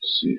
See.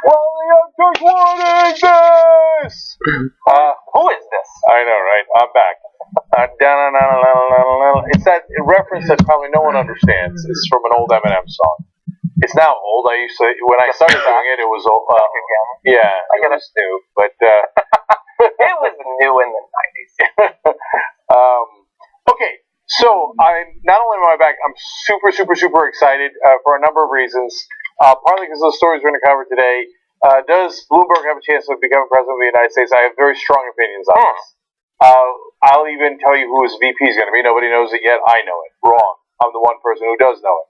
What is this? Who is this? I know. It's that reference that probably no one understands. It's from an old Eminem song. It's now old. When I started doing it, it was old. Yeah, it was new, but it was new in the 90s. Okay, so I'm not only am I back, I'm super excited for a number of reasons. Partly because of the stories we're going to cover today. Does Bloomberg have a chance of becoming president of the United States? I have very strong opinions on this. I'll even tell you who his VP is going to be. Nobody knows it yet. I know it. Wrong. I'm the one person who does know it.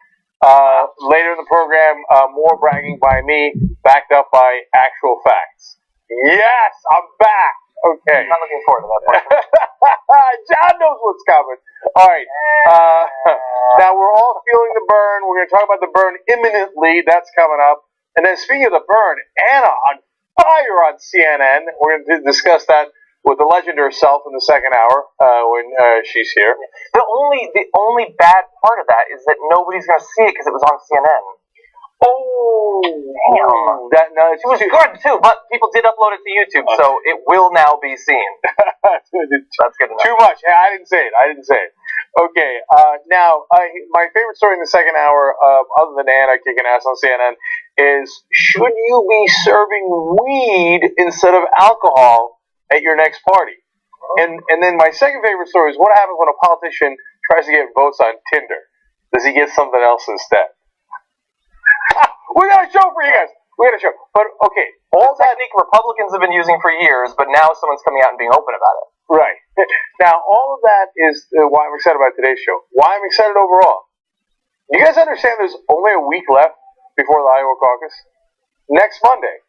Later in the program, more bragging by me, backed up by actual facts. Yes, I'm back. Okay. I'm not looking forward to that part. John knows what's coming. All right. Now we're all feeling the burn. We're going to talk about the burn imminently. That's coming up. And then speaking of the burn, Anna on fire on CNN. We're going to discuss that with the legend herself in the second hour when she's here. The only bad part of that is that nobody's going to see it because it was on CNN. Oh, damn! It was good too, but people did upload it to YouTube, so it will now be seen. That's good enough. Too much. Hey, I didn't say it. Okay. Now, my favorite story in the second hour, other than Anna kicking ass on CNN, is should you be serving weed instead of alcohol at your next party? And then my second favorite story is what happens when a politician tries to get votes on Tinder. Does he get something else instead? We got a show for you guys. But, okay. All technique Republicans have been using for years, but now someone's coming out and being open about it. Right. Now, all of that is why I'm excited about today's show. Why I'm excited overall. You guys understand there's only a week left before the Iowa caucus? Next Monday.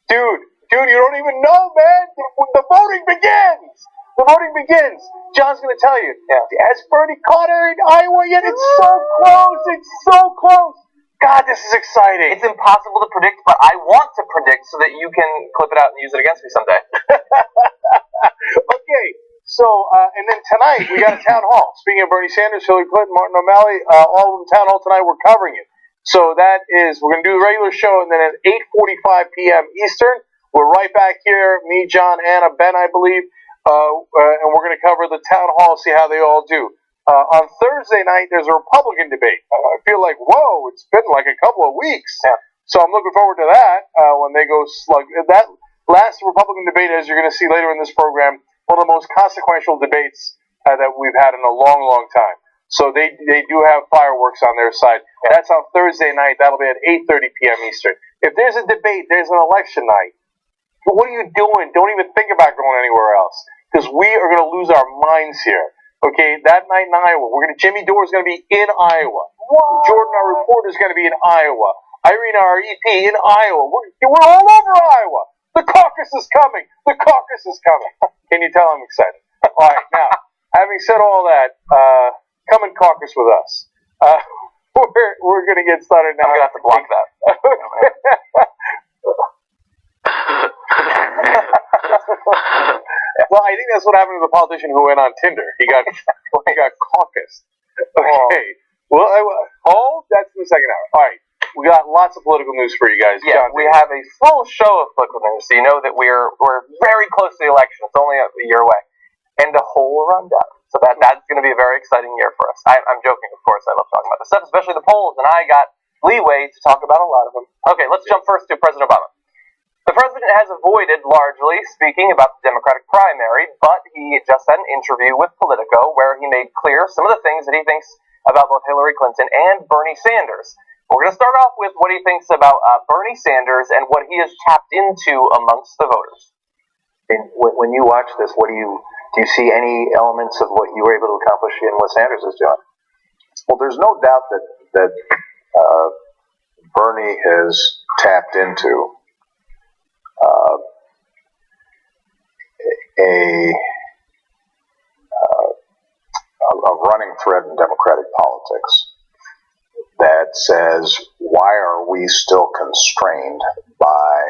Dude, you don't even know, man. The voting begins. John's going to tell you. Yeah. Has Bernie caught her in Iowa yet? It's so close. God, this is exciting. It's impossible to predict, but I want to predict so that you can clip it out and use it against me someday. Okay, so, and then tonight we got a town hall. Speaking of Bernie Sanders, Hillary Clinton, Martin O'Malley, all of them town hall tonight, we're covering it. So that is, we're going to do the regular show, and then at 8:45 p.m. Eastern, we're right back here, me, John, Anna, Ben, I believe, and we're going to cover the town hall, see how they all do. On Thursday night, there's a Republican debate. I feel like, whoa, it's been like a couple of weeks. Yeah. So I'm looking forward to that when they go slug. That last Republican debate, as you're going to see later in this program, one of the most consequential debates that we've had in a long time. So they do have fireworks on their side. Yeah. That's on Thursday night. That'll be at 8:30 p.m. Eastern. If there's a debate, there's an election night. What are you doing? Don't even think about going anywhere else because we are going to lose our minds here. Okay, that night in Iowa, Jimmy Dore is going to be in Iowa. Whoa. Jordan, our reporter, is going to be in Iowa. Irina, our EP, in Iowa. We're all over Iowa. The caucus is coming. Can you tell I'm excited? All right, now, having said all that, come and caucus with us. We're going to get started now. I'm going to have to block that. Well, I think that's what happened to the politician who went on Tinder. He got caucused. Okay. Well, that's in the second hour. All right. We got lots of political news for you guys. Yeah, John, we have a full show of political news, so you know that we're very close to the election. It's only a year away. And a whole rundown. So that's going to be a very exciting year for us. I'm joking, of course. I love talking about this stuff, especially the polls, and I got leeway to talk about a lot of them. Okay, let's jump first to President Obama. The president has avoided largely speaking about the Democratic primary, but he just had an interview with Politico where he made clear some of the things that he thinks about both Hillary Clinton and Bernie Sanders. We're going to start off with what he thinks about Bernie Sanders and what he has tapped into amongst the voters. And when you watch this, do you see any elements of what you were able to accomplish in what Sanders has done? Well, there's no doubt that Bernie has tapped into a running thread in Democratic politics that says, why are we still constrained by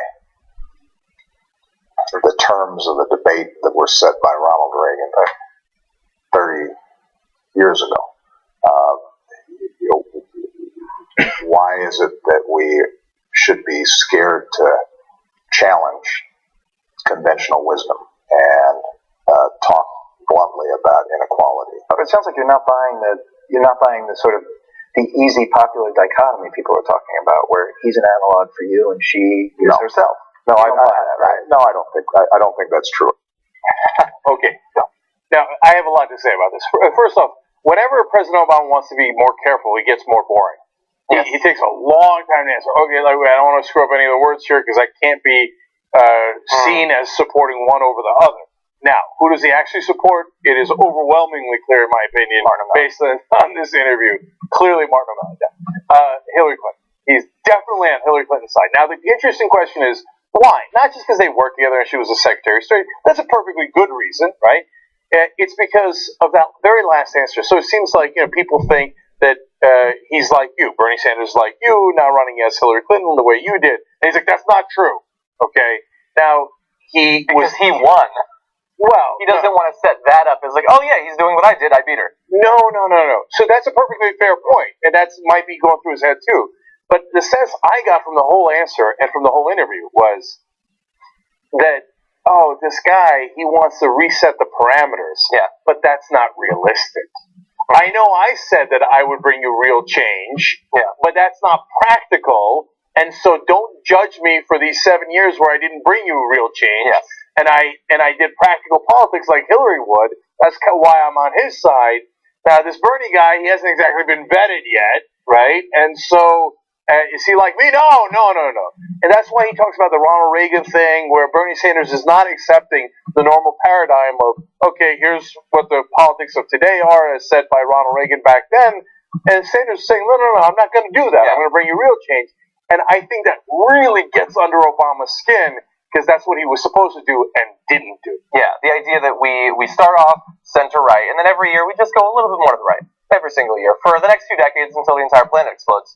the terms of the debate that were set by Ronald Reagan 30 years ago? Why is it that we should be scared to challenge conventional wisdom and talk bluntly about inequality. But it sounds like you're not buying the sort of the easy popular dichotomy people are talking about, where he's an analog for you and she is herself. No, I don't buy that, right? I don't think that's true. Okay. Now, I have a lot to say about this. First off, whenever President Obama wants to be more careful, he gets more boring. Yes. He takes a long time to answer. Okay, like, I don't want to screw up any of the words here because I can't be seen as supporting one over the other. Now, who does he actually support? It is overwhelmingly clear, in my opinion, based on this interview. Clearly, Martin O'Malley. Hillary Clinton. He's definitely on Hillary Clinton's side. Now, the interesting question is, why? Not just because they worked together and she was a Secretary of State. That's a perfectly good reason, right? It's because of that very last answer. So it seems like, people think that he's like you, Bernie Sanders is like you, now running as Hillary Clinton the way you did. And he's like, that's not true. Okay? Now, he won. Well, he doesn't want to set that up as like, oh yeah, he's doing what I did, I beat her. No. So that's a perfectly fair point, and that might be going through his head too. But the sense I got from the whole answer and from the whole interview was that, this guy, he wants to reset the parameters. Yeah. But that's not realistic. I know I said that I would bring you real change, but that's not practical, and so don't judge me for these 7 years where I didn't bring you real change. Yes. And I did practical politics like Hillary would. That's why I'm on his side. Now, this Bernie guy, he hasn't exactly been vetted yet, right? And so, is he like me? No. And that's why he talks about the Ronald Reagan thing, where Bernie Sanders is not accepting the normal paradigm of, okay, here's what the politics of today are, as said by Ronald Reagan back then. And Sanders is saying, no, I'm not going to do that. I'm going to bring you real change. And I think that really gets under Obama's skin, because that's what he was supposed to do and didn't do. Yeah, the idea that we start off center-right, and then every year we just go a little bit more to the right, every single year, for the next 2 decades until the entire planet explodes.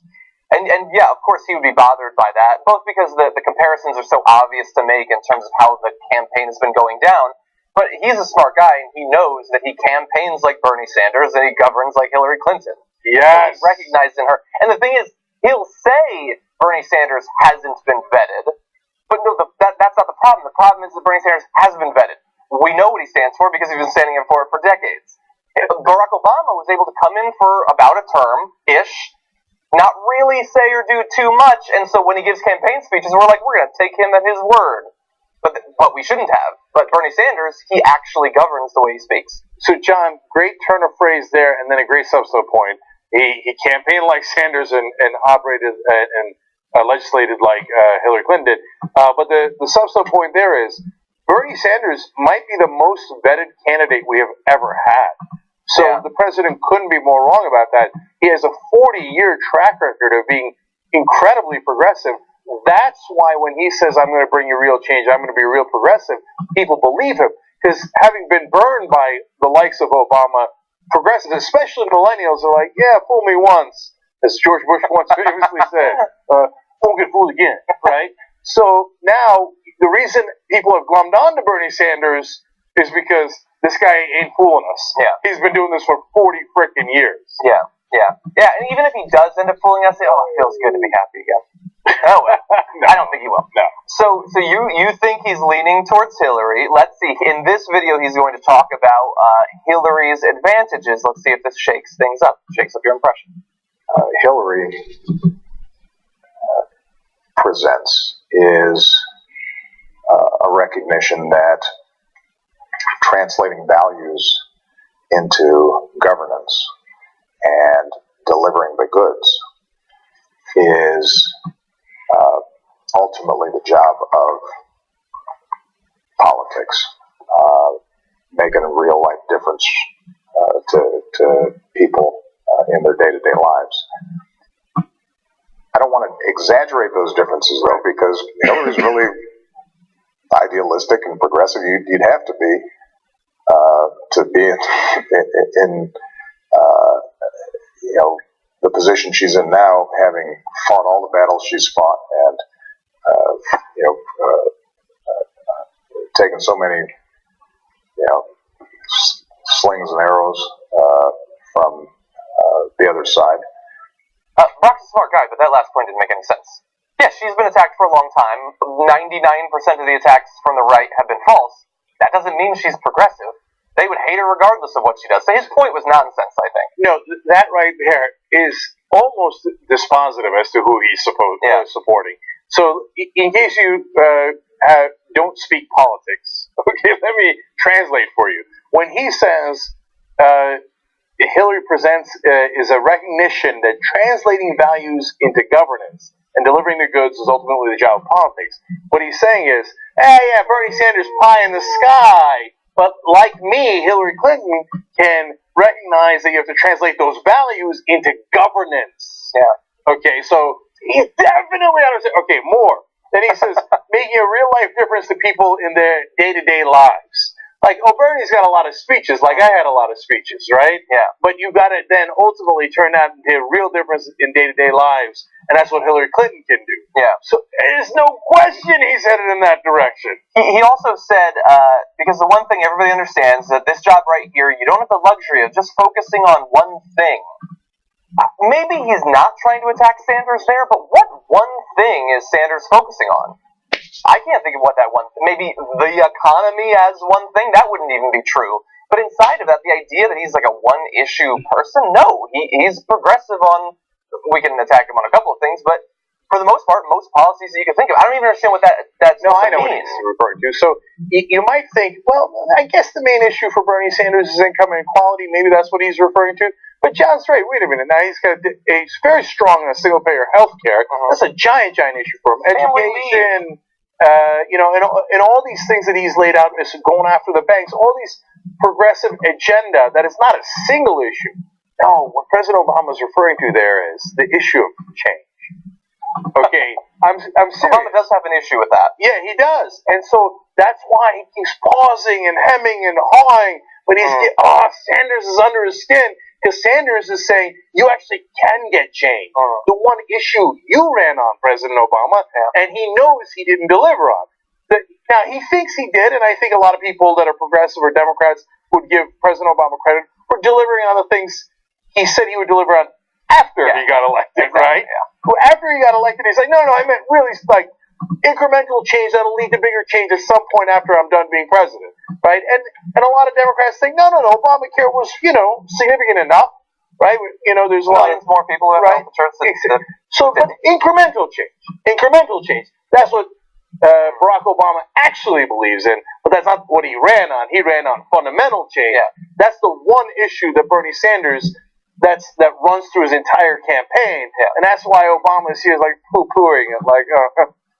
And yeah, of course he would be bothered by that, both because the comparisons are so obvious to make in terms of how the campaign has been going down, but he's a smart guy, and he knows that he campaigns like Bernie Sanders, and he governs like Hillary Clinton. Yes. So he's recognized in her. And the thing is, he'll say Bernie Sanders hasn't been vetted, but no, that's not the problem. The problem is that Bernie Sanders has been vetted. We know what he stands for because he's been standing for it for decades. Barack Obama was able to come in for about a term-ish, not really say or do too much, and so when he gives campaign speeches, we're like, we're going to take him at his word. But we shouldn't have. But Bernie Sanders, he actually governs the way he speaks. So, John, great turn of phrase there, and then a great substantive point. He campaigned like Sanders and operated and legislated like Hillary Clinton did. But the substantive point there is Bernie Sanders might be the most vetted candidate we have ever had. So the president couldn't be more wrong about that. He has a 40-year track record of being incredibly progressive. That's why when he says, I'm going to bring you real change, I'm going to be real progressive, people believe him. Because having been burned by the likes of Obama, progressives, especially millennials, are like, yeah, fool me once, as George Bush once famously said. Won't get fooled again, right? So now, the reason people have glommed on to Bernie Sanders is because this guy ain't fooling us. Yeah. He's been doing this for 40 frickin' years. Yeah. And even if he does end up fooling us, it feels good to be happy again. Oh, well, no. I don't think he will. No. So you think he's leaning towards Hillary. Let's see. In this video, he's going to talk about Hillary's advantages. Let's see if this shakes things up, shakes up your impression. Hillary presents is a recognition that translating values into governance and delivering the goods is ultimately the job of politics, making a real life difference to people in their day-to-day lives. I don't want to exaggerate those differences, though, because Hillary's really idealistic and progressive. You'd have to be in the position she's in now, having fought all the battles she's fought and taken so many slings and arrows from the other side. Brock's a smart guy, but that last point didn't make any sense. Yes, she's been attacked for a long time. 99% of the attacks from the right have been false. That doesn't mean she's progressive. They would hate her regardless of what she does. So his point was nonsense, I think. No, that right there is almost dispositive as to who he's supporting. So, in case you don't speak politics, okay, let me translate for you. When he says Hillary presents is a recognition that translating values into governance and delivering the goods is ultimately the job of politics, what he's saying is, hey, yeah, Bernie Sanders pie in the sky, but like me, Hillary Clinton can recognize that you have to translate those values into governance. Yeah. Okay, so he definitely understands. Okay, more. Then he says, making a real life difference to people in their day-to-day lives. Like, Bernie's got a lot of speeches, like I had a lot of speeches, right? Yeah. But you got to then ultimately turn that into a real difference in day-to-day lives, and that's what Hillary Clinton can do. Yeah. So there's no question he's headed in that direction. He also said, because the one thing everybody understands is that this job right here, you don't have the luxury of just focusing on one thing. Maybe he's not trying to attack Sanders there, but what one thing is Sanders focusing on? I can't think of what that one thing. Maybe the economy as one thing? That wouldn't even be true. But inside of that, the idea that he's like a one-issue person, no. He's progressive on, we can attack him on a couple of things, but for the most part, most policies that you can think of. I don't even understand what that No, I know means. what he's referring to. So you might think, well, I guess the main issue for Bernie Sanders is income inequality. Maybe that's what he's referring to. But John's right. Wait a minute. Now he's got a very strong single-payer health care. That's a giant issue for him. Education, and all these things that he's laid out is going after the banks. All these progressive agenda that is not a single issue. No, what President Obama is referring to there is the issue of change. Okay, I'm serious. Obama does have an issue with that. Yeah, he does, and so that's why he keeps pausing and hemming and hawing. But Sanders is under his skin because Sanders is saying you actually can get change. The one issue you ran on, President Obama, and he knows he didn't deliver on. Now he thinks he did, and I think a lot of people that are progressive or Democrats would give President Obama credit for delivering on the things he said he would deliver on after he got elected, right? Yeah. Well, after he got elected, he's like, no, I meant really like incremental change that'll lead to bigger change at some point after I'm done being president, right? And a lot of Democrats think, no, Obamacare was, significant enough, right? There's a lot of more people who have health insurance. But incremental change. That's what Barack Obama actually believes in, but that's not what he ran on. He ran on fundamental change. Yeah. That's the one issue that Bernie Sanders that runs through his entire campaign, and that's why Obama is here like poo-pooing it, like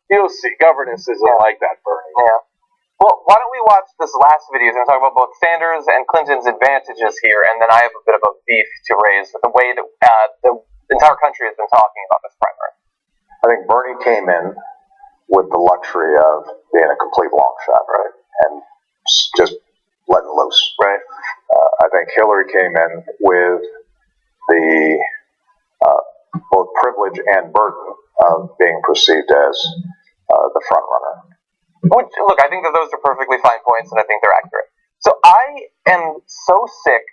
you'll see, governance isn't like that, Bernie. Yeah. Well, why don't we watch this last video? We're going to talk about both Sanders and Clinton's advantages here, and then I have a bit of a beef to raise with the way that the entire country has been talking about this primary. I think Bernie came in with the luxury of being a complete long shot, right? And just letting loose. Right. I think Hillary came in with the both privilege and burden of being perceived as the front runner. Which, look, I think that those are perfectly fine points, and I think they're accurate. So I am so sick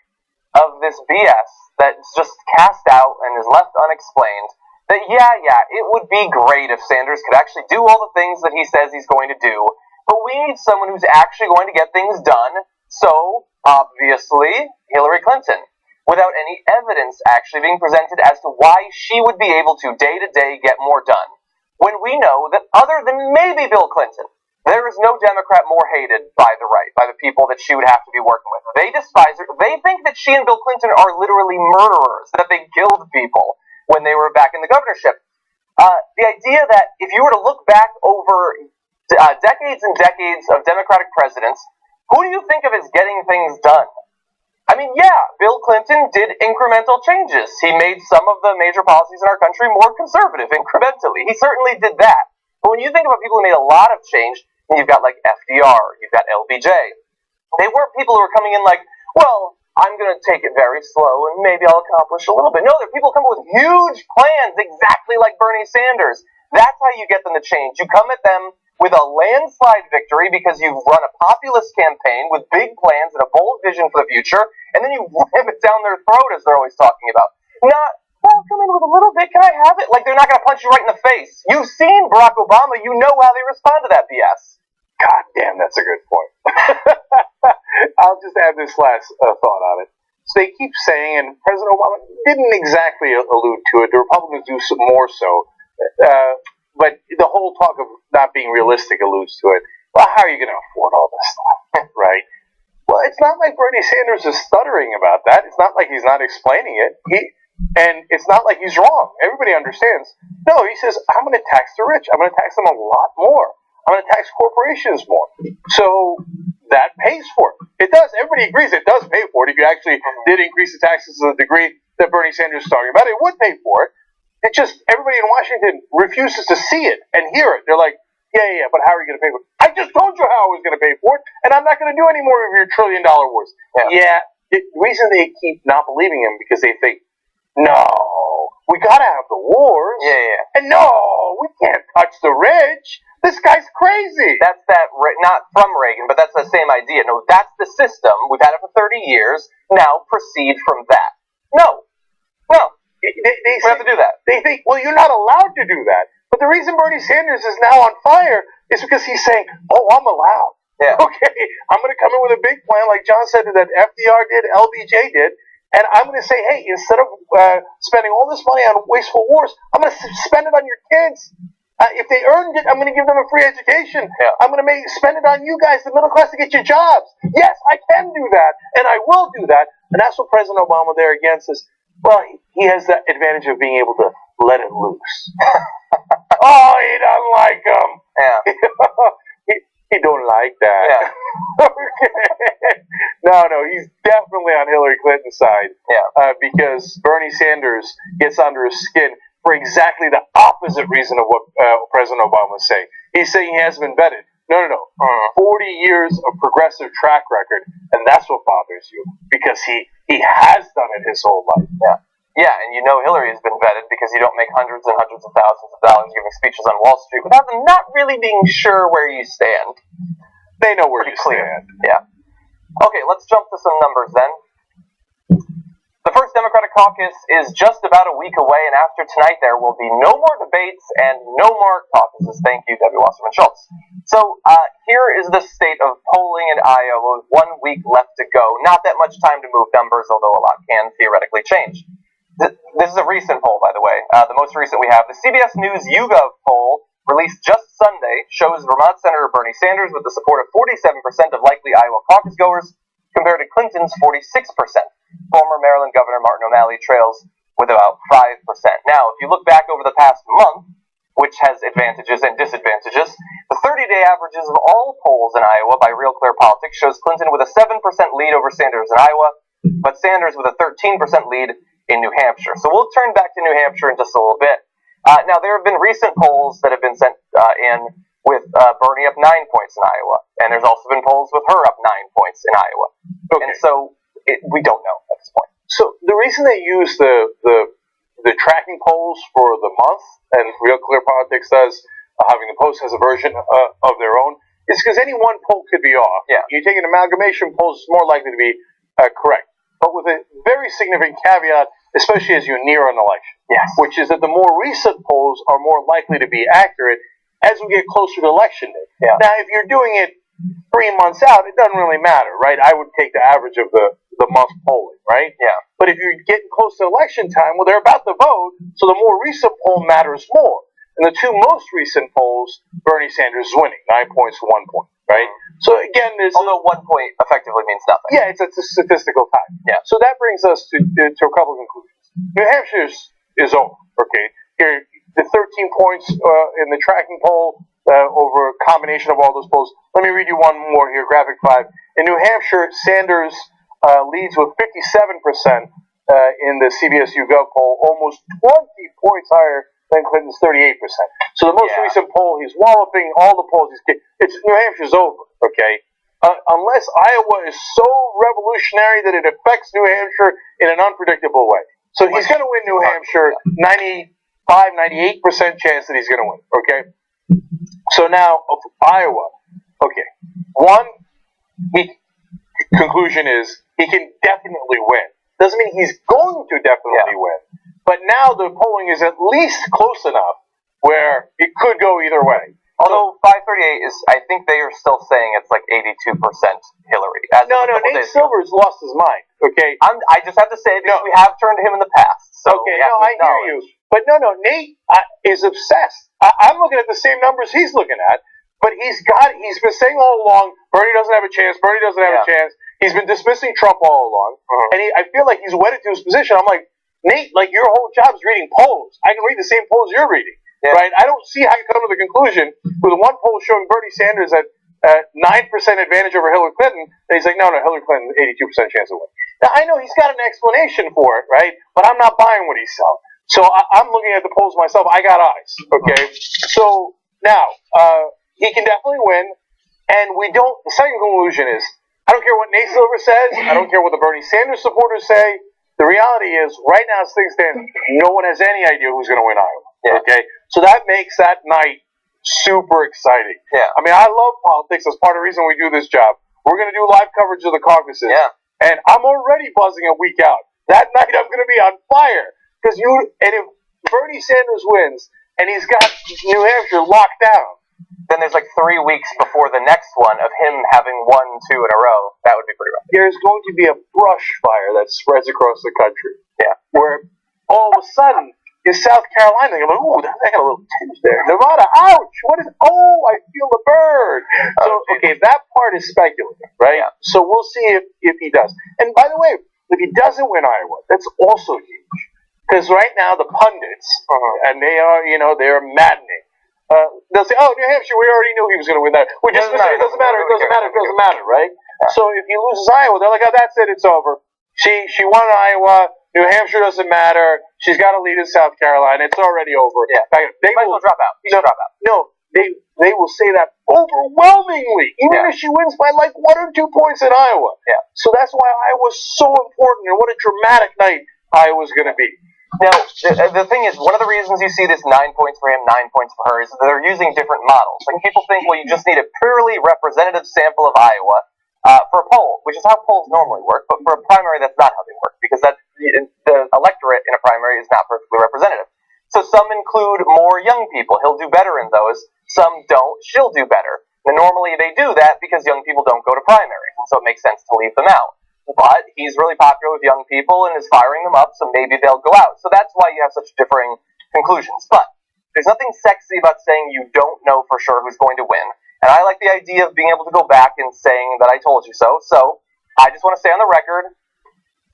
of this BS that's just cast out and is left unexplained that, it would be great if Sanders could actually do all the things that he says he's going to do, but we need someone who's actually going to get things done, so, obviously, Hillary Clinton, without any evidence actually being presented as to why she would be able to day-to-day get more done, when we know that other than maybe Bill Clinton, there is no Democrat more hated by the right, by the people that she would have to be working with. They despise her. They think that she and Bill Clinton are literally murderers, that they killed people when they were back in the governorship. The idea that if you were to look back over decades and decades of Democratic presidents, who do you think of as getting things done? I mean, Bill Clinton did incremental changes. He made some of the major policies in our country more conservative incrementally. He certainly did that. But when you think about people who made a lot of change, and you've got like FDR, you've got LBJ, they weren't people who were coming in like, well, I'm going to take it very slow and maybe I'll accomplish a little bit. No, they're people who come up with huge plans exactly like Bernie Sanders. That's how you get them to change. You come at them with a landslide victory because you've run a populist campaign with big plans and a bold vision for the future, and then you ram it down their throat, as they're always talking about. Not, well, come in with a little bit, can I have it? Like, they're not going to punch you right in the face. You've seen Barack Obama, you know how they respond to that BS. God damn, that's a good point. I'll just just add this last thought on it. So they keep saying, and President Obama didn't exactly allude to it. The Republicans do some more so, but the whole talk of not being realistic alludes to it. Well, how are you going to afford all this stuff, right? Well, it's not like Bernie Sanders is stuttering about that. It's not like he's not explaining it. And it's not like he's wrong. Everybody understands. No, he says, I'm going to tax the rich. I'm going to tax them a lot more. I'm going to tax corporations more. So that pays for it. It does. Everybody agrees it does pay for it. If you actually did increase the taxes to the degree that Bernie Sanders is talking about, it would pay for it. It just, everybody in Washington refuses to see it and hear it. They're like, yeah, but how are you going to pay for it? I just told you how I was going to pay for it, and I'm not going to do any more of your $1 trillion wars. Yeah, the reason they keep not believing him because they think, no, we got to have the wars. Yeah. And no, we can't touch the rich. This guy's crazy. That's that, not from Reagan, but that's the same idea. No, that's the system. We've had it for 30 years. Now proceed from that. No. They have to do that. They think, well, you're not allowed to do that. But the reason Bernie Sanders is now on fire is because he's saying, oh, I'm allowed. Yeah. Okay, I'm going to come in with a big plan like John said that FDR did, LBJ did, and I'm going to say, hey, instead of spending all this money on wasteful wars, I'm going to spend it on your kids. If they earned it, I'm going to give them a free education. Yeah. I'm going to spend it on you guys, the middle class, to get your jobs. Yes, I can do that, and I will do that. And that's what President Obama there again says. Well, he has the advantage of being able to let it loose. Oh, he doesn't like them. Yeah. he don't like that. Yeah. Okay. No, he's definitely on Hillary Clinton's side. Yeah. Because Bernie Sanders gets under his skin for exactly the opposite reason of what President Obama is saying. He's saying he hasn't been vetted. No. 40 years of progressive track record, and that's what bothers you, because he has done it his whole life. Yeah, and you know Hillary has been vetted because you don't make hundreds and hundreds of thousands of dollars giving speeches on Wall Street without them not really being sure where you stand. They know where you clear. stand. Yeah. Okay, let's jump to some numbers then. The first Democratic caucus is just about a week away, and after tonight there will be no more debates and no more caucuses. Thank you, Debbie Wasserman Schultz. So here is the state of polling in Iowa with 1 week left to go. Not that much time to move numbers, although a lot can theoretically change. This is a recent poll, by the way. The most recent we have. The CBS News YouGov poll, released just Sunday, shows Vermont Senator Bernie Sanders with the support of 47% of likely Iowa caucus goers, compared to Clinton's 46%. Former Maryland Governor Martin O'Malley trails with about 5%. Now, if you look back over the past month, which has advantages and disadvantages, the 30-day averages of all polls in Iowa by Real Clear Politics shows Clinton with a 7% lead over Sanders in Iowa, but Sanders with a 13% lead in New Hampshire. So we'll turn back to New Hampshire in just a little bit. Now, there have been recent polls that have been sent in with Bernie up 9 points in Iowa, and there's also been polls with her up 9 points in Iowa. Okay. And so we don't know at this point. So the reason they use the tracking polls for the month, and Real Clear Politics does, having the Post has a version of their own, is because any one poll could be off. Yeah. You take an amalgamation poll, it's more likely to be correct. But with a very significant caveat, especially as you near an election, Yes. which is that the more recent polls are more likely to be accurate as we get closer to election day. Yeah. Now, if you're doing it 3 months out, it doesn't really matter, right? I would take the average of the month polling, right? Yeah. But if you're getting close to election time, well, they're about to vote, so the more recent poll matters more. And the two most recent polls, Bernie Sanders is winning, 9 points to 1 point, right? So again, there's... Although 1 point effectively means nothing. Yeah, it's a statistical time. Yeah. So that brings us to a couple of conclusions. New Hampshire is over, okay? Here, the 13 points in the tracking poll over a combination of all those polls. Let me read you one more here, graphic 5. In New Hampshire, Sanders leads with 57% in the CBS YouGov poll, almost 20 points higher than Clinton's 38%. So the most recent poll, he's walloping all the polls. It's New Hampshire's over, okay? Unless Iowa is so revolutionary that it affects New Hampshire in an unpredictable way. So he's going to win New Hampshire, 95, 98% chance that he's going to win, okay? So now, Iowa, okay. One, conclusion is he can definitely win. Doesn't mean he's going to definitely win. But now the polling is at least close enough where it could go either way. Although 538 is, I think they are still saying it's like 82% Hillary. No, Nate Silver's lost his mind. Okay. I just have to say because we have turned to him in the past. So okay. No, I hear you. But no, Nate is obsessed. I'm looking at the same numbers he's looking at. But he's been saying all along, Bernie doesn't have a chance. Bernie doesn't have a chance. He's been dismissing Trump all along, and I feel like he's wedded to his position. I'm like, Nate, like your whole job is reading polls. I can read the same polls you're reading. Right? I don't see how you come to the conclusion with one poll showing Bernie Sanders at 9% advantage over Hillary Clinton, and he's like, no, Hillary Clinton, 82% chance of winning. Now, I know he's got an explanation for it, right? But I'm not buying what he's selling. So I'm looking at the polls myself. I got eyes, okay? So now, he can definitely win, and the second conclusion is, I don't care what Nate Silver says, I don't care what the Bernie Sanders supporters say, the reality is, right now as things stand, no one has any idea who's going to win Iowa. Yeah. Okay, so that makes that night super exciting. Yeah. I mean, I love politics. That's part of the reason we do this job. We're going to do live coverage of the caucuses. Yeah. And I'm already buzzing a week out. That night I'm going to be on fire because if Bernie Sanders wins and he's got New Hampshire locked down, then there's like 3 weeks before the next one of him having 1, 2 in a row. That would be pretty rough. There's going to be a brush fire that spreads across the country. Yeah. Where all of a sudden, in South Carolina, they're like, ooh, they got a little tinge there. Nevada, ouch! I feel the burn. So, okay, that part is speculative, right? Yeah. So we'll see if he does. And by the way, if he doesn't win Iowa, that's also huge. Because right now, the pundits, and they are, they're maddening. They'll say, New Hampshire, we already knew he was going to win that. It doesn't matter, right? Yeah. So if he loses Iowa, they're like, oh, that's it, it's over. She won Iowa. New Hampshire doesn't matter. She's got to lead in South Carolina. It's already over. Yeah. They might as well drop out. Drop out. No, they will say that overwhelmingly, even if she wins by like 1 or 2 points in Iowa. Yeah. So that's why Iowa's so important, and what a dramatic night Iowa's going to be. Now, the thing is, one of the reasons you see this 9 points for him, 9 points for her, is that they're using different models. Like, people think, well, you just need a purely representative sample of Iowa for a poll, which is how polls normally work, but for a primary, that's not how they work, because the electorate in a primary is not perfectly representative. So some include more young people. He'll do better in those. Some don't. She'll do better. And normally they do that because young people don't go to primaries, and so it makes sense to leave them out. But he's really popular with young people and is firing them up, so maybe they'll go out. So that's why you have such differing conclusions. But there's nothing sexy about saying you don't know for sure who's going to win. And I like the idea of being able to go back and saying that I told you so. So I just want to say on the record,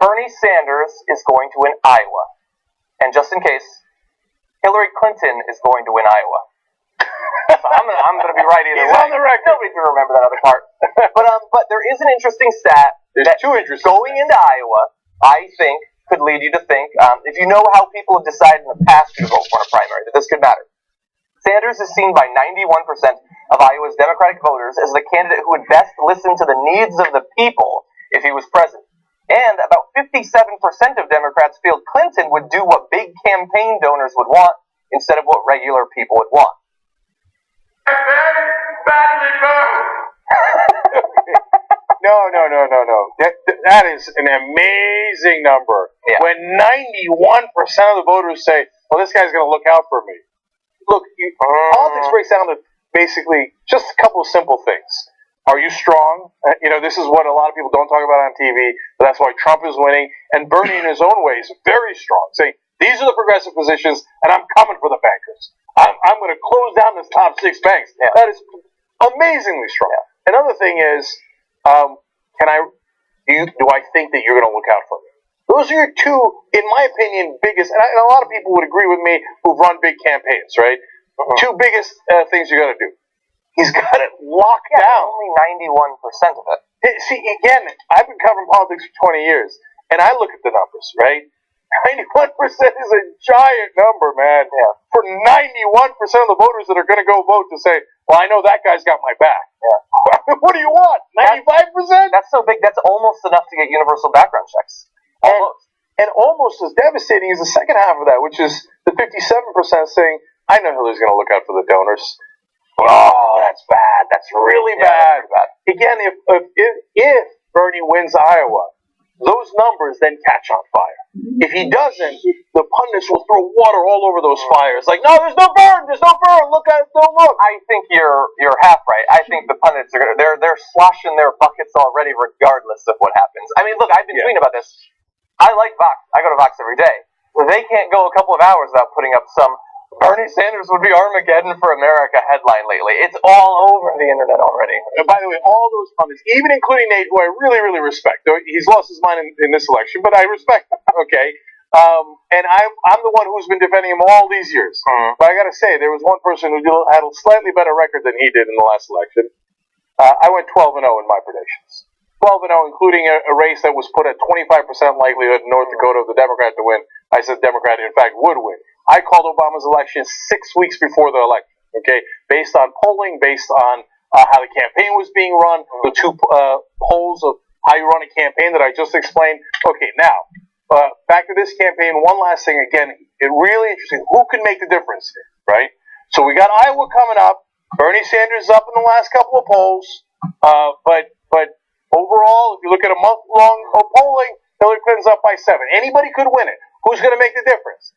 Bernie Sanders is going to win Iowa. And just in case, Hillary Clinton is going to win Iowa. So I'm going to be right either way. He's on the record. Nobody can remember that other part. But there is an interesting stat. There's two interesting going into Iowa, I think, could lead you to think, if you know how people have decided in the past to vote for a primary, that this could matter. Sanders is seen by 91% of Iowa's Democratic voters as the candidate who would best listen to the needs of the people if he was president. And about 57% of Democrats feel Clinton would do what big campaign donors would want instead of what regular people would want. No. That is an amazing number. Yeah. When 91% of the voters say, well, this guy's going to look out for me. Look, politics breaks down to basically just a couple of simple things. Are you strong? This is what a lot of people don't talk about on TV, but that's why Trump is winning. And Bernie, in his own way, is very strong, saying, these are the progressive positions, and I'm coming for the bankers. I'm going to close down this top 6 banks. Yeah. That is amazingly strong. Yeah. Another thing is, do I think that you're going to look out for me? Those are your two, in my opinion, biggest, and a lot of people would agree with me who've run big campaigns, right? Two biggest things you got to do. He's got it locked down. Only 91% of it. See, again, I've been covering politics for 20 years, and I look at the numbers, right? 91% is a giant number, man. Yeah. For 91% of the voters that are going to go vote to say, well, I know that guy's got my back. Yeah. What do you want? 95%? That's so big. That's almost enough to get universal background checks. Almost. And almost as devastating as the second half of that, which is the 57% saying, I know Hillary's going to look out for the donors. Oh, that's bad. That's really bad. Again, if Bernie wins Iowa, those numbers then catch on fire. If he doesn't, the the pundits will throw water all over those fires. Like, no, there's no burn. Look at it. Don't look. I think you're half right. I think the pundits are they're sloshing their buckets already, regardless of what happens. I mean, look, I've been tweeting about this. I like Vox. I go to Vox every day. They can't go a couple of hours without putting up some Bernie Sanders would be Armageddon for America headline lately. It's all over the internet already. And by the way, all those pundits, even including Nate, who I really, really respect. Though he's lost his mind in this election, but I respect him. Okay. And I'm the one who's been defending him all these years. Mm-hmm. But I got to say, there was one person who had a slightly better record than he did in the last election. I went 12-0 in my predictions. 12-0, including a race that was put at 25% likelihood in North Dakota of the Democrat to win. I said Democrat, in fact, would win. I called Obama's election 6 weeks before the election, okay, based on polling, based on how the campaign was being run, the two polls of how you run a campaign that I just explained. Okay, now, back to this campaign, one last thing. Again, it really interesting. Who can make the difference here, right? So we got Iowa coming up. Bernie Sanders up in the last couple of polls, but overall, if you look at a month-long polling, Hillary Clinton's up by 7. Anybody could win it. Who's going to make the difference?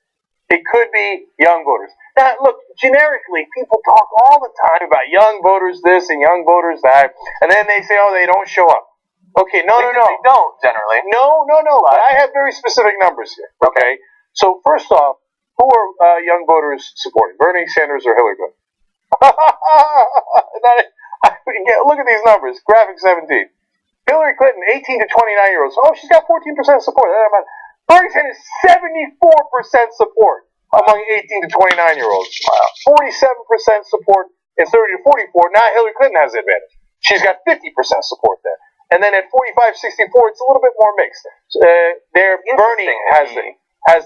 It could be young voters. Now, look, generically, people talk all the time about young voters this and young voters that, and then they say, oh, they don't show up. Okay, no. They don't, generally. No. But I have very specific numbers here, okay? So, first off, who are young voters supporting, Bernie Sanders or Hillary Clinton? Look at these numbers. Graphic 17. Hillary Clinton, 18 to 29-year-olds. Oh, she's got 14% support. Bernie Sanders, 74% support among 18 to 29-years-olds. Wow. 47% support in 30 to 44. Now Hillary Clinton has the advantage. She's got 50% support there. And then at 45-64, it's a little bit more mixed. Bernie has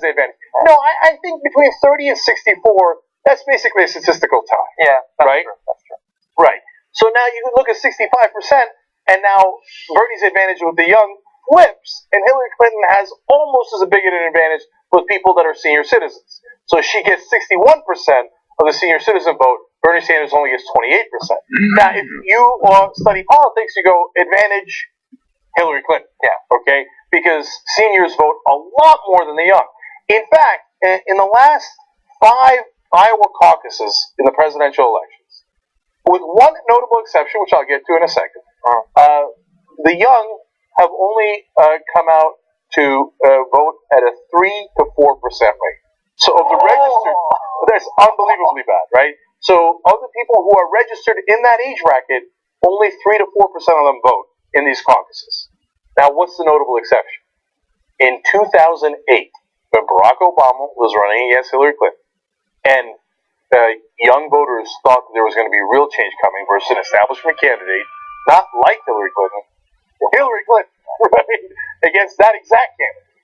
the advantage. No, I think between 30 and 64, that's basically a statistical tie. Yeah, right? That's true. Right. So now you can look at 65%, and now Bernie's advantage with the young flips, and Hillary Clinton has almost as big an advantage with people that are senior citizens. So she gets 61% of the senior citizen vote. Bernie Sanders only gets 28%. Now, if you study politics, you go advantage Hillary Clinton. Yeah. Okay? Because seniors vote a lot more than the young. In fact, in the last 5 Iowa caucuses in the presidential elections, with one notable exception, which I'll get to in a second, the young have only come out to vote at a 3 to 4% rate. So of the registered, that's unbelievably bad, right? So of the people who are registered in that age bracket, only 3 to 4% of them vote in these caucuses. Now, what's the notable exception? In 2008, when Barack Obama was running against Hillary Clinton, and young voters thought that there was going to be real change coming versus an establishment candidate, not like Hillary Clinton, right, against that exact candidate,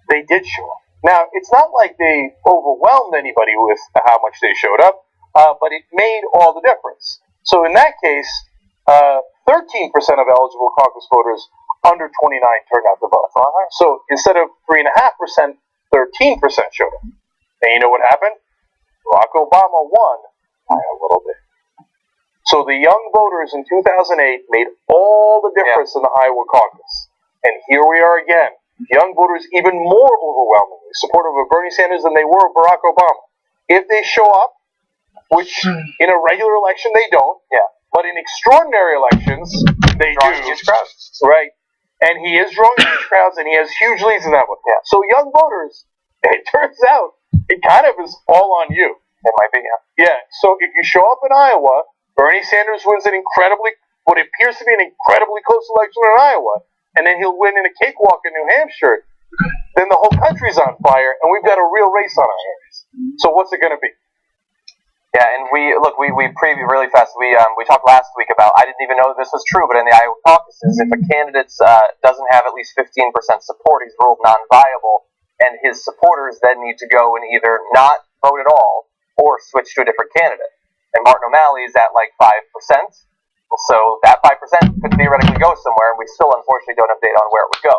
they did show up. Now, it's not like they overwhelmed anybody with how much they showed up, but it made all the difference. So in that case, 13% of eligible caucus voters under 29 turned out to vote. So instead of 3.5%, 13% showed up. And you know what happened? Barack Obama won by a little bit. So the young voters in 2008 made all the difference in the Iowa caucus. And here we are again. Young voters even more overwhelmingly supportive of Bernie Sanders than they were of Barack Obama. If they show up, which in a regular election they don't, but in extraordinary elections they do. Huge crowds. Right. And he is drawing huge crowds, and he has huge leads in that one. Yeah. So young voters, it turns out, it kind of is all on you. It might be, Yeah. So if you show up in Iowa, Bernie Sanders wins what appears to be an incredibly close election in Iowa, and then he'll win in a cakewalk in New Hampshire, then the whole country's on fire, and we've got a real race on our hands. So what's it going to be? Yeah, and we previewed really fast. We talked last week about, I didn't even know this was true, but in the Iowa caucuses, if a candidate doesn't have at least 15% support, he's ruled non-viable, and his supporters then need to go and either not vote at all or switch to a different candidate. And Martin O'Malley is at like 5%, so that 5% could theoretically go somewhere, and we still unfortunately don't have data on where it would go.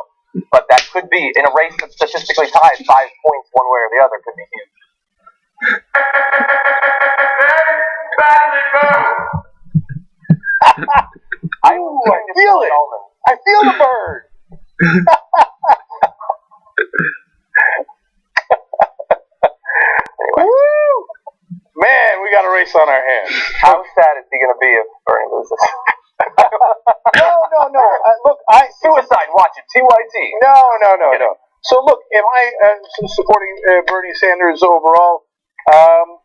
But that could be, in a race that's statistically tied, 5 points one way or the other could be huge. I feel it. I feel the bird. race on our hands. How sad is he going to be if Bernie loses? No. Suicide, watch it. TYT. No. So look, am I supporting Bernie Sanders overall? Am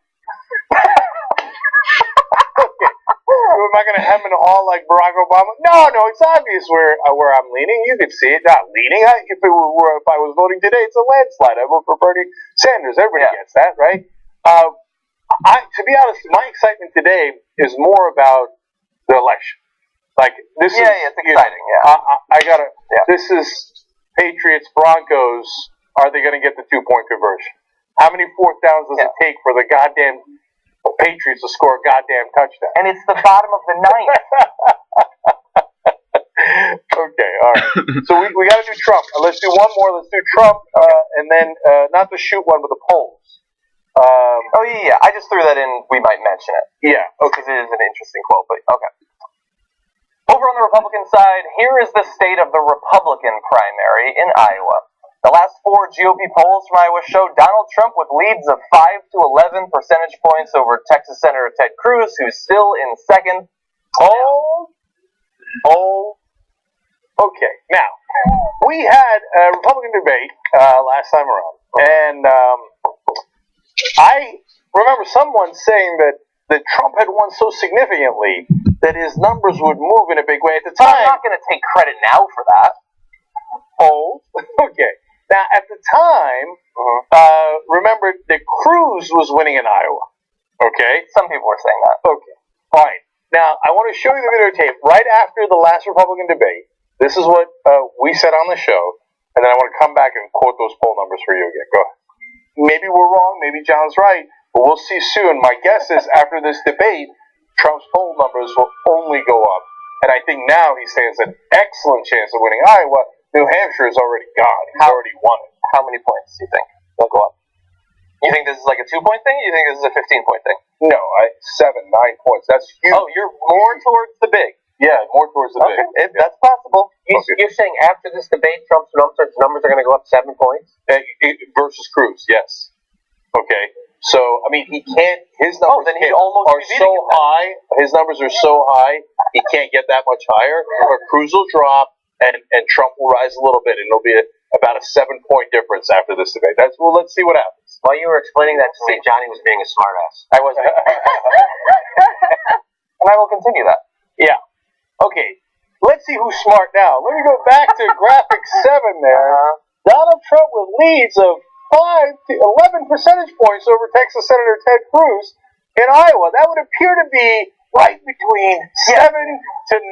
I going to hem and haw like Barack Obama? No. It's obvious where I'm leaning. You can see it. Not leaning. If I was voting today, it's a landslide. I vote for Bernie Sanders. Everybody gets that, right? To be honest, my excitement today is more about the election. Like this is it's exciting. I gotta. This is Patriots Broncos. Are they going to get the 2-point conversion? How many fourth downs does it take for the goddamn Patriots to score a goddamn touchdown? And it's the bottom of the ninth. Okay, all right. So we got to do Trump. Let's do one more. Let's do Trump, and then not the shoot one, but the polls. I just threw that in. We might mention it. Yeah. Okay. Because it is an interesting quote, but okay. Over on the Republican side, here is the state of the Republican primary in Iowa. The last 4 GOP polls from Iowa show Donald Trump with leads of 5 to 11 percentage points over Texas Senator Ted Cruz, who's still in second. Okay. Now, we had a Republican debate last time around, and I remember someone saying that Trump had won so significantly that his numbers would move in a big way at the time. I'm not going to take credit now for that. Okay. Now, at the time, remember that Cruz was winning in Iowa. Okay? Some people were saying that. Okay. Fine. Now, I want to show you the videotape right after the last Republican debate. This is what we said on the show, and then I want to come back and quote those poll numbers for you again. Go ahead. Maybe we're wrong, maybe John's right, but we'll see soon. My guess is after this debate, Trump's poll numbers will only go up, and I think now he stands an excellent chance of winning Iowa. New Hampshire is already gone. He's already won it. How many points do you think they'll go up? You think this is like a 2-point thing? Or you think this is a 15-point thing? No, 7, 9 points. That's huge. Oh, you're more towards the big. Yeah, more towards the big. That's possible. You're saying after this debate, Trump's numbers are going to go up 7 points? Versus Cruz, yes. Okay. So, I mean, he can't, his numbers then he'd almost are so high, his numbers are so high, he can't get that much higher, or Cruz will drop, and Trump will rise a little bit, and it'll be about a 7-point difference after this debate. Let's see what happens. While you were explaining that to me, Johnny was being a smartass. I was. And I will continue that. Yeah. Okay. Let's see who's smart now. Let me go back to graphic 7 there. Donald Trump with leads of 5 to 11 percentage points over Texas Senator Ted Cruz in Iowa. That would appear to be right between 7 to 9%.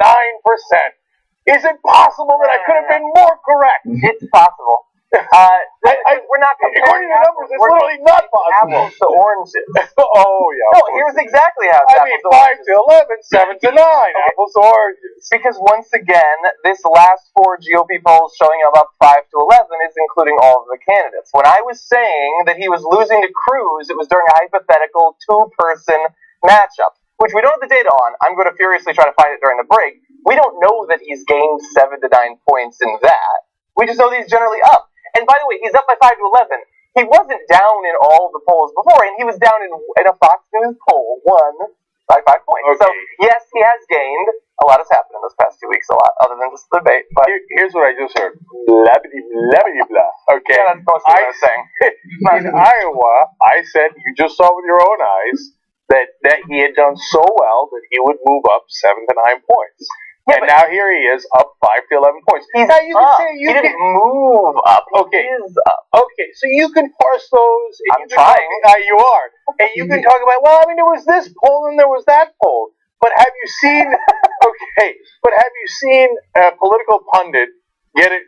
Is it possible that I could have been more correct? It's possible. We're not comparing according to the numbers, it's literally not possible. Apples to oranges. Oh, yeah. No, here's exactly how it's I mean, 5 to 11, 7 to 9, apples to oranges. Because once again, this last 4 GOP polls showing up 5 to 11 is including all of the candidates. When I was saying that he was losing to Cruz, it was during a hypothetical 2-person matchup, which we don't have the data on. I'm going to furiously try to find it during the break. We don't know that he's gained 7 to 9 points in that. We just know that he's generally up. And by the way, he's up by 5 to 11. He wasn't down in all the polls before, and he was down in a Fox News poll, won by 5 points. Okay. So, yes, he has gained. A lot has happened in those past 2 weeks, a lot, other than just the debate. But here's what I just heard. Blah, blah, blah, blah. Okay. Yeah, that's mostly what I was saying. In Iowa, I said, you just saw with your own eyes, that he had done so well that he would move up 7 to 9 points. Yeah, and now here he is, up 5 to 11 points. Now you can say he didn't move up. Okay. He is up. Okay, so you can parse those. I'm trying. You are. And you can talk about, well, I mean, there was this poll and there was that poll. But have you seen, a political pundit get it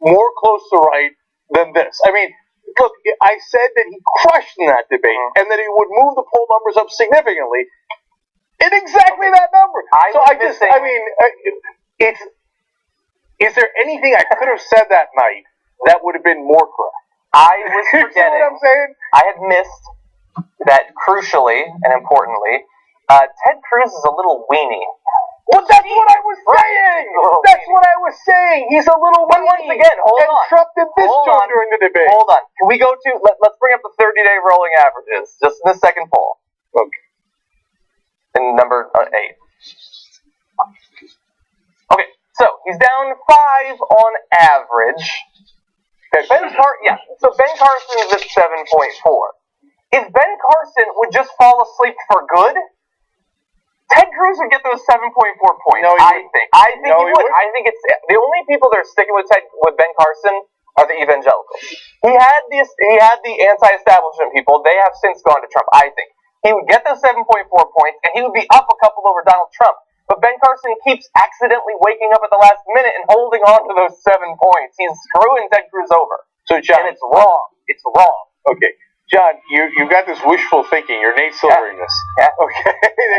more close to right than this? I mean, look, I said that he crushed in that debate and that he would move the poll numbers up significantly. In exactly that number. Is there anything I could have said that night that would have been more correct? I was forgetting. You know what I'm saying? I had missed that crucially and importantly, Ted Cruz is a little weenie. Well, that's what I was saying. That's what I was saying. He's a little weenie. But once again, hold on. Trump did this to him during the debate. Hold on. Can we go to, let's bring up the 30-day rolling averages, just in the second poll. Okay. in number 8. Okay, so he's down 5 on average. So Ben Carson is at 7.4. If Ben Carson would just fall asleep for good, Ted Cruz would get those 7.4 points. No, I think he would. I think it's the only people that are sticking with Ben Carson are the evangelicals. He had the anti-establishment people. They have since gone to Trump. I think he would get those 7.4 points, and he would be up a couple over Donald Trump. But Ben Carson keeps accidentally waking up at the last minute and holding on to those 7 points. He's screwing Ted Cruz over. So, John, and it's wrong. It's wrong. Okay. John, you got this wishful thinking. You're Nate Silvering this. Yeah. Okay.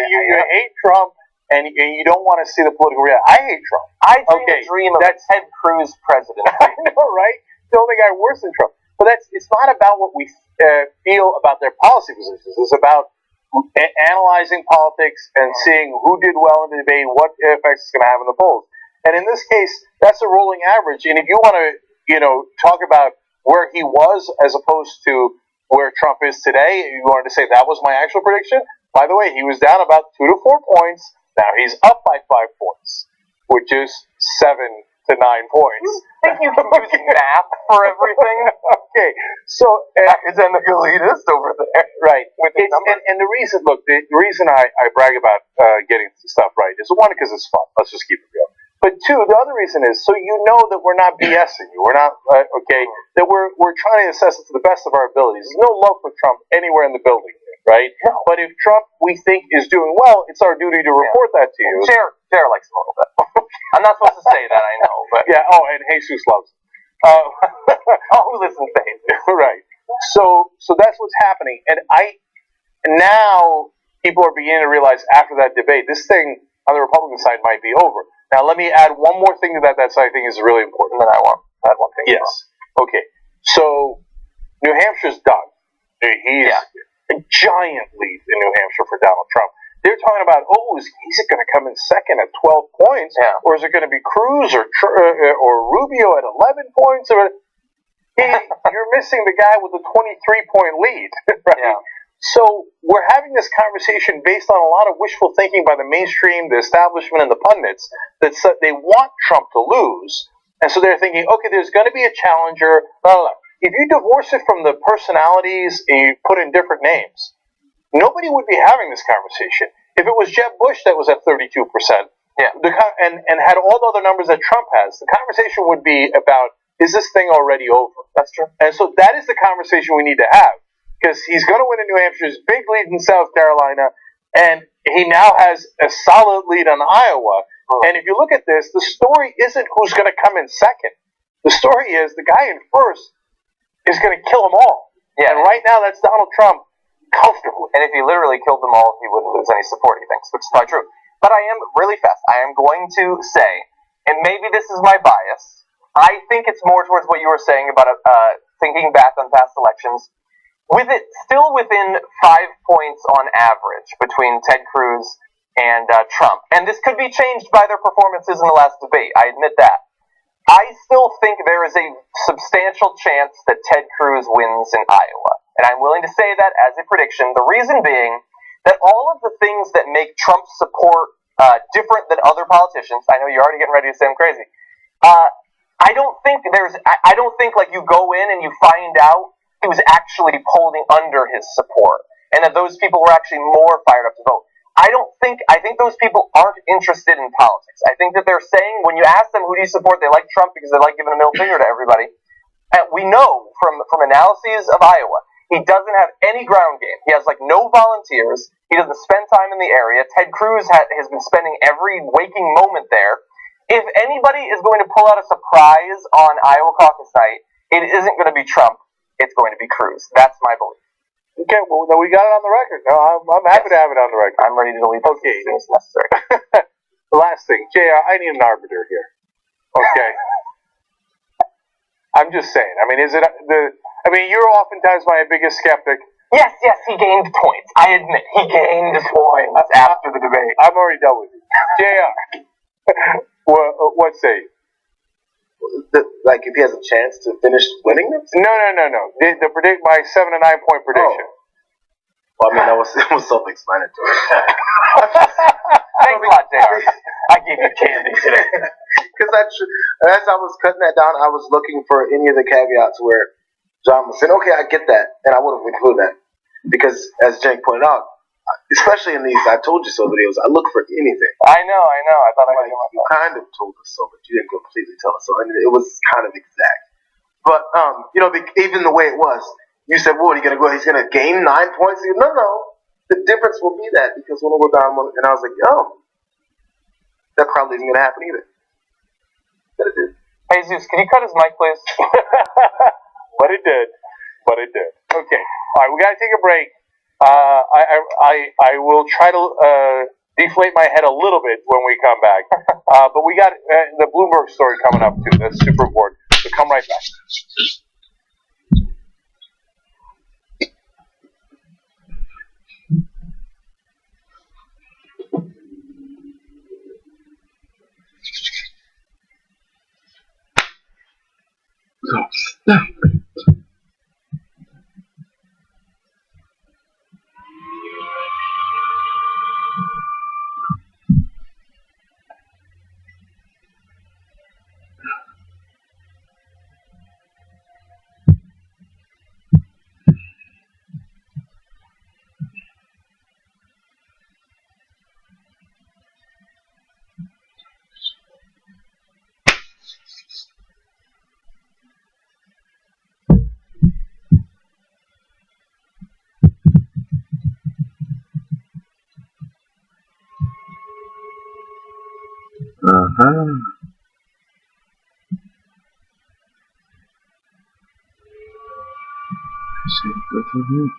you hate Trump, and you don't want to see the political reality. I hate Trump. I dream of Ted Cruz president. I know, right? The only guy worse than Trump. But it's not about what we feel about their policy positions. It's about analyzing politics and seeing who did well in the debate, what effects it's going to have in the polls. And in this case, that's a rolling average. And if you want to, talk about where he was as opposed to where Trump is today, you wanted to say that was my actual prediction. By the way, he was down about 2 to 4 points. Now he's up by 5 points, which is 7 to 9 points. You think you can use math for everything? Okay, so academic elitist over there, right? And the reason, the reason I brag about getting stuff right is one, because it's fun. Let's just keep it real. But 2, the other reason is so you know that we're not BSing you. We're not that we're trying to assess it to the best of our abilities. There's no love for Trump anywhere in the building, right? No. But if Trump we think is doing well, it's our duty to report that to you. Jared likes him a little bit. I'm not supposed to say that, I know, but yeah. Oh, and Jesus loves him. Who listens to him? Right. So that's what's happening, and now people are beginning to realize after that debate, this thing on the Republican side might be over. Now, let me add one more thing to that side I think is really important. And then I want to add one thing. Yes. Okay. So, New Hampshire's done. He's a giant lead in New Hampshire for Donald Trump. They're talking about, is it going to come in second at 12 points? Yeah. Or is it going to be Cruz or Rubio at 11 points? You're missing the guy with the 23-point lead, right? Yeah. So we're having this conversation based on a lot of wishful thinking by the mainstream, the establishment, and the pundits that they want Trump to lose. And so they're thinking, okay, there's going to be a challenger. No. If you divorce it from the personalities and you put in different names, nobody would be having this conversation. If it was Jeb Bush that was at 32%, and had all the other numbers that Trump has, the conversation would be about, is this thing already over? That's true. And so that is the conversation we need to have. Because he's going to win in New Hampshire, his big lead in South Carolina, and he now has a solid lead on Iowa. And if you look at this, the story isn't who's going to come in second. The story is the guy in first is going to kill them all. Yeah. And right now, that's Donald Trump comfortably. And if he literally killed them all, he wouldn't lose any support, he thinks, which is probably true. But I am, really fast, I am going to say, and maybe this is my bias, I think it's more towards what you were saying about thinking back on past elections. With it still within 5 points on average between Ted Cruz and Trump, and this could be changed by their performances in the last debate, I admit that. I still think there is a substantial chance that Ted Cruz wins in Iowa, and I'm willing to say that as a prediction, the reason being that all of the things that make Trump's support different than other politicians, I know you're already getting ready to say I'm crazy, I don't think like you go in and you find out he was actually polling under his support, and that those people were actually more fired up to vote. I think those people aren't interested in politics. I think that they're saying, when you ask them who do you support, they like Trump because they like giving a middle finger to everybody. And we know from analyses of Iowa, he doesn't have any ground game. He has no volunteers. He doesn't spend time in the area. Ted Cruz has been spending every waking moment there. If anybody is going to pull out a surprise on Iowa caucus night, it isn't going to be Trump. It's going to be Cruz. That's my belief. Okay, well, we got it on the record. No, I'm happy to have it on the record. I'm ready to delete it as soon as necessary. The last thing, JR, I need an arbiter here. Okay. I'm just saying. I mean, you're oftentimes my biggest skeptic. Yes, he gained points. I admit, he gained points after the debate. I'm already done with you. JR, what say you? If he has a chance to finish winning this? No. My 7 to 9 point prediction. Well, I mean, it was self-explanatory. Thanks a lot, JR. I gave you candy today. Because as I was cutting that down, I was looking for any of the caveats where John was saying, okay, I get that, and I would have included that. Because, as Jake pointed out, especially in these I told you so videos, I look for anything. I know. I thought I Like, you kind of told us so, but you didn't completely tell us so. And it was kind of exact. But, even the way it was, you said, well, he's going to gain 9 points? No. The difference will be that because when we'll go down one, and I was like, that probably isn't going to happen either. But it did. Hey, Zeus, can you cut his mic, please? But it did. Okay. All right, we got to take a break. I will try to deflate my head a little bit when we come back. But we got the Bloomberg story coming up too. That's super important. So come right back. So stop it. Good for him.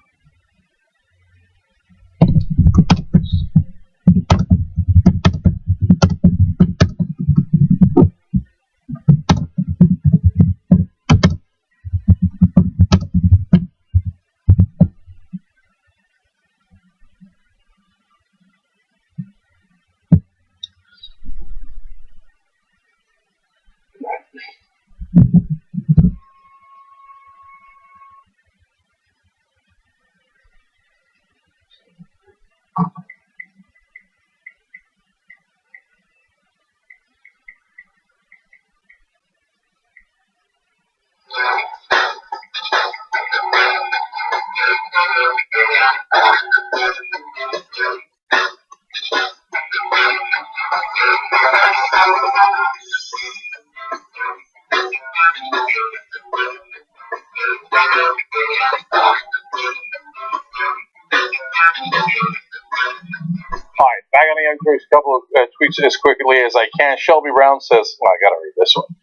Alright, back on the Young Turks, a couple of tweets as quickly as I can. Shelby Brown says, I gotta read this one.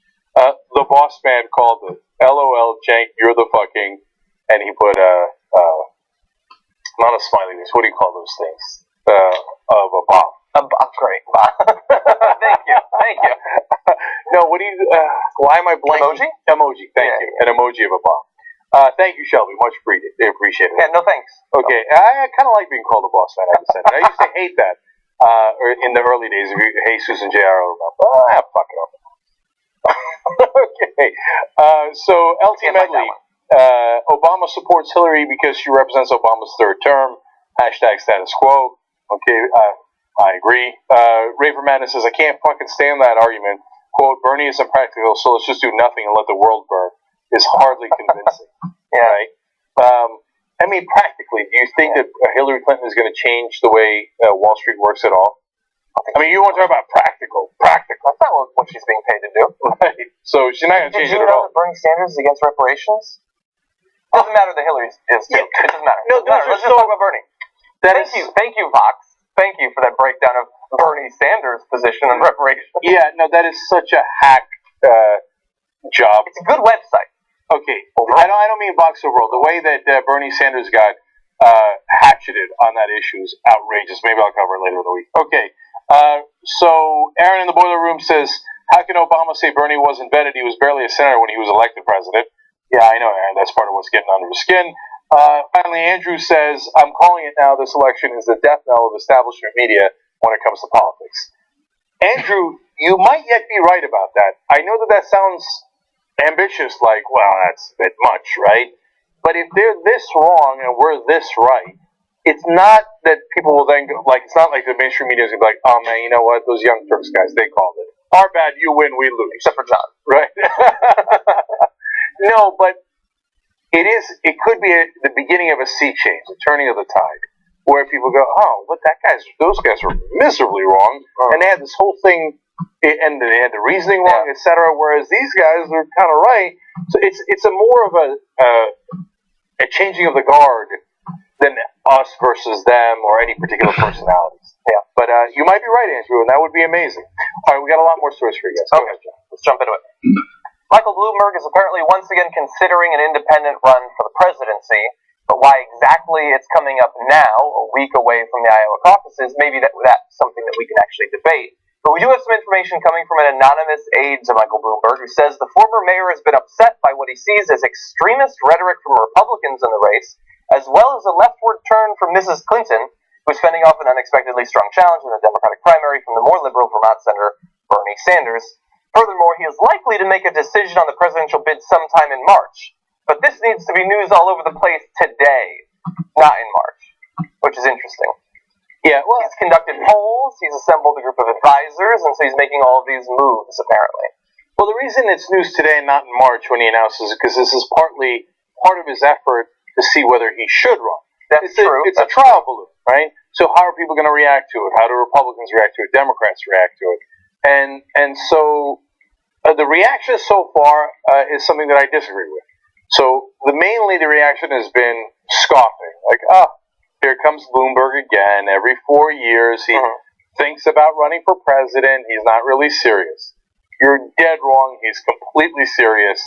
The boss man called it, LOL, Jank, you're the fucking, and he put, not a smiley face, what do you call those things? Of a bomb. Great. Thank you. No, what do you, why am I blanking? Emoji, thank you. An emoji of a bomb. Thank you, Shelby. Much appreciated. Yeah, no thanks. Okay, I kind of like being called a boss man. I said I used to hate that in the early days of Jesus and JR. Fuck it up. Okay, so LT Medley. Obama supports Hillary because she represents Obama's third term. Hashtag status quo. Okay, I agree. Raver Madness says I can't fucking stand that argument. Quote: Bernie is impractical, so let's just do nothing and let the world burn. Is hardly convincing. Right? I mean, practically, do you think that Hillary Clinton is going to change the way Wall Street works at all? I mean, you want to talk about practical. That's not what she's being paid to do. Right. So she's not going to change it at all. Did you know that Bernie Sanders is against reparations? Doesn't matter that Hillary is too. It doesn't matter. No, Let's just talk about Bernie. Thank you, Vox. Thank you for that breakdown of Bernie Sanders' position on reparations. Yeah, no, that is such a hack job. It's a good website. Okay, I don't mean Boxer World. The way that Bernie Sanders got hatcheted on that issue is outrageous. Maybe I'll cover it later in the week. Okay, so Aaron in the boiler room says, how can Obama say Bernie wasn't vetted? He was barely a senator when he was elected president. Yeah, I know, Aaron. That's part of what's getting under his skin. Finally, Andrew says, I'm calling it now. This election is the death knell of establishment media when it comes to politics. Andrew, you might yet be right about that. I know that sounds ambitious, like, well, that's a bit much, right? But if they're this wrong and we're this right, it's not that people will then go, like, it's not like the mainstream media is going to be like, oh man, you know what, those Young Turks guys, they called it. Our bad, you win, we lose. Except for John. Right. No, but it could be the beginning of a sea change, a turning of the tide, where people go, oh, but those guys were miserably wrong, and they had this whole thing, and they had the reasoning wrong, etc. Whereas these guys were kind of right. So it's a more of a changing of the guard than us versus them or any particular personalities. Yeah, but you might be right, Andrew, and that would be amazing. All right, we got a lot more stories for you guys. Okay, John, let's jump into it. Michael Bloomberg is apparently once again considering an independent run for the presidency, but why exactly it's coming up now, a week away from the Iowa caucuses, maybe that's something that we can actually debate. But we do have some information coming from an anonymous aide to Michael Bloomberg who says the former mayor has been upset by what he sees as extremist rhetoric from Republicans in the race, as well as a leftward turn from Mrs. Clinton, who is fending off an unexpectedly strong challenge in the Democratic primary from the more liberal Vermont Senator Bernie Sanders. Furthermore, he is likely to make a decision on the presidential bid sometime in March. But this needs to be news all over the place today, not in March, which is interesting. Yeah, well, he's conducted polls, he's assembled a group of advisors, and so he's making all of these moves, apparently. Well, the reason it's news today and not in March when he announces it, because this is part of his effort to see whether he should run. That's true. It's a trial balloon, right? So how are people going to react to it? How do Republicans react to it? Democrats react to it? And so the reaction so far is something that I disagree with. So mainly the reaction has been scoffing, like, here comes Bloomberg again. Every 4 years he thinks about running for president. He's not really serious. You're dead wrong. He's completely serious.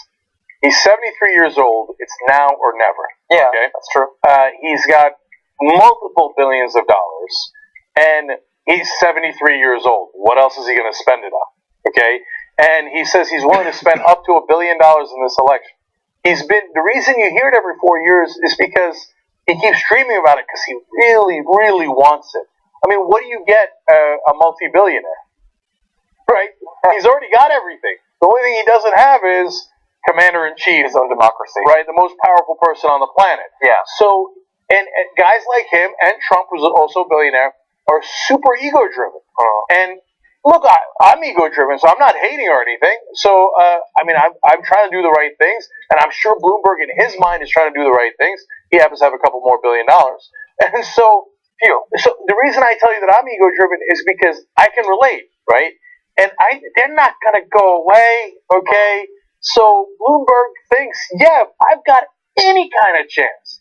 He's 73 years old. It's now or never. Yeah, okay? That's true. He's got multiple billions of dollars, and he's 73 years old. What else is he going to spend it on? Okay? And he says he's willing to spend up to $1 billion in this election. The reason you hear it every 4 years is because he keeps dreaming about it because he really, really wants it. I mean, what do you get a multi-billionaire? Right? He's already got everything. The only thing he doesn't have is commander-in-chief. His own democracy. Right? The most powerful person on the planet. Yeah. So, and guys like him and Trump, who's also a billionaire, are super ego-driven. And look, I'm ego-driven, so I'm not hating or anything. So, I'm trying to do the right things, and I'm sure Bloomberg, in his mind, is trying to do the right things. He happens to have a couple more $1 billion. And so the reason I tell you that I'm ego-driven is because I can relate, right? And they're not going to go away, okay? So Bloomberg thinks, yeah, I've got any kind of chance.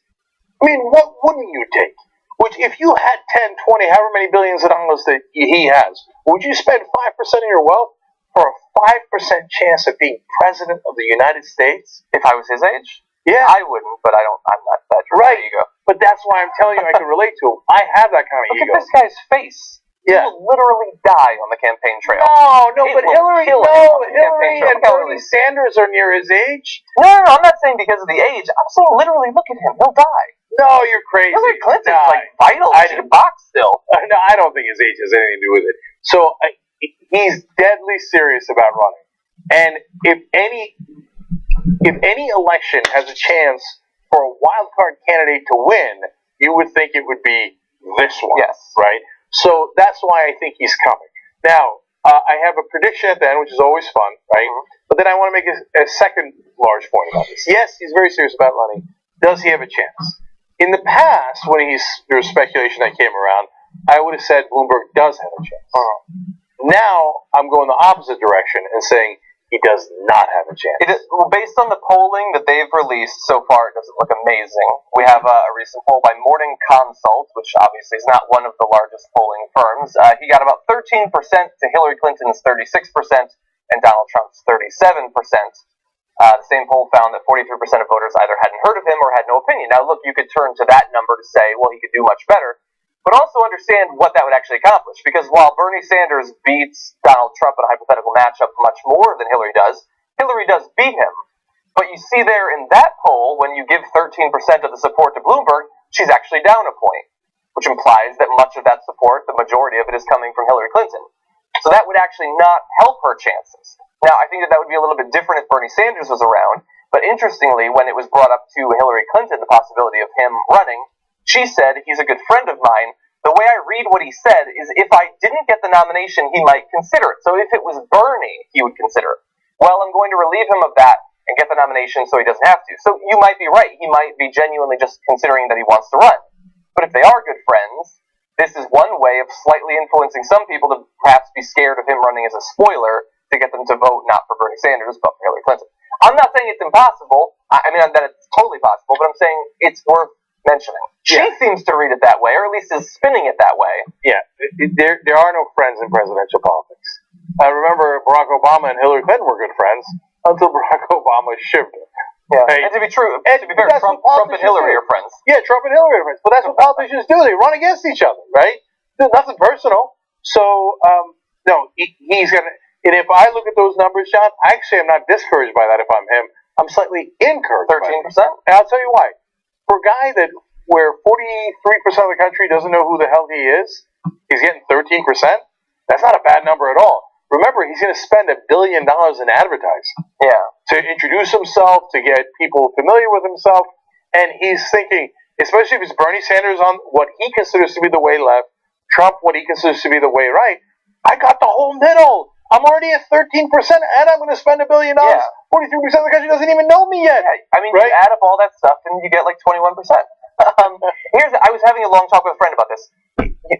I mean, what wouldn't you take? Which, if you had 10, 20, however many billions of dollars that he has, would you spend 5% of your wealth for a 5% chance of being president of the United States? If I was his age? Yeah. I wouldn't, but I'm not that right. ego. But that's why I'm telling you I can relate to him. I have that kind of ego. Look at this guy's face. Yeah. He will literally die on the campaign trail. But Hillary and Bernie Sanders are near his age. No, I'm not saying because of the age. I'm saying literally, look at him. He'll die. No, you're crazy. Hillary Clinton's vital. She can box still. No, I don't think his age has anything to do with it. So he's deadly serious about running. And if any election has a chance for a wild card candidate to win, you would think it would be this one. Yes. Right? So that's why I think he's coming. Now, I have a prediction at the end, which is always fun, right? But then I want to make a second large point about this. Yes, he's very serious about running. Does he have a chance? In the past, when there was speculation that came around, I would have said Bloomberg does have a chance. Now, I'm going the opposite direction and saying he does not have a chance. Based on the polling that they've released so far, it doesn't look amazing. We have a recent poll by Morning Consult, which obviously is not one of the largest polling firms. He got about 13% to Hillary Clinton's 36% and Donald Trump's 37%. The same poll found that 43% of voters either hadn't heard of him or had no opinion. Now, look, you could turn to that number to say, well, he could do much better, but also understand what that would actually accomplish. Because while Bernie Sanders beats Donald Trump in a hypothetical matchup much more than Hillary does beat him. But you see there in that poll, when you give 13% of the support to Bloomberg, she's actually down a point, which implies that much of that support, the majority of it, is coming from Hillary Clinton. So that would actually not help her chances. Now, I think that would be a little bit different if Bernie Sanders was around, but interestingly, when it was brought up to Hillary Clinton, the possibility of him running, She said, he's a good friend of mine. The way I read what he said is if I didn't get the nomination, he might consider it. So if it was Bernie, he would consider it. Well, I'm going to relieve him of that and get the nomination so he doesn't have to. So you might be right. He might be genuinely just considering that he wants to run. But if they are good friends, this is one way of slightly influencing some people to perhaps be scared of him running as a spoiler to get them to vote not for Bernie Sanders, but for Hillary Clinton. I'm not saying it's impossible. I mean, that it's totally possible, but I'm saying it's worth mentioning. She seems to read it that way, or at least is spinning it that way. Yeah, there are no friends in presidential politics. Remember, Barack Obama and Hillary Clinton were good friends until Barack Obama shivved her. Yeah, and to be fair, Trump and Hillary are friends. Yeah, Trump and Hillary are friends. But that's what politicians do. They run against each other, right? There's nothing personal. So, no, he's going to... And if I look at those numbers, John, actually I'm not discouraged by that if I'm him. I'm slightly encouraged 13%? And I'll tell you why. For a guy where 43% of the country doesn't know who the hell he is, he's getting 13%. That's not a bad number at all. Remember, he's going to spend $1 billion in advertising. Yeah. To introduce himself, to get people familiar with himself. And he's thinking, especially if it's Bernie Sanders on what he considers to be the way left, Trump what he considers to be the way right, I got the whole middle. I'm already at 13%, and I'm going to spend $1 billion. Yeah. 43% of the country doesn't even know me yet. Yeah, I mean, right? You add up all that stuff, and you get like 21%. I was having a long talk with a friend about this.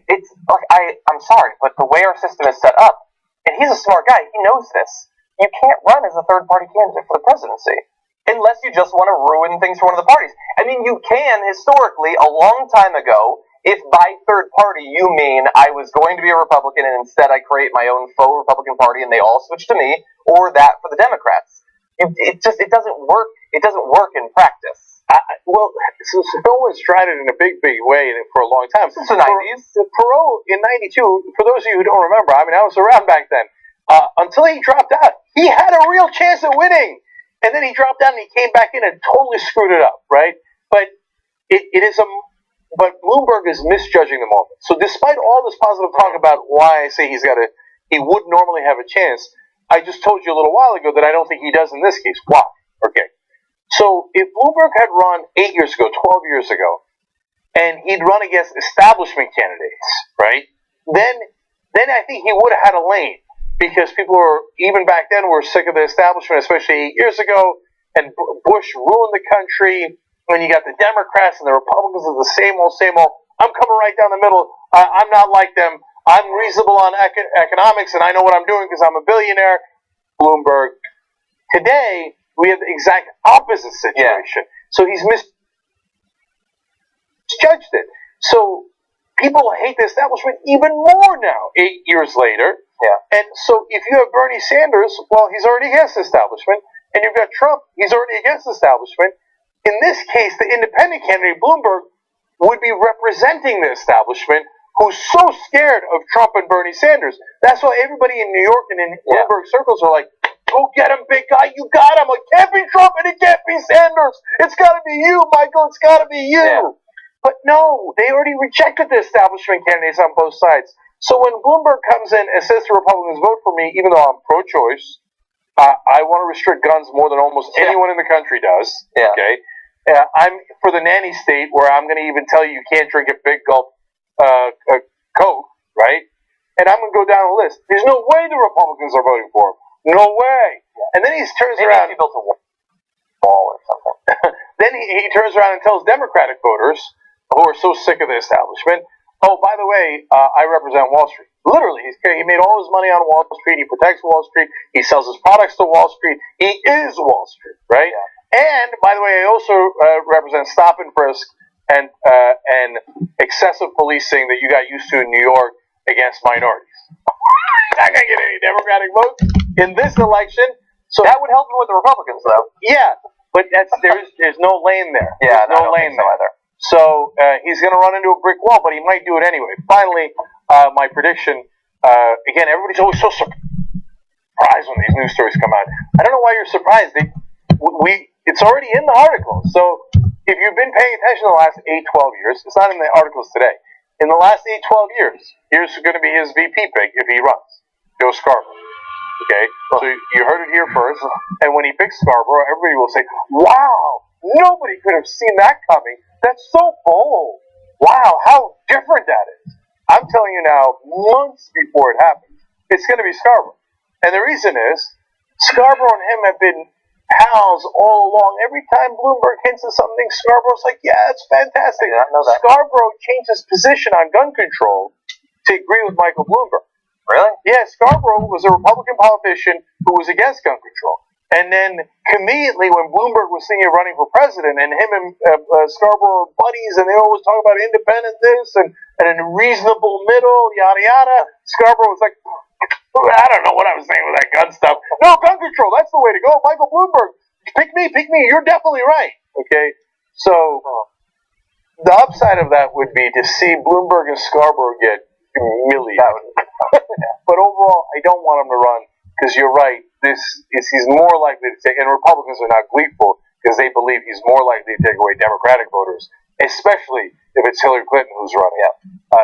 It's like I'm sorry, but the way our system is set up, and he's a smart guy, he knows this. You can't run as a third-party candidate for the presidency unless you just want to ruin things for one of the parties. I mean, you can historically a long time ago. If by third party you mean I was going to be a Republican and instead I create my own faux Republican Party and they all switch to me, or that for the Democrats, it doesn't work. It doesn't work in practice. So Bill was tried it in a big way for a long time. Since the 90s. Perot in 92, for those of you who don't remember, I mean, I was around back then, until he dropped out, he had a real chance at winning. And then he dropped out and he came back in and totally screwed it up, right? But But Bloomberg is misjudging the moment. So despite all this positive talk about why I say he would normally have a chance, I just told you a little while ago that I don't think he does in this case. Why? Okay. So if Bloomberg had run 8 years ago, 12 years ago, and he'd run against establishment candidates, right? Then I think he would have had a lane because people even back then were sick of the establishment, especially 8 years ago, and Bush ruined the country. When you got the Democrats and the Republicans are the same old. I'm coming right down the middle. I'm not like them. I'm reasonable on economics, and I know what I'm doing because I'm a billionaire. Bloomberg. Today, we have the exact opposite situation. Yeah. So he's misjudged it. So people hate the establishment even more now, 8 years later. Yeah. And so if you have Bernie Sanders, well, he's already against the establishment. And you've got Trump, he's already against the establishment. In this case, the independent candidate, Bloomberg, would be representing the establishment who's so scared of Trump and Bernie Sanders. That's why everybody in New York and in Bloomberg circles are like, go get him, big guy, you got him. It can't be Trump and it can't be Sanders. It's got to be you, Michael, it's got to be you. Yeah. But no, they already rejected the establishment candidates on both sides. So when Bloomberg comes in and says to Republicans, vote for me, even though I'm pro-choice, I want to restrict guns more than almost anyone in the country does. Yeah. Okay. I'm for the nanny state where I'm going to even tell you can't drink a big gulp Coke, right? And I'm going to go down the list. There's no way the Republicans are voting for him. No way. And then he turns around. He built a wall or something. Then he turns around and tells Democratic voters who are so sick of the establishment, oh, by the way, I represent Wall Street. Literally, he made all his money on Wall Street. He protects Wall Street. He sells his products to Wall Street. He is Wall Street, right? Yeah. And, by the way, I also represent stop and frisk and excessive policing that you got used to in New York against minorities. Not going to get any Democratic votes in this election. So that would help him with the Republicans, though. Yeah, but there's no lane there. Yeah, there's no lane there either. So he's going to run into a brick wall, but he might do it anyway. Finally, my prediction, again, everybody's always so surprised when these news stories come out. I don't know why you're surprised. It's already in the article. So if you've been paying attention the last 8-12 years, it's not in the articles today. In the last 8-12 years, here's going to be his VP pick if he runs, Joe Scarborough. Okay? So you heard it here first. And when he picks Scarborough, everybody will say, wow, nobody could have seen that coming. That's so bold. wow, how different that is. I'm telling you now, months before it happens, it's going to be Scarborough. And the reason is, Scarborough and him have been pals all along. Every time Bloomberg hints at something, Scarborough's like, yeah, it's fantastic. I know that. Scarborough changed his position on gun control to agree with Michael Bloomberg. Really? Yeah, Scarborough was a Republican politician who was against gun control. And then immediately when Bloomberg was thinking of running for president, and him and Scarborough were buddies, and they always talk about independent this and a reasonable middle, yada yada, Scarborough was like, I don't know what I was saying with that gun stuff. No, gun control, that's the way to go. Michael Bloomberg, pick me, you're definitely right. Okay? So, the upside of that would be to see Bloomberg and Scarborough get humiliated. But overall, I don't want him to run, because you're right, he's more likely to take, and Republicans are not gleeful, because they believe he's more likely to take away Democratic voters, especially if it's Hillary Clinton who's running,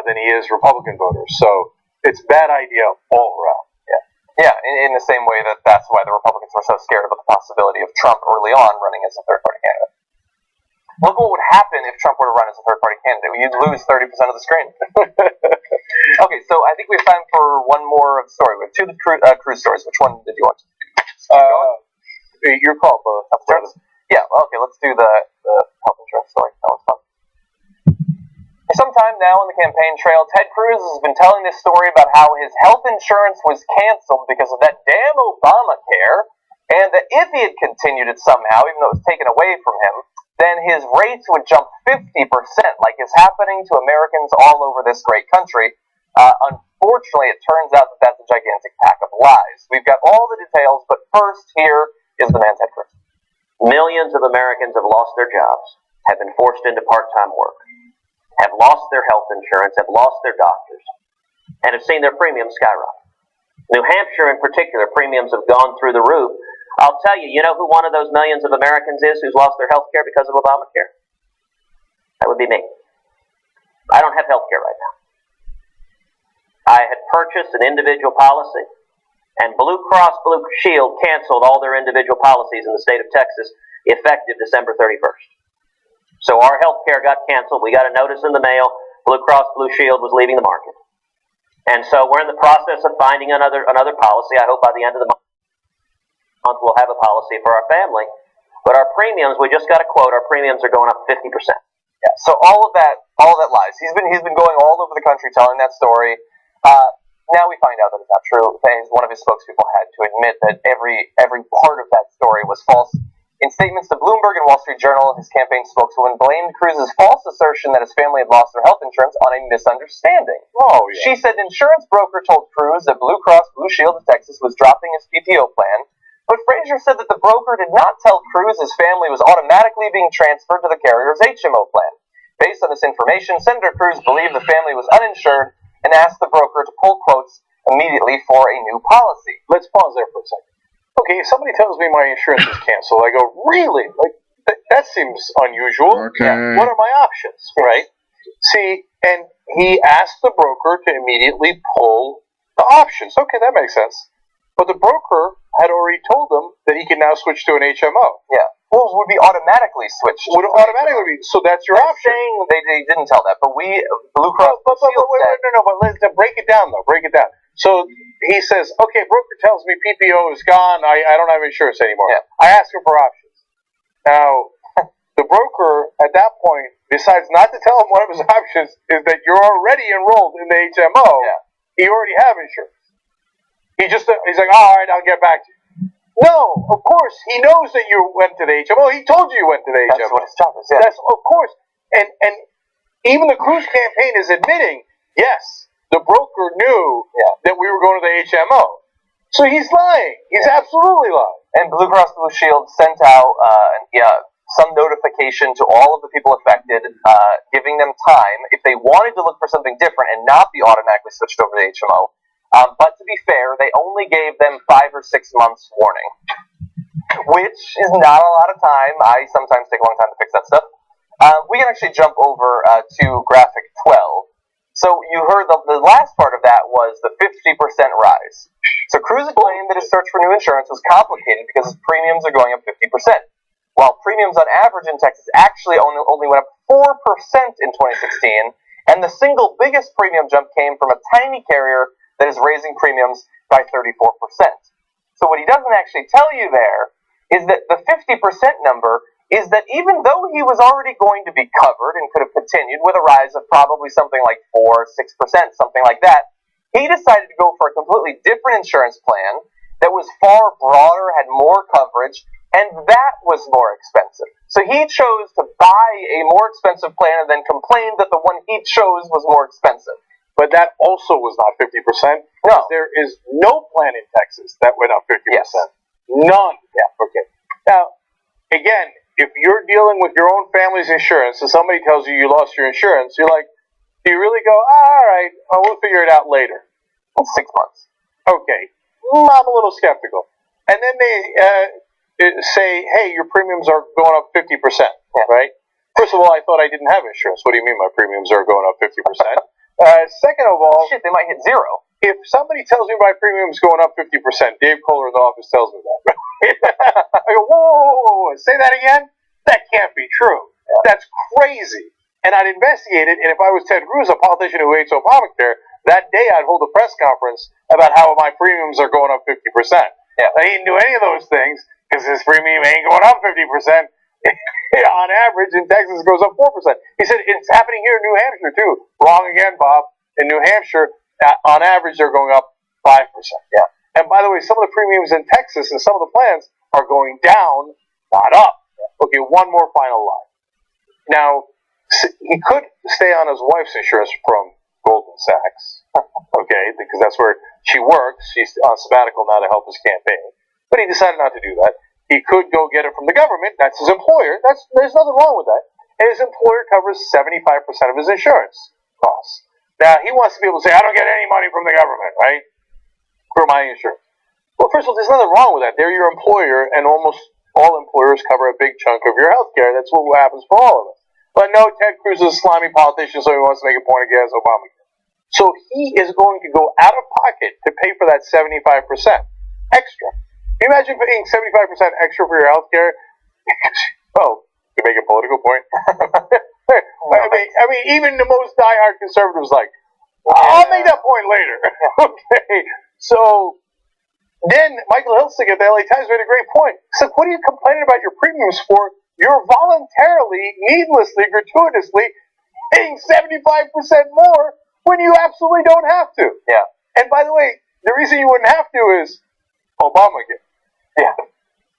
than he is Republican voters. So, it's a bad idea all around. Yeah, in the same way that's why the Republicans were so scared about the possibility of Trump early on running as a third-party candidate. Look what would happen if Trump were to run as a third-party candidate. You'd lose 30% of the screen. Okay, so I think we have time for one more story. We have two cruise stories. Which one did you want to do? Your call, brother. Health insurance? Yeah, okay, let's do the health insurance story. That one's fun. For some time now on the campaign trail, Ted Cruz has been telling this story about how his health insurance was canceled because of that damn Obamacare, and that if he had continued it somehow, even though it was taken away from him, then his rates would jump 50%, like is happening to Americans all over this great country. Unfortunately, it turns out that that's a gigantic pack of lies. We've got all the details, but first, here is the man, Ted Cruz. Millions of Americans have lost their jobs, have been forced into part-time work, have lost their health insurance, have lost their doctors, and have seen their premiums skyrocket. New Hampshire in particular, premiums have gone through the roof. I'll tell you, you know who one of those millions of Americans is who's lost their health care because of Obamacare? That would be me. I don't have health care right now. I had purchased an individual policy, and Blue Cross Blue Shield canceled all their individual policies in the state of Texas effective December 31st. So our health care got canceled. We got a notice in the mail. Blue Cross Blue Shield was leaving the market. And so we're in the process of finding another policy. I hope by the end of the month we'll have a policy for our family. But our premiums, we just got a quote, our premiums are going up 50%. Yeah, so all of that lies. He's been going all over the country telling that story. Now we find out that it's not true. And one of his spokespeople had to admit that every part of that story was false. In statements to Bloomberg and Wall Street Journal, his campaign spokeswoman blamed Cruz's false assertion that his family had lost their health insurance on a misunderstanding. Oh, yeah. She said an insurance broker told Cruz that Blue Cross Blue Shield of Texas was dropping his PPO plan, but Frazier said that the broker did not tell Cruz his family was automatically being transferred to the carrier's HMO plan. Based on this information, Senator Cruz believed the family was uninsured and asked the broker to pull quotes immediately for a new policy. Let's pause there for a second. Okay, if somebody tells me my insurance is canceled, I go, really? Like, that seems unusual. Okay. What are my options, right? See, and he asked the broker to immediately pull the options. Okay, that makes sense. But the broker had already told him that he can now switch to an HMO. Yeah. Well, it would be automatically switched. Would automatically be, so that's your option. Saying they didn't tell that, but Blue Cross Blue Shield said... But let's break it down, though. Break it down. So he says, okay, broker tells me PPO is gone. I don't have insurance anymore. Yeah. I ask him for options. Now, the broker at that point decides not to tell him one of his options is that you're already enrolled in the HMO. Yeah. You already have insurance. He's like, all right, I'll get back to you. No, of course, he knows that you went to the HMO. He told you went to the HMO. That's what his job is, yeah. That's, of course. And even the Cruz campaign is admitting, yes, the broker knew that we were going to the HMO. So he's lying. He's absolutely lying. And Blue Cross Blue Shield sent out some notification to all of the people affected, giving them time if they wanted to look for something different and not be automatically switched over to the HMO. But to be fair, they only gave them 5 or 6 months warning, which is not a lot of time. I sometimes take a long time to fix that stuff. We can actually jump over to graphic 12. So you heard the last part of that was the 50% rise. So Cruz claimed that his search for new insurance was complicated because his premiums are going up 50%. while premiums on average in Texas actually only went up 4% in 2016, and the single biggest premium jump came from a tiny carrier that is raising premiums by 34%. So what he doesn't actually tell you there is that the 50% number is that even though he was already going to be covered and could have continued with a rise of probably something like 4, 6%, something like that, he decided to go for a completely different insurance plan that was far broader, had more coverage, and that was more expensive. So he chose to buy a more expensive plan and then complained that the one he chose was more expensive. But that also was not 50%. No. There is no plan in Texas that went up 50%. Yes. None. Yeah. Okay. Now, again, if you're dealing with your own family's insurance and somebody tells you you lost your insurance, you're like, do you really go, all right, we'll figure it out later? 6 months. Okay. I'm a little skeptical. And then they say, hey, your premiums are going up 50%, right? First of all, I thought I didn't have insurance. What do you mean my premiums are going up 50%? Second of all, shit, they might hit zero. If somebody tells me my premium's going up 50%, Dave Kohler in the office tells me that. I go, whoa, say that again? That can't be true. That's crazy. And I'd investigate it, and if I was Ted Cruz, a politician who hates Obamacare, that day I'd hold a press conference about how my premiums are going up 50%. Yeah. He didn't do any of those things because his premium ain't going up 50%. On average, in Texas, it goes up 4%. He said it's happening here in New Hampshire, too. Wrong again, Bob. In New Hampshire, on average, they're going up 5%. Yeah. And by the way, some of the premiums in Texas and some of the plans are going down, not up. Okay, one more final line. Now, he could stay on his wife's insurance from Goldman Sachs, okay, because that's where she works. She's on sabbatical now to help his campaign. But he decided not to do that. He could go get it from the government. That's his employer. There's nothing wrong with that. And his employer covers 75% of his insurance costs. Now, he wants to be able to say, I don't get any money from the government, right, for my insurance. Well, first of all, there's nothing wrong with that. They're your employer, and almost all employers cover a big chunk of your health care. That's what happens for all of us. But no, Ted Cruz is a slimy politician, so he wants to make a point against Obamacare. So he is going to go out of pocket to pay for that 75% extra. Can you imagine paying 75% extra for your health care? Oh, to make a political point? I mean, even the most diehard conservatives like, I'll make that point later. Okay, so then Michael Hilsig at the LA Times made a great point. He said, what are you complaining about your premiums for? You're voluntarily, needlessly, gratuitously paying 75% more when you absolutely don't have to. Yeah. And by the way, the reason you wouldn't have to is Obamacare. Yeah.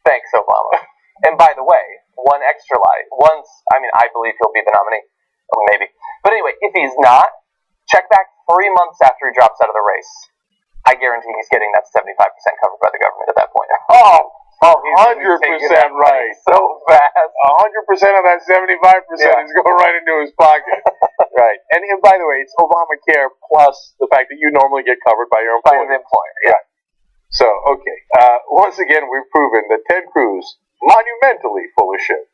Thanks, Obama. And by the way, one extra lie. I believe he'll be the nominee. Or maybe. But anyway, if he's not, check back 3 months after he drops out of the race. I guarantee he's getting that 75% covered by the government at that point. Oh, 100% right. So fast. 100% of that 75% is going right into his pocket. Right. And by the way, it's Obamacare plus the fact that you normally get covered by your employer. Yeah. Right. So, okay. Once again, we've proven that Ted Cruz, monumentally full of shit.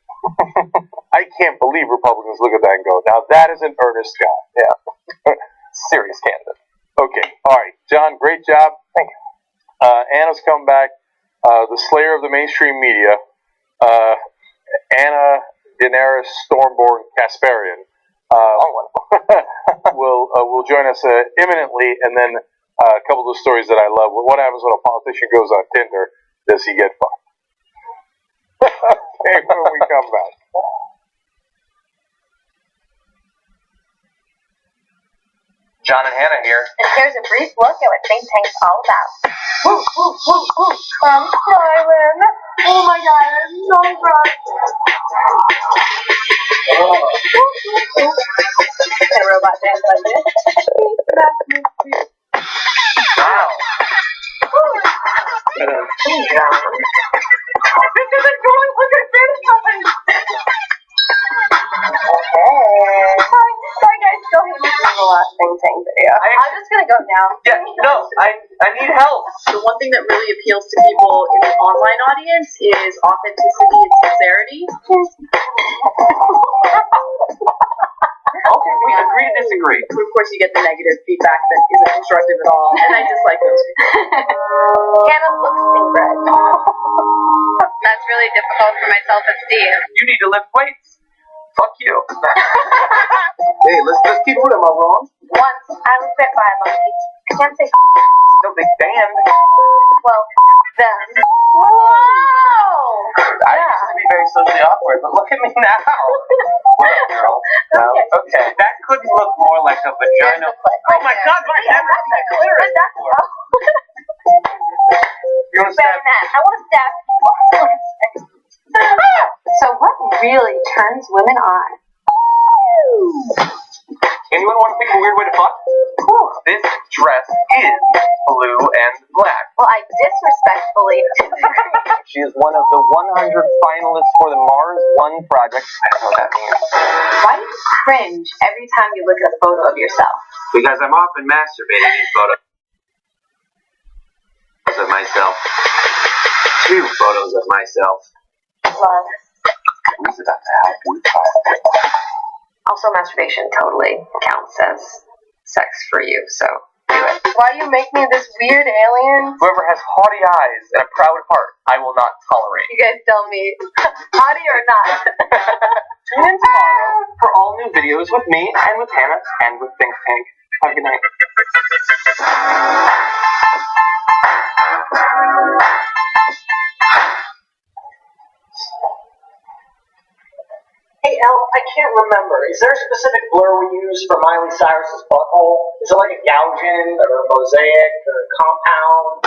I can't believe Republicans look at that and go, now that is an earnest guy. Yeah. Serious candidate. Okay. All right. John, great job. Thank you. Anna's come back. The slayer of the mainstream media, Anna Daenerys Stormborn Kasparian, will join us imminently, and then a couple of the stories that I love. What happens when a politician goes on Tinder? Does he get fucked? Okay, when we come back. John and Hannah here. And here's a brief look at what Think Tank's all about. Woo, woo, woo, woo. I'm smiling. Oh my god, I'm so proud. Can a robot dance like this? Wow. This isn't going with your finish line. Sorry guys, still hate this is the last Think Tank video. I'm just gonna go now. Yeah, no, I need help. The one thing that really appeals to people in the online audience is authenticity and sincerity. Okay, we agree to disagree. So of course you get the negative feedback that isn't constructive at all, and I dislike those people. Hannah looks inbred. That's it's really difficult for my self-esteem. You need to lift weights. Fuck you. Hey, let's keep moving. Am I wrong? Once I was bit by a monkey. I can't say No big band. well then. Whoa! I used to be very socially awkward, but look at me now. What up, girl? No? Okay. That could look more like a vagina. Oh my god, my hand is the clitoris. You want to Better than that. I want to stab you. So what really turns women on? Anyone want to pick a weird way to fuck? This dress is blue and black. Well, I disrespectfully disagree. She is one of the 100 finalists for the Mars One project. I don't know what that means. Why do you cringe every time you look at a photo of yourself? Because I'm often masturbating in photos of myself. 2 photos of myself. Love. Who's about to help with that? Also, masturbation totally counts as sex for you, so do it. Why do you make me this weird alien? Whoever has haughty eyes and a proud heart, I will not tolerate. You guys tell me, hottie or not? Tune in tomorrow for all new videos with me and with Hannah and with Think Tank. Have a good night. Hey, Elle, I can't remember. Is there a specific blur we use for Miley Cyrus's butthole? Is it like a Gaussian or a mosaic or a compound?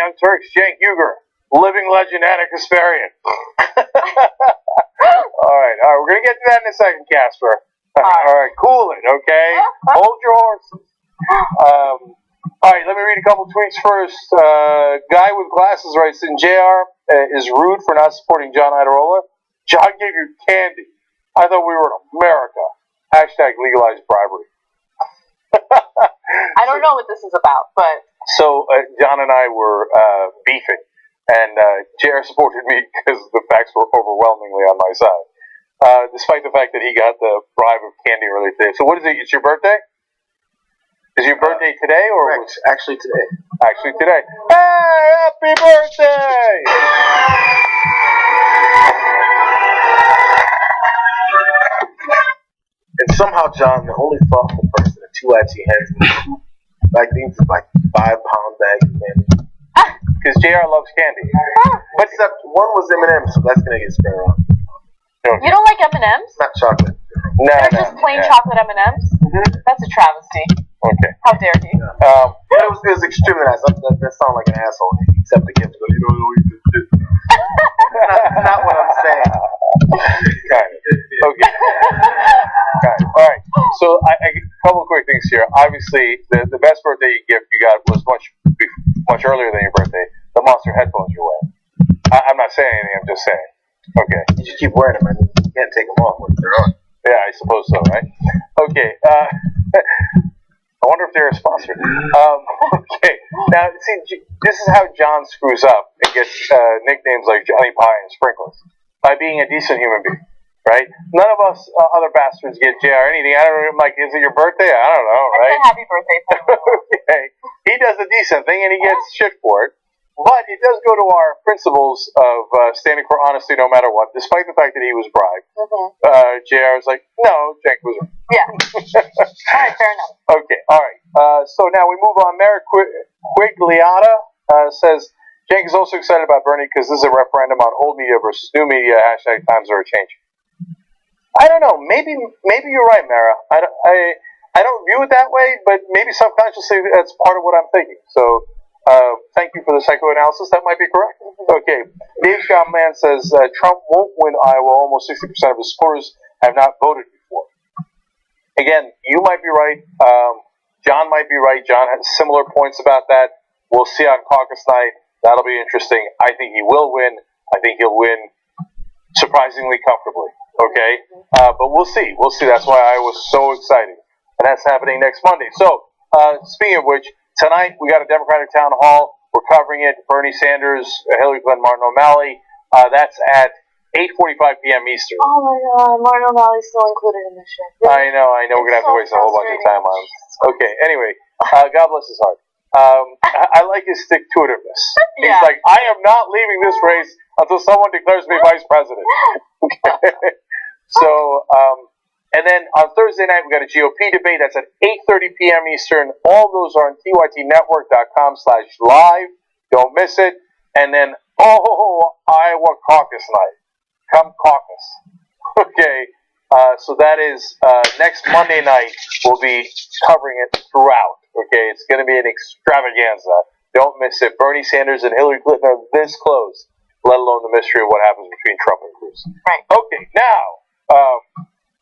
Young Turks, Cenk Uygur, living legend, Anna Kasparian. All right, we're going to get to that in a second, Casper. All right, cool it, okay? Hold your horses. All right, let me read a couple tweets first. Guy with glasses writes in, JR is rude for not supporting John Idarola. John gave you candy. I thought we were in America. Hashtag legalized bribery. I don't know what this is about, but... So, John and I were beefing, and JR supported me because the facts were overwhelmingly on my side. Despite the fact that he got the bribe of candy earlier today. So what is it? It's your birthday? Is your birthday today or? Correct. Actually today. Actually today. Hey, happy birthday! And somehow, John, the only thoughtful person at TYT hands me two, I think it's like 5-pound bags of candy. Because JR loves candy. But except one was M&M's, so that's gonna get spread around. You don't like M&M's? Not chocolate. No, They're just plain chocolate M&M's? Mm-hmm. That's a travesty. Okay. How dare he? But it was extremely nice. That sounded like an asshole. He accepted the gift. But you don't know what you did. That's not what I'm saying. Got it. Okay. Got it. All right. So a couple of quick things here. Obviously, the best birthday gift you got was much earlier than your birthday. The Monster headphones you're wearing. I'm not saying anything. I'm just saying. Okay. You just keep wearing them. I mean, you can't take them off when they're on. Yeah, I suppose so, right? Okay. I wonder if they're a sponsor. Okay. Now, see, this is how John screws up and gets nicknames like Johnny Pie and Sprinkles. By being a decent human being, right? None of us other bastards get JR anything. I don't know, like, is it your birthday? I don't know, right? I said happy birthday for him. Okay. He does a decent thing and he gets shit for it. But it does go to our principles of standing for honesty no matter what, despite the fact that he was bribed. Mm-hmm. JR was like, no, Cenk was right. Yeah. All right, fair enough. Okay, all right. So now we move on. Mary Quigliata says, Cenk is also excited about Bernie because this is a referendum on old media versus new media. Hashtag times are changing. I don't know. Maybe you're right, Mara. I don't view it that way, but maybe subconsciously that's part of what I'm thinking. So thank you for the psychoanalysis. That might be correct. Okay. Dave Scottman says Trump won't win Iowa. Almost 60% of his supporters have not voted before. Again, you might be right. John might be right. John has similar points about that. We'll see on caucus night. That'll be interesting. I think he will win. I think he'll win surprisingly comfortably. Okay? But we'll see. We'll see. That's why I was so excited. And that's happening next Monday. So, speaking of which, tonight we got a Democratic town hall. We're covering it. Bernie Sanders, Hillary Clinton, Martin O'Malley. That's at 8:45 p.m. Eastern. Oh my God, Martin O'Malley's still included in this shit. I know. We're going to have to waste a whole bunch of time on it. Okay, anyway, God bless his heart. I like his stick-to-itiveness. He's like, I am not leaving this race until someone declares me vice president. Okay. So, and then on Thursday night, we got a GOP debate. That's at 8:30 p.m. Eastern. All those are on tytnetwork.com/live. Don't miss it. And then, Iowa caucus night. Come caucus. Okay. So that is next Monday night. We'll be covering it throughout. Okay. It's going to be an extravaganza. Don't miss it. Bernie Sanders and Hillary Clinton are this close, let alone the mystery of what happens between Trump and Cruz. Right. Okay. Now,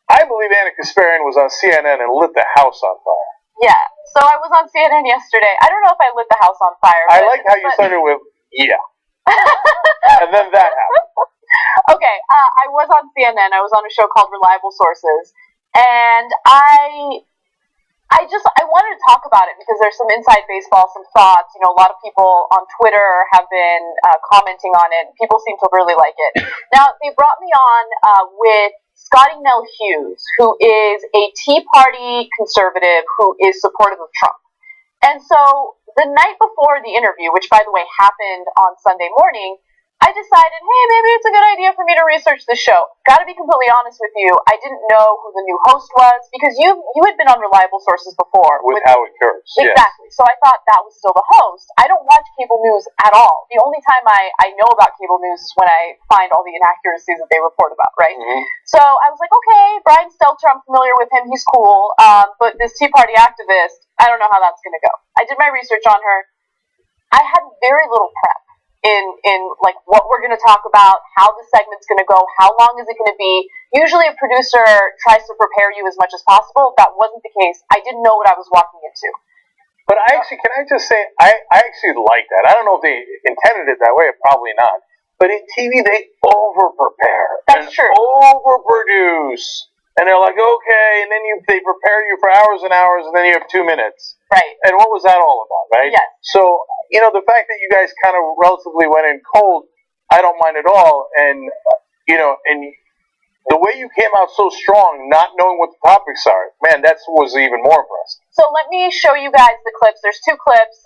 I believe Anna Kasparian was on CNN and lit the house on fire. Yeah. So I was on CNN yesterday. I don't know if I lit the house on fire. I like how you started with, yeah. And then that happened. Okay, I was on CNN. I was on a show called Reliable Sources, and I wanted to talk about it because there's some inside baseball, some thoughts. You know, a lot of people on Twitter have been commenting on it. People seem to really like it. Now, they brought me on with Scotty Nell Hughes, who is a Tea Party conservative who is supportive of Trump. And so the night before the interview, which, by the way, happened on Sunday morning, I decided, hey, maybe it's a good idea for me to research this show. Got to be completely honest with you, I didn't know who the new host was, because you had been on Reliable Sources before. With Howard Kurtz. Exactly. Yes. So I thought that was still the host. I don't watch cable news at all. The only time I know about cable news is when I find all the inaccuracies that they report about, right? Mm-hmm. So I was like, okay, Brian Stelter, I'm familiar with him, he's cool, but this Tea Party activist, I don't know how that's going to go. I did my research on her. I had very little prep in like what we're going to talk about, how the segment's going to go, how long is it going to be. Usually a producer tries to prepare you as much as possible. That wasn't the case. I didn't know what I was walking into. But can I just say, I actually like that. I don't know if they intended it that way, probably not. But in TV, they over-prepare. That's true. Over-produce. And they're like, okay, and then they prepare you for hours and hours, and then you have 2 minutes. Right. And what was that all about, right? Yes. So, the fact that you guys kind of relatively went in cold, I don't mind at all. And, and the way you came out so strong, not knowing what the topics are, man, that was even more impressive. So let me show you guys the clips. There's 2 clips.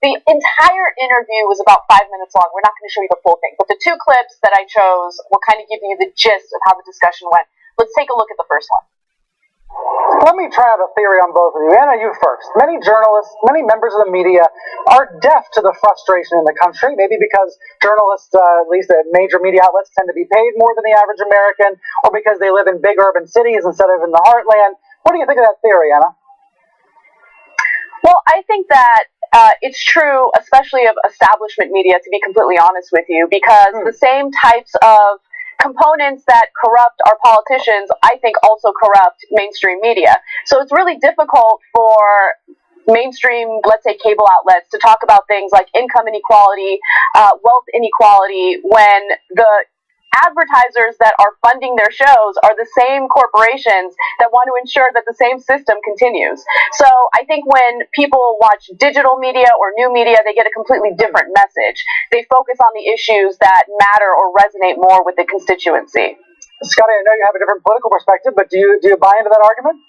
The entire interview was about 5 minutes long. We're not going to show you the full thing. But the 2 clips that I chose will kind of give you the gist of how the discussion went. Let's take a look at the first one. Let me try out a theory on both of you. Anna, you first. Many journalists, many members of the media are deaf to the frustration in the country, maybe because journalists, at least at major media outlets, tend to be paid more than the average American, or because they live in big urban cities instead of in the heartland. What do you think of that theory, Anna? Well, I think that it's true, especially of establishment media, to be completely honest with you, because the same types of components that corrupt our politicians, I think, also corrupt mainstream media. So it's really difficult for mainstream, let's say, cable outlets to talk about things like income inequality, wealth inequality, when the advertisers that are funding their shows are the same corporations that want to ensure that the same system continues. So I think when people watch digital media or new media, they get a completely different message. They focus on the issues that matter or resonate more with the constituency. Scotty, I know you have a different political perspective, but do you buy into that argument?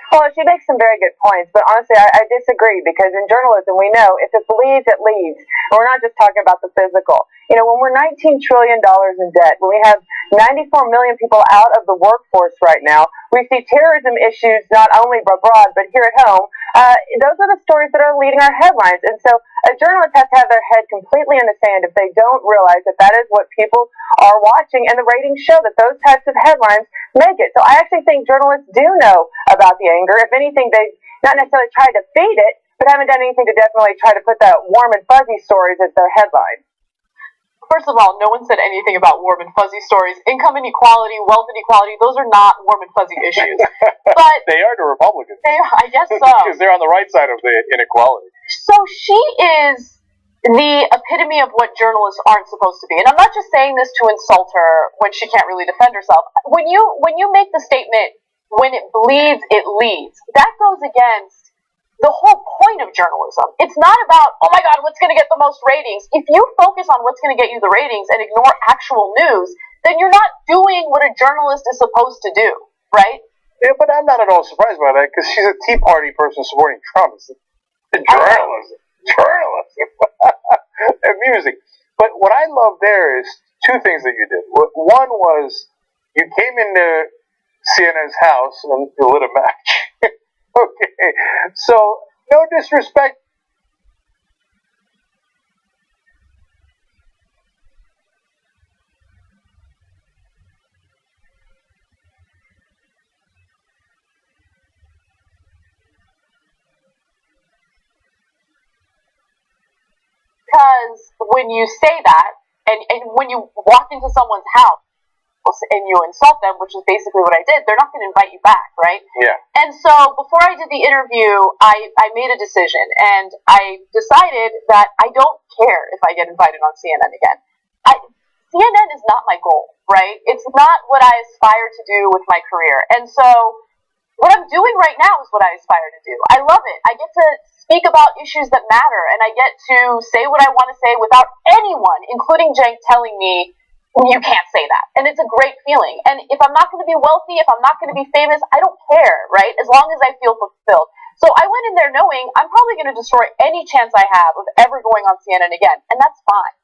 Well, she makes some very good points, but honestly, I disagree, because in journalism, we know if it bleeds, it leads. And we're not just talking about the physical. When we're $19 trillion in debt, when we have 94 million people out of the workforce right now, we see terrorism issues not only abroad, but here at home. Those are the stories that are leading our headlines. And so a journalist has to have their head completely in the sand if they don't realize that that is what people are watching, and the ratings show that those types of headlines make it. So I actually think journalists do know about the anger. If anything, they've not necessarily tried to feed it, but haven't done anything to definitely try to put that warm and fuzzy stories as their headline. First of all, no one said anything about warm and fuzzy stories. Income inequality, wealth inequality, those are not warm and fuzzy issues. But they are the Republicans. I guess so. Because they're on the right side of the inequality. So she is the epitome of what journalists aren't supposed to be. And I'm not just saying this to insult her when she can't really defend herself. When you make the statement, when it bleeds, it leads, that goes against the whole point of journalism. It's not about, oh my God, what's going to get the most ratings. If you focus on what's going to get you the ratings and ignore actual news, then you're not doing what a journalist is supposed to do, right? Yeah, but I'm not at all surprised by that, because she's a Tea Party person supporting Trump. It's journalism. Amusing. But what I love there is 2 things that you did. One was you came into CNN's house and lit a match. Okay, so no disrespect. Because when you say that, and when you walk into someone's house, and you insult them, which is basically what I did, they're not going to invite you back, right? Yeah. And so before I did the interview, I made a decision, and I decided that I don't care if I get invited on CNN again. CNN is not my goal, right? It's not what I aspire to do with my career. And so what I'm doing right now is what I aspire to do. I love it. I get to speak about issues that matter, and I get to say what I want to say without anyone, including Cenk, telling me, you can't say that. And it's a great feeling. And if I'm not going to be wealthy, if I'm not going to be famous, I don't care, right? As long as I feel fulfilled. So I went in there knowing I'm probably going to destroy any chance I have of ever going on CNN again. And that's fine.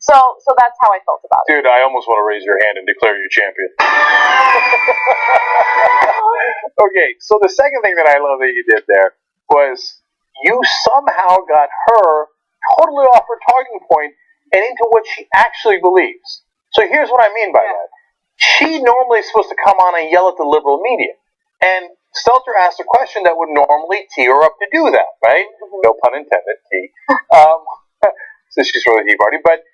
So that's how I felt about it. Dude, I almost want to raise your hand and declare you champion. Okay, so the second thing that I love that you did there was you somehow got her totally off her talking point and into what she actually believes. So here's what I mean by that. She normally is supposed to come on and yell at the liberal media. And Stelter asked a question that would normally tee her up to do that, right? No pun intended, tee. since she's from the Tea Party. But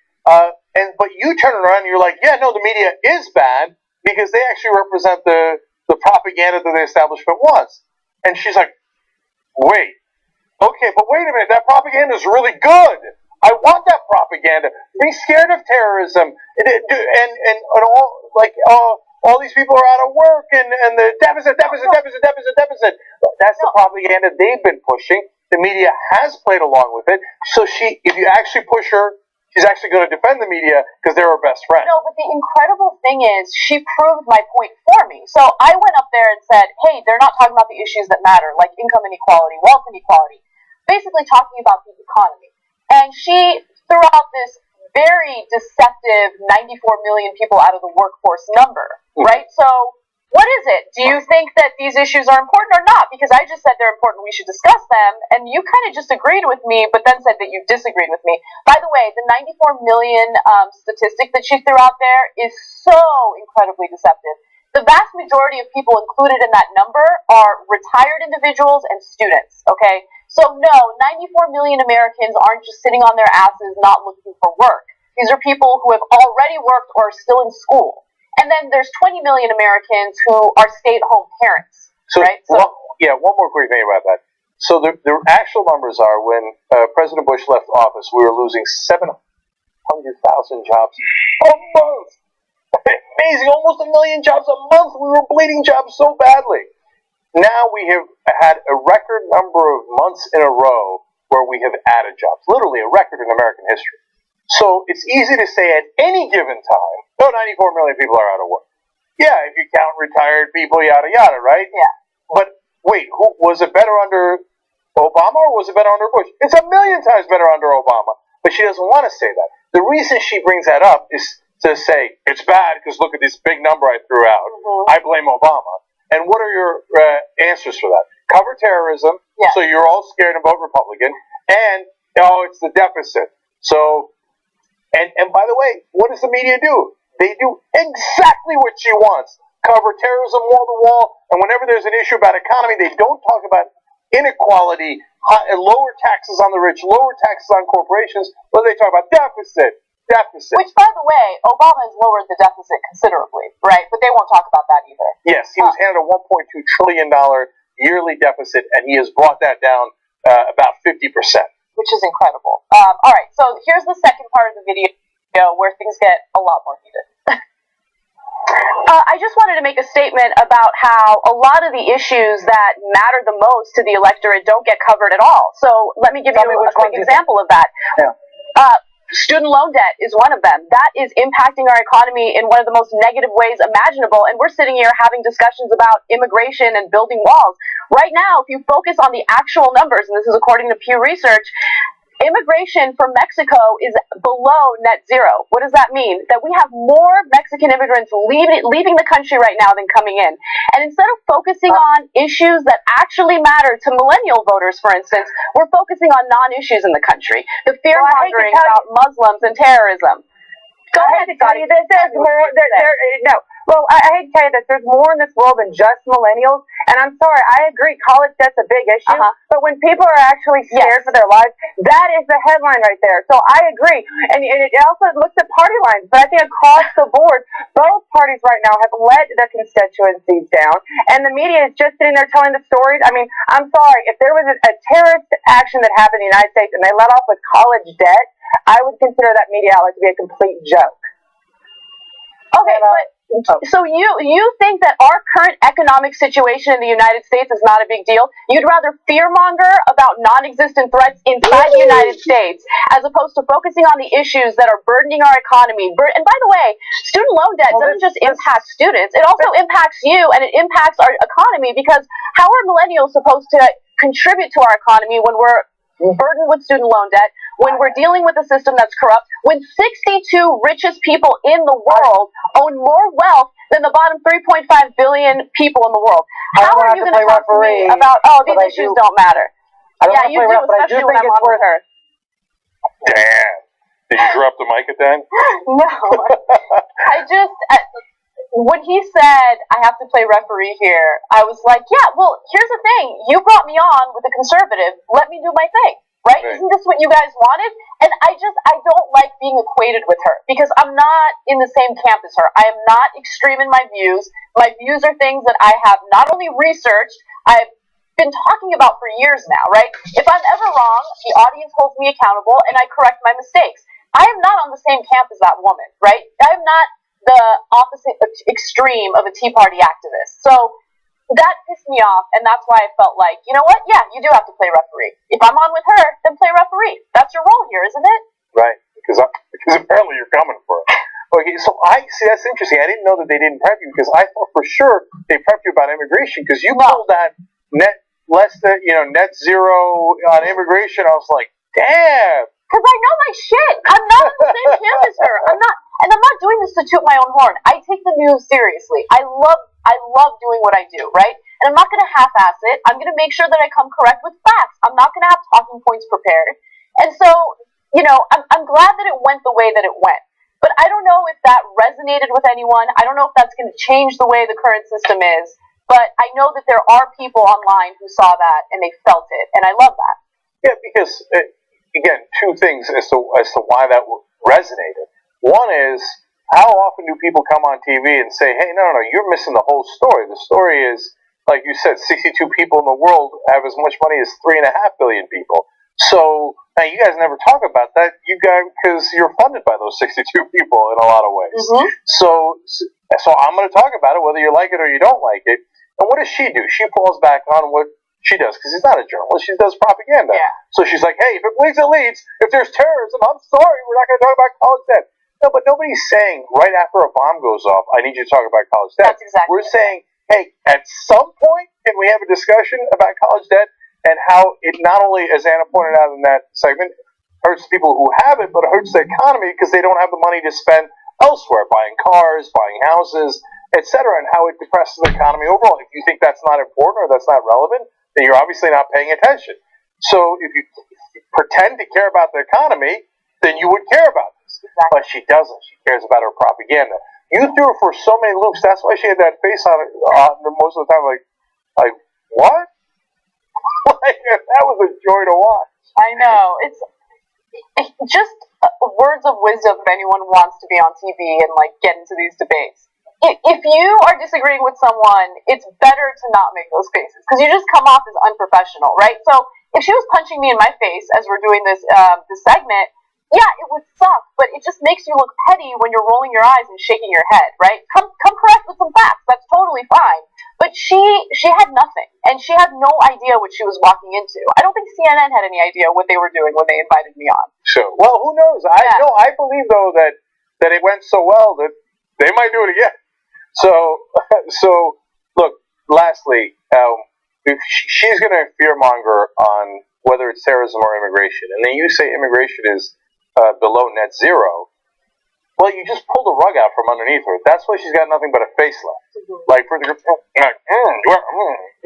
you turn around and you're like, yeah, no, the media is bad because they actually represent the propaganda that the establishment wants. And she's like, wait, okay, but wait a minute, that propaganda is really good. I want that propaganda. Be scared of terrorism, and all these people are out of work, and the deficit. That's the propaganda they've been pushing. The media has played along with it. So if you actually push her, she's actually going to defend the media because they're her best friend. No, but the incredible thing is she proved my point for me. So I went up there and said, hey, they're not talking about the issues that matter, like income inequality, wealth inequality, basically talking about the economy. And she threw out this very deceptive 94 million people out of the workforce number, right? So what is it? Do you think that these issues are important or not? Because I just said they're important, we should discuss them, and you kind of just agreed with me, but then said that you disagreed with me. By the way, the 94 million statistic that she threw out there is so incredibly deceptive. The vast majority of people included in that number are retired individuals and students, okay? So no, 94 million Americans aren't just sitting on their asses not looking for work. These are people who have already worked or are still in school. And then there's 20 million Americans who are stay-at-home parents, right? So, one more quick thing about that. So the actual numbers are when President Bush left office, we were losing 700,000 jobs a month. Amazing, almost 1 million jobs a month. We were bleeding jobs so badly. Now we have had a record number of months in a row where we have added jobs. Literally a record in American history. So it's easy to say at any given time, 94 million people are out of work. Yeah, if you count retired people, yada, yada, right? Yeah. But wait, was it better under Obama or was it better under Bush? It's 1 million times better under Obama. But she doesn't want to say that. The reason she brings that up is to say, it's bad because look at this big number I threw out. I blame Obama. And what are your answers for that? Cover terrorism, so you're all scared and vote Republican, and, it's the deficit. So, and by the way, what does the media do? They do exactly what she wants. Cover terrorism wall to wall, and whenever there's an issue about economy, they don't talk about inequality, lower taxes on the rich, lower taxes on corporations, but they talk about deficit. Which, by the way, Obama has lowered the deficit considerably, right? But they won't talk about that either. Yes, he was handed a $1.2 trillion yearly deficit, and he has brought that down about 50%. Which is incredible. All right, so here's the second part of the video where things get a lot more heated. I just wanted to make a statement about how a lot of the issues that matter the most to the electorate don't get covered at all. So let me give you a quick example of that. Yeah. Student loan debt is one of them. That is impacting our economy in one of the most negative ways imaginable, and we're sitting here having discussions about immigration and building walls. Right now, if you focus on the actual numbers, and this is according to Pew Research, immigration from Mexico is below net zero. What does that mean? That we have more Mexican immigrants leaving the country right now than coming in. And instead of focusing on issues that actually matter to millennial voters, for instance, we're focusing on non-issues in the country. The fear-mongering about Muslims and terrorism. Go ahead, Scotty. There's more. Well, I hate to tell you this. There's more in this world than just millennials. And I'm sorry, I agree, college debt's a big issue. But when people are actually scared for their lives, that is the headline right there. So I agree. And it also looks at party lines. But I think across the board, both parties right now have let their constituencies down. And the media is just sitting there telling the stories. I mean, I'm sorry, if there was a terrorist action that happened in the United States and they let off with college debt, I would consider that media outlet to be a complete joke. Okay, so you think that our current economic situation in the United States is not a big deal? You'd rather fearmonger about non-existent threats inside the United States as opposed to focusing on the issues that are burdening our economy. And by the way, student loan debt doesn't just impact students. It also impacts you, and it impacts our economy, because how are millennials supposed to contribute to our economy when we're burdened with student loan debt, when we're dealing with a system that's corrupt, when 62 richest people in the world own more wealth than the bottom 3.5 billion people in the world? How are you going to talk to me about, these issues don't matter? Yeah, you do, especially when I'm on with her. Damn. Did you drop the mic at that? No. When he said, I have to play referee here, I was like, yeah, well, here's the thing. You brought me on with a conservative. Let me do my thing. right? Right. Isn't this what you guys wanted? And I don't like being equated with her because I'm not in the same camp as her. I am not extreme in my views. My views are things that I have not only researched, I've been talking about for years now, right? If I'm ever wrong, the audience holds me accountable and I correct my mistakes. I am not on the same camp as that woman, right? I am not the opposite extreme of a Tea Party activist. So that pissed me off, and that's why I felt like, you know what? Yeah, you do have to play referee. If I'm on with her, then play referee. That's your role here, isn't it? Right, because apparently you're coming for it. Okay, so I see that's interesting. I didn't know that they didn't prep you because I thought for sure they prepped you about immigration because you pulled that net zero on immigration. I was like, damn. Because I know my shit. I'm not on the same camp as her. I'm not doing this to toot my own horn. I take the news seriously. I love doing what I do, right? And I'm not going to half-ass it. I'm going to make sure that I come correct with facts. I'm not going to have talking points prepared. And so, I'm glad that it went the way that it went. But I don't know if that resonated with anyone. I don't know if that's going to change the way the current system is. But I know that there are people online who saw that and they felt it. And I love that. Yeah, because, again, two things as to why that resonated. One is, how often do people come on TV and say, hey, no, you're missing the whole story. The story is, like you said, 62 people in the world have as much money as 3.5 billion people. So, now you guys never talk about that, because you're funded by those 62 people in a lot of ways. Mm-hmm. So I'm going to talk about it, whether you like it or you don't like it. And what does she do? She falls back on what she does, because she's not a journalist. She does propaganda. Yeah. So she's like, hey, if it bleeds, it leads. If there's terrorism, I'm sorry, we're not going to talk about college debt. No, but nobody's saying right after a bomb goes off, I need you to talk about college debt. That's exactly We're saying, hey, at some point, can we have a discussion about college debt and how it not only, as Anna pointed out in that segment, hurts people who have it, but it hurts the economy because they don't have the money to spend elsewhere, buying cars, buying houses, etc., and how it depresses the economy overall. If you think that's not important or that's not relevant, then you're obviously not paying attention. So if you pretend to care about the economy, then you would care about this. Exactly. But she doesn't. She cares about her propaganda. You threw her for so many loops. That's why she had that face on it most of the time, like what? That was a joy to watch. I know. It's just words of wisdom if anyone wants to be on TV and get into these debates. If you are disagreeing with someone, it's better to not make those faces because you just come off as unprofessional, right? So if she was punching me in my face as we're doing this segment, yeah, it would suck, but it just makes you look petty when you're rolling your eyes and shaking your head, right? Come correct with some facts. That's totally fine. But she had nothing, and she had no idea what she was walking into. I don't think CNN had any idea what they were doing when they invited me on. So, well, who knows? I believe though that it went so well that they might do it again. So look. Lastly, if she's going to fearmonger on whether it's terrorism or immigration, and then you say immigration is below net zero, well, you just pulled the rug out from underneath her. That's why she's got nothing but a face left. Like, for the you're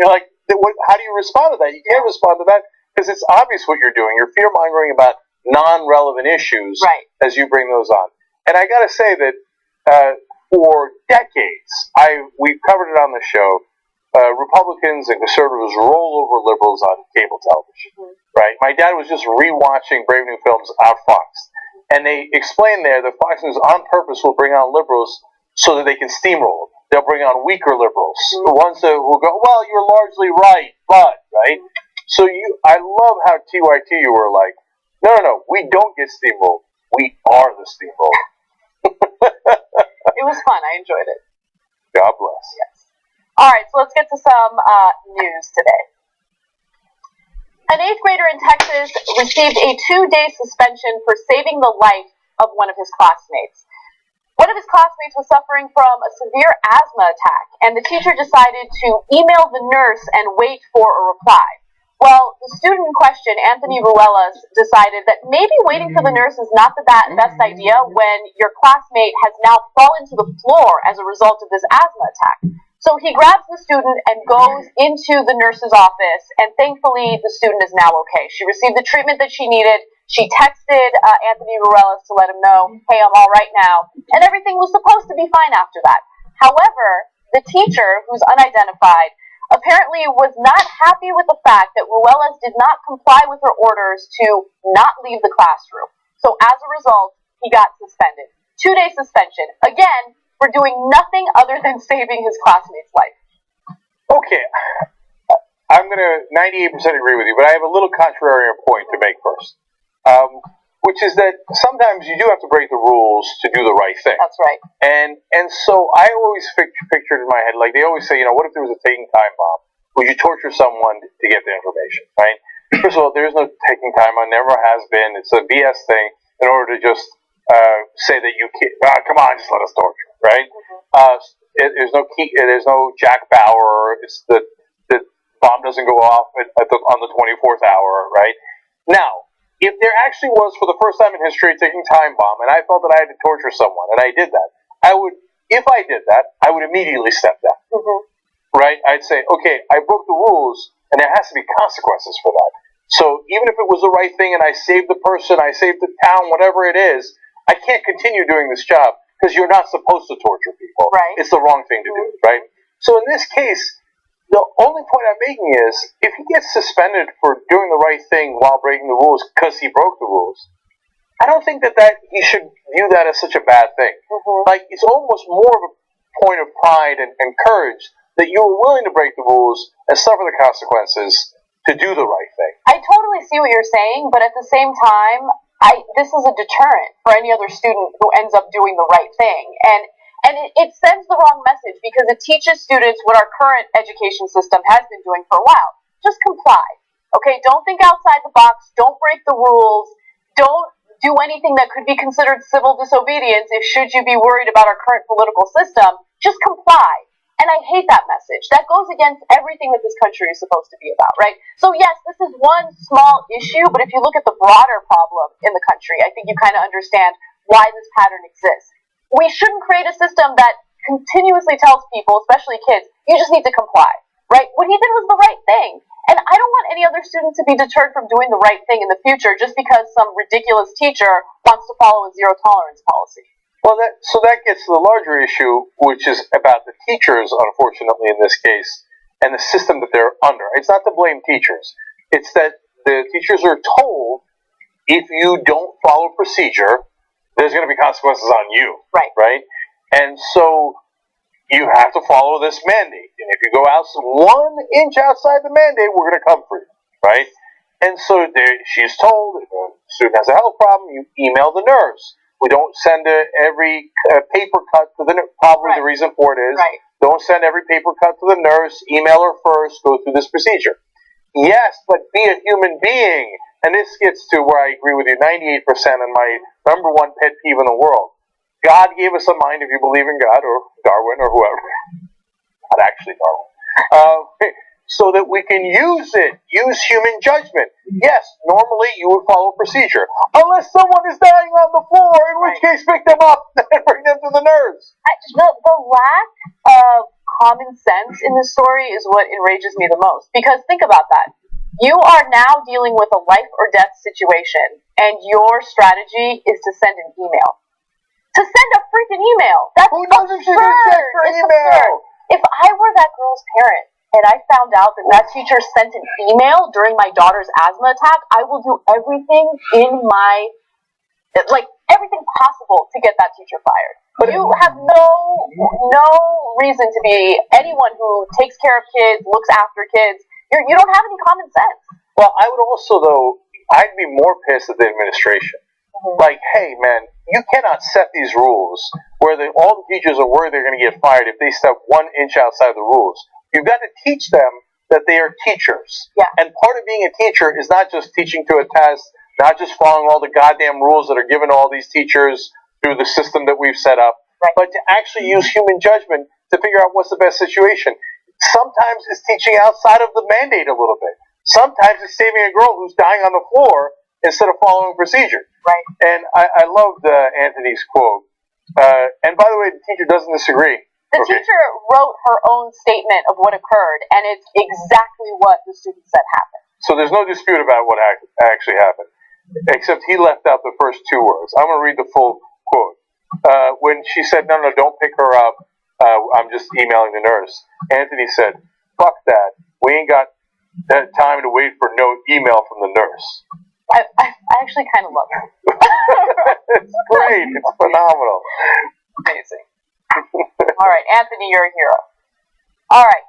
like, how do you respond to that? You can't respond to that because it's obvious what you're doing. You're fear-mongering about non-relevant issues as you bring those on. And I got to say that for decades, we've covered it on the show, Republicans and conservatives roll over liberals on cable television, right? My dad was just rewatching Brave New Films on Fox, and they explain there that Fox News on purpose will bring on liberals so that they can steamroll them. They'll bring on weaker liberals, the ones that will go, well, you're largely right, but, right? So I love how TYT you were like, no, we don't get steamrolled. We are the steamroller. It was fun. I enjoyed it. God bless. Yes. All right, so let's get to some news today. An 8th grader in Texas received a 2-day suspension for saving the life of one of his classmates. One of his classmates was suffering from a severe asthma attack, and the teacher decided to email the nurse and wait for a reply. Well, the student in question, Anthony Ruelas, decided that maybe waiting for the nurse is not the best idea when your classmate has now fallen to the floor as a result of this asthma attack. So he grabs the student and goes into the nurse's office, and thankfully the student is now okay. She received the treatment that she needed. She texted Anthony Ruelas to let him know, hey, I'm all right now, and everything was supposed to be fine after that. However, the teacher, who's unidentified, apparently was not happy with the fact that Ruelas did not comply with her orders to not leave the classroom. So as a result, he got suspended. 2-day suspension. Again, for doing nothing other than saving his classmate's life. Okay, I'm going to 98% agree with you, but I have a little contrarian point to make first, which is that sometimes you do have to break the rules to do the right thing. That's right. And so I always pictured in my head, like they always say, what if there was a ticking time bomb? Would you torture someone to get the information, right? First of all, there is no ticking time bomb, never has been. It's a BS thing in order to just say that you can't, come on, just let us torture, right? There's no Jack Bauer. It's the bomb doesn't go off on the 24th hour, right? Now, if there actually was, for the first time in history, a ticking time bomb, and I felt that I had to torture someone, and I did that, if I did that, I would immediately step down, right? I'd say, okay, I broke the rules, and there has to be consequences for that. So even if it was the right thing, and I saved the person, I saved the town, whatever it is, I can't continue doing this job, because you're not supposed to torture people. Right. It's the wrong thing to do, right? So in this case, the only point I'm making is, if he gets suspended for doing the right thing while breaking the rules because he broke the rules, I don't think that he should view that as such a bad thing. Like, it's almost more of a point of pride and courage that you were willing to break the rules and suffer the consequences to do the right thing. I totally see what you're saying, but at the same time, this is a deterrent for any other student who ends up doing the right thing. And it sends the wrong message because it teaches students what our current education system has been doing for a while. Just comply. Okay, don't think outside the box. Don't break the rules. Don't do anything that could be considered civil disobedience should you be worried about our current political system. Just comply. And I hate that message. That goes against everything that this country is supposed to be about, right? So yes, this is one small issue, but if you look at the broader problem in the country, I think you kind of understand why this pattern exists. We shouldn't create a system that continuously tells people, especially kids, you just need to comply, right? What he did was the right thing. And I don't want any other student to be deterred from doing the right thing in the future just because some ridiculous teacher wants to follow a zero tolerance policy. Well, that gets to the larger issue, which is about the teachers, unfortunately, in this case, and the system that they're under. It's not to blame teachers. It's that the teachers are told, if you don't follow procedure, there's going to be consequences on you. Right? And so you have to follow this mandate. And if you go out 1 inch outside the mandate, we're going to come for you. Right? And so she's told, if a student has a health problem, you email the nurse. We don't send every paper cut to the nurse. Probably the reason for it is, don't send every paper cut to the nurse. Email her first. Go through this procedure. Yes, but be a human being. And this gets to where I agree with you 98% and my number one pet peeve in the world. God gave us a mind, if you believe in God, or Darwin, or whoever. Not actually Darwin. So that we can use human judgment. Yes, normally you would follow procedure. Unless someone is dying on the floor, in which case pick them up and bring them to the nurse. The lack of common sense in this story is what enrages me the most. Because think about that. You are now dealing with a life or death situation, and your strategy is to send an email. To send a freaking email! That's Who doesn't absurd! check for It's email? absurd. If I were that girl's parent, and I found out that teacher sent an email during my daughter's asthma attack, I will do everything everything possible to get that teacher fired. But you have no reason to be anyone who takes care of kids, looks after kids. You don't have any common sense. Well, I would also, though, I'd be more pissed at the administration. Like, hey, man, you cannot set these rules where all the teachers are worried they're going to get fired if they step 1 inch outside the rules. You've got to teach them that they are teachers. Yeah. And part of being a teacher is not just teaching to a test, not just following all the goddamn rules that are given to all these teachers through the system that we've set up, but to actually use human judgment to figure out what's the best situation. Sometimes it's teaching outside of the mandate a little bit. Sometimes it's saving a girl who's dying on the floor instead of following procedure. Right. And I loved Anthony's quote. And by the way, the teacher doesn't disagree. The teacher wrote her own statement of what occurred, and it's exactly what the student said happened. So there's no dispute about what actually happened, except he left out the first 2 words. I'm going to read the full quote. When she said, no, don't pick her up, I'm just emailing the nurse, Anthony said, fuck that. We ain't got that time to wait for no email from the nurse. I actually kind of love it. It's great. It's phenomenal. Amazing. All right, Anthony, you're a hero. All right.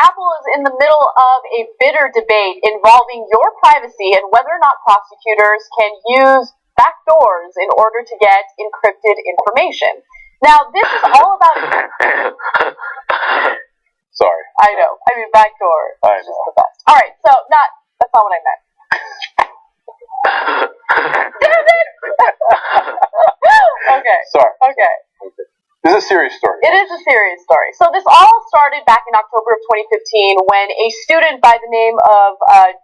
Apple is in the middle of a bitter debate involving your privacy and whether or not prosecutors can use backdoors in order to get encrypted information. Now, this is all about... Sorry. I know. I mean, backdoor is just the best. All right, so that's not what I meant. Damn it! Okay. Sorry. Okay. This is a serious story. It is a serious story. So this all started back in October of 2015 when a student by the name of I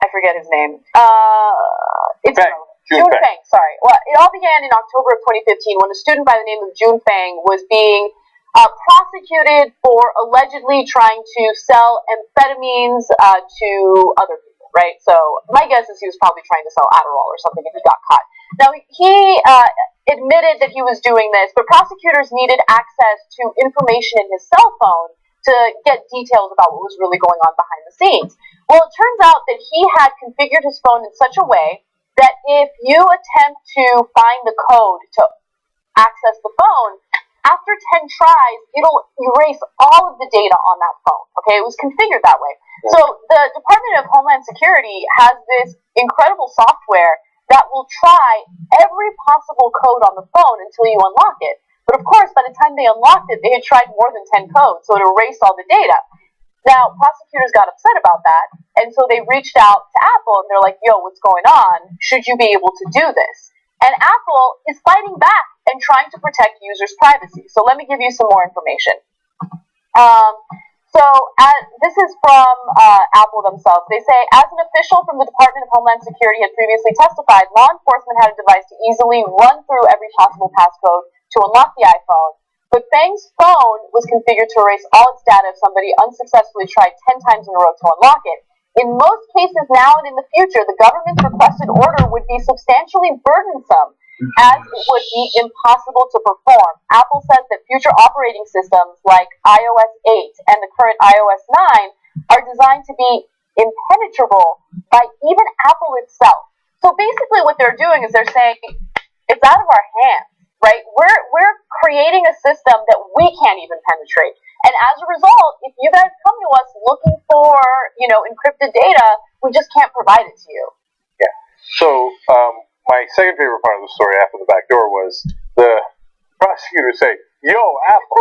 forget his name. It's June Fang. Sorry. Well, it all began in October of 2015 when a student by the name of June Fang was being prosecuted for allegedly trying to sell amphetamines to other people, right? So my guess is he was probably trying to sell Adderall or something and he got caught. Now, he admitted that he was doing this, but prosecutors needed access to information in his cell phone to get details about what was really going on behind the scenes. Well, it turns out that he had configured his phone in such a way that if you attempt to find the code to access the phone, after 10 tries, it'll erase all of the data on that phone. Okay, it was configured that way. So the Department of Homeland Security has this incredible software that will try every possible code on the phone until you unlock it. But of course, by the time they unlocked it, they had tried more than 10 codes, so it erased all the data. Now, prosecutors got upset about that, and so they reached out to Apple, and they're like, yo, what's going on? Should you be able to do this? And Apple is fighting back and trying to protect users' privacy. So let me give you some more information. This is from Apple themselves. They say, as an official from the Department of Homeland Security had previously testified, law enforcement had a device to easily run through every possible passcode to unlock the iPhone. But Fang's phone was configured to erase all its data if somebody unsuccessfully tried 10 times in a row to unlock it. In most cases now and in the future, the government's requested order would be substantially burdensome, as it would be impossible to perform. Apple says that future operating systems like iOS 8 and the current iOS 9 are designed to be impenetrable by even Apple itself. So basically what they're doing is they're saying, it's out of our hands, right? We're creating a system that we can't even penetrate. And as a result, if you guys come to us looking for, encrypted data, we just can't provide it to you. Yeah. So, my second favorite part of the story after the back door was the prosecutor saying, yo, Apple.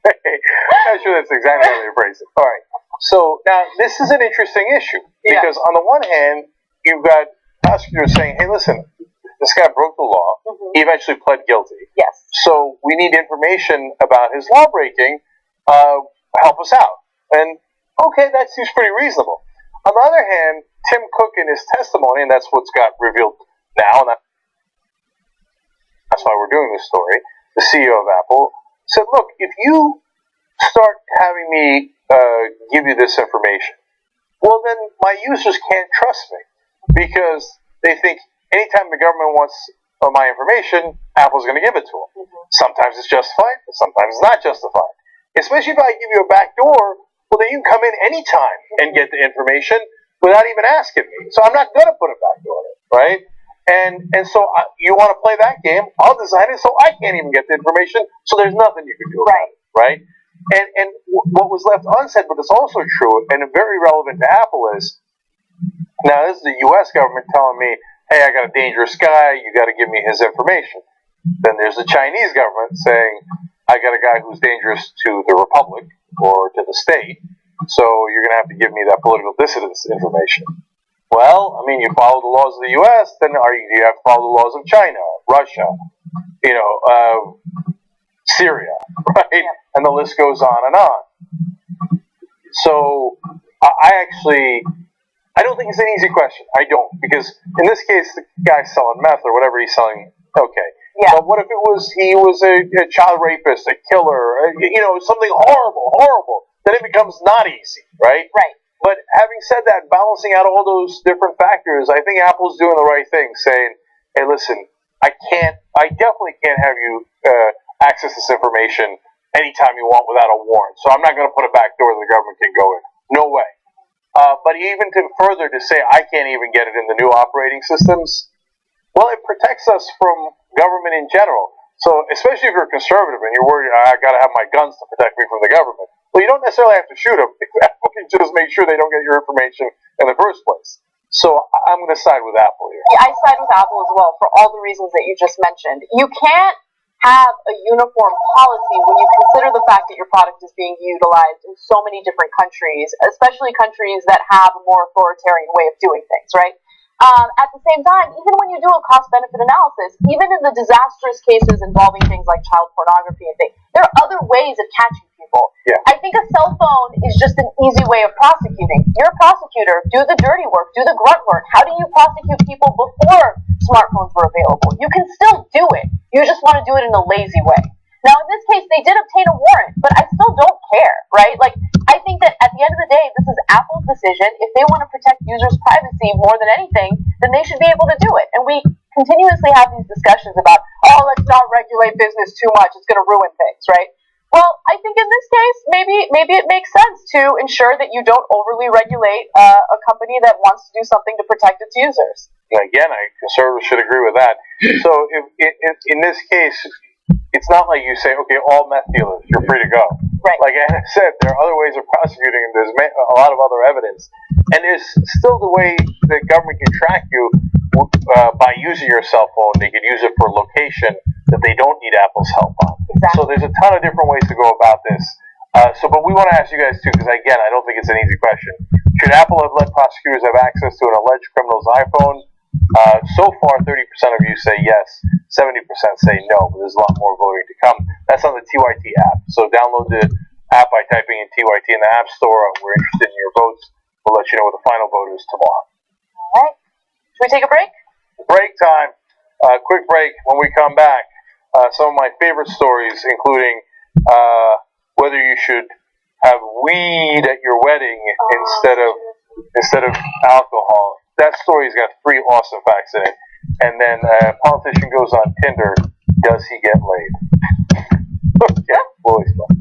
Okay. I'm not sure that's exactly how they phrase it. All right. So, now, this is an interesting issue. Because on the one hand, you've got prosecutors saying, hey, listen, this guy broke the law. Mm-hmm. He eventually pled guilty. Yes. So we need information about his law breaking. Help us out. And okay, that seems pretty reasonable. On the other hand, Tim Cook in his testimony, and that's what's got revealed now, and that's why we're doing this story, the CEO of Apple, said, look, if you start having me give you this information, well, then my users can't trust me because they think anytime the government wants my information, Apple's going to give it to them. Mm-hmm. Sometimes it's justified, but sometimes it's not justified. Especially if I give you a back door, well, then you can come in anytime and get the information without even asking me. So I'm not going to put a back door in, right? And so you want to play that game, I'll design it so I can't even get the information, so there's nothing you can do about it, right? And what was left unsaid, but it's also true, and very relevant to Apple is, now this is the U.S. government telling me, hey, I got a dangerous guy, you got to give me his information. Then there's the Chinese government saying, I got a guy who's dangerous to the republic or to the state, so you're going to have to give me that political dissidence information. Well, I mean, you follow the laws of the U.S., then do you have to follow the laws of China, Russia, Syria, right? Yeah. And the list goes on and on. So I don't think it's an easy question. I don't, because in this case, the guy's selling meth or whatever he's selling. Okay. Yeah. But what if he was a child rapist, a killer, something horrible? Then it becomes not easy, right? Right. But having said that, balancing out all those different factors, I think Apple's doing the right thing, saying, hey, listen, I definitely can't have you access this information anytime you want without a warrant. So I'm not going to put a back door that the government can go in. No way. But even to say I can't even get it in the new operating systems, well, it protects us from government in general. So especially if you're conservative and you're worried, I got to have my guns to protect me from the government. Well, you don't necessarily have to shoot them. You can just make sure they don't get your information in the first place. So I'm going to side with Apple here. Yeah, I side with Apple as well for all the reasons that you just mentioned. You can't have a uniform policy when you consider the fact that your product is being utilized in so many different countries, especially countries that have a more authoritarian way of doing things, right? At the same time, even when you do a cost-benefit analysis, even in the disastrous cases involving things like child pornography and things, there are other ways of catching people. Yeah. I think a cell phone is just an easy way of prosecuting. You're a prosecutor, do the dirty work, do the grunt work. How do you prosecute people before smartphones were available? You can still do it. You just want to do it in a lazy way. Now, in this case, they did obtain a warrant, but I still don't care, right? Like, I think that at the end of the day, this is Apple's decision. If they want to protect users' privacy more than anything, then they should be able to do it. And we continuously have these discussions about, oh, let's not regulate business too much. It's going to ruin things, right? Well, I think in this case, maybe it makes sense to ensure that you don't overly regulate a company that wants to do something to protect its users. Again, conservatives should agree with that. So in this case, it's not like you say, okay, all meth dealers, you're free to go. Right. Like Anna said, there are other ways of prosecuting, and there's a lot of other evidence. And there's still the way the government can track you by using your cell phone. They could use it for location that they don't need Apple's help on. Exactly. So there's a ton of different ways to go about this. But we want to ask you guys too, because again, I don't think it's an easy question. Should Apple have let prosecutors have access to an alleged criminal's iPhone? So far, 30% of you say yes, 70% say no, but there's a lot more voting to come. That's on the TYT app. So download the app by typing in TYT in the App Store. We're interested in your votes. We'll let you know what the final vote is tomorrow. All right. Should we take a break? Break time. Quick break. When we come back, some of my favorite stories, including whether you should have weed at your wedding instead of alcohol. That story's got 3 awesome facts in it. And then a politician goes on Tinder. Does he get laid? Yeah, always fun.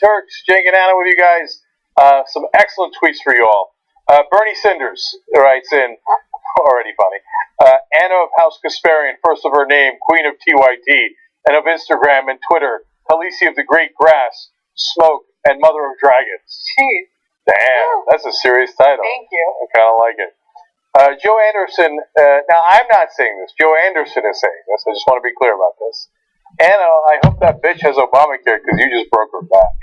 Turks, Jake and Anna with you guys. Some excellent tweets for you all. Bernie Cinders writes in, already funny. Anna of House Kasparian, first of her name, Queen of TYT, and of Instagram and Twitter, Khaleesi of the Great Grass, Smoke, and Mother of Dragons. Jeez. Damn, that's a serious title. Thank you. I kind of like it. Joe Anderson, now I'm not saying this. Joe Anderson is saying this. I just want to be clear about this. Anna, I hope that bitch has Obamacare because you just broke her back.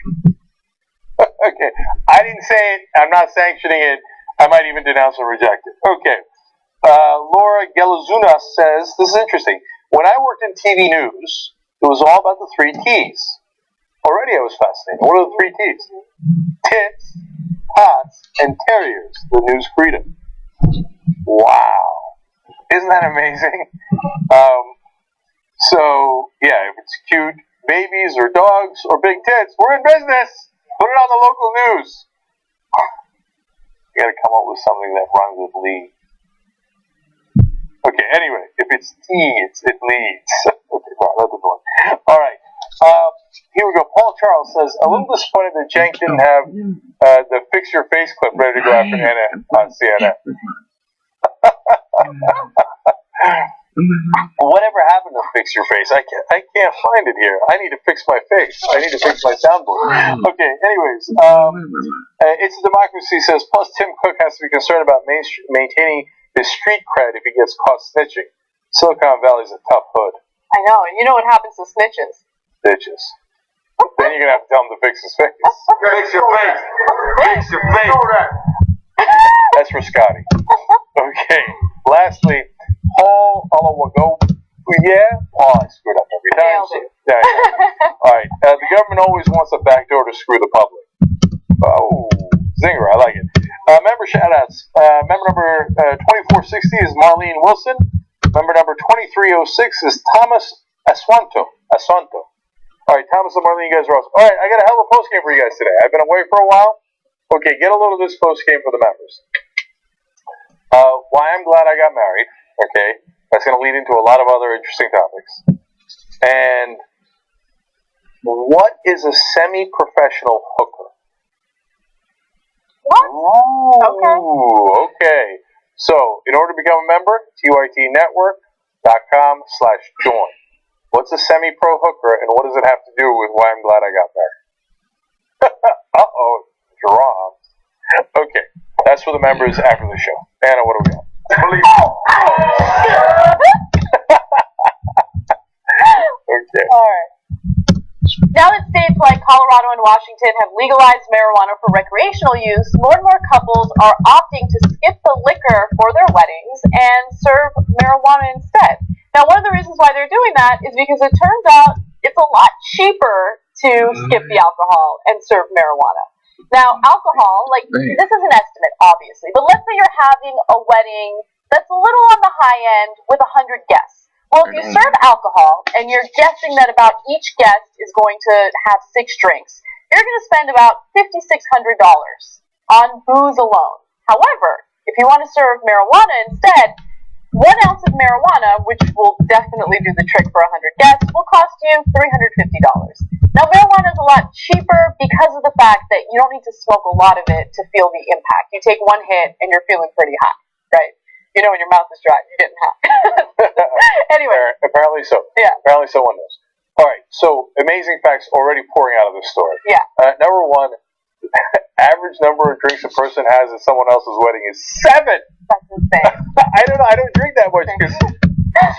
Okay. I didn't say it. I'm not sanctioning it. I might even denounce and reject it. Okay. Laura Gelazuna says, this is interesting. When I worked in TV news, it was all about the 3 T's. Already I was fascinated. What are the 3 T's? Tits, tots, and terriers. The news freedom. Wow. Isn't that amazing? So, yeah, if it's cute babies or dogs or big tits, we're in business. Put it on the local news. You gotta come up with something that rhymes with Lee. Okay, anyway, if it's teens, it leads. Okay, no, that's the one. Alright, here we go. Paul Charles says, a little disappointed that Jank didn't have the Fix Your Face clip ready to go after Anna on CNN. Whatever happened to Fix Your Face? I can't find it here. I need to fix my face. I need to fix my soundboard. Okay, anyways, It's a Democracy says, plus Tim Cook has to be concerned about maintaining his street cred if he gets caught snitching. Silicon Valley's a tough hood. I know, and you know what happens to snitches. Bitches. Then you're going to have to tell him to fix his face. Fix your face. Fix your face. That's for Scotty. Okay. Lastly, Paul Alawago. Yeah? Oh, I screwed up every time. So, yeah, all right. The government always wants a backdoor to screw the public. Oh, zinger. I like it. Member shout-outs. Member number 2460 is Marlene Wilson. Member number 2306 is Thomas Aswanto. All right, Thomas and Marlene, you guys are awesome. All right, I got a hell of a post game for you guys today. I've been away for a while. Okay, get a load of this post game for the members. Why I'm glad I got married. Okay, that's going to lead into a lot of other interesting topics. And what is a semi-professional hooker? What? Ooh, okay. So, in order to become a member, tytnetwork.com/join. What's a semi-pro hooker, and what does it have to do with why I'm glad I got married? Uh-oh, drums. Okay, that's for the members after the show. Anna, what do we got? Okay. All right. Now that states like Colorado and Washington have legalized marijuana for recreational use, more and more couples are opting to skip the liquor for their weddings and serve marijuana instead. Now, one of the reasons why they're doing that is because it turns out it's a lot cheaper to skip the alcohol and serve marijuana. Now, alcohol, like, this is an estimate, obviously, but let's say you're having a wedding that's a little on the high end with 100 guests. Well, if you serve alcohol and you're guessing that about each guest is going to have 6 drinks, you're going to spend about $5,600 on booze alone. However, if you want to serve marijuana instead, 1 ounce of marijuana, which will definitely do the trick for 100 guests, will cost you $350. Now, marijuana is a lot cheaper because of the fact that you don't need to smoke a lot of it to feel the impact. You take 1 hit and you're feeling pretty high, right? You know when your mouth is dry, you're getting high. Anyway. Apparently so. Yeah. Apparently someone knows. All right, so amazing facts already pouring out of this story. Yeah. Number 1, average number of drinks a person has at someone else's wedding is 7. That's insane. I don't know. I don't drink that much.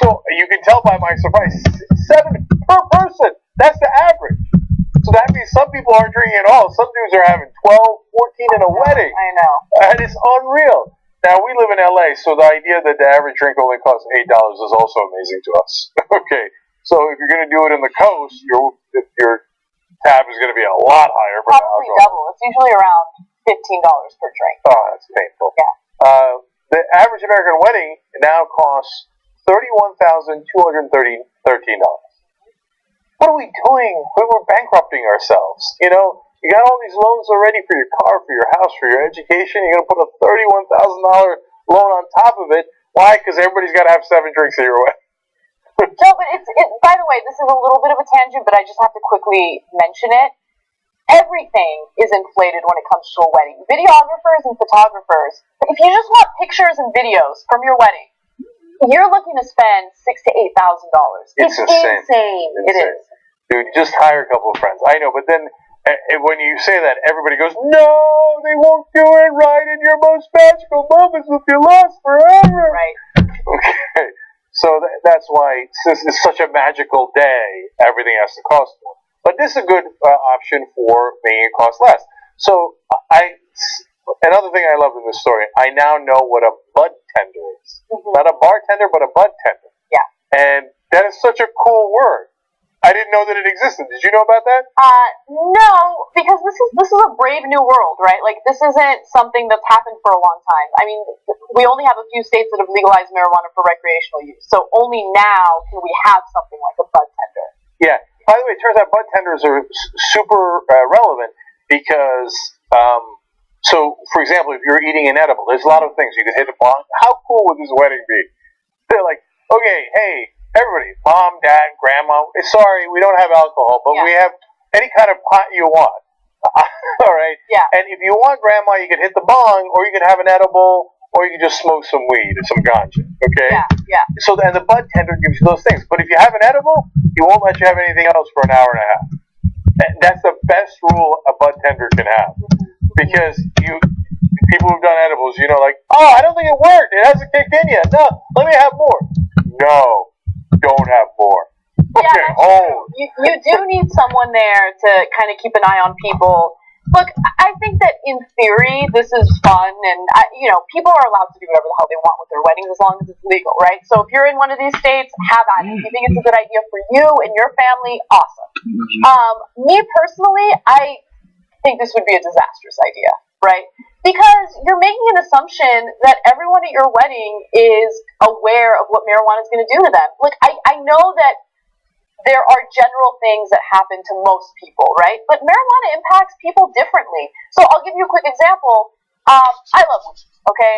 So you can tell by my surprise, 7 per person. That's the average. So that means some people aren't drinking at all. Some dudes are having 12, 14 in a wedding. I know. And it's unreal. Now, we live in LA, so the idea that the average drink only costs $8 is also amazing to us. Okay, so if you're going to do it in the coast, your tab is going to be a lot higher. For probably double. It's usually around $15 per drink. Oh, that's painful. Yeah. The average American wedding now costs $31,213. What are we doing? We're bankrupting ourselves. You know, you got all these loans already for your car, for your house, for your education. You're going to put a $31,000 loan on top of it. Why? Because everybody's got to have 7 drinks at your wedding. No, but by the way, this is a little bit of a tangent, but I just have to quickly mention it. everything is inflated when it comes to a wedding. Videographers and photographers. If you just want pictures and videos from your wedding, you're looking to spend $6,000 to $8,000. It's insane. It is. Dude, just hire a couple of friends. I know, but then when you say that, everybody goes, "No, they won't do it right in your most magical moments with your lost forever." Right. Okay. So that's why, since it's such a magical day, everything has to cost more. But this is a good option for making it cost less. So another thing I love in this story, I now know what a bud tender is. Mm-hmm. Not a bartender, but a bud tender. Yeah. And that is such a cool word. I didn't know that it existed. Did you know about that? No, because this is a brave new world, right? Like, this isn't something that's happened for a long time. I mean, we only have a few states that have legalized marijuana for recreational use, so only now can we have something like a bud tender. Yeah. By the way, it turns out bud tenders are super relevant because, so, for example, if you're eating an edible, there's a lot of things. You can hit a bong. How cool would this wedding be? They're like, okay, hey, everybody, mom, dad, grandma, sorry, we don't have alcohol, but we have any kind of pot you want. All right? Yeah. And if you want grandma, you can hit the bong, or you can have an edible, or you can just smoke some weed or some ganja. Okay? Yeah, yeah. So then the bud tender gives you those things. But if you have an edible, he won't let you have anything else for an hour and a half. And that's the best rule a bud tender can have. Because people who've done edibles, like, oh, I don't think it worked. It hasn't kicked in yet. No, let me have more. No. Don't have more. Okay, you do need someone there to kind of keep an eye on people. Look, I think that in theory this is fun, and people are allowed to do whatever the hell they want with their weddings as long as it's legal, right? So if you're in one of these states, have at it. If you think it's a good idea for you and your family, awesome. Me personally, I think this would be a disastrous idea, right? Because you're making an assumption that everyone at your wedding is aware of what marijuana is going to do to them. Like, I know that there are general things that happen to most people, right? But marijuana impacts people differently. So I'll give you a quick example. I love weed, okay?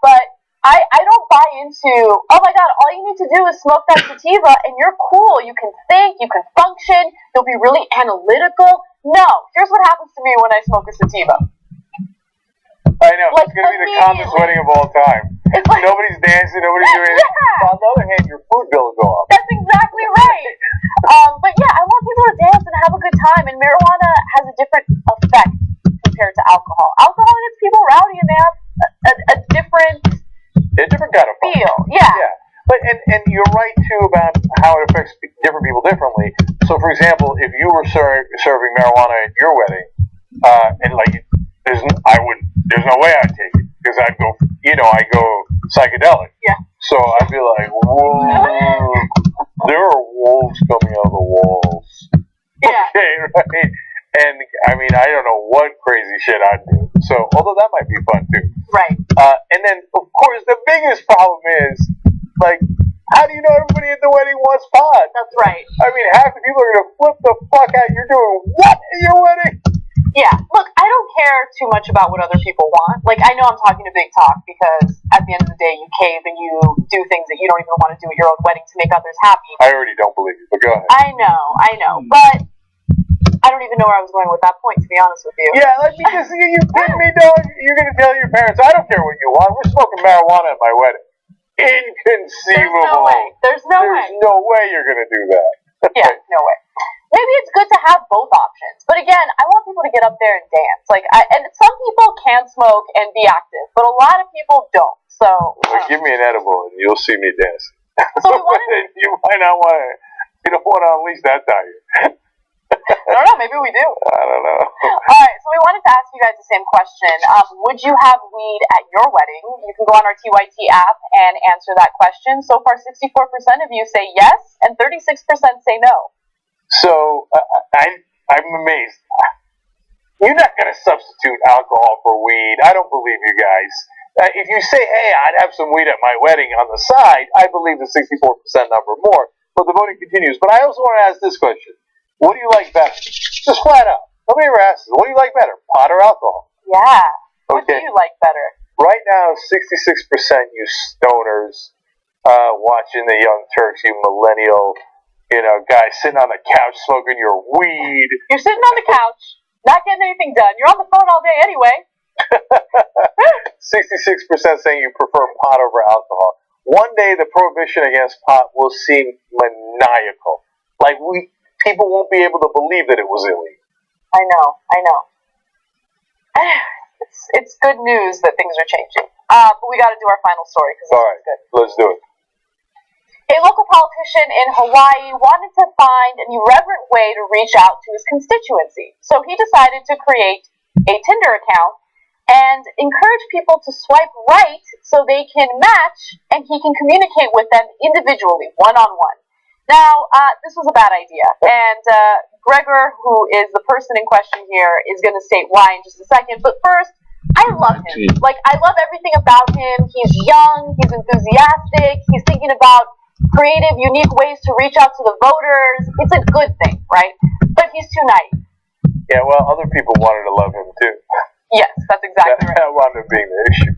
But I don't buy into, oh my God, all you need to do is smoke that sativa and you're cool. You can think, you can function, you'll be really analytical. No, here's what happens to me when I smoke a sativa. I know, it's going to be the calmest wedding of all time. It's like, nobody's dancing, nobody's doing anything. Yeah. On the other hand, your food bill will go up. That's exactly right. But yeah, I want people to dance and have a good time, and marijuana has a different effect compared to alcohol. Alcohol gets people rowdy, and they have a different kind of fun. feel. Yeah. But and you're right too about how it affects different people differently. So, for example, if you were serving marijuana at your wedding, and like there's no way I'd take it because I'd go, I go psychedelic. Yeah. So I'd be like, whoa, there are wolves coming out of the walls. Yeah. Okay, right? And I mean, I don't know what crazy shit I'd do. So, although that might be fun too. Right. And then, of course, the biggest problem is, like, how do you know everybody at the wedding wants pot? That's right. I mean, half the people are going to flip the fuck out. You're doing what at your wedding? Yeah, look, I don't care too much about what other people want. Like, I know I'm talking a big talk because at the end of the day, you cave and you do things that you don't even want to do at your own wedding to make others happy. I already don't believe you, but go ahead. I know, but I don't even know where I was going with that point, to be honest with you. Yeah, like, because you kidding me, dog? You're going to tell your parents, I don't care what you want. We're smoking marijuana at my wedding. Inconceivable. There's no way. There's no way you're going to do that. Yeah, no way. Maybe it's good to have both options. But again, I want people to get up there and dance. And some people can smoke and be active, but a lot of people don't. So give me an edible and you'll see me dancing. So you might not want to. You don't want to unleash that tiger. I don't know. Maybe we do. I don't know. All right. So we wanted to ask you guys the same question. Would you have weed at your wedding? You can go on our TYT app and answer that question. So far, 64% of you say yes, and 36% say no. So I'm amazed. You're not going to substitute alcohol for weed. I don't believe you guys. If you say, hey, I'd have some weed at my wedding on the side, I believe the 64% number more. But the voting continues. But I also want to ask this question. What do you like better? Just flat out. Nobody ever asks, what do you like better, pot or alcohol? Yeah. What do you like better? Right now, 66% you stoners watching the Young Turks, you millennial, guys sitting on the couch smoking your weed. You're sitting on the couch. Not getting anything done. You're on the phone all day anyway. 66% saying you prefer pot over alcohol. One day the prohibition against pot will seem maniacal. Like people won't be able to believe that it was illegal. I know. It's good news that things are changing. But we got to do our final story because all right, good. Let's do it. A local politician in Hawaii wanted to find an irreverent way to reach out to his constituency. So he decided to create a Tinder account and encourage people to swipe right so they can match and he can communicate with them individually, one-on-one. Now, this was a bad idea. And Gregor, who is the person in question here, is going to state why in just a second. But first, I love him. Like, I love everything about him. He's young. He's enthusiastic. He's thinking about creative, unique ways to reach out to the voters. It's a good thing, right? But he's too naive. Yeah, well, other people wanted to love him, too. Yes, that's exactly right. That wound up being the issue.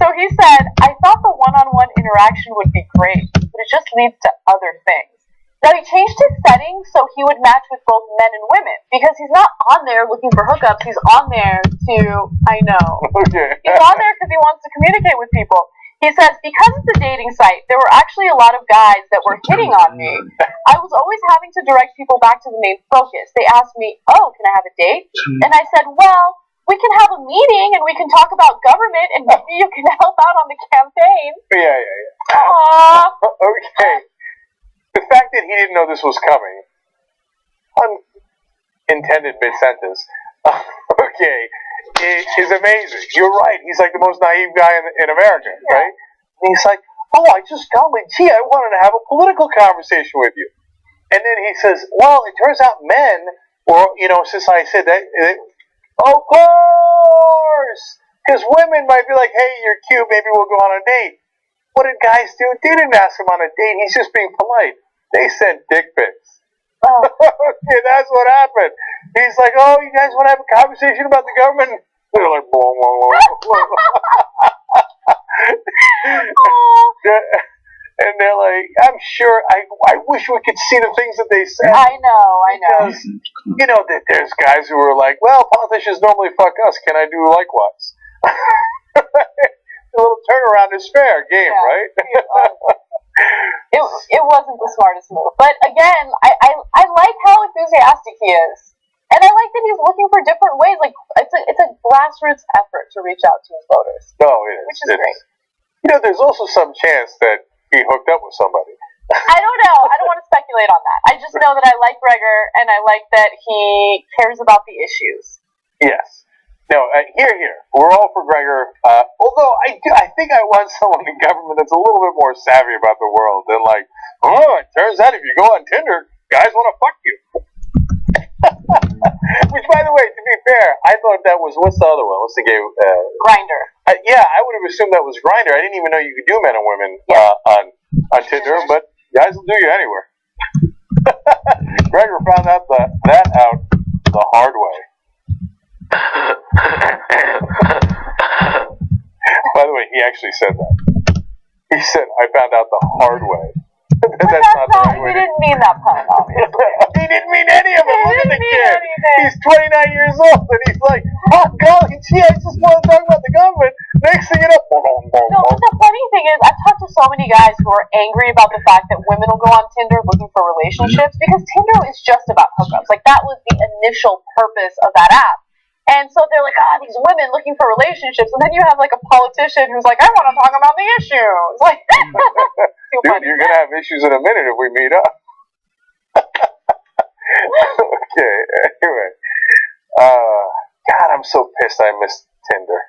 So he said, I thought the one-on-one interaction would be great, but it just leads to other things. Now, he changed his settings so he would match with both men and women, because he's not on there looking for hookups. He's on there I know. Okay. He's on there because he wants to communicate with people. He says, because it's a dating site, there were actually a lot of guys that were hitting on me. I was always having to direct people back to the main focus. They asked me, oh, can I have a date? And I said, well, we can have a meeting and we can talk about government and maybe you can help out on the campaign. Yeah. Aww. Okay. The fact that he didn't know this was coming, unintended mid-sentence, okay, is amazing. You're right. He's like the most naive guy in America, right? And he's like, oh, I just got my tea. I wanted to have a political conversation with you. And then he says, well, it turns out men, or, since I said that, of course, because women might be like, hey, you're cute, maybe we'll go on a date. What did guys do? They didn't ask him on a date. He's just being polite. They sent dick pics. Oh. Okay, that's what happened. He's like, oh, you guys want to have a conversation about the government? They're like, blah, blah, blah. And they're like, I'm sure, I wish we could see the things that they said. I know. Because, there's guys who are like, well, politicians normally fuck us. Can I do likewise? A little turnaround is fair game, right? It wasn't the smartest move. But again, I like how enthusiastic he is. And I like that he's looking for different ways. Like, it's a grassroots effort to reach out to his voters. Oh, it is. Which is great. There's also some chance that he hooked up with somebody. I don't know. I don't want to speculate on that. I just know that I like Gregor, and I like that he cares about the issues. Yes. No, here. We're all for Gregor. Although I think I want someone in government that's a little bit more savvy about the world than like, oh, it turns out if you go on Tinder, guys want to fuck you. Which, by the way, to be fair, I thought that was, what's the other one? What's the game? Grindr. Yeah, I would have assumed that was Grindr. I didn't even know you could do men and women on Tinder, but guys will do you anywhere. Gregor found out that out the hard way. By the way, he actually said that. He said, I found out the hard way. That's not the right way. He didn't mean that pun, obviously. He didn't mean any of it. Look at the kid. He's 29 years old, and he's like, oh, golly, gee, I just want to talk about the government. Next thing you know, no, but the funny thing is, I've talked to so many guys who are angry about the fact that women will go on Tinder looking for relationships, because Tinder is just about hookups. Like, that was the initial purpose of that app. And so they're like, these women looking for relationships. And then you have like a politician who's like, I want to talk about the issues. Like, dude, you're going to have issues in a minute if we meet up. Okay, anyway. God, I'm so pissed I missed Tinder.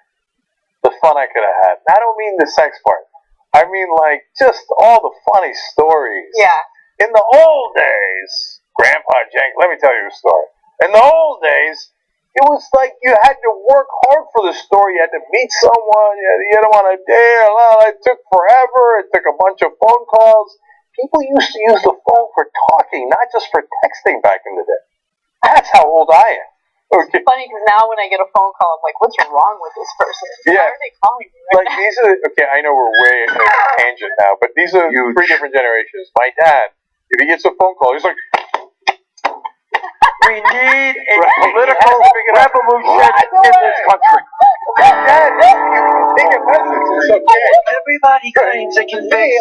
The fun I could have had. I don't mean the sex part. I mean, like, just all the funny stories. Yeah. In the old days, Grandpa Jenk, let me tell you a story. In the old days, it was like you had to work hard for the story. You had to meet someone. You had to get them on a date. It took forever. It took a bunch of phone calls. People used to use the phone for talking, not just for texting back in the day. That's how old I am. Okay. It's funny because now when I get a phone call, I'm like, what's wrong with this person? Yeah. Why are they calling me right now? These are, okay, I know we're way in a tangent now, but these are three different generations. My dad, if he gets a phone call, he's like, We need a political revolution in this country. Take a message. It's okay. Everybody claims they can fix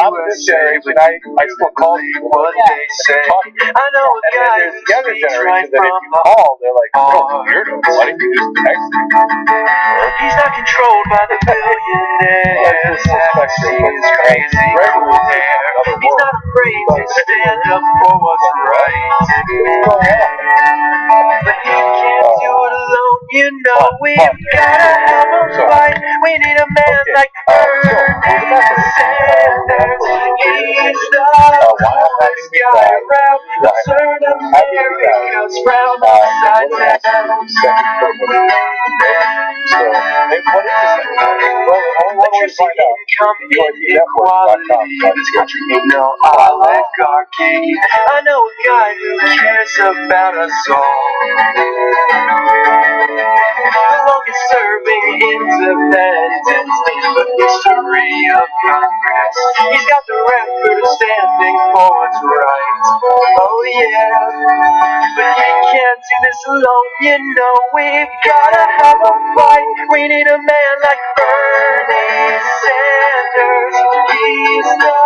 I'm this generation. I still call you what they say. I know a and guy then there's the other who's right generation that if from you call, they're like, oh, you're no, why don't you just text me? he's not controlled by the billionaires. He's crazy over there. He's not afraid to stand up for what's right. But he can't do it alone, you know. We've gotta have a fight. We need a man like Bernie Sanders. He's the coolest guy around. The third America's frown upside down. Literacy, income, inequality. This country need no oligarchy. I know a guy who cares about us all. The longest serving independent in the history of Congress. He's got the record of standing for what's right. Oh yeah, but we can't do this alone. You know we've gotta have a fight. We need a man like Bernie Sanders. He's the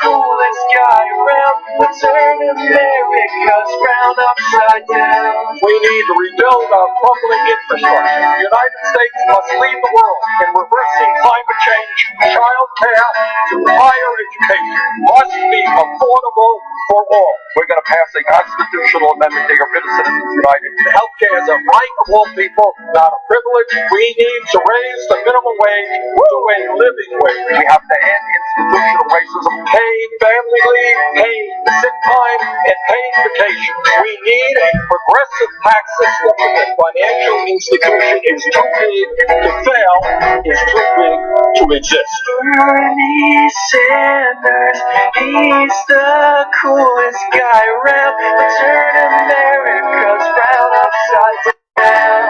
coolest guy around. Let's turn America's frown upside down. We need to rebuild our crumbling infrastructure. The United States must lead the world in reversing climate change. Child care to higher education must be affordable for all. We're going to pass a constitutional amendment to get rid of Citizens United. Healthcare is a right of all people, not a privilege. We need to raise the minimum wage to a living wage. We have to end institutional racism, paid family leave, paid sick time, and paid vacation. We need a progressive tax system. The financial institution is too big to fail, is too big to exist. Bernie Sanders, he's the coolest guy around. Let's turn America's frown upside down.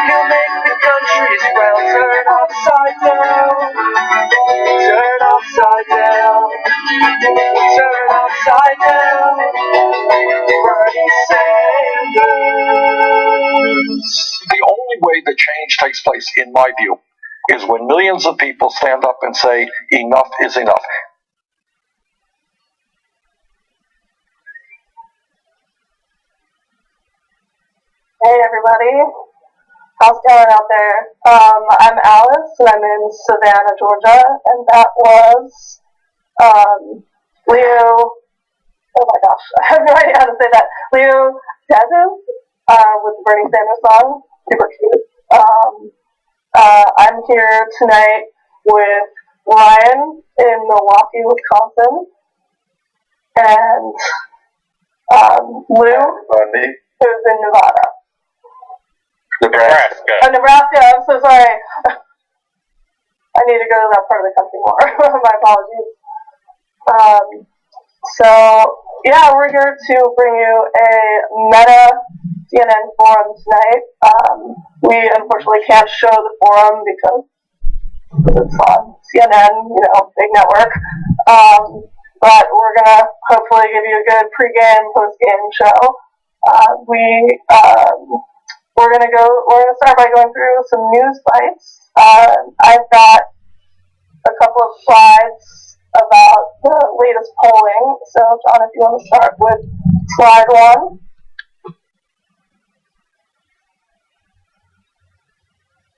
He'll make the country's frown turn upside down. Turn upside down. Turn upside down. Bernie Sanders. The only way that change takes place, in my view, is when millions of people stand up and say, enough is enough. Hey everybody, how's it going out there? I'm Alice and I'm in Savannah, Georgia, and that was Leo. Oh my gosh, I have no idea how to say that. Leo Dezes with the Bernie Sanders song, super cute. I'm here tonight with Ryan in Milwaukee, Wisconsin, and Lou, who's in Nevada. Nebraska. Nebraska, I'm so sorry. I need to go to that part of the country more. My apologies. So, yeah, we're here to bring you a Meta CNN forum tonight. We unfortunately can't show the forum because it's on CNN, big network. But we're going to hopefully give you a good pre-game, post-game show. We're gonna start by going through some news bites. I've got a couple of slides about the latest polling. So, John, if you want to start with slide 1.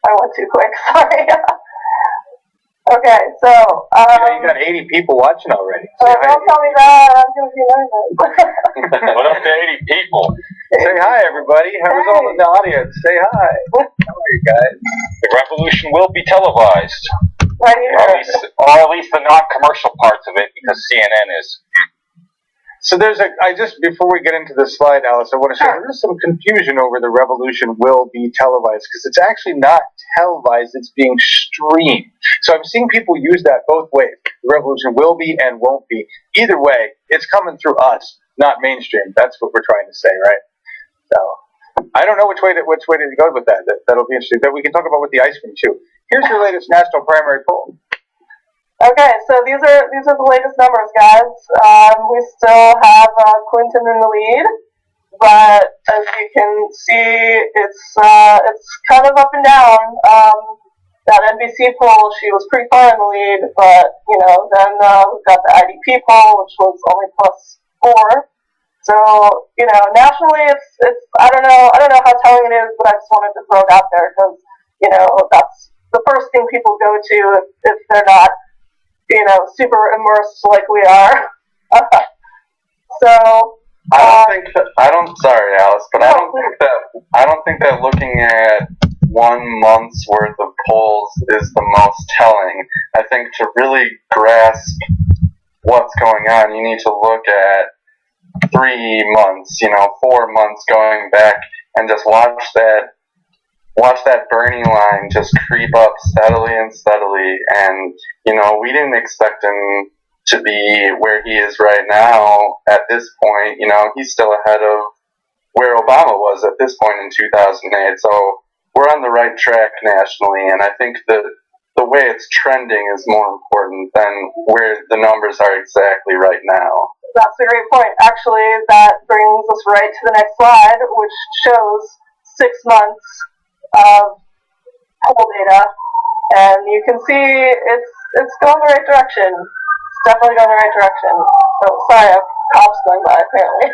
I went too quick. Sorry. Okay, so you got 80 people watching already. Don't tell me that. I'm gonna be nervous. What up to 80 people? Say hi, everybody. How are we going in the audience? Say hi. How are you guys? The revolution will be televised. Right here. Or at least the non-commercial parts of it, because CNN is. So before we get into this slide, Alice, I want to say there's some confusion over the revolution will be televised, because it's actually not televised, it's being streamed. So I'm seeing people use that both ways. The revolution will be and won't be. Either way, it's coming through us, not mainstream. That's what we're trying to say, right? So I don't know which way to go with that. That'll be interesting. That we can talk about with the ice cream too. Here's your latest national primary poll. Okay, so these are the latest numbers, guys. We still have Clinton in the lead, but as you can see, it's kind of up and down. That NBC poll, she was pretty far in the lead, but then we've got the IDP poll, which was only +4. So nationally, it's I don't know how telling it is, but I just wanted to throw it out there because that's the first thing people go to if they're not super immersed like we are. So. Sorry, Alice, but I don't think that looking at 1 month's worth of polls is the most telling. I think to really grasp what's going on, you need to look at 3 months, 4 months going back, and just watch that Bernie line just creep up steadily and steadily. And we didn't expect him to be where he is right now at this point. He's still ahead of where Obama was at this point in 2008. So we're on the right track nationally, and I think that the way it's trending is more important than where the numbers are exactly right now. That's a great point. Actually, that brings us right to the next slide, which shows 6 months of poll data, and you can see it's going the right direction. It's definitely going the right direction. Oh, sorry, a cop's going by apparently.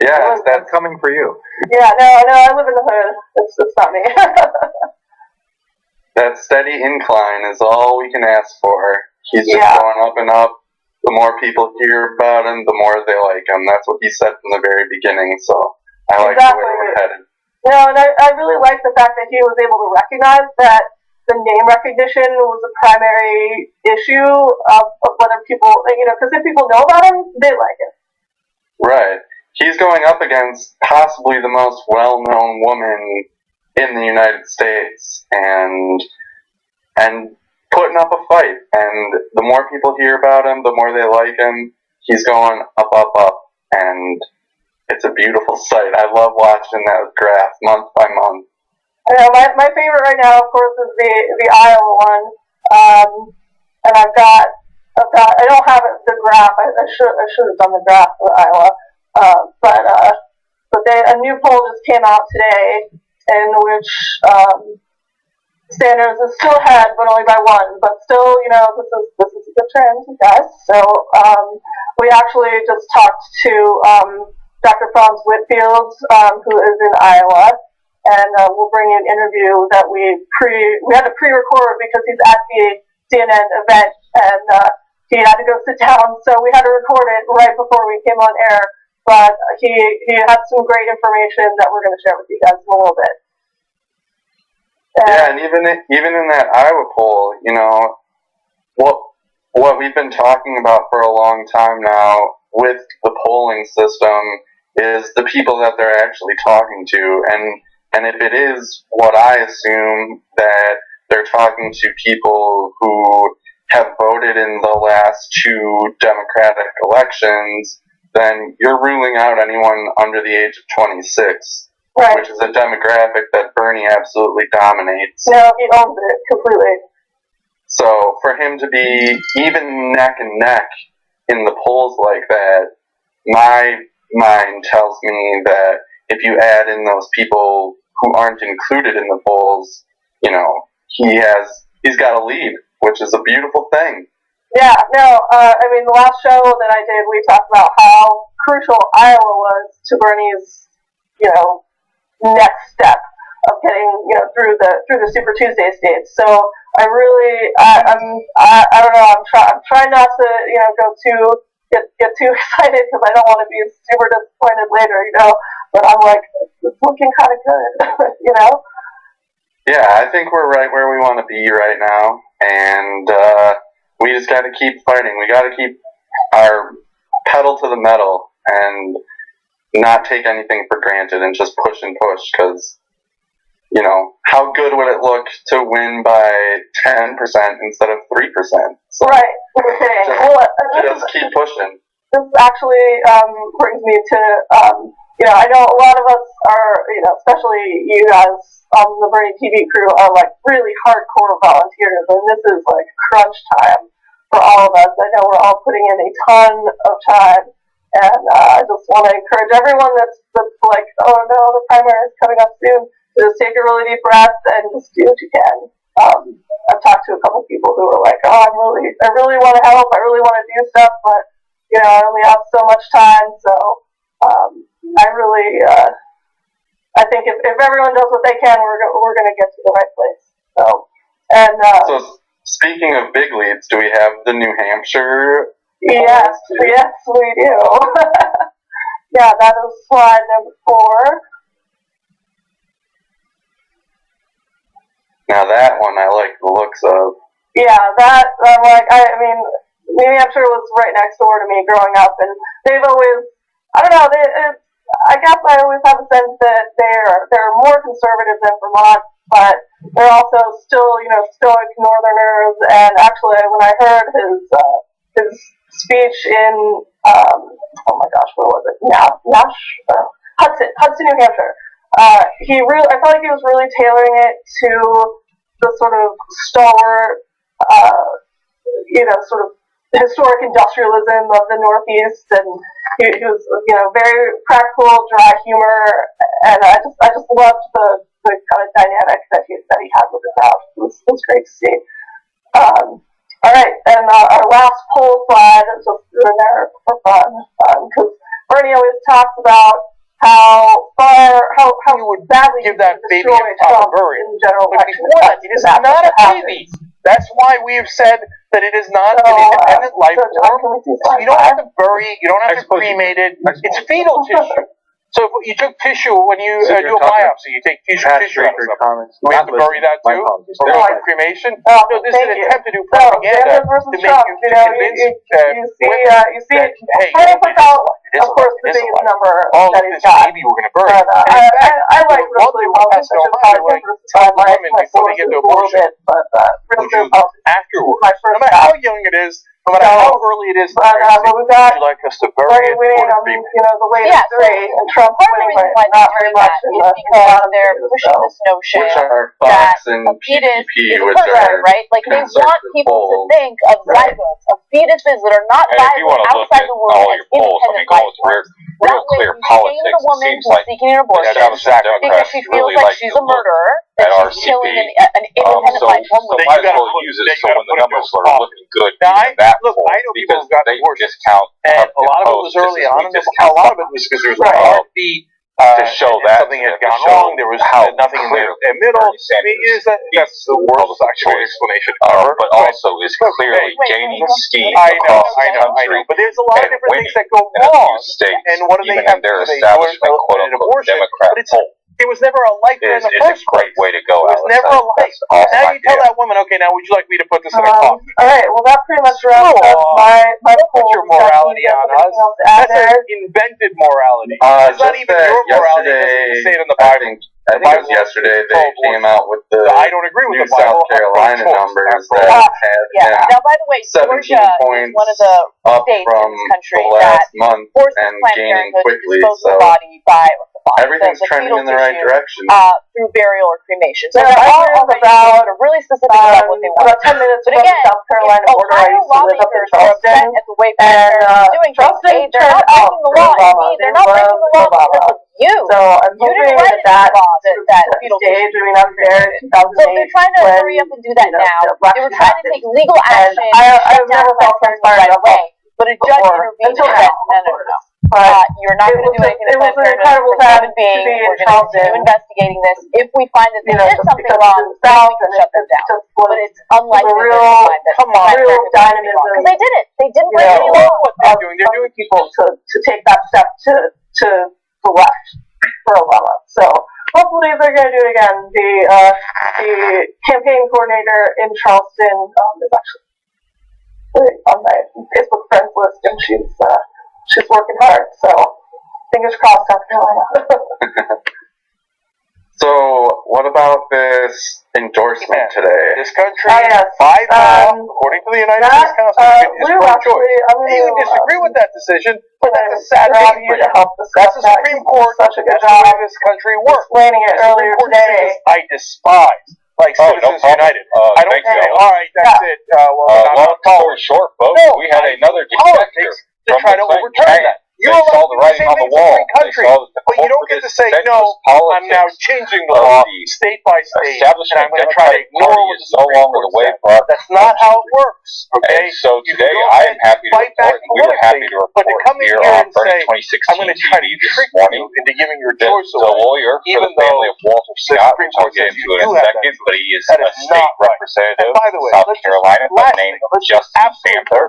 Yeah, that's coming for you. Yeah, no, I live in the hood. It's not me. That steady incline is all we can ask for. He's just going up and up. The more people hear about him, the more they like him. That's what he said from the very beginning, so I like the way we're headed. And I really like the fact that he was able to recognize that the name recognition was a primary issue of whether people, because if people know about him, they like him. Right. He's going up against possibly the most well-known woman in the United States, and putting up a fight. And the more people hear about him, the more they like him. He's going up, up, up, and it's a beautiful sight. I love watching that graph month by month. My favorite right now, of course, is the Iowa one, and I don't have the graph. I should have done the graph for Iowa, but a new poll just came out today in which Sanders is still ahead, but only by 1. But still, this is a good trend, you guys. So we actually just talked to Dr. Franz Whitfield, who is in Iowa, and we'll bring you an interview that we had to pre-record because he's at the CNN event, and he had to go sit down, so we had to record it right before we came on air. But he had some great information that we're going to share with you guys in a little bit. Yeah, and even in that Iowa poll, what we've been talking about for a long time now with the polling system is the people that they're actually talking to, and if it is what I assume, that they're talking to people who have voted in the last 2 Democratic elections, then you're ruling out anyone under the age of 26. Right. Which is a demographic that Bernie absolutely dominates. No, he owns it completely. So for him to be even neck and neck in the polls like that, my mind tells me that if you add in those people who aren't included in the polls, he's got a lead, which is a beautiful thing. Yeah, no, the last show that I did, we talked about how crucial Iowa was to Bernie's, next step of getting, through the Super Tuesday states. So I really, I don't know, I'm trying not to, get too excited because I don't want to be super disappointed later, but I'm like, it's looking kind of good, Yeah, I think we're right where we want to be right now, and we just got to keep fighting. We got to keep our pedal to the metal and not take anything for granted and just push and push, because how good would it look to win by 10% instead of 3%? So right. Okay. Just keep pushing. This actually brings me to I know a lot of us are, especially you guys on the Bernie TV crew are like really hardcore volunteers, and this is like crunch time for all of us. I know we're all putting in a ton of time, and I just want to encourage everyone that's like, oh no, the primary is coming up soon, to just take a really deep breath and just do what you can. I've talked to a couple people who are like, oh, I really want to help, I really want to do stuff, but I only have so much time, so I think if everyone does what they can, we're going to get to the right place. So speaking of big leads, do we have the New Hampshire? Yes, we do. Yeah, that is slide number 4. Now that one I like the looks of. Yeah, that I'm like, New Hampshire was right next door to me growing up, and they've always, I don't know, I guess I always have a sense that they're more conservative than Vermont, but they're also still, stoic Northerners. And actually, when I heard his speech in, oh my gosh, where was it? Hudson, New Hampshire. I felt like he was really tailoring it to the sort of stalwart, sort of historic industrialism of the Northeast, and he was, very practical, dry humor, and I just loved the kind of dynamic that he had with the crowd. It was great to see. All right, and our last poll slide is just in there for fun, because Bernie always talks about how he would badly give that baby destroy a proper Trump burial. in the general But election. before that, it is not a baby. That's why we have said that it is not an independent life form. You don't have to bury it. You don't have to cremate it. It's fetal tissue. So if you took tissue when you do a biopsy, you take tissue out of something. We have to bury that too? Or cremation? No, this is an attempt to do propaganda to make you convince you see, hey, of course, the biggest number that he's this got. baby we're going to bury. I like Roughly what has no mind, like tell the women before they get to abortion, would you afterwards, no matter how young it is, no matter how early it is, would you like us to bury it winning or the latest three, and Trump part of the reason why they're doing that is because they're pushing this notion which are that Fox and a fetus PPP, is a which person, are right? Like they want people to think of zygotes, of fetuses that are not viable outside the womb as independent life forms. That way, you shame the woman who's seeking an abortion because she feels like she's a murderer, that she's killing an independent life form. So might as well use it so when the numbers are looking good, I know because people who got they abortions, discount, and a lot of it was early on, and a lot of it was because there was a heartbeat. to show that something had gone wrong. There was nothing in the middle. That's the worst actually explanation ever. But also is clearly gaining steam across the country. But there's a lot of different things that go wrong. And what do they have to do? They do an abortion. But it was never a life in the first place. It's a great way to go. It was never a life. Now you tell that woman, okay, now would you like me to put this in a coffee? All right, well that pretty much wraps up my put your morality on us. That's an invented morality. It's not even your morality. It doesn't say it in the Bible. I think it was yesterday they came out with the I don't agree with new the Bible. South Carolina numbers that had Now, by the way, 17 Georgia is points one of the up states from in this country the last that month forces and Planned gaining Parenthood quickly. to dispose of So the body by everything's the trending fetal in the right tissue, direction. through burial or cremation. So Yeah, they're all I already about really specific about what they want. about 10 minutes But from again, the South Carolina border. I Ohio used to live up in lawmakers are upset Charleston, at the way Planned Parenthood is doing things. Charleston A, they're not turned breaking the out law, for and B, Obama. they're They not breaking the law love because of you. So I'm You hoping didn't write that any law that fetal stage. tissue. I mean, I'm there in 2008. So they're trying to hurry up and do that now. They were trying to take legal action and I've shut down never felt Planned Parenthood inspired right away. But a judge before, intervened and until said, now, no. But You're not going to do anything to Planned Parenthood for the human being. We're going to continue investigating this. If we find that they did something wrong, then we can shut them down. But it's unlikely that they find that Planned Parenthood did anything wrong. Because they did it. They didn't break any law. What they're doing, people to take that step to the left for Obama. So hopefully they're going to do it again. The campaign coordinator in Charleston is actually on my Facebook friends list, and she's working hard. So fingers crossed, South Carolina. So what about this endorsement today? This country, yes. by law, according to the United States Constitution, is pro-choice. You can disagree with that decision, but that's a sad thing for you. That's the Supreme Court. That's the way this country works. Explaining it The Supreme earlier Court today. decisions I despise. Like Citizens United. I don't say, all right, that's it. Long story short, folks, we had another defector to try to overturn that. They saw the writing on the wall. They saw that the but you don't get to say, no, politics I'm now changing the law state by state, and I'm going to try to ignore what is no longer the way for our That's not how it works, okay? And so today, I am happy to report, we were happy to report here on Bernie 2016 I'm going to try to trick you into giving your choice the lawyer for the family of Walter Scott, which I'll get into in a second, but he is a state representative of South Carolina named Justin Bamford,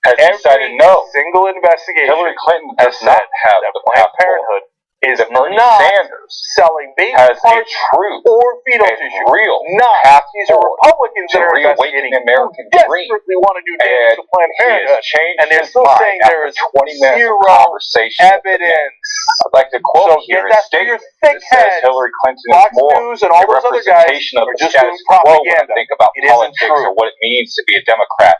has decided no. Single investigation. Hillary Clinton does not have the Planned Parenthood is Bernie not Sanders selling baby has a parts true or fetal and tissue. real Not. These are Republicans that to are reawaken investigating the American who dream. desperately want to do damage to Planned Parenthood. And they're still saying there is 20 minutes zero of conversation evidence. I'd like to quote here a statement that says Hillary Clinton is more News and all a those other guys representation of are the just status doing quo when I propaganda. think about It isn't politics true. or what it means to be a Democrat.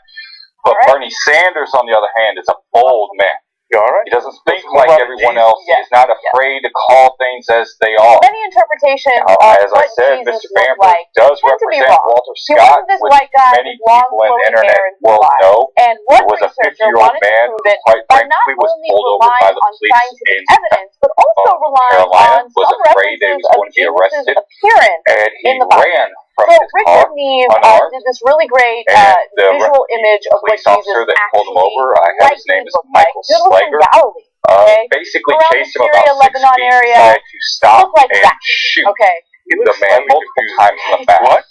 But Bernie Sanders, on the other hand, is a bold man. He doesn't think like everyone else. He is not afraid to call things as they are. Many interpretations of as I what said, Jesus Mr. Bamford looked like does tend to be represent wrong. Walter He Scott, wasn't this which white guy many with long people in the flowing internet hair and will blue eyes. know. And one It was a researcher 50-year-old wanted to man prove who, it quite by not frankly, was only pulled over relying by the on police scientific in evidence, but also relying Carolina, on was some afraid that he references was of going to be Jesus' arrested, appearance and he in the Bible. ran from So his car Richard Neve unarmed, did this really great and the visual image of what police Jesus officer that pulled him actually over, I have his name is Michael Good looking Slager, Galilee. Okay? basically Around chased the him Syria, about 6 Lebanon feet, area, decided to stop looked like and that. shoot Okay. the man multiple times in the back. What?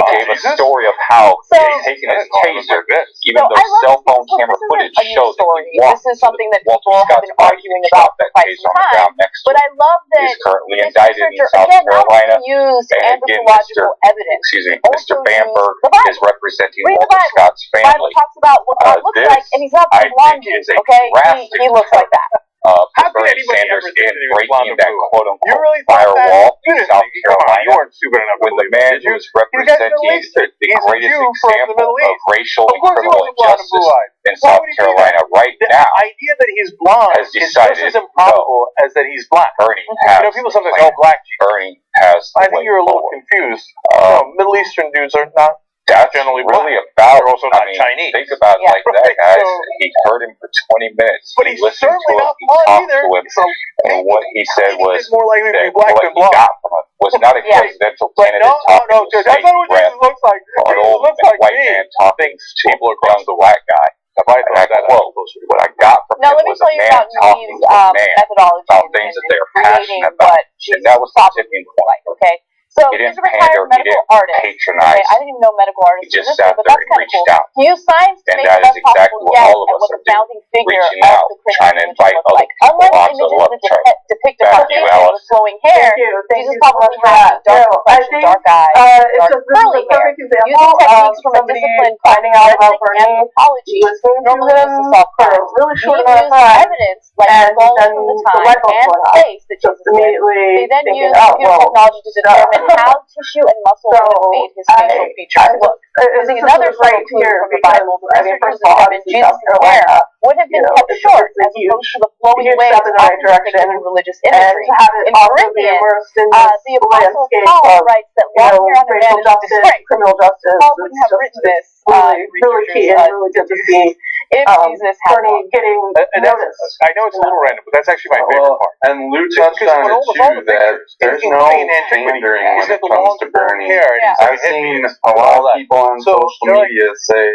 Gave a story of how he had taken his taser, even though cell phone camera footage showed that he walked. This is something that Walter people have Scott's been body arguing and about dropped for that quite taser some on the time. ground next to But I love He that is currently this indicted in researcher, South again, Carolina. not only used And again, anthropological evidence, Mr. also Bamford used the Bible. is representing Read the Walter Bible. Scott's The Bible family. talks about what God looks like, and he's not I some blonde think dude, is a okay? drastic He looks like that. How could Bernie anybody Sanders ever say in that he was breaking blonde and that blue? quote-unquote You really thought that? firewall You in didn't South think, come on, you Carolina weren't stupid enough to when the believe man it, did who you? is He's got representing Middle Eastern. the He's a greatest Jew from the example Middle of East. racial Of and course he criminal wasn't blonde and injustice blue-eyed. in Why South would he do Carolina that? right The now idea that he's blonde has is just decided as improbable as that he's black. Bernie You has know, people sometimes the say, oh, black Jesus. Bernie has the I think way you're a little forward. confused. No, Middle Eastern dudes are not That's generally really black. about. They're also not Chinese. Think about it like that, Right, guys. so- He heard him for 20 minutes. But he he's listened to certainly him. not He blonde talked either. to him. So And what he said was more likely to be that black what than he blonde. got from it was not a presidential candidate no, talking to that's not what Jesus looks like. or an Jesus old looks like white me. man talking to a young black guy. And I quote, what I got from Now, him let me was tell a you man about talking Neve's to a man methodology about in things that they're creating passionate about. what And that was the tipping point. Okay, so He he's didn't a retired pander, he medical didn't artist. patronize. Okay, I didn't even know medical artists He just existed, sat but there that's and kind of reached cool. out. He used science to And make that the is best possible exactly what guess all of at us what are the founding figure reaching of out, the Christian trying to religion invite looked other like. people Unlike onto the images love that train. depict a Back to you, Caucasian Alice. with flowing hair, Thank Jesus you so probably much for had that. dark No, I complexion, think dark eyes, it's dark just this is curly a hair. perfect example Using techniques of from a somebody discipline called finding out about forensic Bernie, anthropology, listening to normally used to him solve for a crimes. really short He amount of used time, evidence like and bones then from the the time light bulb and going off. place that Just Jesus lived. immediately They then thinking, used oh, computer well, technology to determine how tissue and muscle would have made his facial features look. Using another subtle clue from the Bible, researchers determined Jesus' hair would have been kept short as opposed to the flowing waves often depicted in religious imagery. In Corinthians, the Apostle Paul writes that long hair on a man is a disgrace. Criminal justice. Paul wouldn't have written this. Really key and really good to see if Jesus had Bernie getting noticed. I know it's a little random, but that's actually my favorite part. And Lou touched on it too, that there's no pandering when it comes to Bernie. I've seen a lot of people on social media say,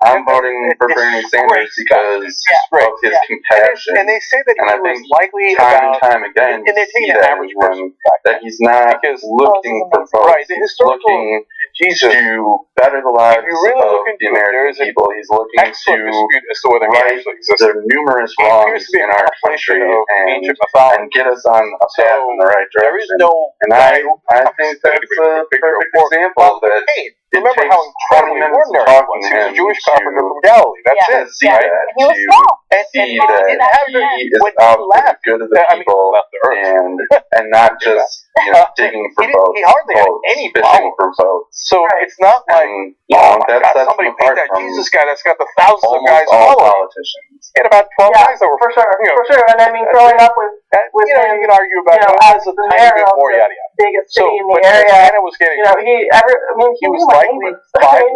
I'm voting for Bernie Sanders because of his compassion. And they say that And I think time and time again, you see that in him, that he's not looking for votes. He's looking to better the lives of the American people. He's looking to right the numerous wrongs in our country and get us on a path in the right direction. And I think that's a perfect example that remember how incredibly ordinary he was. He was a Jewish carpenter from Galilee. That's it. See right? that, He was small. to see that he is out for the good of the people, and not just digging for votes. He hardly had any fishing for votes. So it's not like, somebody beat that Jesus guy that's got the thousands of guys following. Politicians. He had about 12 guys that were for sure. And I mean, growing up with you know, him, you can argue about as the mayor of the biggest city in the area, was getting, he was knew my likely neighbors.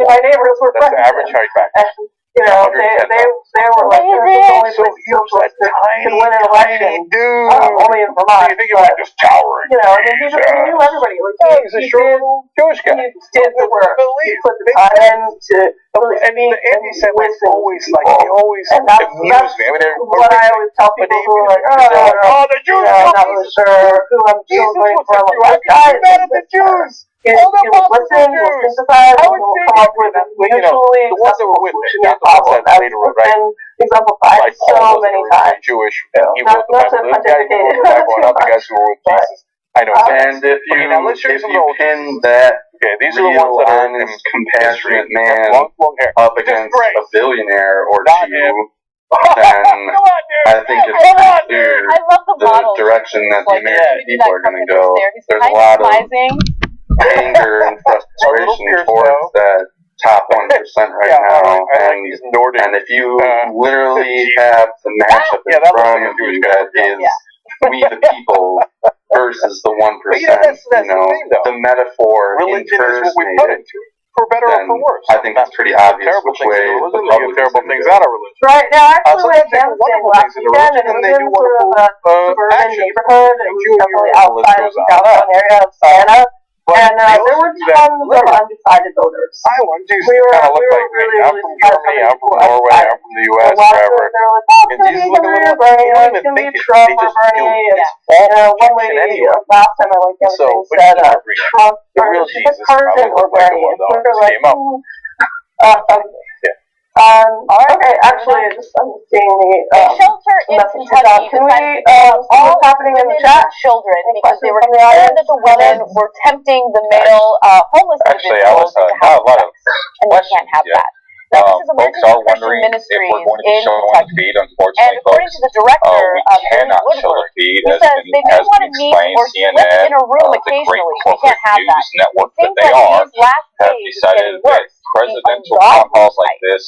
My neighbors were that's friends. the average height back then. They were like, this is the only place socialists could win an election. Only in Vermont. You think he was just towering? He knew everybody. Like, he was a short Jewish guy. He did the work. He put the time in to really speak and listen. Always amused me. I mean, what I always tell people who are like, the Jews. I'm not really sure who I'm voting for. I'm like, guys, the Jews. He would listen, we'll synthesize, and we'll come up with a mutually acceptable solution to your problem. That's been exemplified so many times. Jewish. He Not wrote the Bible. The guy who wrote the Bible, not the guys who were with Jesus. I know. And if you pin that these are the ones that are honest, compassionate man long hair up against a billionaire or two, then I think it's clear the direction that the American people are going to go. There's a lot of anger and frustration towards that top 1% right now, and if you literally have the matchup in front of you that is we the people versus the 1%, the metaphor impersonated, for better or for worse. I think it's pretty obvious which way the Republicans terrible things out of religion. Right now, actually, went down last weekend, and it was in sort of a suburban neighborhood. It was definitely outside of the downtown area of Santa. And there were tons of undecided voters. We were really Germany, I'm from Norway, I'm from the U.S., wherever. They're like, oh, it's going to be Hillary or Bernie, it's going to be Trump or Bernie. And one lady, last time I went down, said Trump, Carson or Bernie. And so they're like, okay, actually, I'm seeing the shelter in Kentucky. Can we what's happening in the chat? Children, because they were concerned that the women were tempting the male homeless individuals into having sex, and they can't have that. Now, this is American Christian Ministries in Kentucky, and according to the director, cannot show the feed he says they may want to meet or slip in a room occasionally. We can't have that. Network It seems like these last have days is decided getting worse. presidential town halls like this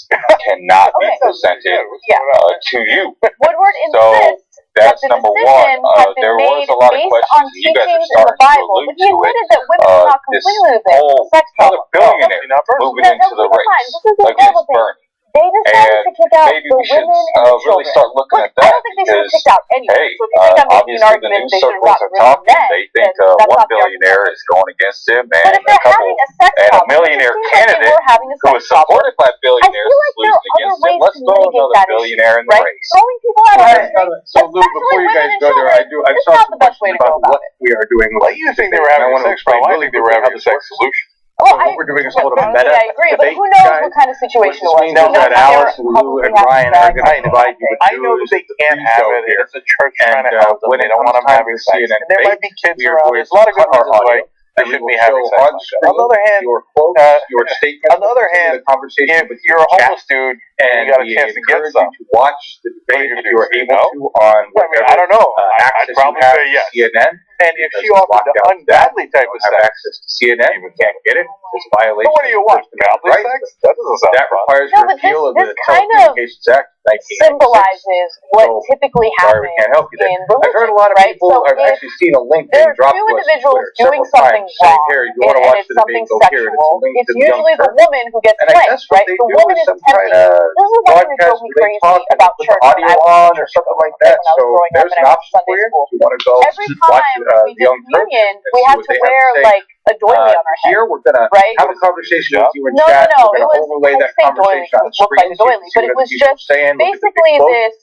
cannot be presented to you. Woodward insists that's that the number decision one. has been There made was a lot of based questions, on and you guys are teachings in the starting to Bible, allude but he to it. admitted that women are not completely the sex Another problem. billionaire moving into the race against Bernie. They decided to kick out maybe the we should women and the really children. start looking at that. I don't think they should have kicked out anyone. Hey, So if you think I'm making an obviously the argument news they should have circles gotten are rid of talking. men, They think then that's one not their billionaire is going against him, But if they're having a sex and a problem, millionaire it seems candidate like they were having a who sex is supported by problem. billionaires I feel like there are other ways let's to throw mitigate another that billionaire issue, in the right? race. Throwing people out on the street, So Lou, before you guys go there, I saw some questions about what we are doing. Well, you think they were having a sex problem? I think they were having a sex solution. Well, what we're doing is a little meta. I agree, but who knows what kind of situation it was? Now that Alice and Lou and Ryan are going to provide you with I know that they can't have it. It's a church trying to help them. They don't want them having sex. And there might be kids around. There's a lot of good reasons why they shouldn't be having sex. On the other hand, your quotes, your statements, on the other hand, if you're a homeless dude and you got a chance to get some, to watch the debate if you are able to on whatever. I don't know. I'd probably say yes. CNN. And if she offered the ungodly type of sex, access to CNN, you can't get it. It's violation. What do you want? Godly sex? That doesn't sound That requires No, but repeal of this the kind of Telecommunications Act of 1996. symbolizes what typically Sorry, we happens can't help you there. in religion, I've heard a lot of right? people. So I've actually seen a link there being are dropped two to us on individuals Twitter doing several something times saying, wrong, "Here, you want to and watch it's the debate? something Go here." And sexual. it's It's usually the woman who gets And I blamed, guess what right? they The do woman is is some kind tempting. of This is one thing that drove me crazy about put church the audio when I was on in or something like that. So there's an option for you. You want to go Every watch time we did Young Turks communion, and we see had what to they have wear say. like a doily on our head. Here we're gonna right? have a conversation with you in No, chat. no, We're it gonna was overlay that doily. conversation on the It looked like screen a doily, but it was just basically this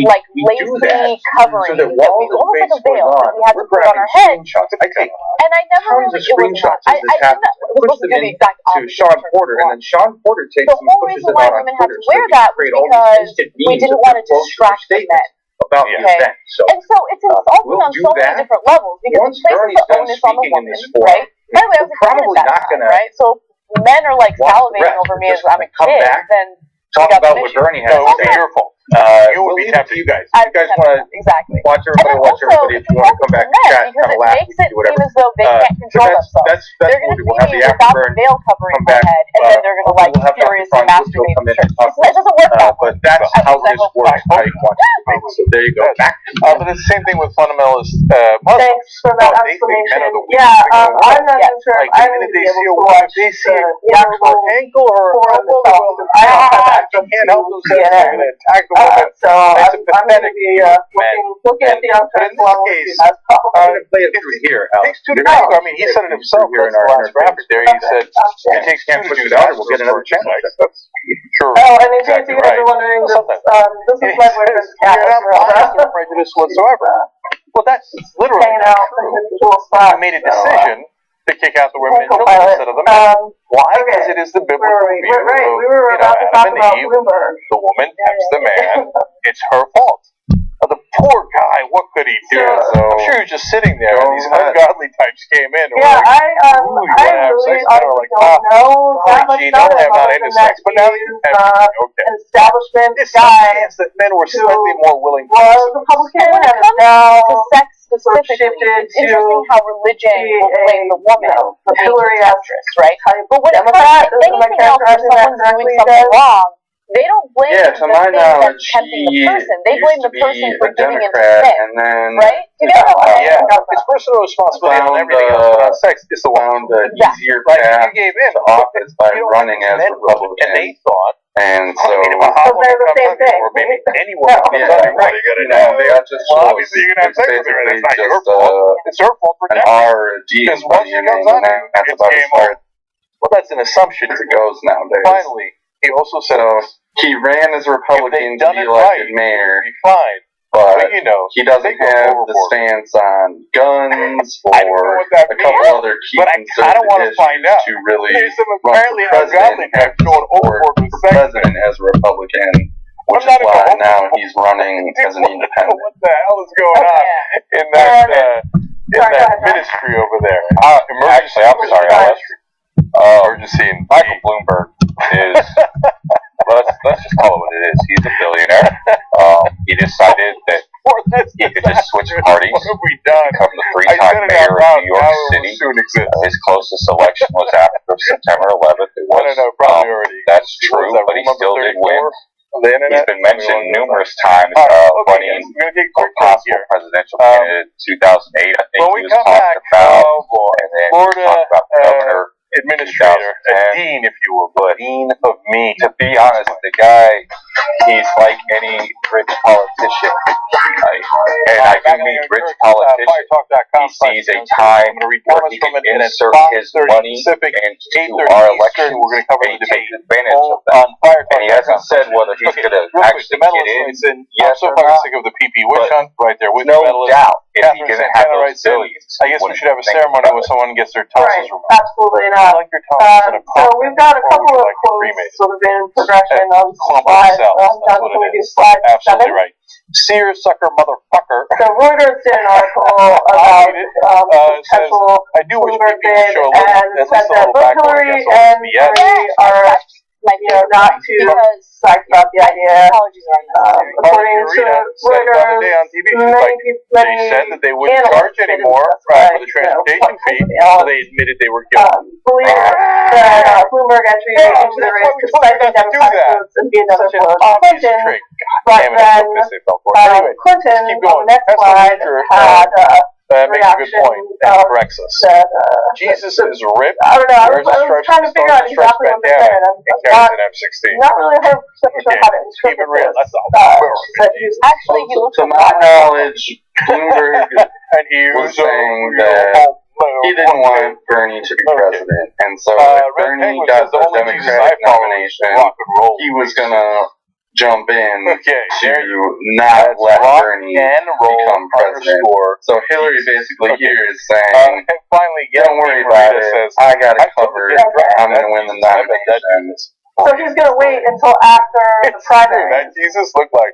like lacy covering so that while we the almost like a debate's going veil that on, we had to we're put on our head. I take And I never tons really, of it was screenshots not, as this happens. was supposed to do the exact to opposite. Sean Porter, and then Sean Porter takes The and whole pushes reason it why out on women had Twitter to wear so they that can create was all these because instant we memes didn't of want their to quotes or distract the men. statements about the Okay? event. So And so it's insulting we'll on do so many that. different levels because Once it places Bernie's the done onus on the speaking in woman, this forum, right? By the way, I was we're probably excited not that gonna time, right? So men are like Watch the salivating rest. over me as Just I'm a come kid, back, then talk we got about an what issue. Bernie has to say. Your fault. You would be tempted. You guys. I You guys would want to exactly. watch And everybody, then watch also, everybody. If it's you want to come important back, for men chat, because kind of it laugh, makes it do whatever. seem as though they can't control themselves. That's they're going to what see we'll have me the without the afterburn. veil covering Come my back. head, and then they're going to like we'll have furiously Afterburn. We'll masturbate. come in and It talk. doesn't work that way. But that's At how least I this hope works. not. So there you go. Back. But it's the same thing with fundamentalist Muslims. Thanks for that They think men explanation. are the weakest Yeah, thing in the world. I'm not even sure Like, if I the would minute be they see able a to woman, watch if they see the her actual ankle or her porn elbow, itself. I don't have they access can't help to themselves. They're going to attack the woman. So It's a I'm going to pathetic be view of men. looking at the But in untracked this level. case, That's I'm probably going to play it through here. It takes two to tango. I mean, he said it himself. That's the last graphic there. He said it takes two to do that. We'll get another channel. That's sure. Oh, and in case Exactly you guys right. are wondering, this, Something. this is my boyfriend's cat. You're not biased or prejudiced whatsoever. Well, that's literally Hanging not out true. in his little spot. You made a decision to kick out the women and children Co-pilot. instead of the men. Why? Okay. Because it is the biblical Where were we? view Right, of, we were you know, about to talk Adam about and Eve. Bloomberg. The woman tempts the man. It's her fault. The poor guy, what could he do? I'm sure he was just sitting there, and these ungodly types came in. And Yeah, were like, I "Ooh, you want to have really sex?" And they were like, don't know that much Gene, about normally him I'm not other into than that sex, but now that he's you have okay. an establishment It's some guy chance that men were slightly more willing to was listen. Republican And when it and comes now to sex specifically, shifted it's interesting how religion will blame the woman for being Hillary temptress, right? But when it comes Democrat, to anything else where someone's doing something wrong, they don't blame Yeah, the to my thing knowledge, that's tempting the he person. They blame used the to be person for a giving into Democrat, sin, and then right? You don't know what Yeah, it's personal responsibility on everything else, but on sex, it's the found an easier Like, path you gave in to office by running as Republican. and they thought, And so, So they're the same thing. or maybe any woman comes on, what are you going to do? that just Well, shows obviously you're going to have sex with her, and it's not basically your just fault. It's her fault for an tempting. R or a G Because in front once of your she comes name, on, and that's it's about as game far over. Well, that's an assumption. as it goes nowadays. Finally, he also said he ran as a Republican to done be it elected right, mayor, it'd be fine. but you know, he doesn't they go have the overboard. stance on guns I don't know or what that a couple means, other key but I kind of want to find out. to really There's some run for apparently ungodly president, have type going overboard with for sex. president as a Republican, which I'm is not why even now he's running as an independent. What the hell is going on in that ministry over there? Actually, I'm sorry, Alice. Emergency. Michael Bloomberg is. Let's just call it what it is. He's a billionaire. He decided that he could just switch parties, become the three-time mayor of New York City. His closest election was after September 11th. It was. That's true, but he still did win. He's been mentioned numerous times running for possible presidential candidate in 2008. I think he was talked about, and then he talked about the governor. Administrator, a dean, if you will, But dean of me. to be honest, the guy, he's like any rich politician. And I do mean rich politician. He sees a time where he can insert his money into our election, and he takes advantage of that. And he hasn't said whether he's going to actually get in, yes or not. Sick of the PP witch hunt right there with No medalists. doubt, if he Catherine didn't have Santana those billions, I guess we should have a ceremony where someone gets their tonsils removed. Absolutely not. I like your tonsils in a So we've got a couple of like quotes sort of in progression on clump of slides. cells. I'm That's done what till we it do is. slide Absolutely 7. right. Seersucker motherfucker. So Reuters did an article about potential I do wish Bloomberg people would bid show a little, and at said least a that little both backbone Hillary against all and this BS. Bernie are not too psyched about the idea. According to Reuters, They said that they wouldn't charge anymore for the transportation fee, so they admitted they were guilty. Believe that Bloomberg entry into the race could siphon Democratic votes and be another blow to Clinton. But then Clinton, on the next slide, had makes a good point and corrects us. Jesus is ripped. I don't know. I Where's was trying to figure out exactly what they're saying. I'm not really 100% sure how to interpret this. Actually, to my knowledge, Bloomberg was saying that he didn't want Bernie to be president, and so if Bernie got the Democratic nomination, he was gonna jump in to not let Bernie become president. So Hillary basically here is saying, don't worry about it, I got it covered, I'm gonna win the nomination. So he's going to wait until after the primary. That Jesus looked like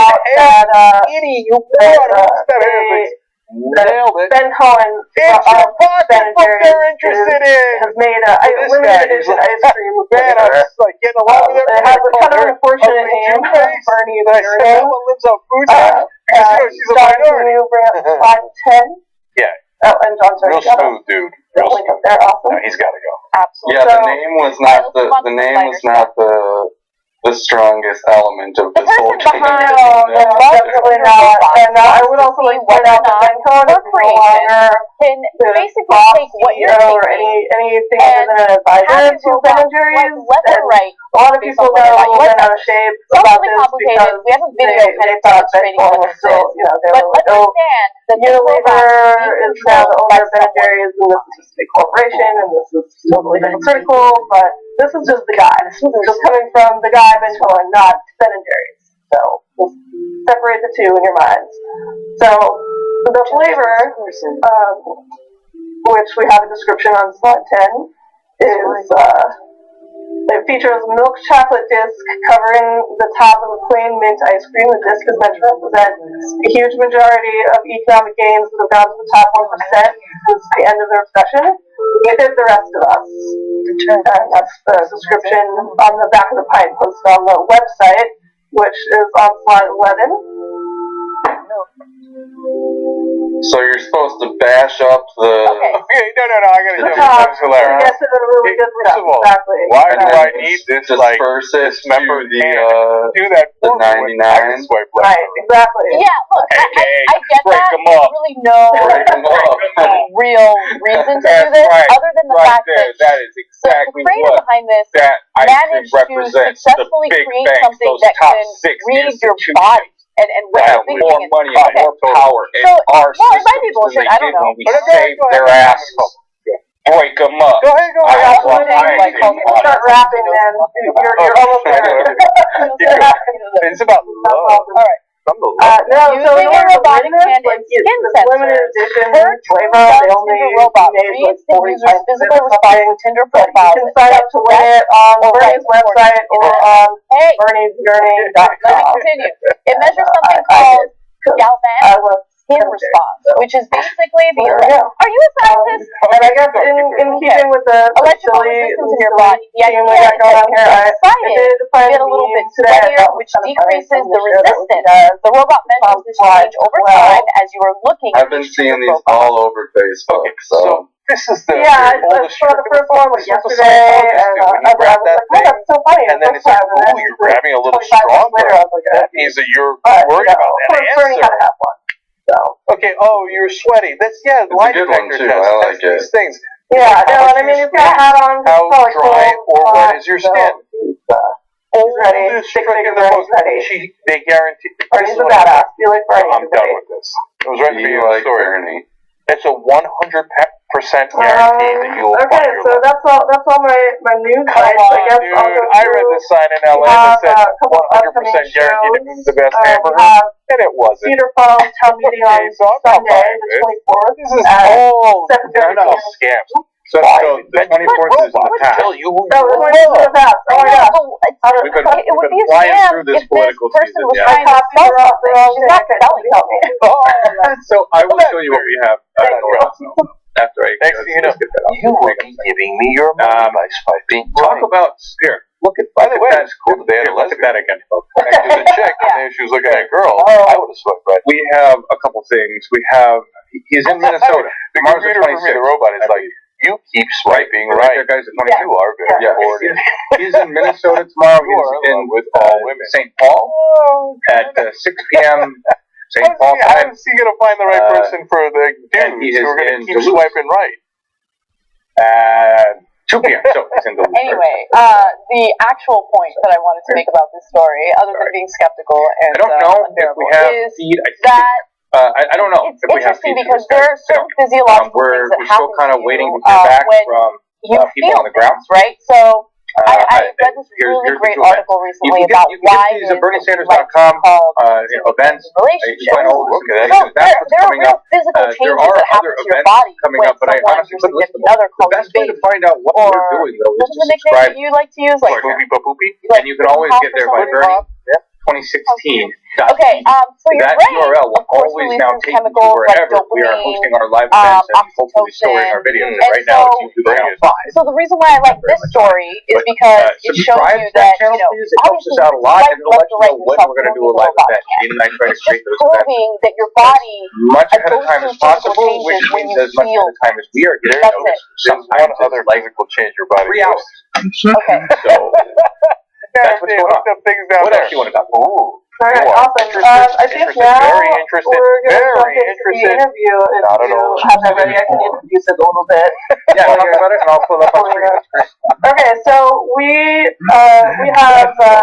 out that you nailed it. Ben Cohen It's your pocketbook they're interested in. has made a limited edition ice cream. Man, I was like getting along with it has a kind of an unfortunate name, Bernie Imperial. That one lives on food stamps. She's a minority. Over at 5'10". Yeah. Oh, and John's Real smooth dude. Real link up there, awesome. No, he's got to go. Absolutely. Yeah, the name was not the strongest element of this whole person game. behind definitely not. And I would also like to point out that Encode is no longer can basically take what you're CEO thinking or anything other than an advisor to Ben and Jerry's. left and right. A lot of people got a little bent out of shape about this because we have a video they thought Ben was still, they were like, oh, Unilever is now the owner of Ben and Jerry's, and this is just a big corporation, and this is totally hypocritical, but this is just the guy. This is just coming from the guy Ben Cohen, not Ben and Jerry's. So just separate the two in your minds. So the flavor, which we have a description on slide 10, is it features milk chocolate disc covering the top of a plain mint ice cream. The disc is meant to represent a huge majority of economic gains that have gone to the top 1% since the end of the recession. It is the rest of us. And that's the description on the back of the pint posted on the website, which is on slide 11. So you're supposed to bash up the... Okay, no, I gotta tell you, that's hilarious. Yes, it's a really good First of all, exactly. why do I need this, like, this member to do that the for me when I can 99? swipe left? Right, exactly. Yeah, look, I get break that. them up. There's really no real reason to do this, other than the fact that that is the exactly creator what behind this that ice cream managed to represents. successfully The big create banks, something those that top can 6 read your institutions body and what that have you're more thinking. money and more power in our it might systems be than bullshit. they I did don't know. when we saved their asses. Break them up. Go ahead. I want Like, start rapping, man. You're almost there. It's about love. All right. No, so in Using a order to robotic win this, hand like, and skin it's sensor, limited edition her flavor. They only Tinder robot made reads like the 40 user's physical response to Tinder But profile. you can sign up to win it on Bernie's website or on Bernie'sYourName.com. Let me continue. It measures something called galvanic skin response, which is basically the... Are you a scientist? And I guess in keeping with the electrical silly resistance in your body. The idea we got going on here, I did find get a little bit today. sweatier, which decreases the resistance. The robot measures this change over time as you are looking at I've been seeing these all over Facebook, so... This is the I saw the first one like yesterday, and I was like, oh, that's so funny. And then it's like, oh, you're grabbing a little stronger. That means that you're worried about that answer. Okay, you're sweaty. That's, lie detector test. I like it. These things. Yeah, no, and I mean, it's got a hat on. How dry or wet is your skin? He's ready. Stick figure Bernie's ready. They guarantee. Bernie's a badass. Feel like Bernie. I'm done with this. It was right at the beginning of the story. It's a 100% guarantee that you will find your so that's all my news sites. I guess dude, I'll go I read the sign in LA that said 100% guaranteed to be the best hamburger, and it wasn't. Cedar Falls town meeting on Sunday, the 24th. This is all scams. So the 24th is the past. Tell you who the 24th is the past. Oh my gosh. We've been it would be a flying scam through this if political this person season. was Yeah. trying to sell something. She's not selling something. So I will show you what we have. After I next thing you know, you will be giving me your money by swiping. Talk about here. Look at. By the way, it's cool that they had a Look at that again, folks. Next to the chick, and then she was looking at a girl. I would have swiped right. We have a couple things. We have he's in Minnesota. The Tomorrow's the computer for me, the 26th. robot is like, you keep swiping right. That guy's a You are very bored. He's in Minnesota tomorrow. You He's are in with all women. St. Paul at 6 p.m. St. Paul How time. is he going to find the right person for the dudes who are going to keep swiping right? 2 p.m. So he's in Duluth. Anyway, the actual point that I wanted to make about this story, other than being skeptical and I don't know if we have is feed. that I don't know it's if we have interesting feed because there are certain physiological things that we're still happen kind to of waiting you to hear back when from you people feel on the ground. things, right? So I read this here's really the great deal, man. article recently You can about get why these it at is that we like BernieSanders.com to call events. relationships. That's what's There are coming real up. physical There changes are that happen other to your events body coming when up, but I someone, honestly your couldn't list significant other, The calls best you way to baby. find out what Or we're doing, though, is what's to the nickname subscribe. that you like to use? Like Poopy. And you can always get there by Bernie 2016. Okay, so your That brain, URL will of course, always now releases take you to chemicals like wherever we are dopamine, hosting our live events and hopefully storing our videos. and Right now, so it's YouTube channel 5. So the reason why I like this story is because it shows you that, you know, obviously out a lot, right, and it'll let left, you right, know when yourself, we're going to do a moving live your event. body. Gene and I try to It's create just those events proving that your body much ahead of goes time through as possible, physical which changes when means you as much feel. ahead of time as we are getting That's noticed. it. There's one other physical change your body 3 hours. Okay. So That's what's going on. Things down What there. else you want to talk about? ooh. All right, You are awesome. I think interested, now very interested, we're going to very jump into the interested. interview. If Not at you all. have that ready, I can introduce it a little bit. Yeah, talk about it, and I'll pull it up on screen. That's great. Okay, so we have I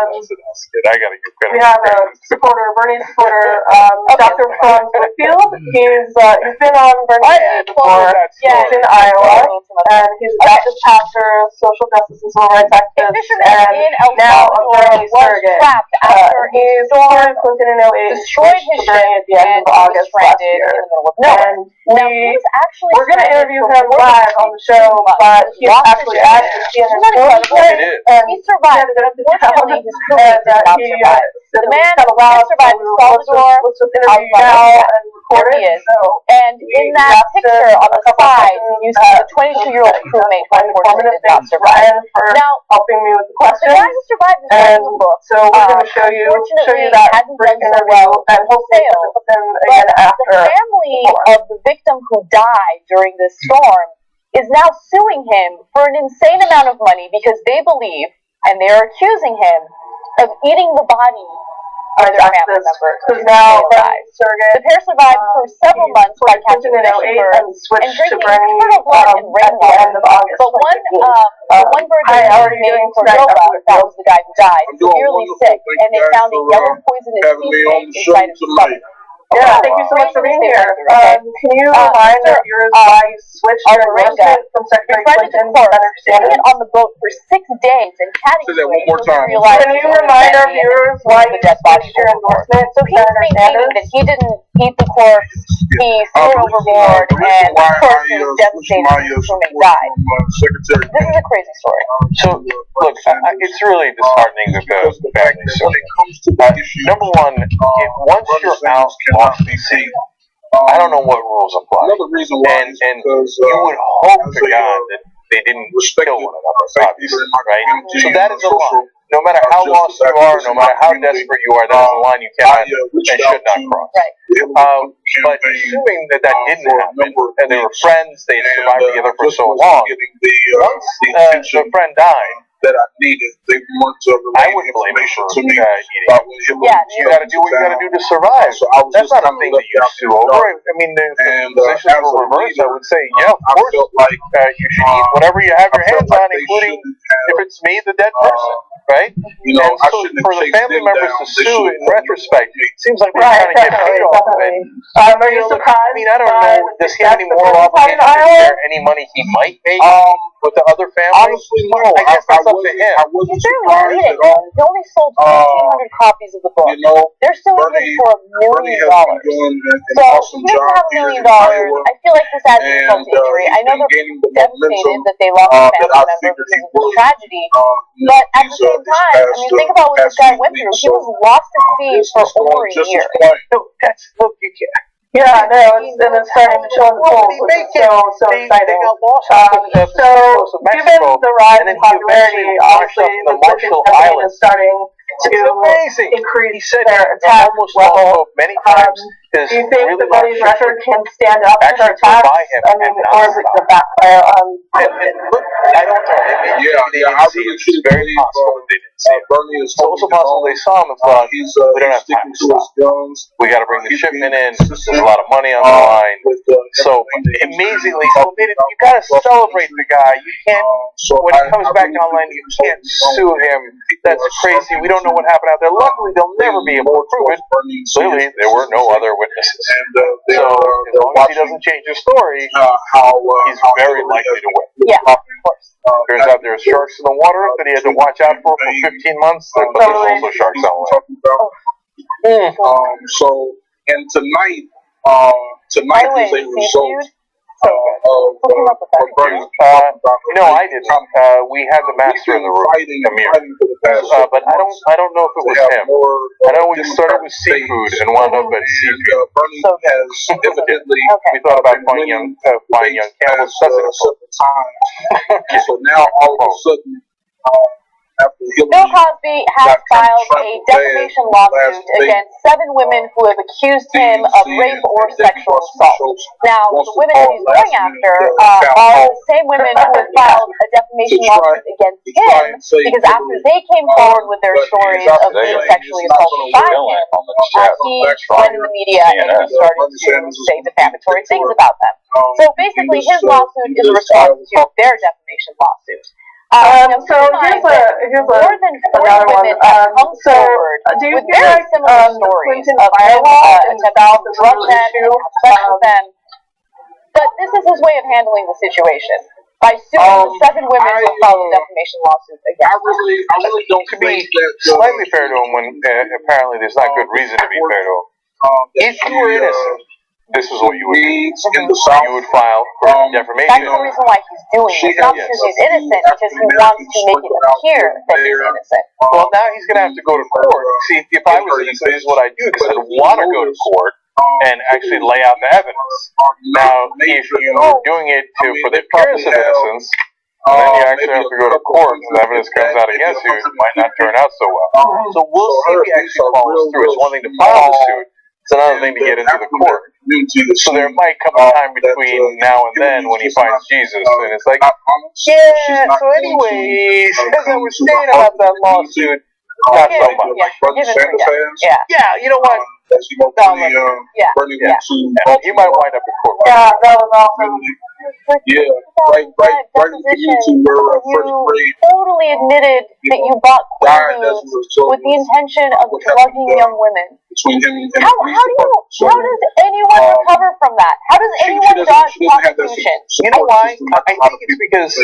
gotta get credit. we have a supporter, Bernie's supporter, Dr. Franz Whitfield. He's been on Bernie's before. He's in Iowa, and he's a Baptist pastor, social justice and civil rights activist, and now a Bernie surrogate. He's Hillary Clinton in 08, destroyed his ship at the end of August last year. And we're going to interview him live on the show, but he's actually at the CNN and he survived, but unfortunately his crewmates did not survive. The man survived the Salvador. There he is. And in that picture on the side, you see the 22-year-old crewmate who unfortunately did not survive. Now, helping me with the questions. The guy who survived is writing a book. So we're going to show you that hasn't brief done so interview well and hopefully sales. put them again after. The family of the victim who died during this storm is now suing him for an insane amount of money because they believe, and they are accusing him of eating the body of their family member who now died. The pair survived for several months by catching fish and birds and drinking turtle blood and rainwater. But one bird that made in Cordova, that was the guy who died, severely sick, and they found a yellow poisonous sea snake inside his stomach. Yeah, thank you so much for being here. Can you remind our viewers why you switched your endorsement from Secretary Clinton to Senator Sitting Sanders? on the boat for 6 days and chatting to him. Can you remind our viewers why you switched your endorsement So to he was Senator maintaining Sanders? that he didn't eat the corpse, he threw it overboard, and of course he was devastated when his crewmate died. This is a crazy story. So, look, it's really disheartening that the family sued. Number one, once you're out off the sea, I don't know what rules apply. And you would hope to God that they didn't kill one another, obviously, right? So that is a line. No matter how lost you are, no matter how desperate you are, that is a line you cannot and should not cross. But assuming that didn't happen, and they were friends, they survived together for so long, once the friend died, that I needed. They want to I wouldn't blame him for eating. Yeah, you got to do what you got to do to survive. That's not a thing that you sue over. I mean, if the positions were reversed, I would say, yeah, of course, you should eat whatever you have your hands on, including if it's me, the dead person, right? And so for the family members to sue in retrospect, it seems like they're trying to get paid off of it. Are you surprised? I mean, I don't know. Does he have any moral obligation to share any money he might make with the other families? Honestly, no. I guess that's up to him. I wasn't He's barely surprised reading. at all. He only sold 1,500 copies of the book. You know, They're suing him for $1 million. So awesome he doesn't job have $1 million. here in Iowa. I feel like this adds insult to injury. I know they're devastated that they lost a family member because of this tragedy. But at the same time, I mean, think about what this guy went through. He was lost at sea for over a year. No, look, you can't. Yeah, no, it's starting to show in the polls, which is so exciting. So, given the rise in popularity, obviously, the Marshall Islands is starting to increase their attack level. Many times, do you think the Bernie's record can stand up to their attacks? I mean, or is it going to backfire on I don't know. I really it's very possible that they didn't see it. Bernie is It's also possible they saw him and thought, we don't have time to stop. guns. We got to bring the shipment in. There's a lot of money on the line. So amazingly, you got to celebrate the guy. You can't. When he comes back online, you can't sue him. That's crazy. We don't know what happened out there. Luckily, they'll never be able to prove it. Clearly, there were no other witnesses. So as long as he doesn't change his story, he's very likely to win. Yeah, of course. Turns out there's sharks in the water that he had to watch out for 15 months, but there's also sharks on land. So, and tonight is a result Who came up with that? No, I didn't. We had the master in the room, Amir. But I don't know if it was him. I know we started with seafood and wound up at seafood. We thought about finding young cannibals. So now all of a sudden, Bill Cosby has filed a defamation lawsuit against 7 women who have accused him of rape or sexual assault. Now, the women that he's going after are the same women who have filed a defamation lawsuit against him because after they came forward with their stories of being sexually assaulted by him, he went in the media and he started to say defamatory things about them. So basically, his lawsuit is a response to their defamation lawsuit. So here's more than 40 women have come forward with very similar stories of him attempting to drug them, sex with them. But this is his way of handling the situation by suing the 7 women who filed a defamation lawsuit against him. I really don't. To be slightly fair to him, when apparently there's not good reason to be fair to him. If you were innocent, this is what you would do. You would file for defamation. That's the reason why he's doing it. Not because he's innocent, because he wants to make it appear that he's innocent. Well, now he's going to have to go to court. See, if I was innocent, this is what I'd do, because I'd want to go to court and actually lay out the evidence. Now, if you're doing it for the appearance of innocence, and then you actually have to go to court, and the evidence comes out against you, it might not turn out so well. So we'll see if he actually follows through. It's one thing to file the suit. It's another thing to get into the court. So there might come a time between now and then when he finds Jesus, and it's like, yeah, so anyways, as I was saying about that lawsuit, not so much. Yeah, you know what? You might wind up in court. Yeah, that was awesome. Yeah, right into where you totally admitted that you bought Quaaludes with the intention of drugging young women. How does anyone recover from that? How does anyone dodge prosecution? You know why? I think it's because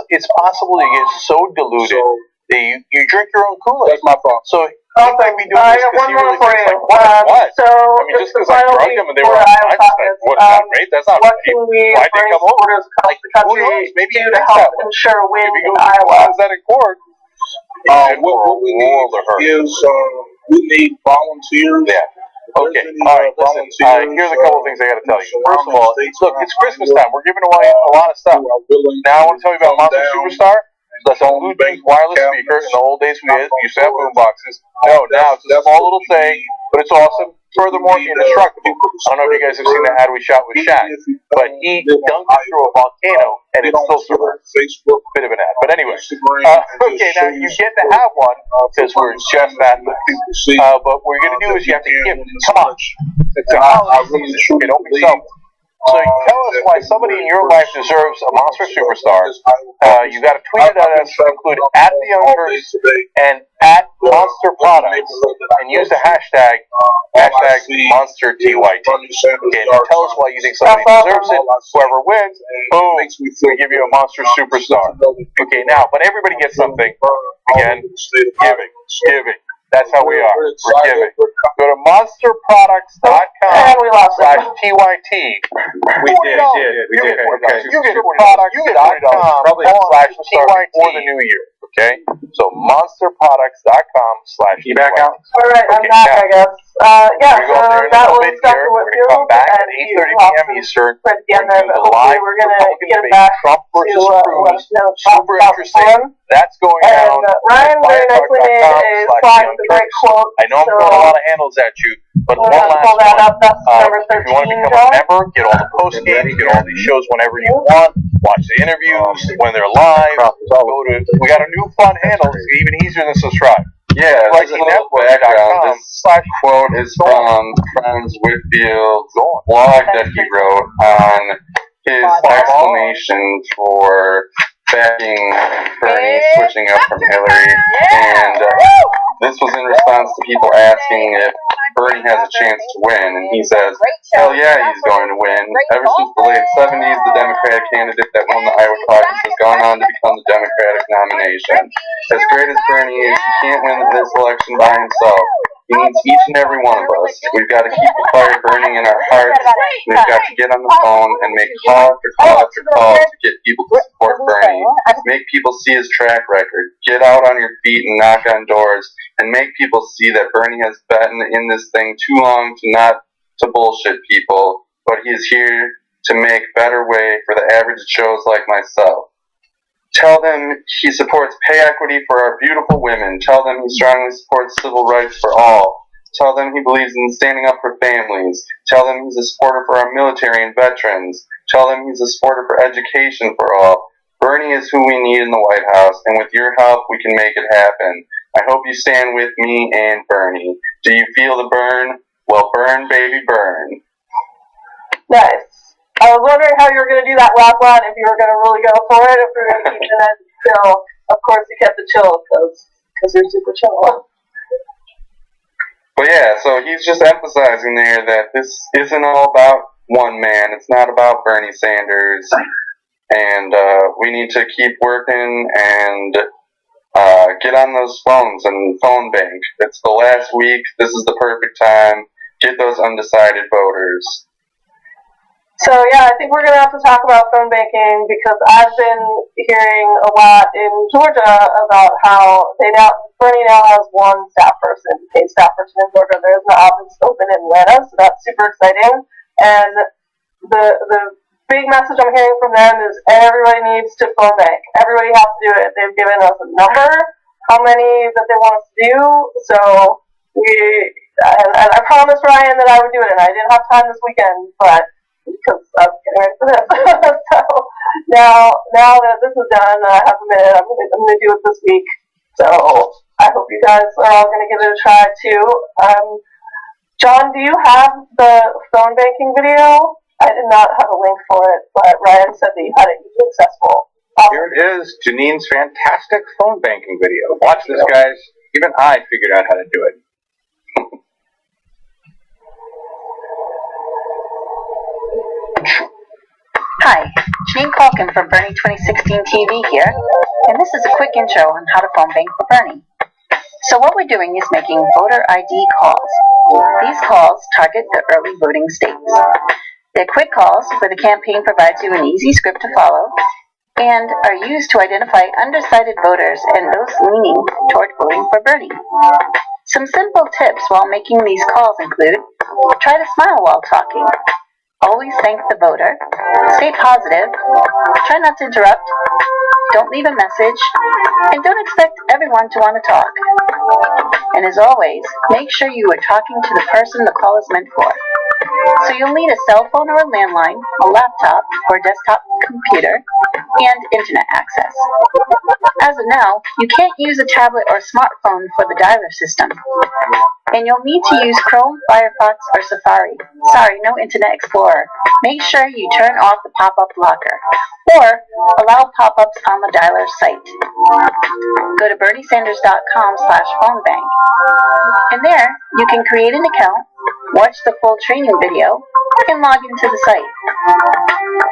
it's possible to get so deluded that you drink your own Kool-Aid. That's my fault. So he might be doing this because he really thinks like, what? So I mean, just because I drugged him and they were on time, what is that, right? That's not right. Why'd they come over? Like, who knows? Maybe he thinks that way. Maybe he goes and files that in court. What we need is we need volunteers. Yeah. Okay. All right. Listen. Here's a couple of things I got to tell you. First of all, look, it's Christmas time. We're giving away a lot of stuff. Now I want to tell you about Monster Superstar. That's a Bluetooth wireless speaker. In the old days, we used to have boom boxes. No, now it's a small little thing, but it's awesome. Furthermore, indestructible. I don't know if you guys have seen the ad we shot with Shaq, but he dunked it through a volcano, and it still survived. Bit of an ad, but anyway. Okay, now you get to have one because we're just that nice. But what you're gonna do is you have to give. Come on, it's a holiday season. Don't be selfish. So you tell us why somebody in your life deserves a Monster Superstar. You got to tweet it at us, include at the Young Turks and at Monster Products, and use the hashtag Monster TYT. Okay, now tell us why you think somebody deserves it. Whoever wins, boom, we give you a Monster Superstar. Okay, now, but everybody gets something. Again, giving. That's how we are. We're giving. Go to monsterproducts.com/TYT. We did. You get products.com/TYT for the new year. Okay? So monsterproducts.com/TYT. You back out? Alright, I'm back, I guess. That was Dr. Whitfield. Come back at 8:30 p.m. Eastern. We're going to do the live Republican debate, Trump versus Cruz. Super interesting. That's going down. Ryan very nicely made a slide with a great quote. I know I'm throwing a lot of handles at you, but one last one. If you want to become a member, get all the post games, get all these shows whenever you want. Watch the interviews when they're live. We got a new fun handle. It's even easier than subscribe. Yeah, there's a little background. This quote is from Franz Whitfield's blog that he wrote on his explanation for backing Bernie, switching up from Hillary, and this was in response to people asking if Bernie has a chance to win, and he says, hell yeah, he's going to win. Ever since the late 70s, the Democratic candidate that won the Iowa caucus has gone on to become the Democratic nomination. As great as Bernie is, he can't win this election by himself. He needs each and every one of us. We've got to keep the fire burning in our hearts. We've got to get on the phone and make call after call after call to get people to support Bernie. Make people see his track record. Get out on your feet and knock on doors and make people see that Bernie has been in this thing too long to bullshit people, but he is here to make better way for the average Joes like myself. Tell them he supports pay equity for our beautiful women. Tell them he strongly supports civil rights for all. Tell them he believes in standing up for families. Tell them he's a supporter for our military and veterans. Tell them he's a supporter for education for all. Bernie is who we need in the White House, and with your help, we can make it happen. I hope you stand with me and Bernie. Do you feel the burn? Well, burn, baby, burn. Nice. I was wondering how you were going to do that last line, if you were going to really go for it, if you were going to keep it in. So, of course, you kept it chill, because you're super chill. But yeah, so he's just emphasizing there that this isn't all about one man. It's not about Bernie Sanders. And we need to keep working and get on those phones and phone bank. It's the last week. This is the perfect time. Get those undecided voters. So yeah, I think we're going to have to talk about phone banking, because I've been hearing a lot in Georgia about how Bernie now has one staff person, paid staff person in Georgia. There's an office open in Atlanta, so that's super exciting. And the big message I'm hearing from them is everybody needs to phone bank. Everybody has to do it. They've given us a number, how many that they want us to do. So and I promised Ryan that I would do it, and I didn't have time this weekend, but because I was getting ready for this. So now that this is done, I have a minute. I'm going to do it this week. So I hope you guys are all going to give it a try too. John, do you have the phone banking video? I did not have a link for it, but Ryan said that you had it successful. Awesome. Here it is, Janine's fantastic phone banking video. Watch this, guys. Even I figured out how to do it. Hi, Janine Calkin from Bernie 2016 TV here, and this is a quick intro on how to phone bank for Bernie. So what we're doing is making voter ID calls. These calls target the early voting states. They're quick calls where the campaign provides you an easy script to follow and are used to identify undecided voters and those leaning toward voting for Bernie. Some simple tips while making these calls include: try to smile while talking. Always thank the voter. Stay positive. Try not to interrupt. Don't leave a message. And don't expect everyone to want to talk. And as always, make sure you are talking to the person the call is meant for. So you'll need a cell phone or a landline, a laptop or a desktop computer, and internet access. As of now, you can't use a tablet or smartphone for the dialer system. And you'll need to use Chrome, Firefox, or Safari. Sorry, no Internet Explorer. Make sure you turn off the pop-up blocker, or allow pop-ups on the dialer site. Go to berniesanders.com/phonebank. And there, you can create an account, watch the full training video, and log into the site.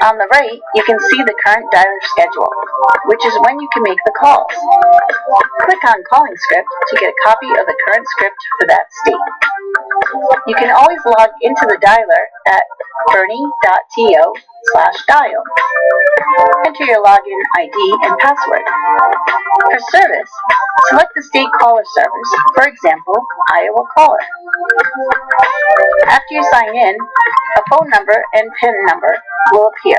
On the right, you can see the current dialer schedule, which is when you can make the calls. Click on Calling Script to get a copy of the current script for that state. You can always log into the dialer at bernie.to/dial. Enter your login ID and password. For service, select the state caller service, for example, Iowa Caller. After you sign in, a phone number and PIN number will appear.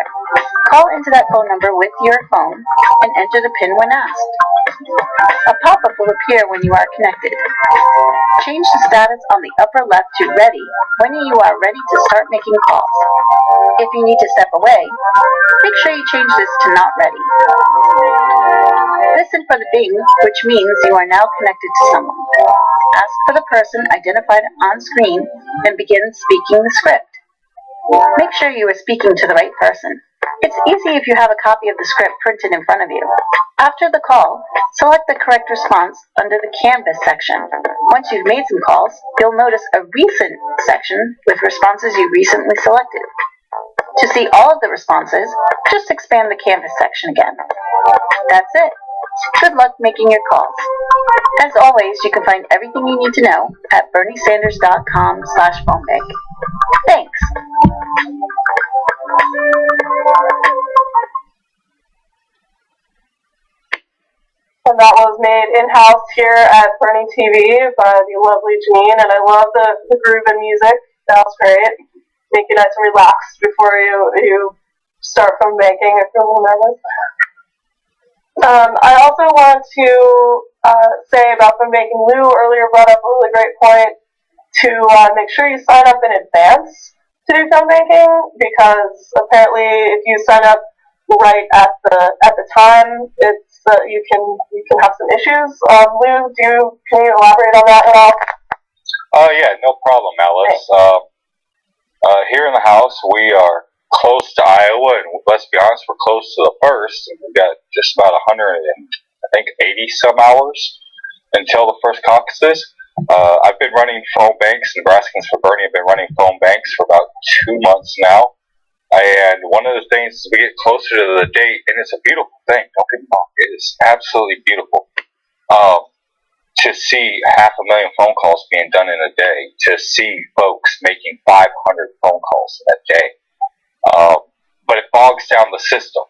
Call into that phone number with your phone and enter the PIN when asked. A pop-up will appear when you are connected. Change the status on the upper left to ready when you are ready to start making calls. If you need to step away, make sure you change this to not ready. Listen for the bing, which means you are now connected to someone. Ask for the person identified on screen and begin speaking the script. Make sure you are speaking to the right person. It's easy if you have a copy of the script printed in front of you. After the call, select the correct response under the Canvas section. Once you've made some calls, you'll notice a Recent section with responses you recently selected. To see all of the responses, just expand the Canvas section again. That's it. Good luck making your calls. As always, you can find everything you need to know at berniesanders.com/phonebank. Thanks. And that was made in-house here at Bernie TV by the lovely Janine, and I love the groove and music. That was great. Make you nice and relaxed before you start phone banking if you're a little nervous. I also want to say about phone banking, Lou earlier brought up a really great point to make sure you sign up in advance to do phone banking, because apparently if you sign up right at the time, it's you can have some issues. Lou, can you elaborate on that at all? Yeah, no problem, Alice. Here in the house, we are close to Iowa, and let's be honest, we're close to the first. We've got just about 80 some hours until the first caucuses. I've been running phone banks. Nebraskans for Bernie have been running phone banks for about 2 months now. And one of the things is we get closer to the date, and it's a beautiful thing. Don't get me wrong; it is absolutely beautiful to see 500,000 phone calls being done in a day. To see folks making 500 phone calls in a day, but it bogs down the system.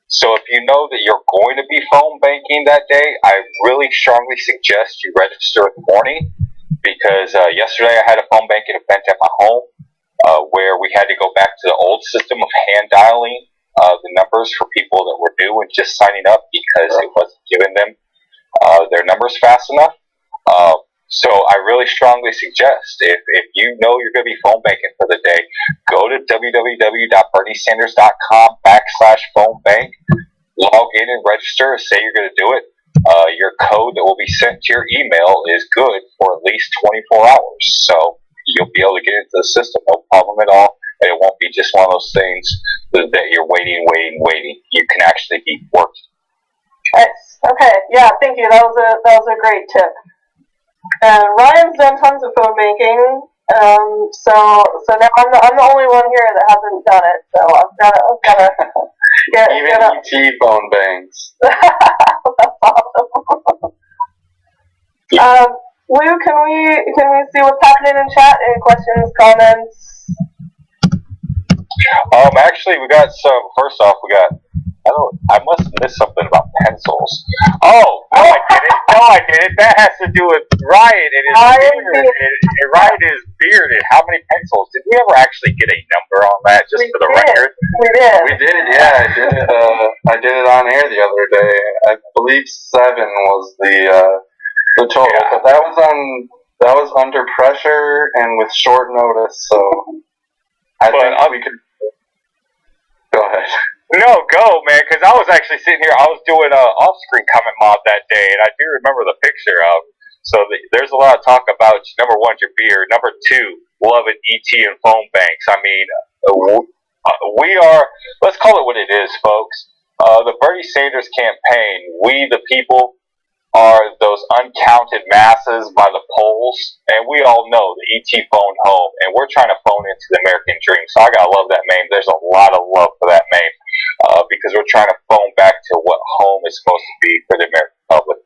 So if you know that you're going to be phone banking that day, I really strongly suggest you register in the morning, because yesterday I had a phone banking event at my home. Where we had to go back to the old system of hand dialing the numbers for people that were new and just signing up because it wasn't giving them their numbers fast enough. So I really strongly suggest, if you know you're going to be phone banking for the day, go to www.berniesanders.com/phone-bank, log in and register, say you're going to do it. Your code that will be sent to your email is good for at least 24 hours. So you'll be able to get into the system, no problem at all, and it won't be just one of those things that you're waiting. You can actually be working. Nice. Okay. Yeah. Thank you. That was a great tip. Ryan's done tons of phone banking, so now I'm the only one here that hasn't done it. So I've gotta get even ET phone banks. That's awesome. Lou, can we see what's happening in chat? Any questions, comments? Actually, we got some. First off, I must have missed something about pencils. Oh, no, I didn't. That has to do with Ryan and his beard. Ryan and his beard and how many pencils. Did we ever actually get a number on that, just for the record? We did. We did, yeah. I did it on air the other day. I believe 7 was the total, yeah. But that was under pressure and with short notice, so I think we could go ahead. No, go, man, because I was actually sitting here, I was doing an off-screen comment mod that day, and I do remember the picture of, so there's a lot of talk about, number 1, your beard, number 2, loving ET and phone banks. I mean, we are, let's call it what it is, folks. The Bernie Sanders campaign, we the people, are those uncounted masses by the polls, and we all know the ET phoned home, and we're trying to phone into the American dream. So I gotta love that meme. There's a lot of love for that meme, because we're trying to phone back to what home is supposed to be for the American public.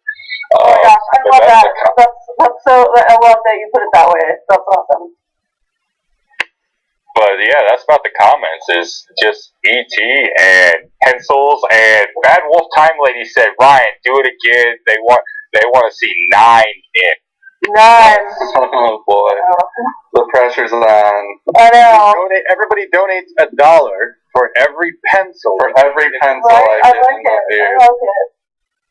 Oh my gosh, I love that. That's so. I love that you put it that way. That's awesome. But yeah, that's about the comments. Is just ET and pencils, and Bad Wolf Time Lady said, Ryan, do it again. They want to see 9 in. 9. Oh boy, the pressure's on. I know. Everybody donates $1 for every pencil. For every pencil right? I like it. I like it.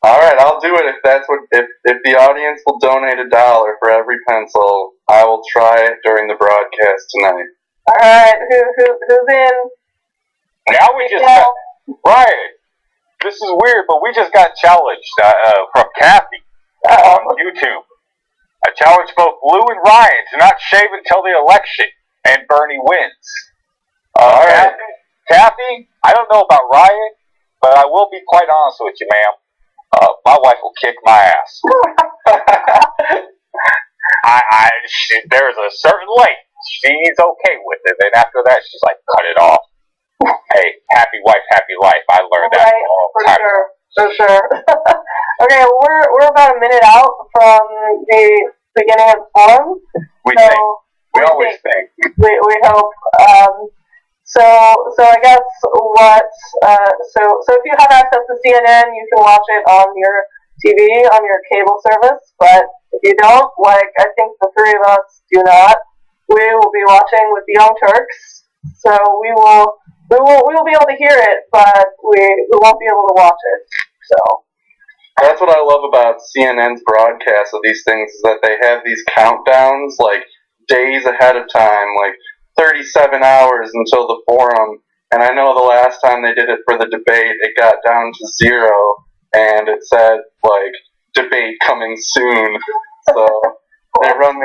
All right, I'll do it if that's what. If the audience will donate $1 for every pencil, I will try it during the broadcast tonight. All right, who's in? Now we just got, Ryan. This is weird, but we just got challenged from Kathy on YouTube. I challenge both Lou and Ryan to not shave until the election, and Bernie wins. All right, Kathy. I don't know about Ryan, but I will be quite honest with you, ma'am. My wife will kick my ass. There's a certain length. She's okay with it, and after that, she's like, cut it off. Hey, happy wife, happy life. I learned that a long time ago. For sure. Okay, we're about a minute out from the beginning of the forum. We always think. We hope. So I guess so if you have access to CNN, you can watch it on your TV, on your cable service. But if you don't, like I think the three of us do not, we will be watching with the Young Turks. So we will be able to hear it, but we won't be able to watch it. So. That's what I love about CNN's broadcast of these things, is that they have these countdowns, like, days ahead of time, like 37 hours until the forum. And I know the last time they did it for the debate, it got down to 0, and it said, like, debate coming soon. So they run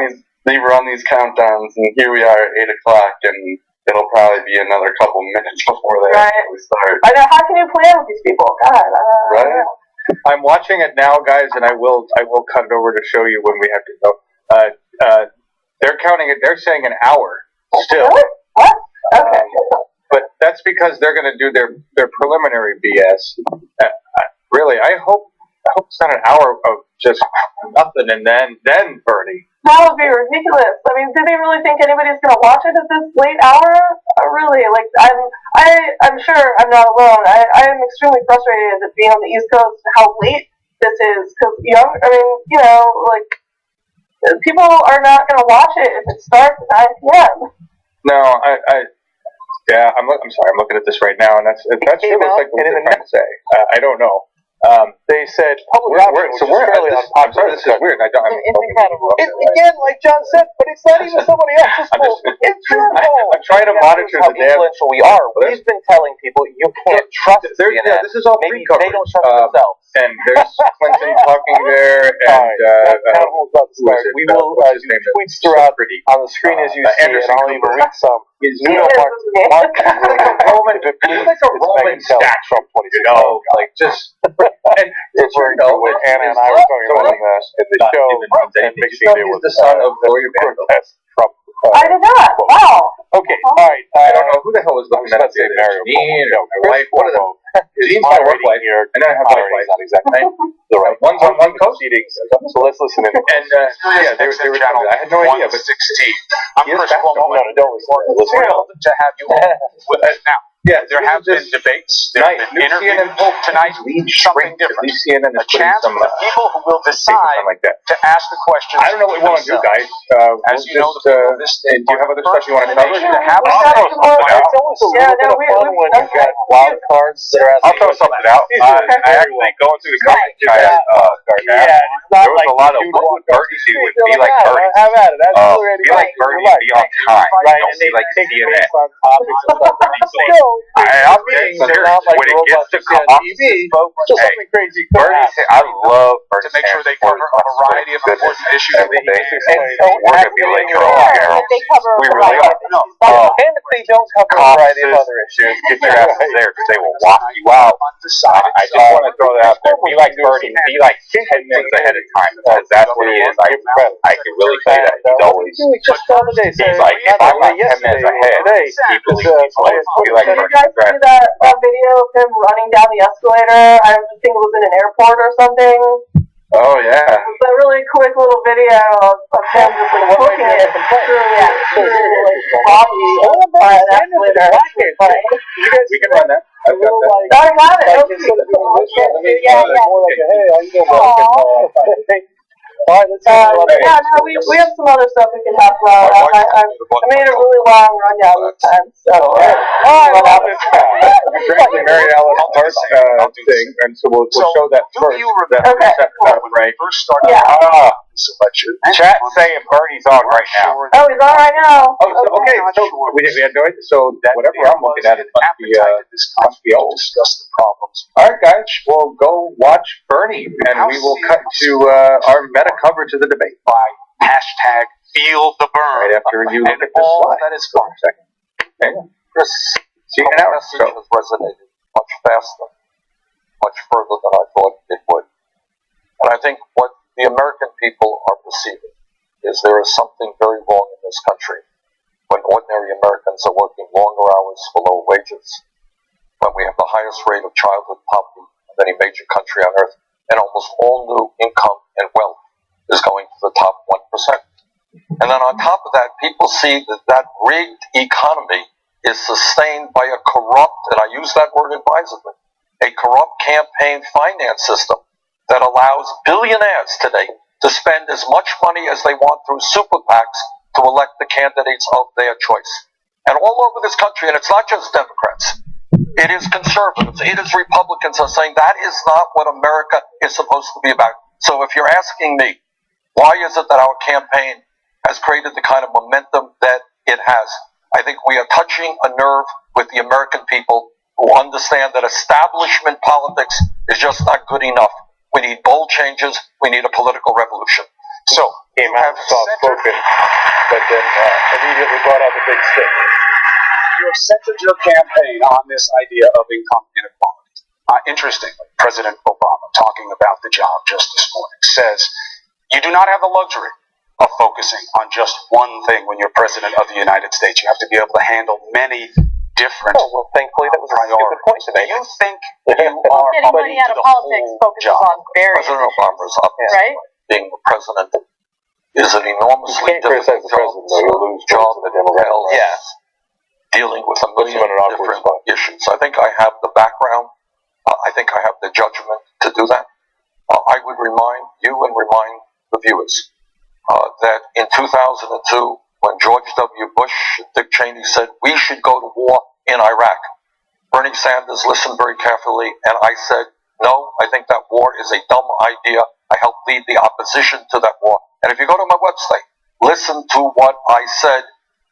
these countdowns, and here we are at 8 o'clock, and it'll probably be another couple minutes before they actually start. I know, how can you plan with these people? God, right? I'm watching it now, guys, and I will cut it over to show you when we have to go. They're counting it. They're saying an hour still. Really? What? Okay. But that's because they're going to do their preliminary BS. Really, I hope it's not an hour of just nothing and then Bernie. That would be ridiculous. I mean, do they really think anybody's going to watch it at this late hour? Really, like I'm sure I'm not alone. I am extremely frustrated at being on the East Coast how late this is, because people are not going to watch it if it starts at 9 p.m. No, I'm sorry. I'm looking at this right now, and that's what looks like what they're trying to say. I don't know. They said public option, which is fairly unpopular. I'm sorry, this is weird. It's incredible. Again, like John said, but it's not even somebody else's fault. It's your fault. I'm trying to monitor how the damn. influential we are. We've been telling people you can't trust CNN. Yeah, this is all Maybe pre-covered. they don't trust themselves. And there's Clinton talking there, and we will do tweets throughout on the screen as you see, and I'll even read some. He's like a Roman statue, like just. And it's where Anna and I were talking about this in the show. He's the son of Gloria Protest. I did not. Wow. Okay, all right. I don't know who the hell was looking at it. Jean or my wife. One of them. Jean's my work wife, and then I have my wife. The right. One's on one coast. So let's listen in. And yeah, they were channel. I had no idea, but 16. I'm Chris Cuomo. Don't listen. We're thrilled to have you all with us now. Yeah, there have been debates. There have been interviews. Tonight, something different. A chance for the people who will decide to ask the questions. I don't know what we want to do, guys. As you know, do you have other stuff you want to cover? Wild cards that are I'll throw something out. I actually going through the comments. There was a lot of what would Bernie do with Be Like Bernie. Be Like Bernie and be on time. Don't be like CNN. I'm being serious. When it gets to TV, something crazy. Bernie, I love Bernie. To make sure they cover a variety of important issues. We're going to be late for all Carol. We really are. And if they don't cover a variety of other issues, get your asses there because they will walk you out. I just want to throw that out there. Be like Bernie. Be like 10 minutes ahead of time, because that's what he is. I can really say that. He's always. He's like, if I'm not 10 minutes ahead, he believes he's always. Be like Did you Bernie. guys see that video of him running down the escalator? I think it was in an airport or something. Oh, yeah. It's a really quick little video of him just like booking it through lobby by an escalator. We can run that. I've got that. I got it. We have some other stuff we can talk about. I made a really long rundown this time, so. Frankly, Mary Alice Park thing, and so we'll show that first. Okay. First started this election. Chat saying Bernie's on right now. Oh, he's on right now. Oh, so, okay. So we had no idea. So whatever I'm looking at, it must be old. Discuss the problems. All right, guys. We'll go watch Bernie, and we will cut to our meta coverage of the debate. By hashtag Feel the Burn. Right after you look at this slide. That is for a second. Okay. Chris, see you now. Message has resonated much faster, much further than I thought it would. And I think what the American people are perceiving is there is something very wrong in this country when ordinary Americans are working longer hours for low wages, when we have the highest rate of childhood poverty of any major country on earth, and almost all new income and wealth is going to the top 1%. And then on top of that, people see that that rigged economy is sustained by a corrupt, and I use that word advisedly, a corrupt campaign finance system that allows billionaires today to spend as much money as they want through super PACs to elect the candidates of their choice. And all over this country, and it's not just Democrats, it is conservatives, it is Republicans are saying that is not what America is supposed to be about. So if you're asking me, why is it that our campaign has created the kind of momentum that it has? I think we are touching a nerve with the American people who understand that establishment politics is just not good enough. We need bold changes. We need a political revolution. So, you have soft-spoken, but then immediately brought out the big stick. You have centered your campaign on this idea of income inequality. Interestingly, President Obama, talking about the job just this morning, says you do not have the luxury of focusing on just one thing when you're president of the United States. You have to be able to handle many different thankfully, that was a stupid point to make. Do you think you are getting money out of politics focuses on various President Obama is obviously right? being the president is an enormously difficult job that entails dealing with a million different issues. I think I have the background. I think I have the judgment to do that. I would remind you and remind the viewers that in 2002, when George W. Bush and Dick Cheney said we should go to war in Iraq, Bernie Sanders listened very carefully, and I said, no, I think that war is a dumb idea. I helped lead the opposition to that war. And if you go to my website, listen to what I said,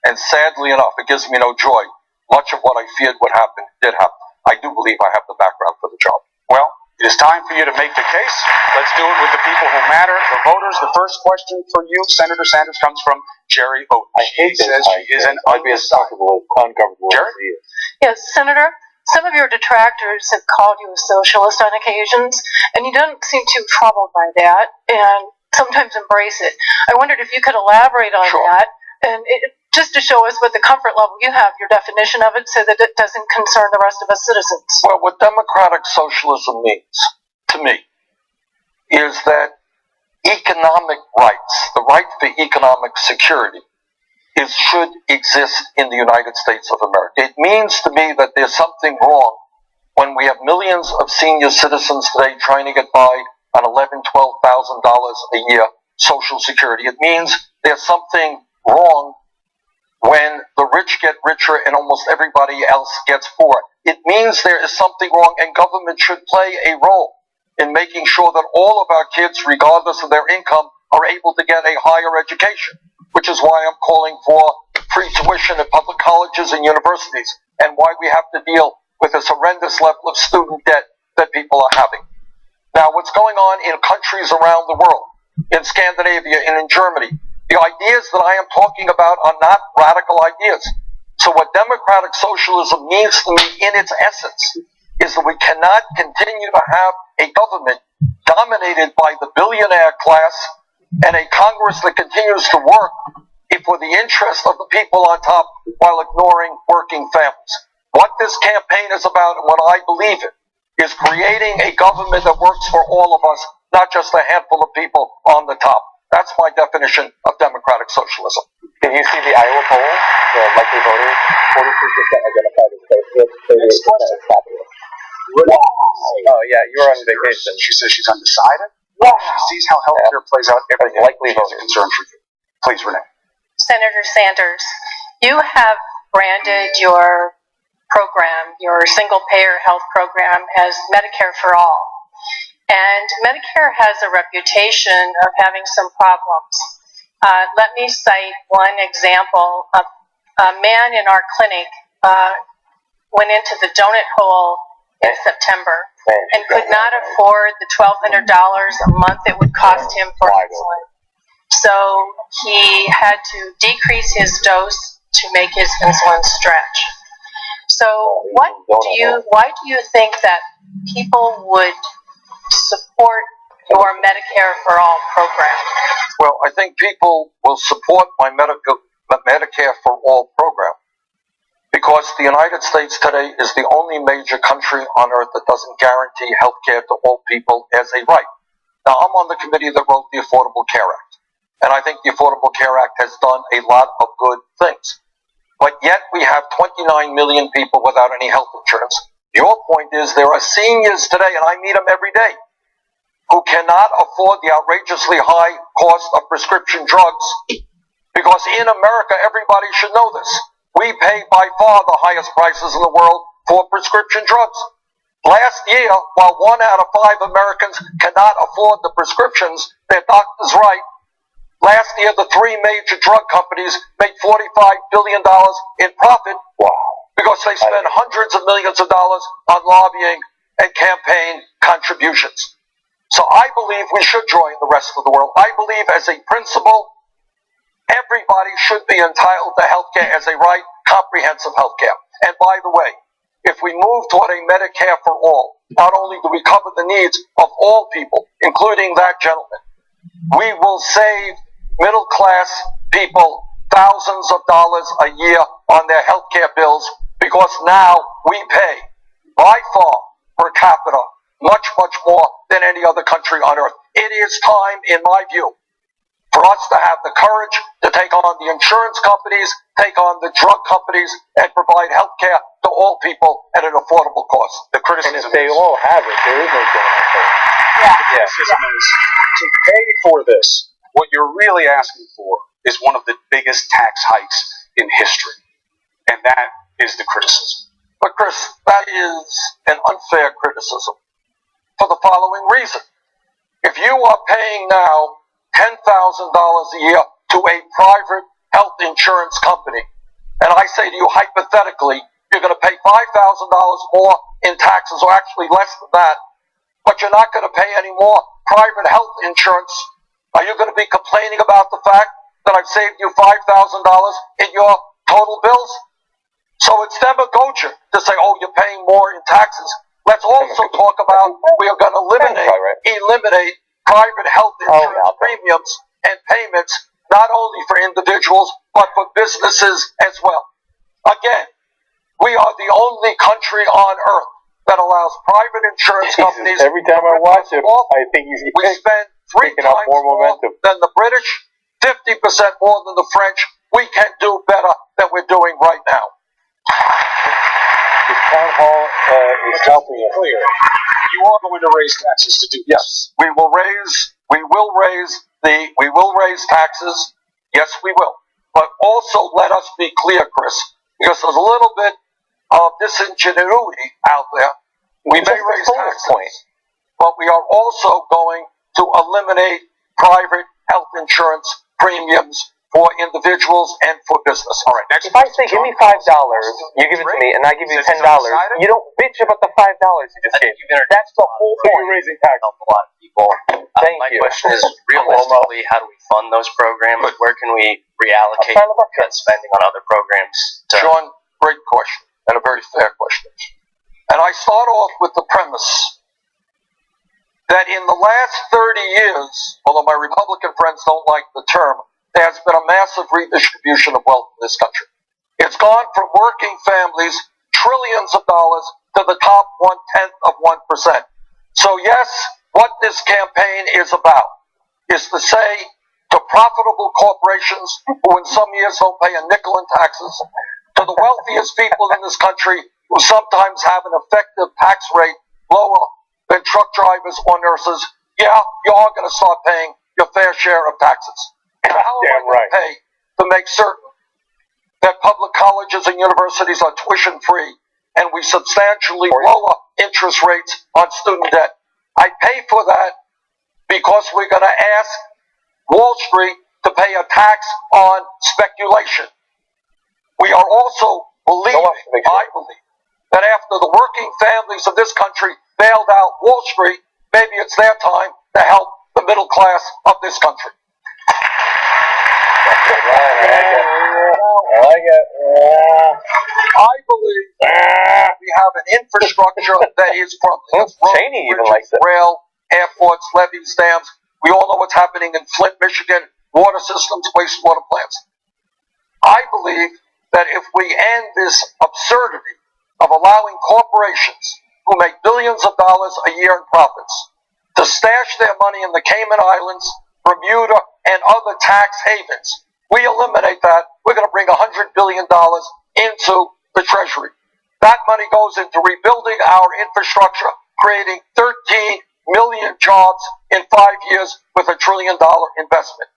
and sadly enough, it gives me no joy. Much of what I feared would happen did happen. I do believe I have the background for the job. Well, it is time for you to make the case. Let's do it with the people who matter, the voters. The first question for you, Senator Sanders, comes from Jerry Oates. She says she is an undecided. Jerry? Yes, Senator, some of your detractors have called you a socialist on occasions, and you don't seem too troubled by that, and sometimes embrace it. I wondered if you could elaborate on that, and just to show us what the comfort level you have, your definition of it, so that it doesn't concern the rest of us citizens. Well, what democratic socialism means, to me, is that economic rights, the right for economic security, should exist in the United States of America. It means to me that there's something wrong when we have millions of senior citizens today trying to get by on $11,000, $12,000 a year Social Security. It means there's something wrong when the rich get richer and almost everybody else gets poor. It means there is something wrong, and government should play a role in making sure that all of our kids, regardless of their income, are able to get a higher education, which is why I'm calling for free tuition at public colleges and universities, and why we have to deal with this horrendous level of student debt that people are having. Now, what's going on in countries around the world, in Scandinavia and in Germany, the ideas that I am talking about are not radical ideas. So what democratic socialism means to me in its essence is that we cannot continue to have a government dominated by the billionaire class and a Congress that continues to work for the interest of the people on top while ignoring working families. What this campaign is about, and what I believe in, is creating a government that works for all of us, not just a handful of people on the top. That's my definition of democratic socialism. Can you see the Iowa poll? The likely voters, 43% identified as socialist, 38% as capitalist. Oh yeah, you're on vacation. She says she's undecided. She sees how healthcare plays out every day. Likely voters. A concern for you. Please, Renee. Senator Sanders, you have branded your program, your single-payer health program, as Medicare for All. And Medicare has a reputation of having some problems. Let me cite one example. A man in our clinic went into the donut hole in September and could not afford the $1,200 a month it would cost him for insulin. So he had to decrease his dose to make his insulin stretch. So why do you think that people would support your Medicare for All program? Well, I think people will support my Medicare for All program because the United States today is the only major country on earth that doesn't guarantee health care to all people as a right. Now, I'm on the committee that wrote the Affordable Care Act, and I think the Affordable Care Act has done a lot of good things. But yet we have 29 million people without any health insurance. Your point is there are seniors today, and I meet them every day, who cannot afford the outrageously high cost of prescription drugs, because in America, everybody should know this. We pay by far the highest prices in the world for prescription drugs. Last year, while 1 out of 5 Americans cannot afford the prescriptions their doctors write, last year the 3 major drug companies made $45 billion in profit. Wow. Because they spend hundreds of millions of dollars on lobbying and campaign contributions. So I believe we should join the rest of the world. I believe as a principle, everybody should be entitled to health care as a right, comprehensive health care. And by the way, if we move toward a Medicare for all, not only do we cover the needs of all people, including that gentleman, we will save middle class people thousands of dollars a year on their health care bills, because now we pay by far per capita much, much more than any other country on earth. It is time, in my view, for us to have the courage to take on the insurance companies, take on the drug companies, and provide health care to all people at an affordable cost. The criticism and if they all have it, there is no benefit. The criticism is to pay for this. What you're really asking for is one of the biggest tax hikes in history, and that is the criticism. But Chris, that is an unfair criticism for the following reason. If you are paying now $10,000 a year to a private health insurance company, and I say to you hypothetically, you're going to pay $5,000 more in taxes, or actually less than that, but you're not going to pay any more private health insurance, are you going to be complaining about the fact that I've saved you $5,000 in your total bills? So it's demagogia to say, oh, you're paying more in taxes. Let's also talk about we are going to eliminate private health insurance premiums and payments, not only for individuals, but for businesses as well. Again, we are the only country on earth that allows private insurance companies. Every time I watch him, I think he's we spend 3 times more than the British, 50% more than the French. We can do better than we're doing right now. This town hall is helping us. Clear. You are going to raise taxes to do this. Yes, we will raise taxes. Yes, we will. But also let us be clear, Chris, because there's a little bit of disingenuity out there. We may raise taxes, but we are also going to eliminate private health insurance premiums for individuals and for business. All right, next. If I say, give me $5, you give it to me, and I give you $10, you don't bitch about the $5 you just gave. That's the whole point. You're raising taxes. A lot of people. My question is, realistically, how do we fund those programs? Where can we reallocate cut spending on other programs? Sean, great question, and a very fair question. And I start off with the premise that in the last 30 years, although my Republican friends don't like the term, there has been a massive redistribution of wealth in this country. It's gone from working families, trillions of dollars, to the top 0.1%. So yes, what this campaign is about is to say to profitable corporations, who in some years don't pay a nickel in taxes, to the wealthiest people in this country, who sometimes have an effective tax rate lower than truck drivers or nurses, yeah, you are going to start paying your fair share of taxes. How am I going to pay to make certain that public colleges and universities are tuition free and we substantially lower interest rates on student debt? I pay for that because we're going to ask Wall Street to pay a tax on speculation. We are also believing, I believe, that after the working families of this country bailed out Wall Street, maybe it's their time to help the middle class of this country. I believe we have an infrastructure that is crumbling. Cheney even likes it. Rail, airports, levees, dams. We all know what's happening in Flint, Michigan, water systems, wastewater plants. I believe that if we end this absurdity of allowing corporations who make billions of dollars a year in profits to stash their money in the Cayman Islands, Bermuda, and other tax havens, we eliminate that, we're going to bring $100 billion into the Treasury. That money goes into rebuilding our infrastructure, creating 13 million jobs in 5 years with $1 trillion investment.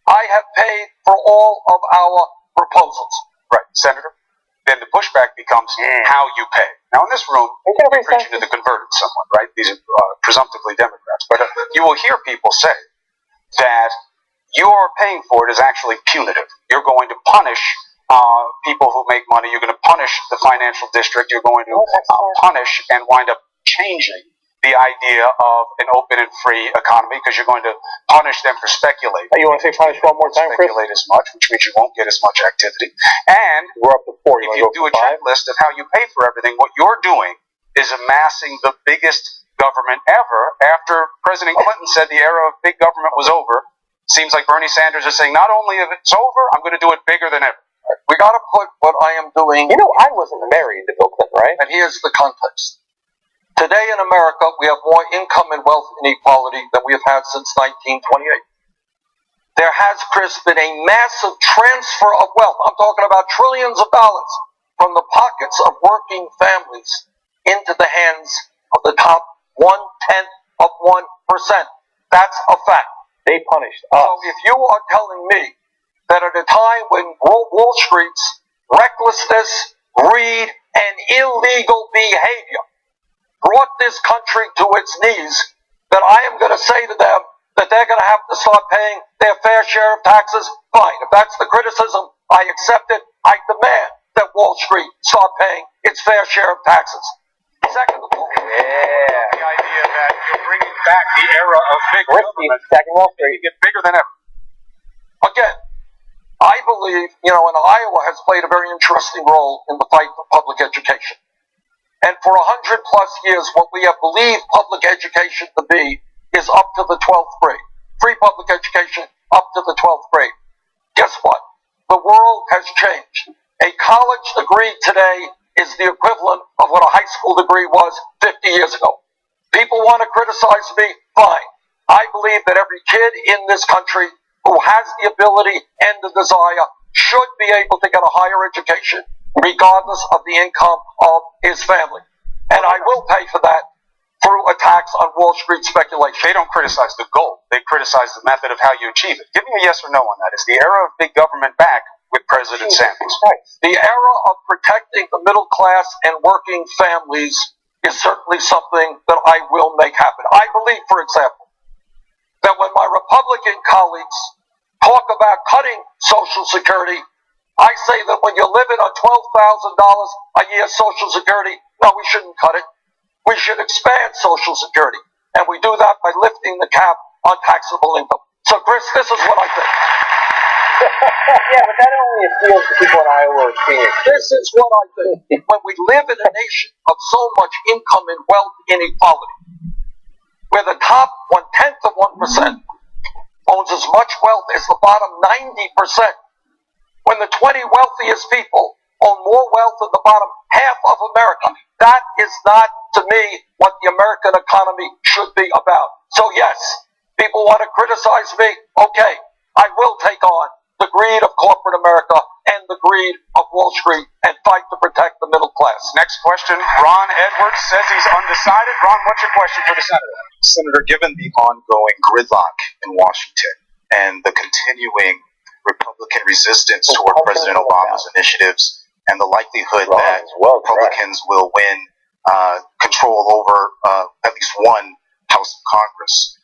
I have paid for all of our proposals. Right, Senator. Then the pushback becomes how you pay. Now, in this room, you're preaching to the converted somewhat, right? These are presumptively Democrats. But you will hear people say that your paying for it is actually punitive. You're going to punish people who make money. You're going to punish the financial district. You're going to punish and wind up changing the idea of an open and free economy because you're going to punish them for speculating. You want to say punish one more time, Chris? Speculate as much, which means you won't get as much activity. And we're up to 4. If you do a checklist of how you pay for everything, what you're doing is amassing the biggest government ever after President Clinton said the era of big government was over. Seems like Bernie Sanders is saying not only if it's over, I'm going to do it bigger than ever. We got to put what I am doing. You know, I wasn't married to Bill Clinton, right? And here's the context. Today in America, we have more income and wealth inequality than we have had since 1928. There has, Chris, been a massive transfer of wealth. I'm talking about trillions of dollars from the pockets of working families into the hands of the top 1/10 of 1%. That's a fact. They punished us. So if you are telling me that at a time when Wall Street's recklessness, greed, and illegal behavior brought this country to its knees, that I am going to say to them that they're going to have to start paying their fair share of taxes, fine. If that's the criticism, I accept it. I demand that Wall Street start paying its fair share of taxes. Second of all, the idea that you're bringing back the era of big government, Wall Street, get bigger than ever. Again, I believe, and Iowa has played a very interesting role in the fight for public education. And for 100 plus years, what we have believed public education to be is up to the 12th grade. Free public education up to the 12th grade. Guess what? The world has changed. A college degree today is the equivalent of what a high school degree was 50 years ago. People want to criticize me? Fine. I believe that every kid in this country who has the ability and the desire should be able to get a higher education regardless of the income of his family. And I will pay for that through a tax on Wall Street speculation. They don't criticize the goal. They criticize the method of how you achieve it. Give me a yes or no on that. Is the era of big government back with President Sanders? The era of protecting the middle class and working families is certainly something that I will make happen. I believe, for example, that when my Republican colleagues talk about cutting Social Security, I say that when you're living on $12,000 a year Social Security, no, we shouldn't cut it. We should expand Social Security. And we do that by lifting the cap on taxable income. So, Chris, this is what I think. Yeah, but that only appeals to people in Iowa and Phoenix. This is what I think. When we live in a nation of so much income and wealth inequality, where the top 1/10 of 1% owns as much wealth as the bottom 90%, when the 20 wealthiest people own more wealth than the bottom half of America, that is not, to me, what the American economy should be about. So yes, people want to criticize me. Okay, I will take on the greed of corporate America and the greed of Wall Street and fight to protect the middle class. Next question, Ron Edwards says he's undecided. Ron, what's your question for the Senator? Senator, given the ongoing gridlock in Washington and the continuing Republican resistance toward President Obama's initiatives and the likelihood that Republicans will win control over at least one House of Congress,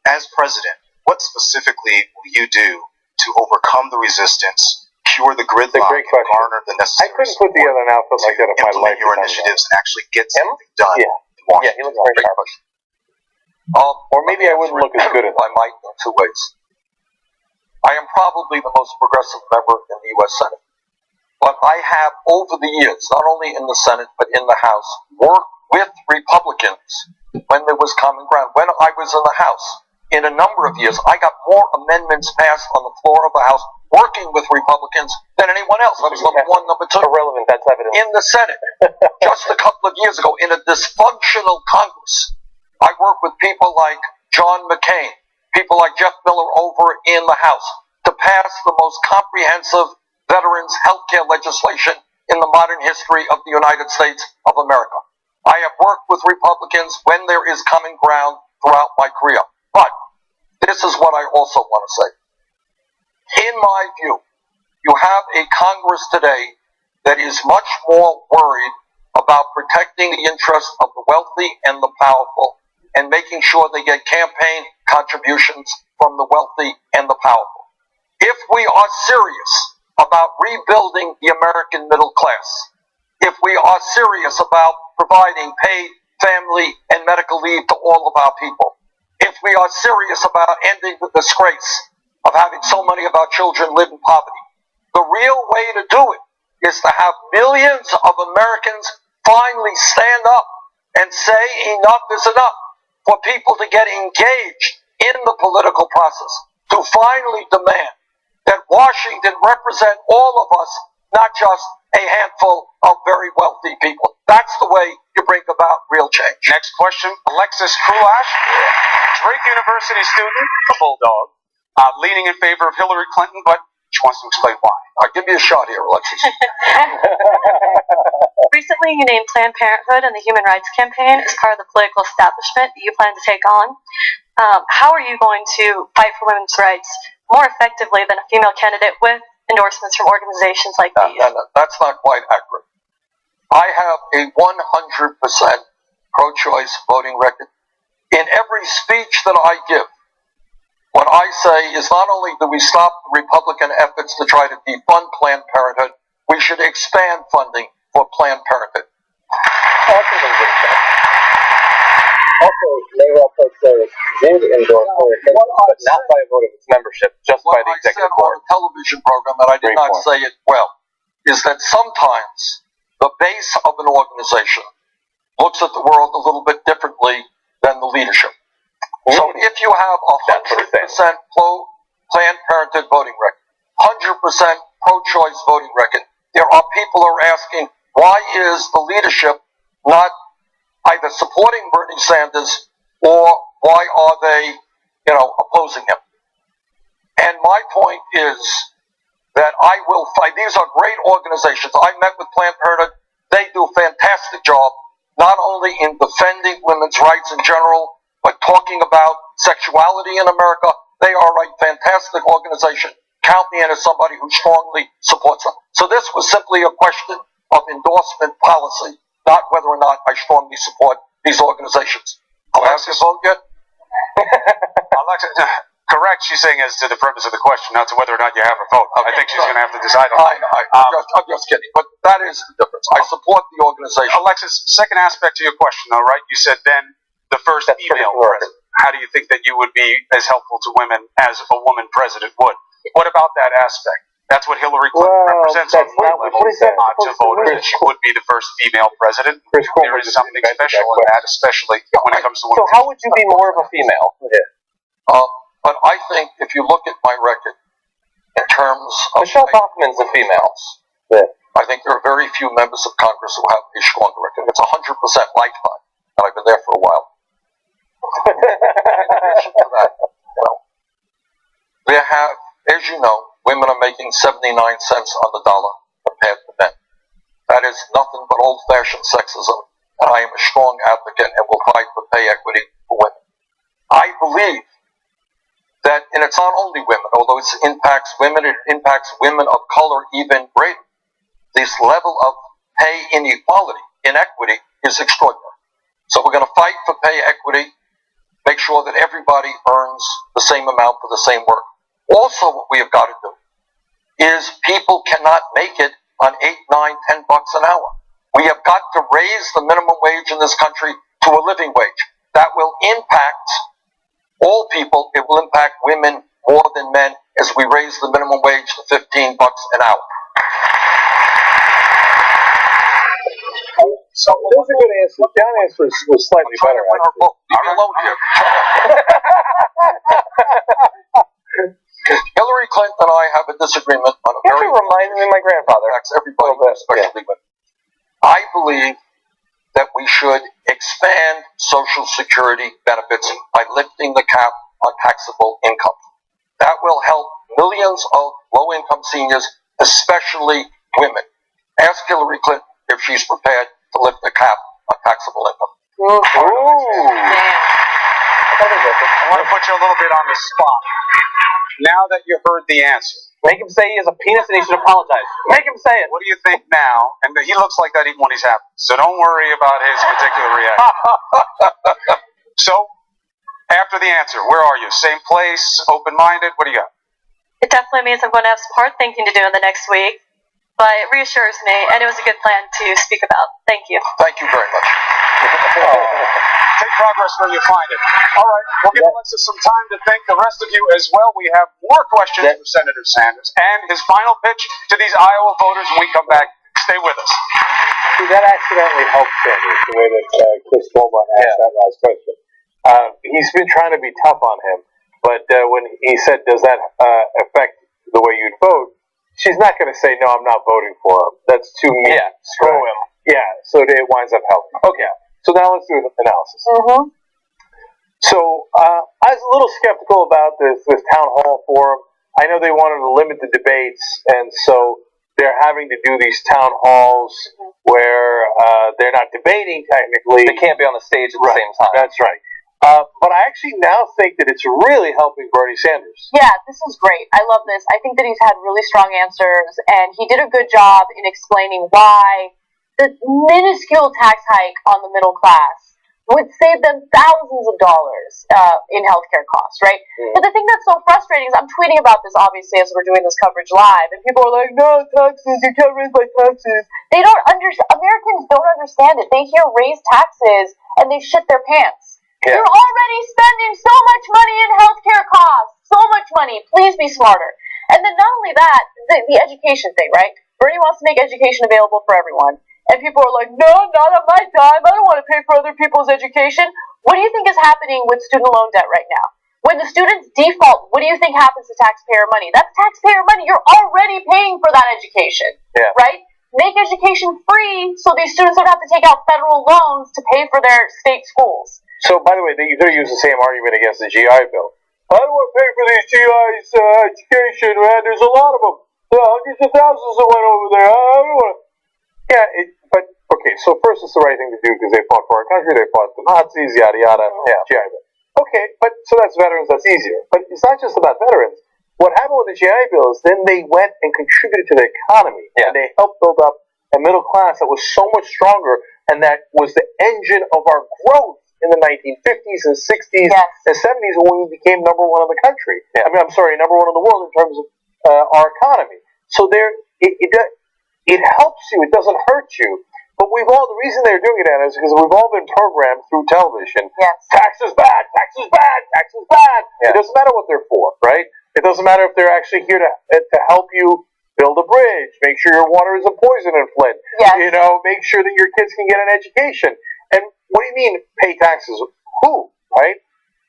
as president, what specifically will you do to overcome the resistance, cure the gridlock, and garner the necessary I couldn't put together an outfit like that if my life your initiatives and actually get something done in Washington? Yeah, he looks very sharp. Or maybe I wouldn't look as good if I might in two ways. I am probably the most progressive member in the U.S. Senate. But I have, over the years, not only in the Senate, but in the House, worked with Republicans when there was common ground. When I was in the House, in a number of years, I got more amendments passed on the floor of the House working with Republicans than anyone else. I was number one, number two. Irrelevant, that's evidence. In the Senate. Just a couple of years ago, in a dysfunctional Congress, I worked with people like John McCain, people like Jeff Miller over in the House, to pass the most comprehensive veterans health care legislation in the modern history of the United States of America. I have worked with Republicans when there is common ground throughout my career. But this is what I also want to say. In my view, you have a Congress today that is much more worried about protecting the interests of the wealthy and the powerful and making sure they get campaign contributions from the wealthy and the powerful. If we are serious about rebuilding the American middle class, if we are serious about providing paid family and medical leave to all of our people, if we are serious about ending the disgrace of having so many of our children live in poverty, the real way to do it is to have millions of Americans finally stand up and say enough is enough, for people to get engaged in the political process, to finally demand that Washington represent all of us, not just a handful of very wealthy people. That's the way you bring about real change. Next question, Alexis Krulash, Drake University student, a bulldog, leaning in favor of Hillary Clinton, but she wants to explain why. Give me a shot here, Alexis. Recently, you named Planned Parenthood and the Human Rights Campaign as part of the political establishment that you plan to take on. How are you going to fight for women's rights more effectively than a female candidate with endorsements from organizations like these? No, that's not quite accurate. I have a 100% pro-choice voting record. In every speech that I give, what I say is not only do we stop Republican efforts to try to defund Planned Parenthood, we should expand funding for Planned Parenthood. Also, Mayor Post did endorse Hillary Clinton, but not by a vote of its membership, just by the executive board. On a television program, and I did not say it well, is that sometimes the base of an organization looks at the world a little bit differently than the leadership. So if you have a 100% Planned Parenthood voting record, 100% pro-choice voting record, there are people who are asking, why is the leadership not either supporting Bernie Sanders or why are they, opposing him? And my point is that I will fight. These are great organizations. I met with Planned Parenthood. They do a fantastic job, not only in defending women's rights in general, but talking about sexuality in America. They are a fantastic organization. Count me in as somebody who strongly supports them. So this was simply a question of endorsement policy, not whether or not I strongly support these organizations. Alexis, vote yet? Alexis, correct, she's saying as to the purpose of the question, not to whether or not you have a vote. I think she's going to have to decide on that. I'm just kidding, but that is the difference. I support the organization. Alexis, second aspect to your question, though, right? You said then the first female president. How do you think that you would be as helpful to women as a woman president would? What about that aspect? That's what Hillary Clinton represents on one level to voters, that she would be the first female president. There is something special in that, especially when it comes to women. So how would you be more of a female? But I think if you look at my record in terms of... Michelle Bachmann's a female. I think there are very few members of Congress who have a stronger record. It's 100% lifetime, and I've been there for a while. In addition to that, there have, as you know, women are making 79 cents on the dollar compared to men. That is nothing but old-fashioned sexism, and I am a strong advocate and will fight for pay equity for women. I believe that, and it's not only women, although it impacts women of color even greater. This level of pay inequality, inequity, is extraordinary. So we're going to fight for pay equity, make sure that everybody earns the same amount for the same work. Also, what we have got to do is people cannot make it on $8, $9, $10 an hour. We have got to raise the minimum wage in this country to a living wage. That will impact all people. It will impact women more than men as we raise the minimum wage to $15 an hour. So it was a good answer. John answer was slightly better. I'm alone here. Hillary Clinton and I have a disagreement on a You very actually reminded me of my grandfather. affects everybody, especially women. I believe that we should expand Social Security benefits by lifting the cap on taxable income. That will help millions of low-income seniors, especially women. Ask Hillary Clinton if she's prepared to lift the cap on taxable income. I want to put you a little bit on the spot. Now that you heard the answer, Make him say he has a penis and he should apologize. Make him say it. what do you think now? And he looks like that even when he's happy, so don't worry about his particular reaction. So, after the answer, where are you? Same place, open-minded? What do you got? It definitely means I'm going to have some hard thinking to do in the next week, but it reassures me, and it was a good plan to speak about. Thank you. Thank you very much. Take progress where you find it. All right, we'll give Alexis some time to think. The rest of you as well. We have more questions for Senator Sanders and his final pitch to these Iowa voters when we come back. Stay with us. See, that accidentally helped Sanders, the way that Chris Cuomo asked that last question. He's been trying to be tough on him, but when he said, does that affect the way you'd vote, she's not going to say, no, I'm not voting for him. That's too mean. Yeah, screw him. Yeah, so it winds up helping. Okay, so now let's do an analysis. Mm-hmm. So I was a little skeptical about this town hall forum. I know they wanted to limit the debates, and so they're having to do these town halls where they're not debating technically. They can't be on the stage at the same time. That's right. But I actually now think that it's really helping Bernie Sanders. Yeah, this is great. I love this. I think that he's had really strong answers, and he did a good job in explaining why the minuscule tax hike on the middle class would save them thousands of dollars in healthcare costs, right? But the thing that's so frustrating is I'm tweeting about this, obviously, as we're doing this coverage live, and people are like, no, taxes, you can't raise my taxes. They don't understand. Americans don't understand it. They hear raise taxes, and they shit their pants. Yeah. You're already spending so much money in healthcare costs. So much money. Please be smarter. And then not only that, the education thing, right? Bernie wants to make education available for everyone. And people are like, no, not on my dime. I don't want to pay for other people's education. What do you think is happening with student loan debt right now? When the students default, what do you think happens to taxpayer money? That's taxpayer money. You're already paying for that education, right? Make education free so these students don't have to take out federal loans to pay for their state schools. So, by the way, they're using the same argument against the GI Bill. I don't want to pay for these GIs' education, man. There's a lot of them. There are hundreds of thousands that went over there. I don't want to. Yeah, but, okay, so first it's the right thing to do because they fought for our country, they fought the Nazis, yada, yada. Yeah. GI Bill. Okay, but so that's veterans, that's easier. But it's not just about veterans. What happened with the GI Bill is then they went and contributed to the economy. Yeah. And they helped build up a middle class that was so much stronger, and that was the engine of our growth in the 1950s and 60s and 70s when we became number one in the country. Yeah. I'm sorry, number one in the world in terms of our economy. So it helps you. It doesn't hurt you. But the reason they're doing it, Anna, is because we've all been programmed through television. Yes. Tax is bad, tax is bad, tax is bad. Yeah. It doesn't matter what they're for, right? It doesn't matter if they're actually here to help you build a bridge, make sure your water isn't poison in Flint. Yes. You know, make sure that your kids can get an education. And what do you mean pay taxes? Who, right?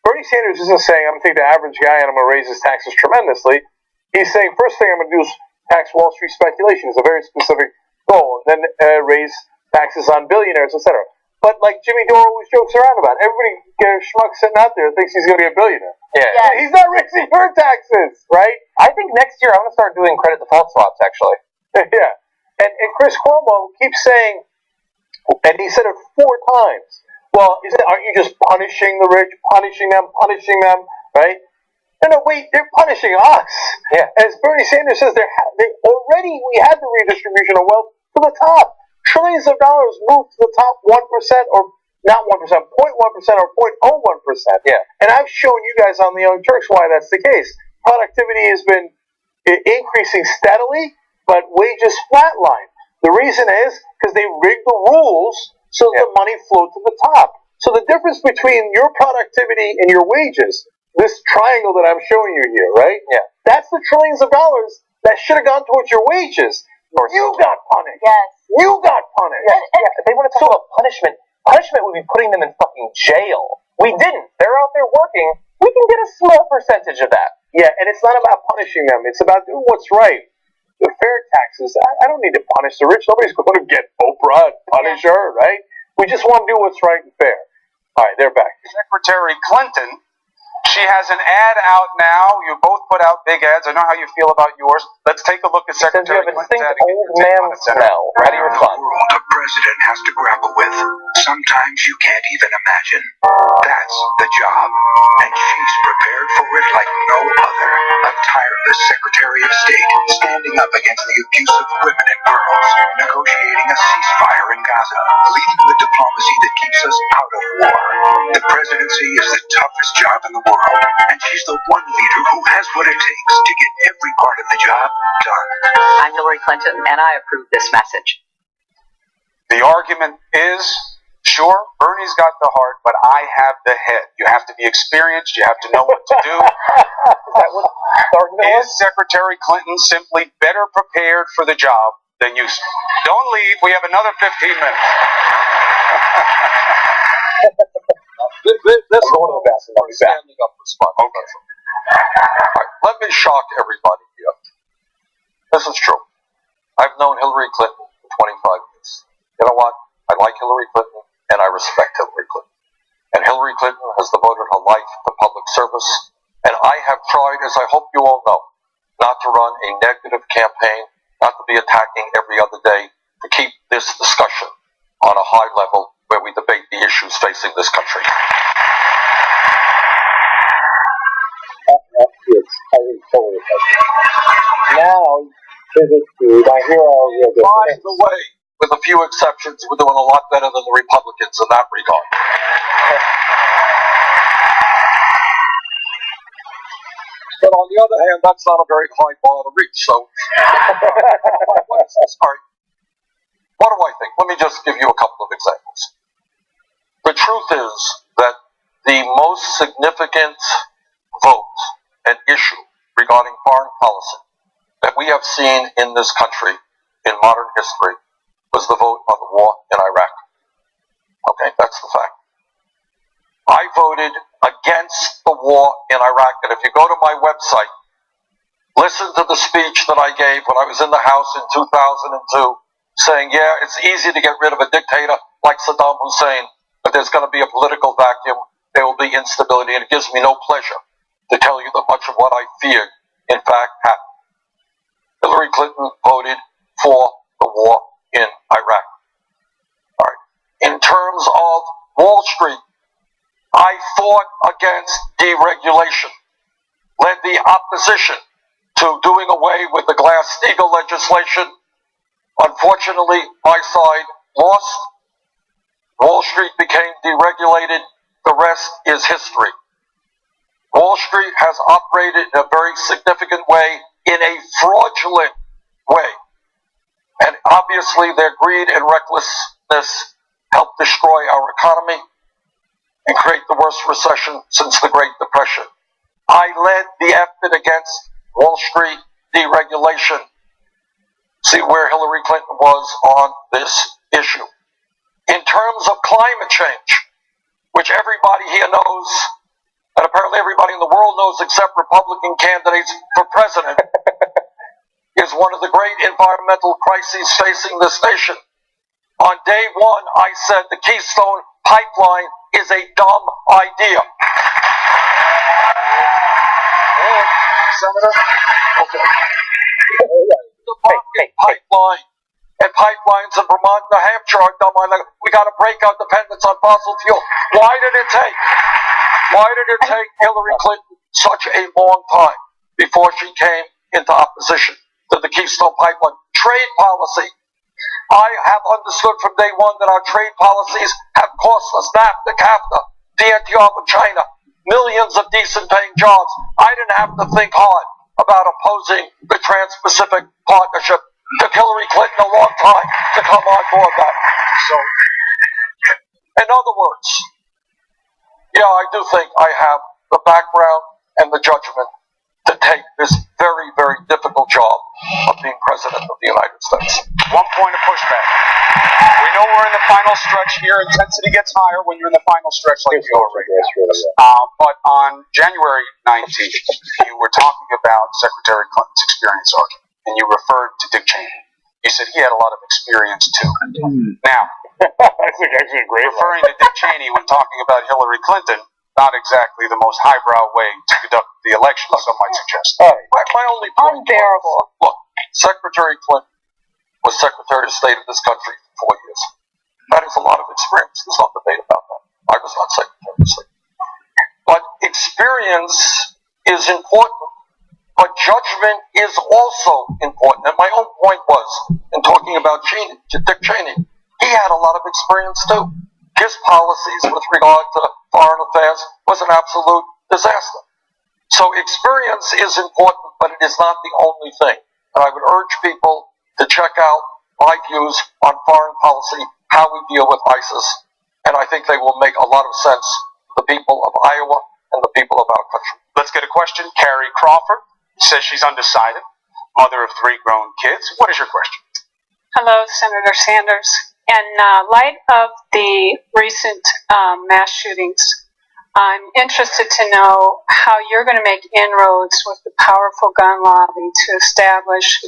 Bernie Sanders isn't saying I'm going to take the average guy and I'm going to raise his taxes tremendously. He's saying first thing I'm going to do is tax Wall Street speculation. It's a very specific goal. And then raise taxes on billionaires, etc. But like Jimmy Dore always jokes around about, everybody schmuck sitting out there thinks he's going to be a billionaire. Yeah. He's not raising her taxes, right? I think next year I'm going to start doing credit default swaps, actually. Yeah. And Chris Cuomo keeps saying, and he said it 4 times, well, aren't you just punishing the rich, punishing them, right? No, wait, they're punishing us. Yeah. As Bernie Sanders says, we had the redistribution of wealth to the top. Trillions of dollars moved to the top 1%, or not 1%, 0.1% or 0.01%. Yeah. And I've shown you guys on the Young Turks why that's the case. Productivity has been increasing steadily, but wages flatline. The reason is because they rigged the rules so that the money flowed to the top. So the difference between your productivity and your wages, this triangle that I'm showing you here, right? Yeah. That's the trillions of dollars that should have gone towards your wages. You got punished. Yes. You got punished. They want to talk about punishment. Punishment would be putting them in fucking jail. We didn't. They're out there working. We can get a small percentage of that. Yeah, and it's not about punishing them. It's about doing what's right. The fair taxes, I don't need to punish the rich. Nobody's going to get Oprah and punish her, right? We just want to do what's right and fair. All right, they're back. Secretary Clinton, she has an ad out now. You both put out big ads. I know how you feel about yours. Let's take a look at Secretary Clinton's ad. Old man smell. How do you respond? World a president has to grapple with. Sometimes you can't even imagine. That's the job. And she's prepared for it like no other. A tireless Secretary of State standing up against the abuse of women and girls, negotiating a ceasefire in Gaza, leading the diplomacy that keeps us out of war. The presidency is the toughest job in the world, and she's the one leader who has what it takes to get every part of the job done. I'm Hillary Clinton, and I approve this message. The argument is, sure, Bernie's got the heart, but I have the head. You have to be experienced. You have to know what to do. Is that what the argument was? Is Secretary Clinton simply better prepared for the job than you? Don't leave. We have another 15 minutes. This is one of the best standing up response. Okay. Right, let me shock everybody here. This is true. I've known Hillary Clinton for 25 years. You know what? I like Hillary Clinton, and I respect Hillary Clinton. And Hillary Clinton has devoted her life to public service, and I have tried, as I hope you all know, not to run a negative campaign, not to be attacking every other day, to keep this discussion on a high level where we debate the issues facing this country. Now, pivot to my hero. By the way, with a few exceptions, we're doing a lot better than the Republicans in that regard. But on the other hand, that's not a very high bar to reach, so what is this? All right. What do I think? Let me just give you a couple of examples. The truth is that the most significant vote and issue regarding foreign policy that we have seen in this country in modern history was the vote on the war in Iraq. Okay, that's the fact. I voted against the war in Iraq, and if you go to my website, listen to the speech that I gave when I was in the House in 2002, saying, yeah, it's easy to get rid of a dictator like Saddam Hussein, but there's going to be a political vacuum, there will be instability, and it gives me no pleasure to tell you that much of what I feared, in fact, happened. Hillary Clinton voted for the war in Iraq. All right. In terms of Wall Street, I fought against deregulation, led the opposition to doing away with the Glass-Steagall legislation. Unfortunately, my side lost. Wall Street became deregulated. The rest is history. Wall Street has operated in a very significant way, in a fraudulent way. And obviously their greed and recklessness helped destroy our economy and create the worst recession since the Great Depression. I led the effort against Wall Street deregulation. See where Hillary Clinton was on this issue. In terms of climate change, which everybody here knows, and apparently everybody in the world knows except Republican candidates for president, is one of the great environmental crises facing this nation. On day one, I said the Keystone Pipeline is a dumb idea. Senator? Okay. The pipeline and pipelines in Vermont, New Hampshire are dumb. We got to break our dependence on fossil fuel. Why did it take Hillary Clinton such a long time before she came into opposition to the Keystone Pipeline? Trade policy. I have understood from day one that our trade policies have cost us NAFTA, CAFTA, DNTR with China, millions of decent paying jobs. I didn't have to think hard about opposing the Trans-Pacific Partnership. It took Hillary Clinton a long time to come on board that. So, in other words, yeah, I do think I have the background and the judgment to take this very, very difficult job of being President of the United States. One point of pushback. We know we're in the final stretch here. Intensity gets higher when you're in the final stretch like you are right now. But on January 19th, you were talking about Secretary Clinton's experience argument, and you referred to Dick Cheney. You said he had a lot of experience too. Now, that's actually a great referring to Dick Cheney when talking about Hillary Clinton, not exactly the most highbrow way to conduct the election, some might suggest. My only point unbearable. Look, Secretary Clinton was Secretary of State of this country for 4 years. That is a lot of experience. There's no debate about that. I was not Secretary of State. But experience is important, but judgment is also important. And my own point was, in talking about Dick Cheney, he had a lot of experience too. His policies with regard to foreign affairs was an absolute disaster. So experience is important, but it is not the only thing. And I would urge people to check out my views on foreign policy, how we deal with ISIS, and I think they will make a lot of sense to the people of Iowa and the people of our country. Let's get a question. Carrie Crawford says she's undecided, mother of 3 grown kids. What is your question? Hello, Senator Sanders. In light of the recent mass shootings, I'm interested to know how you're going to make inroads with the powerful gun lobby to establish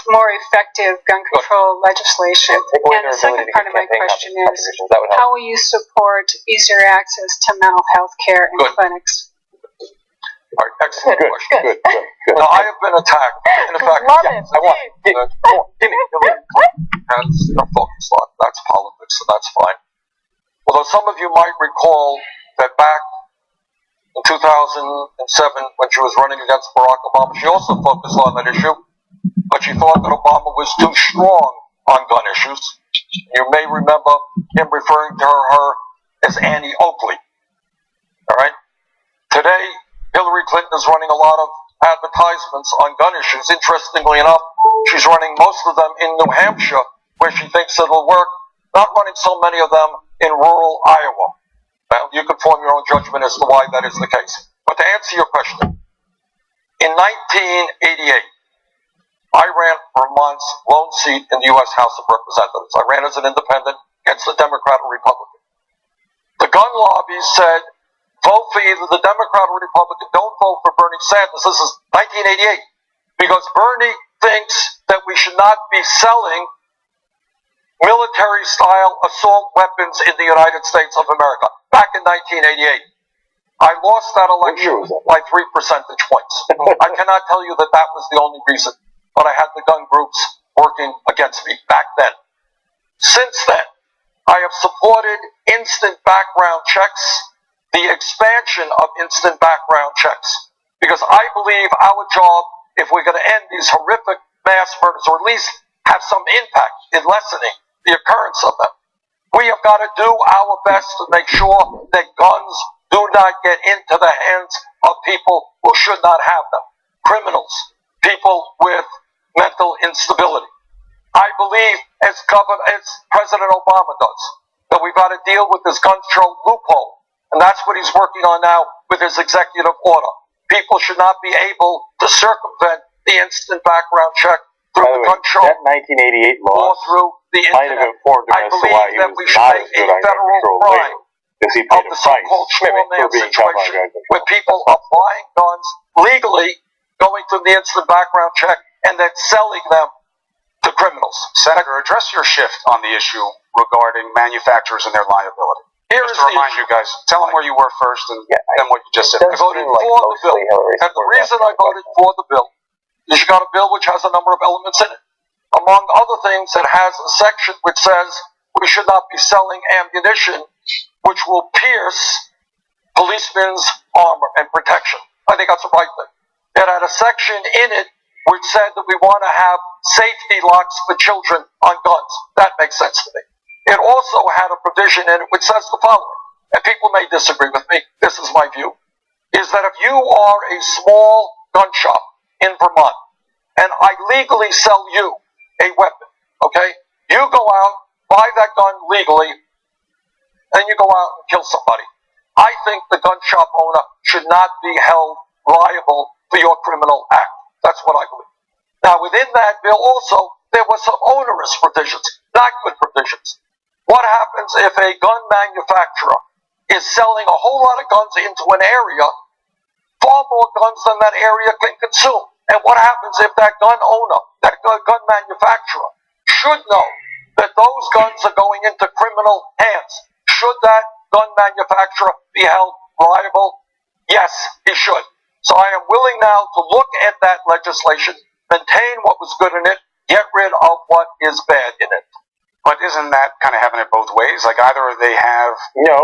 more effective gun control legislation. And the second part of my question is, how will you support easier access to mental health care in clinics? All right, excellent question. Good. Now, I have been attacked. And in fact, yes, I want give me that's focus on. That's politics, and that's fine. Although some of you might recall that back in 2007, when she was running against Barack Obama, she also focused on that issue, but she thought that Obama was too strong on gun issues. You may remember him referring to her as Annie Oakley. All right? Today, Hillary Clinton is running a lot of advertisements on gun issues. Interestingly enough, she's running most of them in New Hampshire, where she thinks it'll work, not running so many of them in rural Iowa. Now, you can form your own judgment as to why that is the case. But to answer your question, in 1988, I ran Vermont's lone seat in the U.S. House of Representatives. I ran as an independent against the Democrat or Republican. The gun lobby said, vote for either the Democrat or Republican. Don't vote for Bernie Sanders. This is 1988. Because Bernie thinks that we should not be selling military-style assault weapons in the United States of America. Back in 1988. I lost that election by 3 percentage points. I cannot tell you that that was the only reason, but I had the gun groups working against me back then. Since then, I have supported instant background checks, the expansion of instant background checks, because I believe our job, if we're going to end these horrific mass murders, or at least have some impact in lessening the occurrence of them, we have got to do our best to make sure that guns do not get into the hands of people who should not have them. Criminals, people with mental instability. I believe, as President Obama does, that we've got to deal with this gun control loophole. And that's what he's working on now with his executive order. People should not be able to circumvent the instant background check through the gun control. That 1988 law or through the might have informed him as to why he was not as good on gun control later, because he paid a price for being tough on gun control. Where people are buying guns legally, going through the instant background check, and then selling them to criminals. Senator, address your shift on the issue regarding manufacturers and their liability. Here's to remind you guys, tell them where you were first and then what you just said. I voted for the bill. And the reason I voted for the bill is you got a bill which has a number of elements in it. Among other things, it has a section which says we should not be selling ammunition which will pierce policemen's armor and protection. I think that's the right thing. It had a section in it which said that we want to have safety locks for children on guns. That makes sense to me. It also had a provision in it which says the following, and people may disagree with me, this is my view, is that if you are a small gun shop in Vermont, and I legally sell you a weapon, okay? You go out, buy that gun legally, and you go out and kill somebody. I think the gun shop owner should not be held liable for your criminal act. That's what I believe. Now, within that bill also, there were some onerous provisions, not good provisions. What happens if a gun manufacturer is selling a whole lot of guns into an area, far more guns than that area can consume. And what happens if that gun owner, that gun manufacturer, should know that those guns are going into criminal hands? Should that gun manufacturer be held liable? Yes, he should. So I am willing now to look at that legislation, maintain what was good in it, get rid of what is bad in it. But isn't that kind of having it both ways? Like either they have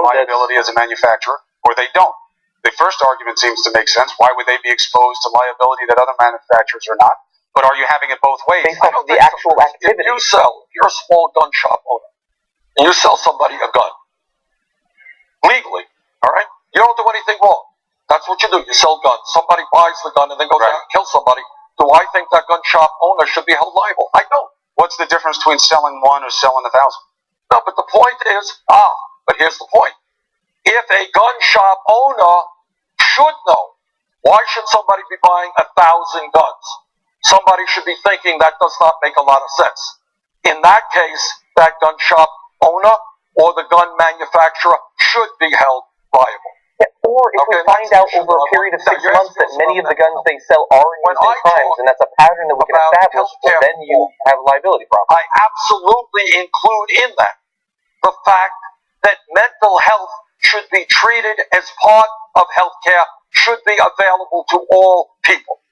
liability as a manufacturer or they don't. The first argument seems to make sense. Why would they be exposed to liability that other manufacturers are not? But are you having it both ways? Based on the actual activity. If you're a small gun shop owner, and you sell somebody a gun, legally, all right? You don't do anything wrong. That's what you do. You sell guns. Somebody buys the gun and then goes out and kills somebody. Do I think that gun shop owner should be held liable? I don't. What's the difference between selling one or selling 1,000? No, but the point is, but here's the point. If a gun shop owner should know, why should somebody be buying 1,000 guns? Somebody should be thinking that does not make a lot of sense. In that case, that gun shop owner or the gun manufacturer should be held liable. Yeah, or if we find out over a period of 6 months that many of the guns they sell are used in crimes, and that's a pattern that we can establish, well, then you have a liability problem. I absolutely include in that the fact that mental health should be treated as part of healthcare, should be available to all people.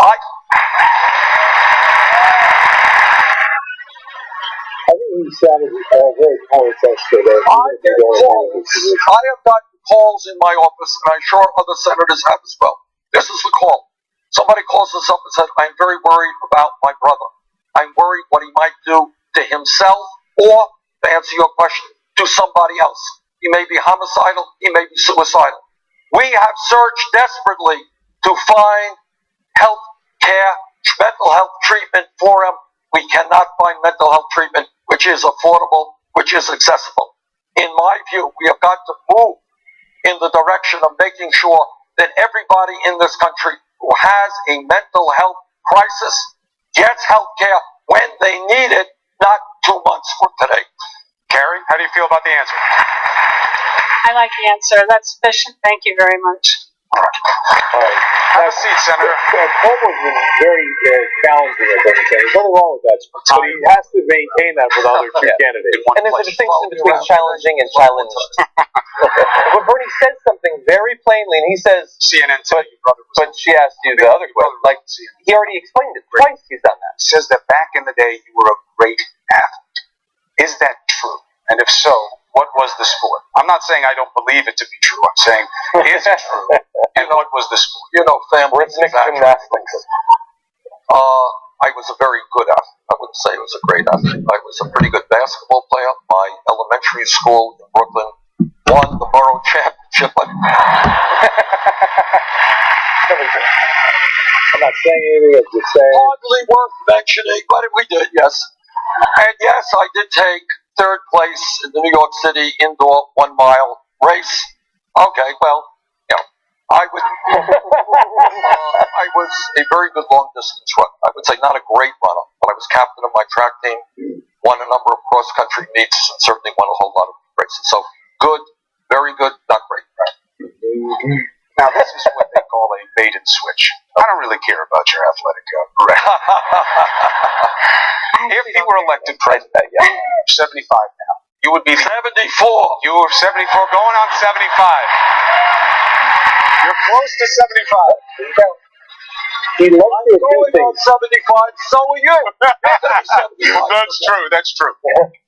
I think you sounded very powerful today. I have gotten calls in my office, and I'm sure other senators have as well. This is the call. Somebody calls us up and says, I'm very worried about my brother. I'm worried what he might do to himself or, to answer your question, to somebody else. He may be homicidal, he may be suicidal. We have searched desperately to find health care, mental health treatment for him. We cannot find mental health treatment which is affordable, which is accessible. In my view, we have got to move in the direction of making sure that everybody in this country who has a mental health crisis gets health care when they need it, not 2 months from today. Carrie, how do you feel about the answer? I like the answer. That's sufficient. Thank you very much. All right. Have a seat, Senator. Cuomo's been very challenging, as I say. There's nothing wrong with that, but he has to maintain that for the other two candidates. And there's a distinction between challenging and challenged. But Bernie says something very plainly, and he says, CNN but she asked you the other question. Like, he already explained it twice. He's done that. Says that back in the day you were a great athlete. Is that true? And if so, what was the sport? I'm not saying I don't believe it to be true. I'm saying, is it true? And what was the sport? You know, family. Rhythmic gymnastics. I was a very good athlete. I wouldn't say I was a great athlete. I was a pretty good basketball player. My elementary school in Brooklyn won the borough championship. I'm not saying anything. I'm just saying. Hardly worth mentioning, but we did, yes. And yes, I did take third place in the New York City indoor 1 mile race. Okay, well, you know, I was a very good long distance runner. I would say not a great runner, but I was captain of my track team, won a number of cross country meets, and certainly won a whole lot of races. So good, very good, not great. Now this is what they call a bait and switch. I don't really care about your athletic record. If you were elected president, you're 75 now, you would be 74. You were 74, going on 75. You're close to 75. He loves to do going on 75, so are you. That's true, that's true.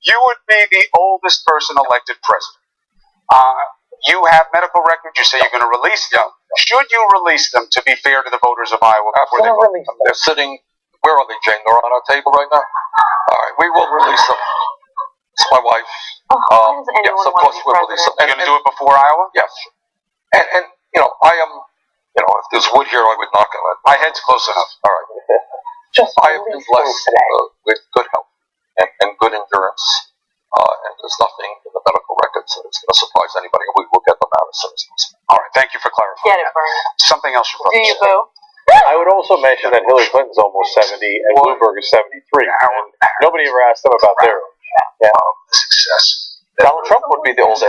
You would be the oldest person elected president. You have medical records, you say you're going to release them. Should you release them to be fair to the voters of Iowa before they vote? They're sitting, where are they, Jane? They're on our table right now? All right, we will release them. It's my wife. Yes, of course we'll release them. You're going to do it before Iowa? Yes. And you know, I am, you know, if there's wood here, I would knock on it. My head's close enough. All right. I have been blessed with good health and good endurance. And there's nothing in the medical records that's going to surprise anybody. We will get them out as soon as possible. All right, thank you for clarifying. Get it, Bernie. Something else you brought. Do you, boo? I would also mention that Hillary Clinton's almost 70 and Bloomberg is 73. And nobody ever asked them about their the success Donald Trump would be the oldest.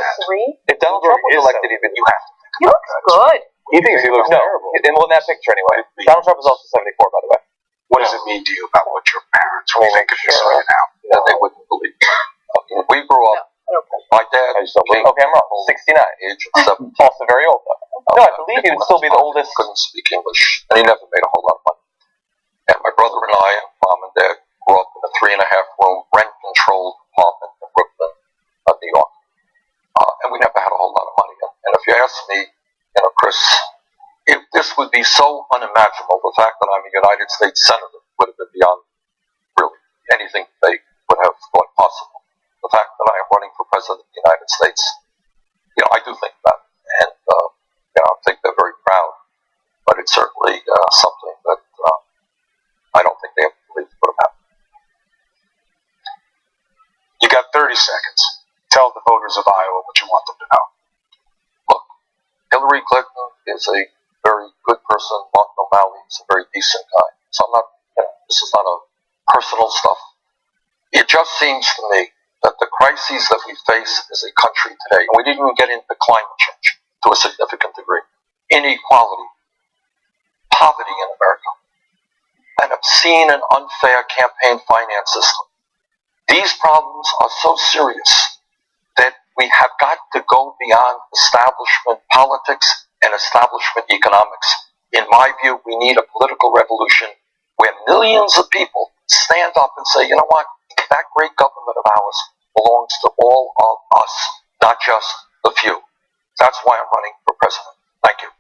If Donald Trump was elected, he'd be. You have to. He looks good. He thinks he looks terrible. In that picture, anyway. Donald Trump is also 74, by the way. What does it mean to you about what your parents will think of this right now? That they wouldn't believe. We grew up. My dad came. Okay, I'm wrong. 69. Age of 7. Also very old, though. No, I believe he would still be the oldest. Couldn't speak English, and he never made a whole lot of money. And my brother and I, and mom and dad, grew up in a 3.5-room rent-controlled apartment in Brooklyn, New York. And we never had a whole lot of money. And if you ask me, Chris, if this would be so unimaginable, the fact that I'm a United States Senator would have been beyond really anything they would have thought possible. The fact that I am running for President of the United States, I do think that. And, I think they're very proud. But it's certainly something that I don't think they have believed would have happened. You got 30 seconds. Tell the voters of Iowa what you want them to know. Look, Hillary Clinton is a very good person. Martin O'Malley is a very decent guy. So I'm not, this is not a personal stuff. It just seems to me that the crises that we face as a country today, and we didn't even get into climate change to a significant degree, inequality, poverty in America, an obscene and unfair campaign finance system. These problems are so serious that we have got to go beyond establishment politics and establishment economics. In my view, we need a political revolution where millions of people stand up and say, you know what, that great government of ours belongs to all of us, not just the few. That's why I'm running for president. Thank you.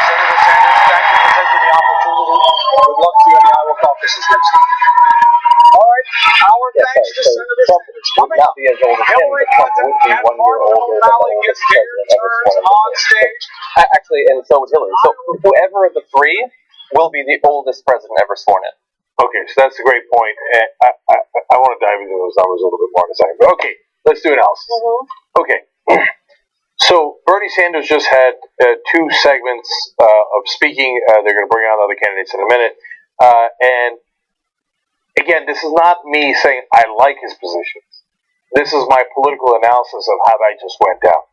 Senator Sanders, thank you for taking the opportunity. Good luck to you in the Iowa caucuses next time. All right, our thanks to Senator Sanders. Coming up, Hillary Clinton and Martin O'Malley gets their turns on stage. Actually, and so would Hillary. So whoever of the three will be the oldest president ever sworn in. Okay, so that's a great point. And I want to dive into those numbers a little bit more in a second. But okay, let's do analysis. Okay. So Bernie Sanders just had 2 segments of speaking. They're going to bring on other candidates in a minute. And again, this is not me saying I like his positions. This is my political analysis of how that just went down.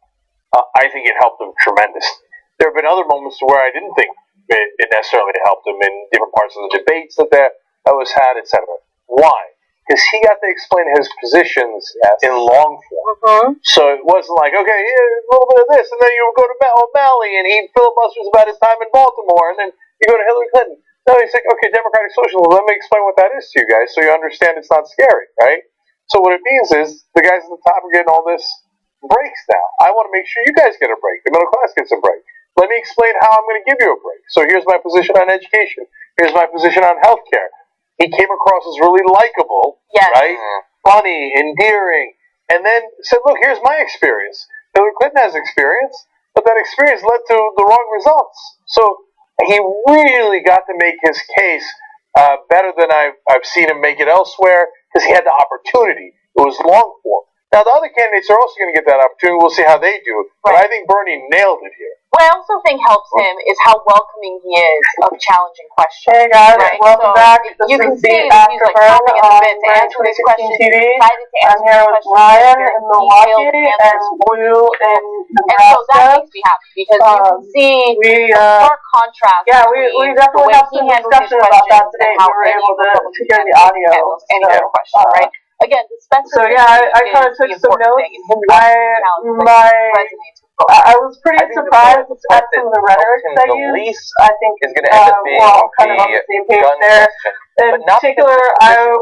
I think it helped him tremendously. There have been other moments where I didn't think it necessarily helped him in different parts of the debates that was had, etc. Why? Because he got to explain his positions in long form. So it wasn't like, okay, a little bit of this, and then you would go to O'Malley, and he filibusters about his time in Baltimore, and then you go to Hillary Clinton. No, he's like, okay, democratic socialism, let me explain what that is to you guys so you understand it's not scary, right? So what it means is the guys at the top are getting all this breaks now. I want to make sure you guys get a break. The middle class gets a break. Let me explain how I'm going to give you a break. So here's my position on education. Here's my position on healthcare. He came across as really likable, right? Funny, endearing, and then said, look, here's my experience. Hillary Clinton has experience, but that experience led to the wrong results. So he really got to make his case better than I've seen him make it elsewhere because he had the opportunity. It was long form. Now, the other candidates are also going to get that opportunity. We'll see how they do. But I think Bernie nailed it here. What I also think helps him is how welcoming he is of challenging questions. Hey guys, welcome back. You can see that he's like chomping at the bit to answer these questions. He's excited to answer these questions. Ryan in Milwaukee and Blue in Nebraska. And so that makes me happy because you can see a stark contrast. Yeah, we definitely have some discussion about that today. We were able to hear the audio. Any other question, right? Again, the specificity. So yeah, I kind of took some notes. I was pretty surprised at some of the rhetoric that used. I think we're all kind of on the same page there. In particular, I was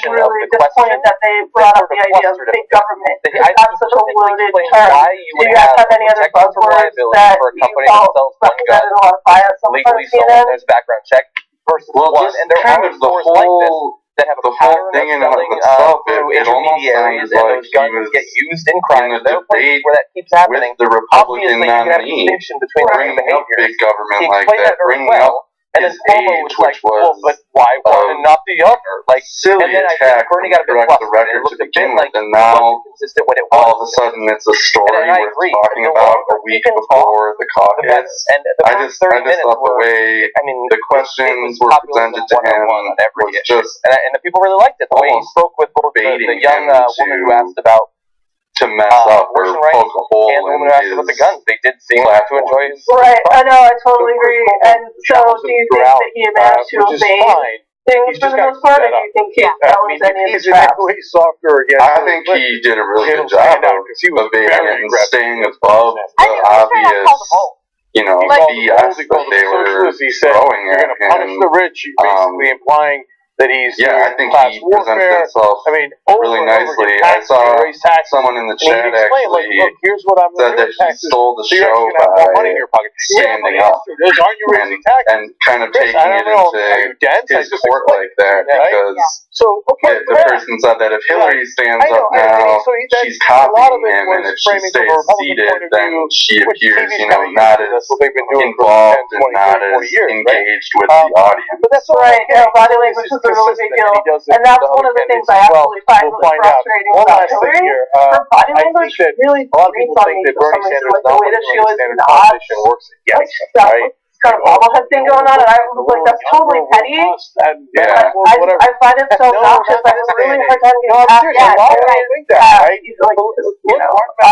really disappointed that they brought up the idea of big government. That's such a loaded term. Do you guys have any other buzzwords that you felt represented a lot of bias on the part of CNN? There's background check versus one, and there are stores like this that have a pattern of selling through intermediaries, and those guns get used in crime. There are places where that keeps happening. The Republican obviously, you can have a distinction between the two behaviors. Big government he like explained that, very bringing well. up And then Cuomo was like, well, but why one and not the other? Like, silly and then I attack think Bernie got a bit correct the flustered. record It to looked a begin bit like with, and now consistent when it was. all of a sudden it's a story And I worth agree. talking The about longer a week you can before the caucus. And the I first just 30 minutes thought the were, way I mean, the questions were presented to him on every was issue. just And the people really liked it. The way he spoke with both the young woman who asked about to mess up or poke a hole and the woman who asked about the guns. They did seem to enjoy his. Right, I know, I totally agree. And so, do you think that he managed to evade things for the most part, or do you think he fell into any of the traps? Softer again. I think he did a really good job of evading it and staying above the obvious, BS that they were throwing at him. Punish the rich, basically implying that he's I think class he presented warfare. himself really nicely. I saw someone in the chat actually here's what I'm said that he stole the show by standing up and kind of taking it into his court like that because the person said that if Hillary stands up now, she's copying him, and if she stays seated, then she appears, not as involved and not as engaged with the audience. But that's right, body language is a really big deal, and that's one of the things I actually find really frustrating about Hillary. Her body language really reads on me for some reason, like the way that she always nods, like kind of bobblehead thing going on, and I was like, that's totally petty. I find it so obnoxious. I have a really hard time getting past that.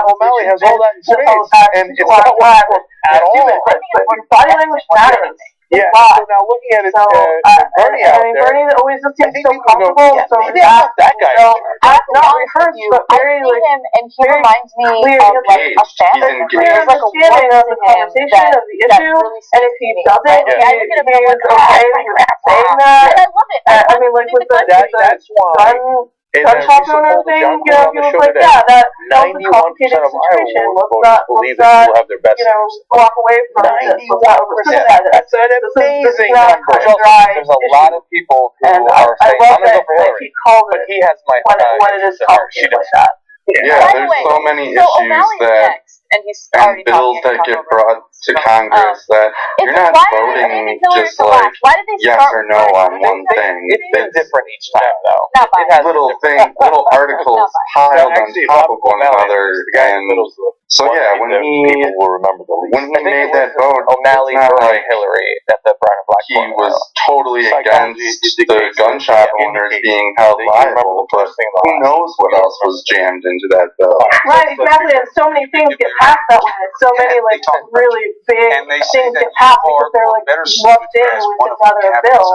O'Malley has all that in space, and it's not working at all. But body language matters. Yeah, so now looking at it, Bernie out there, Bernie always just seems so comfortable, so maybe I'm not that guy. Not rehearsed, but very like him, and he reminds me clear, of like a clear understanding of the conversation of the issue, and if he doesn't, he is okay with saying that. And I love it. I mean, like with the gunshot owner thing, he was like, yeah, that was a complicated situation. Let's not, walk away from this without That's an amazing number. There's a lot of people who are saying, I'm going to go for Hillary, but he has my when it is complicated like that. Yeah, there's so many issues that and bills that get brought to Congress that you're not voting just like yes or no on one thing. It's been different each time, though. Little articles piled on top of one another, and so yeah, when he made that vote, O'Malley for Hillary at the Brown and Black he was totally against the gun shop owners being held liable, but who knows what else was jammed into that bill. Right, exactly, and so many things get passed that way. So many really big things get passed because they're lumped in with another bill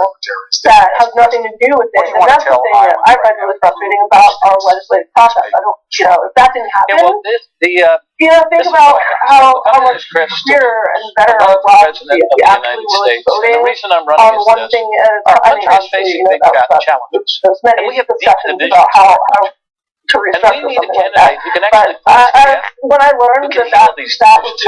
that has nothing to do with it. And that's the thing that I find really frustrating about our legislative process. I don't, if that didn't happen, think about how much clearer and better our laws would be if we actually were voting on one thing at a time. I mean, obviously, there's many discussions about how to restructure something like that. But when I learned that was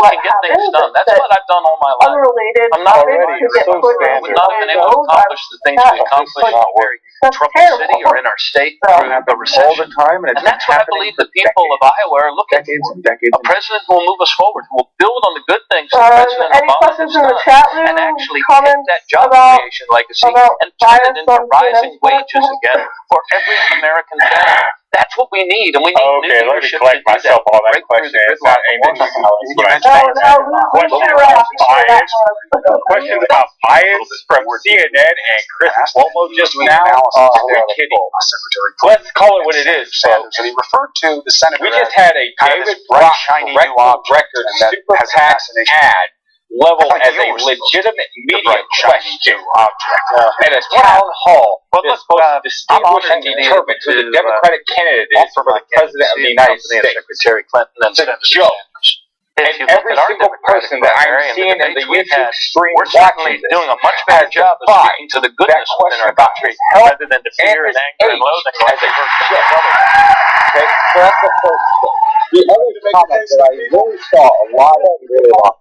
what happened, that's what I've done all my life. Unrelated I'm not topics to get put in would not have been able to accomplish the things we accomplished in a very troubled city or in our state through the recession. All the time, and that's what I believe the people of Iowa are looking for. A president who will move us forward, who will build on the good things that President Obama has done, and actually take that job creation legacy and turn it into rising wages again for every American family. That's what we need, and we need new leadership to do that. All that question is not aimed at questions about bias from CNN and Chris Cuomo just now. We're kidding. Let's call it what it is. And he referred to the senator. We just had a David bright, shiny new object record super PAC ad leveled as a legitimate media question at a town hall that's supposed to distinguish and determine who the Democratic candidate is for the President of the United States. Secretary Clinton and it's a joke. And every single person that I'm seeing in the YouTube stream watching this doing a much better job of speaking to the goodness within our country rather than to fear and anger and loathing as a Okay, so that's the first thing. The other comment that I really saw a lot of really long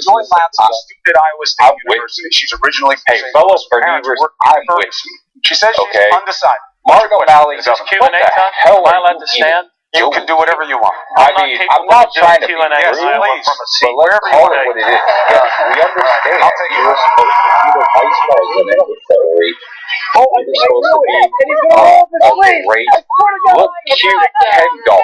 Joy Latz of stupid Iowa State University. She's originally fellow believers, I'm with you. She says she's undecided. Mark O'Malley, is this Q&A time? Am I allowed to stand? You can do whatever you want. I mean, I'm not trying to be Yes, rude, please. but let's call it what it is. Yes, we understand. You were supposed to be the vice president for Oh, You're supposed to be a great, look cute Ken doll.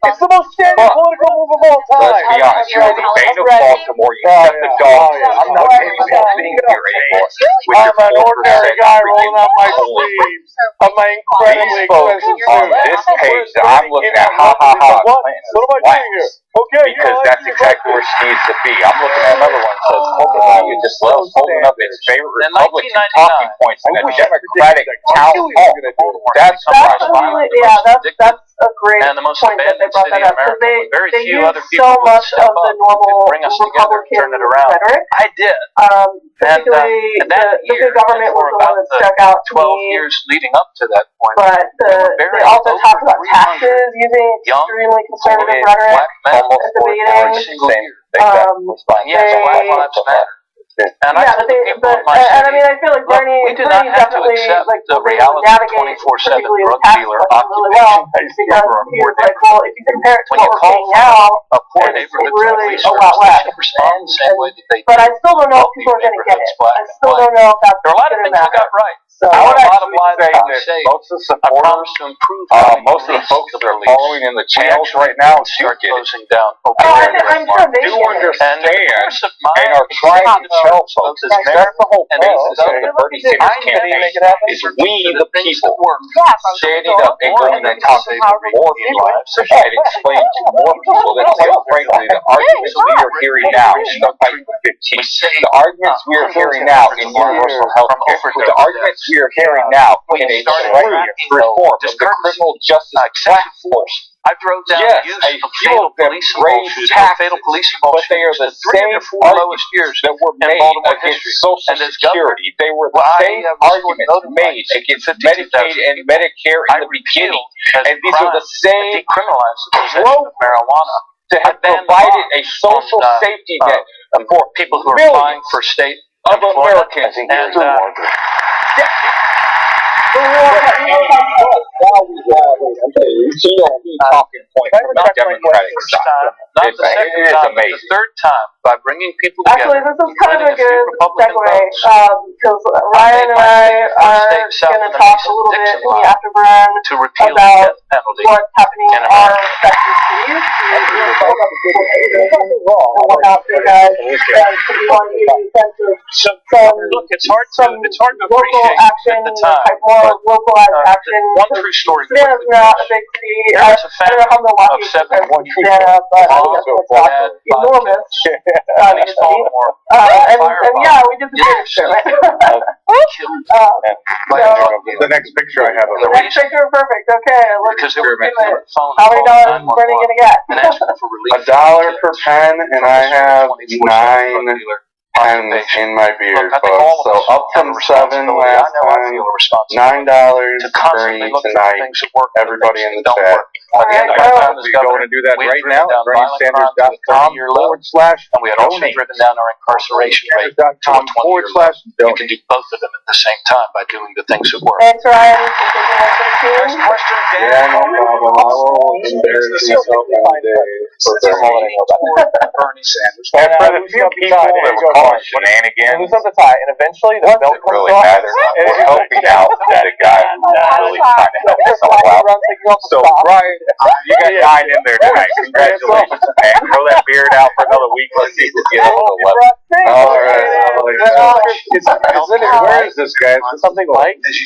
It's the most standard political move of all time. Let's be honest, you're the bane of Baltimore. You set the dog. I'm not capable of being here anymore. I'm an ordinary guy rolling up my sleeves of my incredibly These folks expensive on suit. this page that I'm looking at, ha ha ha, What am I doing here? Okay, because that's exactly where she needs to be. I'm looking at another one that says Pokemon just loves holding up its favorite Republican talking points in a Democratic town hall. That's really, yeah, that's a great point that they brought that up, because they use so much of the normal Republican rhetoric. I did. Particularly and that the big government was the one that stuck out to 12 me. years leading up to that point. But they also talked about taxes using extremely conservative rhetoric at the beginning. Black lives matter. And I mean, I feel like Bernie definitely like the reality of 24/7 drug dealer occupation because he was like, well, if you compare it to what we're seeing now, it's really a lot less. But I still don't know if people are going to get it. I still don't know if that's there are a lot of things we got right. So I would a lot of actually lives say most of the supporters, most of the folks that are following in the channels right now start closing down. I'm sure they do understand and are trying to tell folks that's the whole basis of the Bernie Sanders campaign is we the people standing up and going and talking to more people and explaining to more people that quite frankly the arguments we are hearing now in 2015, the arguments we are hearing now in universal health care, the arguments we are hearing now in a reform of the criminal justice task force. I drove down yes, the use a of few fatal of them police raised shootings, taxes, fatal police but they are the same lowest years that were in made Baltimore against history. Social Security. They were the same arguments made against Medicaid and Medicare in the beginning. And these are the same of marijuana that have provided a social safety net for people who are applying for state of Americans in the war now we have a key talking point from the Democratic side. Not the second it is time, amazing. the third time, by bringing people together. Actually, this is kind of a good segue, because Ryan and I are going to talk a little bit in the afterburn about what's happening in our respective cities and whatnot for you guys. And we want to give you a sense of some local action, like more localized action. One true story. Savannah's not a big city. I don't know how Milwaukee is compared to Savannah, but I guess it's not enormous. And yeah, we did the same shit, right? The next picture I have of the next picture, perfect. Okay, let's do it. How many dollars is Bernie gonna get? $1 per pen, and I have 9 pens in my beard book. So up from 7 last time, $9 Bernie tonight. Everybody in the chat. We're going to do that right now. BernieSanders.com/. And we had also driven down our incarceration rate to a 20-year low. You can do both of them at the same time by doing the things that work. Thanks, Ryan. Next question, Dan. Yeah, no problem. I will embarrass myself one day. Bernie Sanders. And for the few people that were calling shenanigans, Lose the tie, and eventually the milk it really matters. We're helping out that guy really trying to help someone out. So, Brian, you got 9 in there tonight. Congratulations, man. Grow that beard out for another week. Let's see if we get it to 11. All right. Where is this guy? Is something like? That's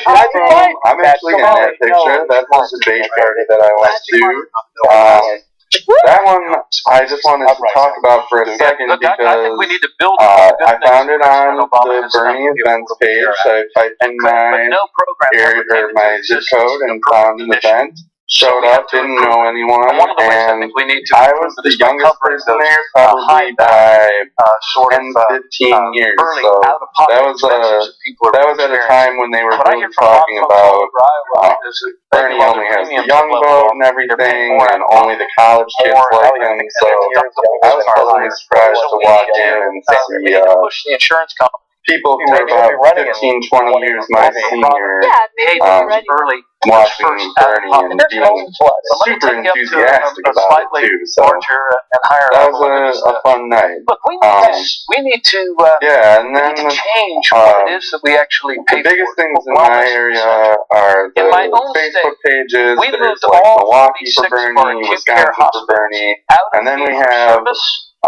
from, I'm actually in that picture. That was the debate party that I went to. That one I just wanted to talk about for a second because I found it on the Bernie events page. I typed in my area or my zip code and found an event. Showed up, didn't know anyone, and I was the youngest person there probably by 10, 15 years. So that was at a time when they were really talking about Bernie only has the young vote and everything, and only the college kids like him. So I was pleasantly surprised to walk in and see people who are about 15, 20 years my senior, maybe early watching Bernie and being super enthusiastic about it too. So that was a fun night. Look, we need to and then change what it is that we actually pay the biggest for. things in my area are the Facebook pages. There's like Milwaukee for Bernie, Wisconsin for Bernie, and then we have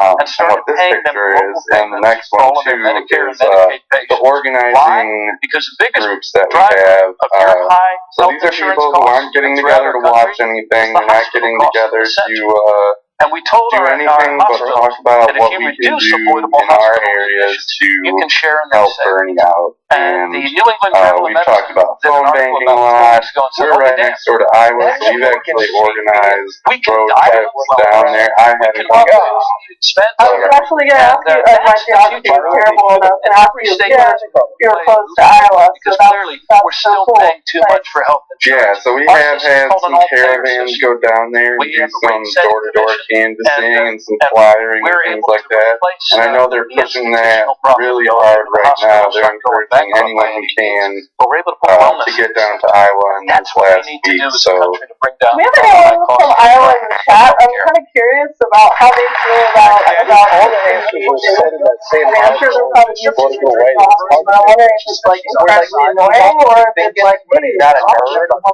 and what this picture is, and the next one too is the organizing groups that we have. So these are people who aren't getting together to watch anything. They're not getting together to and we told do anything but talk about what we can do in our areas to help Bernie out. And we've talked about phone banking a lot. We're right next door to Iowa, so we've actually organized road trips down there. I haven't gone. I was actually going to ask you, my geography is terrible enough to ask you if you're close to Iowa. Because clearly we're still paying too much for health insurance. Yeah, so we have had some caravans go down there and do some door-to-door canvassing and some flyering and things like that. And I know they're pushing that really hard right now. They're encouraging anyone who can to get down to Iowa in this last week. So we have anyone from Iowa in the chat. I'm kind of curious about how they feel about all the association. I'm sure they're probably used to it, but I'm wondering if it's like incredibly annoying or if it's like, hey,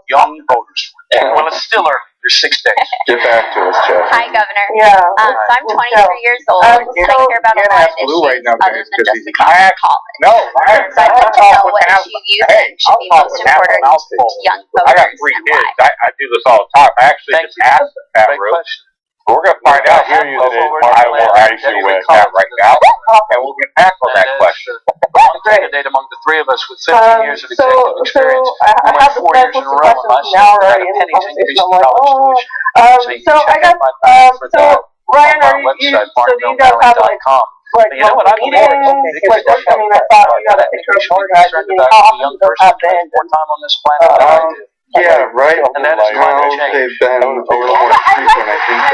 young voters. Well, it's still early. There's 6 days. Get back to us, Jeff. Hi, Governor. Yeah. So I'm 23 years old, and I care about a lot of issues other than just the cost of college. No, So I'd like to know what issue you think should be most important to young voters I got 3 and kids. why. I do this all the time. I actually just asked them that, Ruth. We're going to find out who Iowa issue is at right now, and we'll get back on that question. One candidate among the 3 of us with 15 years of executive experience. I have the 4 years in a row, and I now already in the conversation. I'm like, so I guess, Ryan, do you guys have like you know what I meetings? Like, I mean, I thought you got a picture of organizing meetings. How often do those happen? More time on this planet. Yeah, right. And that is now they've been a little more frequent. I think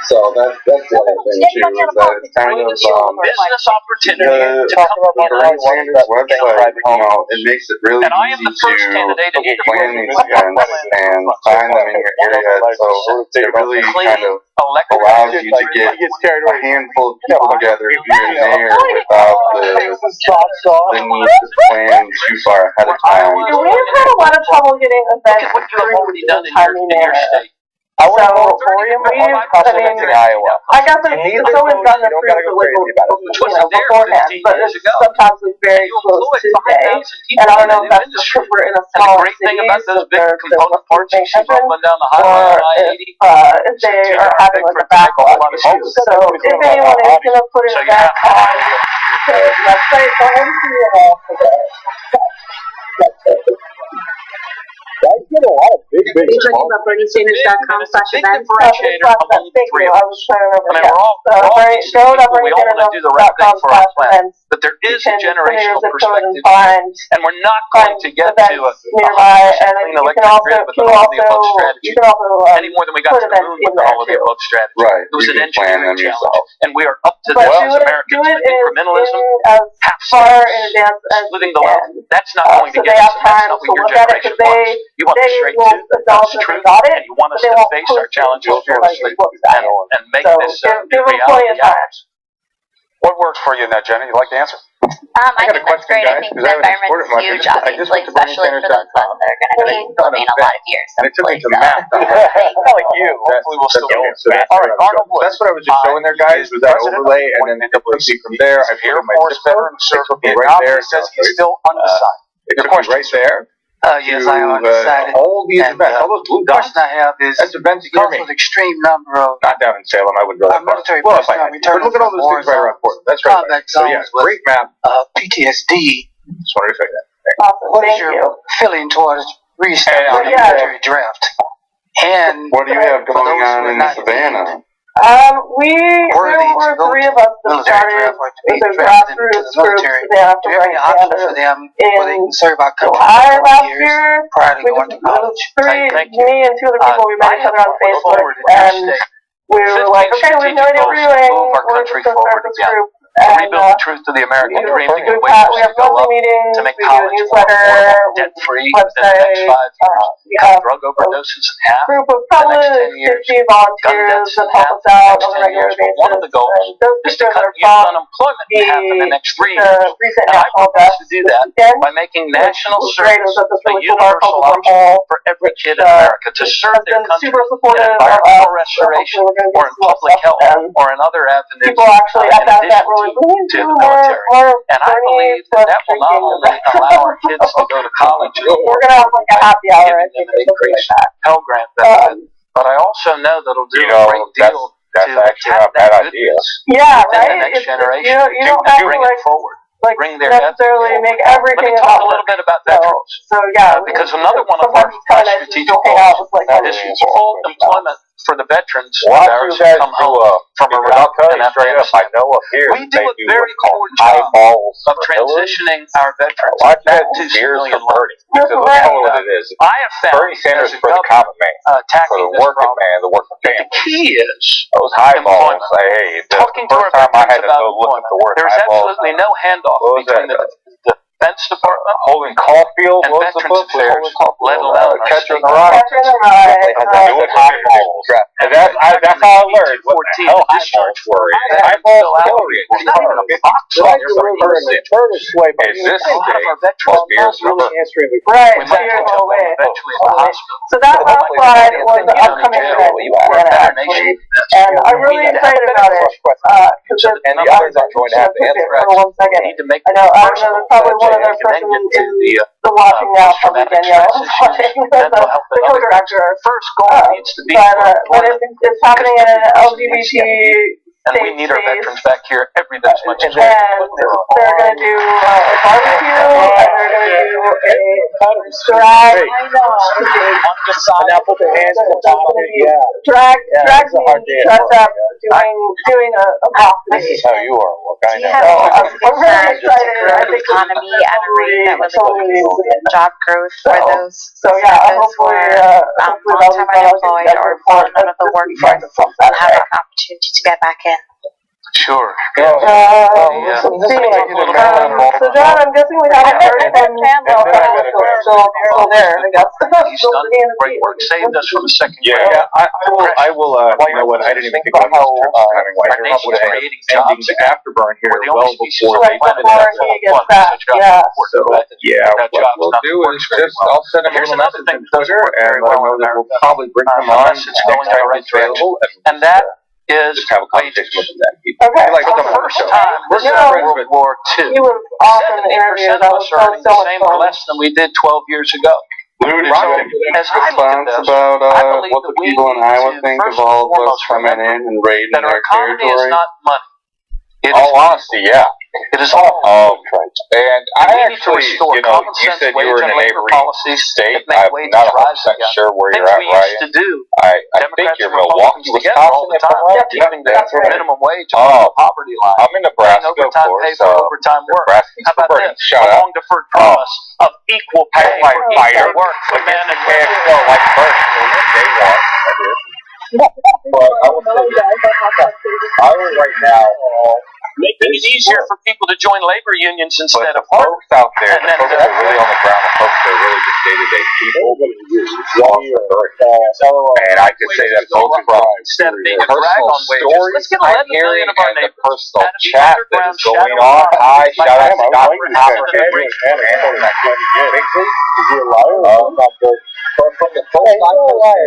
so that's the other thing too, is that it's kind of business opportunity the Bernie Sanders website, it makes it really easy to plan these events and find them in your area. So it really kind of allows you to get a handful of people together here and there without the need to plan too far ahead of time. We've had a lot of trouble getting events through the timing manner. So, I guess it's always gotten approved beforehand, but it's sometimes it's very close to the day. And I don't know if that's because we're in a small city, so they're paying attention, or if they are having like a backlog issue. So if anyone is going to put an event on the website, don't let me see it all today. Get a lot of big about BernieSanders.com/events. Thank you. I was trying to remember. We all want to do the right thing for our planet. But there is a generational perspective, and we're not going to get to a clean electric grid with all of the above strategy any more than we got to the moon with all of the above strategy. Right. It was an engineering challenge, and we are up to this as Americans with incrementalism, half steps, splitting the left. That's not going to get us, and that's not what your generation wants. You want the straight truth, that's the truth, and you want us to face our challenges fearlessly and make this a reality ours. What worked for you in that, Jenny? You'd like to answer? I think that's great. I think the environment's huge, obviously, especially for those of us that are going to be living a lot of years. And it took me to math. Like you. Hopefully we'll still get to that. All right, Arnold Woods. That's what I was just showing there, guys, was that overlay, and then it took me from there. I put in my zip code, it took me right there. He says he's still undecided. It took me right there. Yes, I am undecided. All these events, all those blue dots. The question I have is, that's events because of the extreme number of not down in Salem, I would go that far. Military Well, personnel returning look at all those things right around Portland. That's right. So yeah, great map. PTSD. Just wanted to say that. Awesome. What is your feeling towards restarting the military draft? And what do you have going on in Savannah? There were 3 of us that started the grassroots group Savannah for Bernie Sanders in July last year. We just, it was 3, me and 2 other people, we met each other on Facebook, and we were like, okay, we have no idea what we're doing. Move our country forward again. To And, rebuild the truth of the American dream, to get we wages have to go monthly up, meetings, to make we do a college more newsletter, affordable, debt-free within the next 5 years, we have drug overdoses in half group of in the probably next 10 years, 50 gun volunteers deaths that in help half us out in on the a next 10 regular years. basis. But one of the goals And those is to pictures cut are youth from unemployment in half in the next 3 the years. recent And I national propose death to do that by making national service a universal option for every kid in America to serve their country in environmental restoration or in public health or in other avenues people actually at that event were like, we need to to the do military. more And I believe that that will not only allow our kids to go to college, we're going to have like a happy hour, I think, or something like that. Pell Grant benefit. But I also know that it'll do a great deal that's to actually not a bad idea. Yeah, within right? the next generation. You don't have to bring it forward. like Bring their necessarily make everything Let me talk about a little bit about veterans. So yeah, Because another one of sometimes our it's kinda nice to strategic hang out with like goals is full employment for the veterans Well, of I ours you who guys come do home from because Iraq I'll tell and you straight up, Afghanistan. I know up here We do they a do very what's called important job eyeballs of transitioning our veterans Watch that to beers civilian for Bernie. life. Because I'll tell you what it is. I have found Bernie Sanders as a for the common man, for tackling the this working problem, man, the working the family. key is Those highballs employment. say, hey, the Talking to our first time I had veterans to about go looking employment, for work, there's highballs, absolutely no handoff what was between that, the Defense Department, Holden Caulfield, and what was the Veterans book? Affairs, let alone our Catcher in state. the Rye. Catcher in the Rye. Doing highballs. And that's how I learned what the hell highballs were. Highballs Hillary. There's not even a box on there for person. Is this a lot of our veterans beers really answering the Right, we might cheers catch all up the way. eventually at the hospital. So that last slide was the upcoming event We're a better nation. and I'm really excited about it because and the others aren't going to have to answer. for 1 second. Need to make I know there's probably one other person in the watching now, probably Danielle, watching the co-director. First goal needs to be But it's happening in an LGBT and we need our veterans back here every bit as much as we and they're going to do a barbecue, and they're going to do a drag. And now put their hands on top of it. Yeah. Drag me dressed up doing a mock. This is how you are. Look, I know. I'm really excited. I think economy at a rate that was job growth for those so yeah, hopefully long-term unemployed or fallen out of the workforce will have an opportunity to get back in. Sure. So John, I'm guessing we haven't heard from still there, I guess. He's done great work. Saved us from a second Yeah, I will, you know what, I didn't even think about how timing wise. You're probably ending the afterburn here well before they he gets back, yeah. So, yeah, what we'll do is just, I'll send him a little message on Twitter and let him know that we'll probably bring him on next time he's available. And that is just have a conversation with them. Okay. Like for the first time, this is World War II. He was awesome in the interview. 70% That of was us are earning so the much same fun. or less than we did 12 years ago. Lou, did So, you as I look at this, about I believe what that the we people in need Iowa to think of first all and of us foremost coming remember in and raiding that our their economy is territory? not money. It is all honesty, yeah. It is all. And I we need to actually, restore you know, common you sense said you wage were in and a labor neighboring policies state. that make I'm wages not rise 100% again. sure where Things you're at, we used Ryan. to do. I think Democrats you're and Republicans Milwaukee, together all Wisconsin, the time, if I'm keeping the That's right. minimum wage above the poverty line. I'm in Nebraska, Paying of overtime course. pay for overtime work. Nebraska's How about for Bernie. this? Shut A up. long deferred promise of equal pay for equal fighter work for men and women. KXL like Bernie. Day one. I did. But I will say this. I will right now. Making it easier for people to join labor unions instead of folks out there, and the then folks that are really on the ground, the folks that are really just day-to-day people, and I could say that both from instead of being a drag personal on wages. stories Let's get I'm 11 million hearing of our and the neighbors personal out of the chat that underground is going shadow on. economy. Hi, Like shout out that. to Dr. Hopper. But from the folks I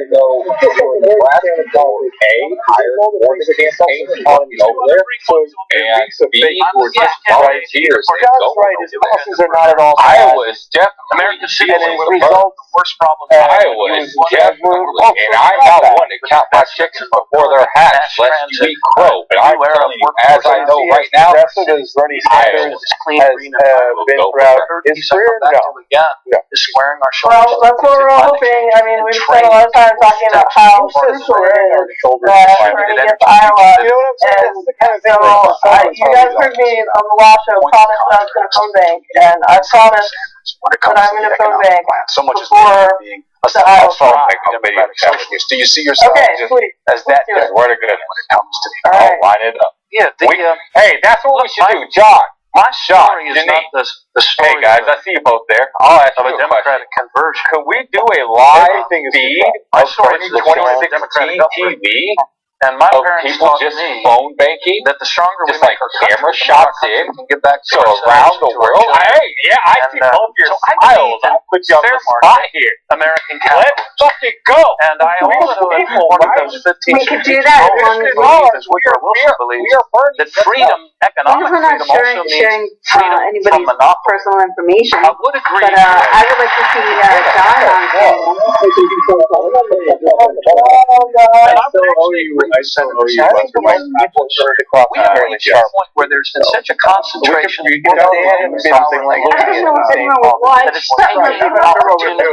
know who are in Nebraska, who are hired for the campaign economy over there, and B, who are just volunteers and go are not at all Iowa is definitely American citizens with result the worst problems. Iowa is definitely, and I'm not one to count my chickens before they're hatched, lest you eat crow. But I'm telling you, as I know right now, Bernie Sanders has been throughout his career. No. Is squaring our shoulders. Well, that's what we're all hoping. I mean, we've spent a lot of time talking about how crucial it is that Bernie gets Iowa. You know what I'm saying? And so, you guys heard me on the last show promise that I was going to phone bank, and I promised when it comes to the economic plan. So much as being a phone committee of executives. Do you see yourself as that where to go when it comes to the line it up. Yeah. Hey, that's what we should do, John. My story is not the story. Hey guys, I see you both there. I'll ask of you a Democratic conversion. Could we do a live feed My of story is the 2016 TV and my of parents people taught just me phone banking? that the stronger Just we like make our camera country, shots the more our country in, can get back to so around the world. Hey, yeah, I see both your smiles. I put you on the spot here. American Let's capitalism. fucking go. And I also am one of those 15 We could do that as long as believe, as Woodrow Wilson believes, that freedom, economic we're not freedom, also sharing means freedom from anybody's monopoly. personal information. I would agree. But I would like to see John on We have reached a point where there's been such a concentration of something like that it's taken an opportunity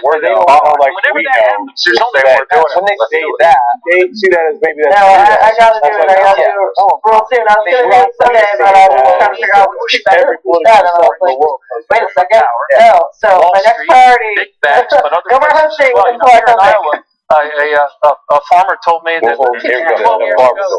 Where they don't know, like whenever we that know, happens, there's only that one path. when they say that, they see that as maybe that's. No, I gotta do it. I gotta do it. Real soon. I was gonna do it Sunday, but I was trying to figure out which better. And I was like, wait a second. No. So my next priority. Big bets, but other No more places as hosting well. until I Here in come back. Iowa, a farmer told me that 12 years ago they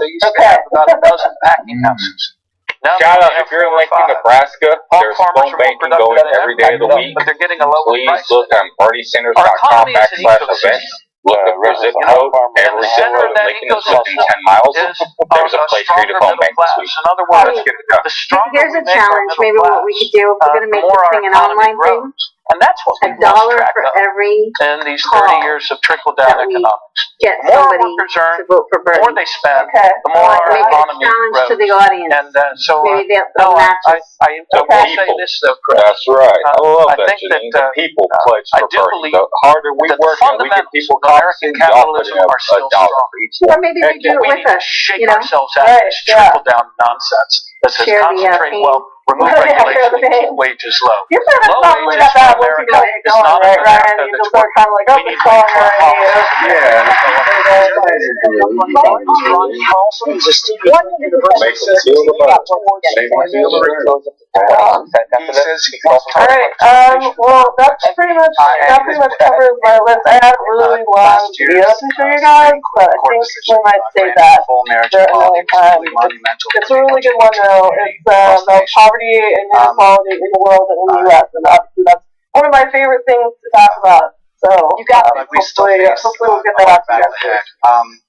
used to have about a dozen packing houses. Now Shout out if you're in Lincoln, Nebraska. There's phone banking going every day of the week. But they're getting a lower Please price. look on BernieSanders.com/events. Look up your zip code. Every zip code in Lincoln is within 10 miles. There's a place for you to phone bank this week. In other words, Let's get it done. Here's a challenge. Maybe what we could do if we're going to make this thing an online thing. And that's what $1 we've lost track for of every in these 30 years of trickle-down that we economics. get The more somebody workers earn, to vote for the more Bernie. they spend, Okay. the more our Make it a economy challenge grows. to the audience. And so, Maybe they'll no, match I us. will say this though, Chris. That's right. I love I that. think Janine. that, The people pledge I for do Bernie. believe The harder we that the work, and we get fundamentals people of American capitalism are still strong. Or maybe we do it We with need to us, shake you know? ourselves out of this trickle-down nonsense that says Share the, concentrate pain. wealth, remove regulation, and keep wages low. You said it's Low not really wages that bad for once you America get is going, not right, America Ryan? You that's just start kind of like, oh, we need it's going wage for Alright, well, that pretty much covers my list. I had a really long video to show you guys, but I think we might save that for another time. It's a really good one though. It's about poverty and inequality in the world and in the U.S. And obviously that's one of my favorite things to talk about. So hopefully we'll get that out to you guys.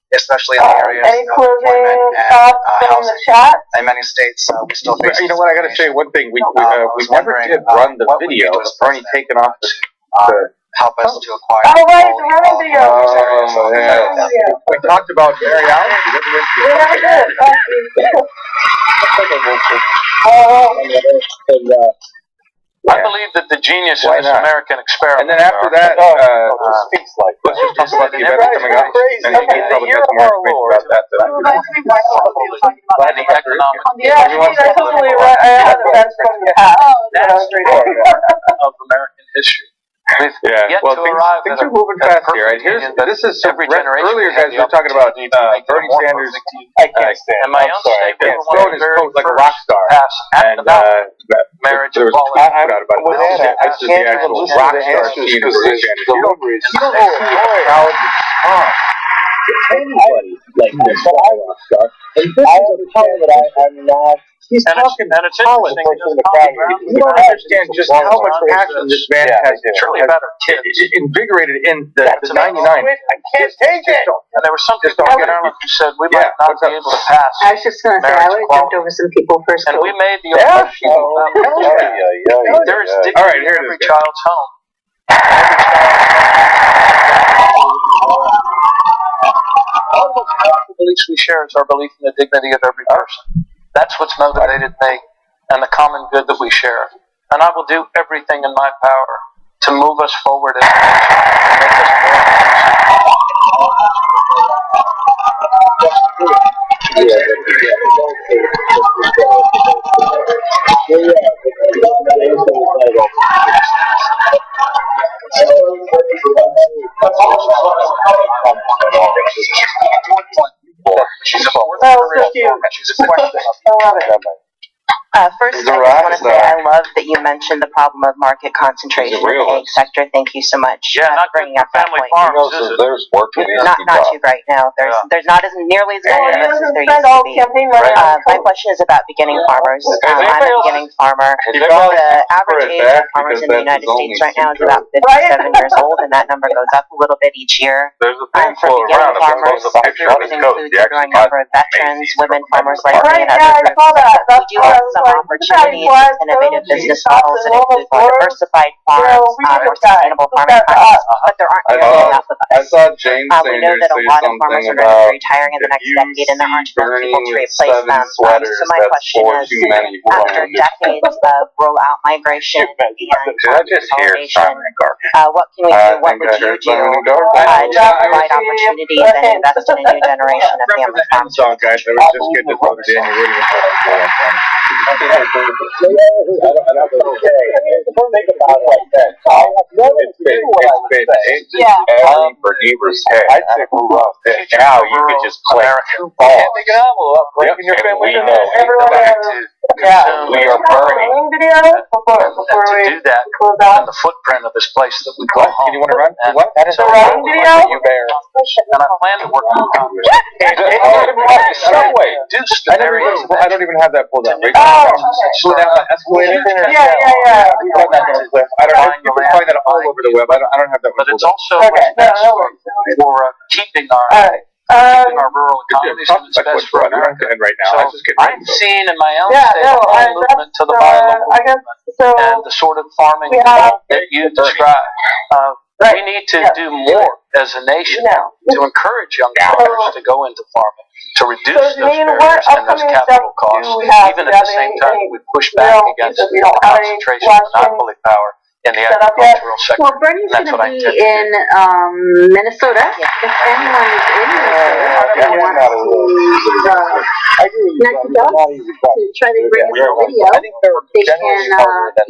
Especially in the areas Any of closing employment and thoughts from the housing. chat? In many states, we still face. You know what? I got to say one thing. We never did run the video of Bernie taking off the help us to acquire. Oh right, the running video. We talked about Mary Allen. We never did. I believe that the genius of this American experiment. And then after that, let's just talk about the events coming up. And you can probably get more information about that. Yeah, I totally right. I had events from the past. Of American history. Yeah, well, things are moving fast here. Right? This is some earlier guys were talking about Bernie Sanders. I can't stand. And my own state, they were throwing his coat like a rock star. And marriage there was a tweet put out about it. This is the actual rock star scene of Bernie Sanders. You don't know how anybody like this rock star. And this is a part that I'm not. He's talking politics in the crowd. You don't understand just how much passion this man has invigorated in the 99. I can't take it. And there was something who said we might not be able to pass. I was just going to say, I would have jumped over some people first. And we made the there is dignity in every child's home. All of the beliefs we share is our belief in the dignity of every person. That's what's motivated me and the common good that we share. And I will do everything in my power to move us forward as a nation and make us She's a fourth generation. She's a question. I love it. First, I just want to say I love that you mentioned the problem of market concentration in the egg sector. Thank you so much. Yeah, not bringing good up for that family point. farms, is it? There's work in it. Not too right now. There's not as nearly as many of us as there used to be. My question is about beginning farmers. I'm a beginning farmer. The average age of farmers in the United States right now is about 57 years old, and that number goes up a little bit each year. There's a thing For floating beginning around. farmers, There's a picture on his it coat. includes a growing number of veterans, women farmers like me, and other groups. We do have some opportunities with innovative business models that include more diversified farms, more sustainable farming practices, but there aren't nearly enough of us. I saw James We know that a lot of farmers are going to be retiring in the next decade, and there aren't enough people to replace them. So my question is, after decades of roll-out migration and consolidation, what can we do? What would you do to provide opportunities and invest in a new generation of family farmers? Guys, I was just getting this voted in. For Beaver's head. I'd say now you could just play two balls. Can't make an envelope, breaking your family. We are burning. To do that, and the footprint of this place that we call home. You want to run? What? That is a running video. You bear. And I plan to work with Congress. Subway. I don't even have that pulled up. Slow down that escalator. Yeah. We run that down a cliff. I don't know. You can find that all over the web. I don't have that. But it's also what's best for keeping our rural economies, and it's best for America. Right now, so I've seen in my own state a whole movement to the buy local movement and the sort of farming that you describe. We need to do more as a nation to encourage young farmers to go into farming, to reduce those barriers and those capital costs, even at the same time we push back against the concentration of monopoly power in the agricultural sector. Well, Bernie's going to be in Minnesota. If anyone is in Minnesota and wants to try to bring us a video, they can email us at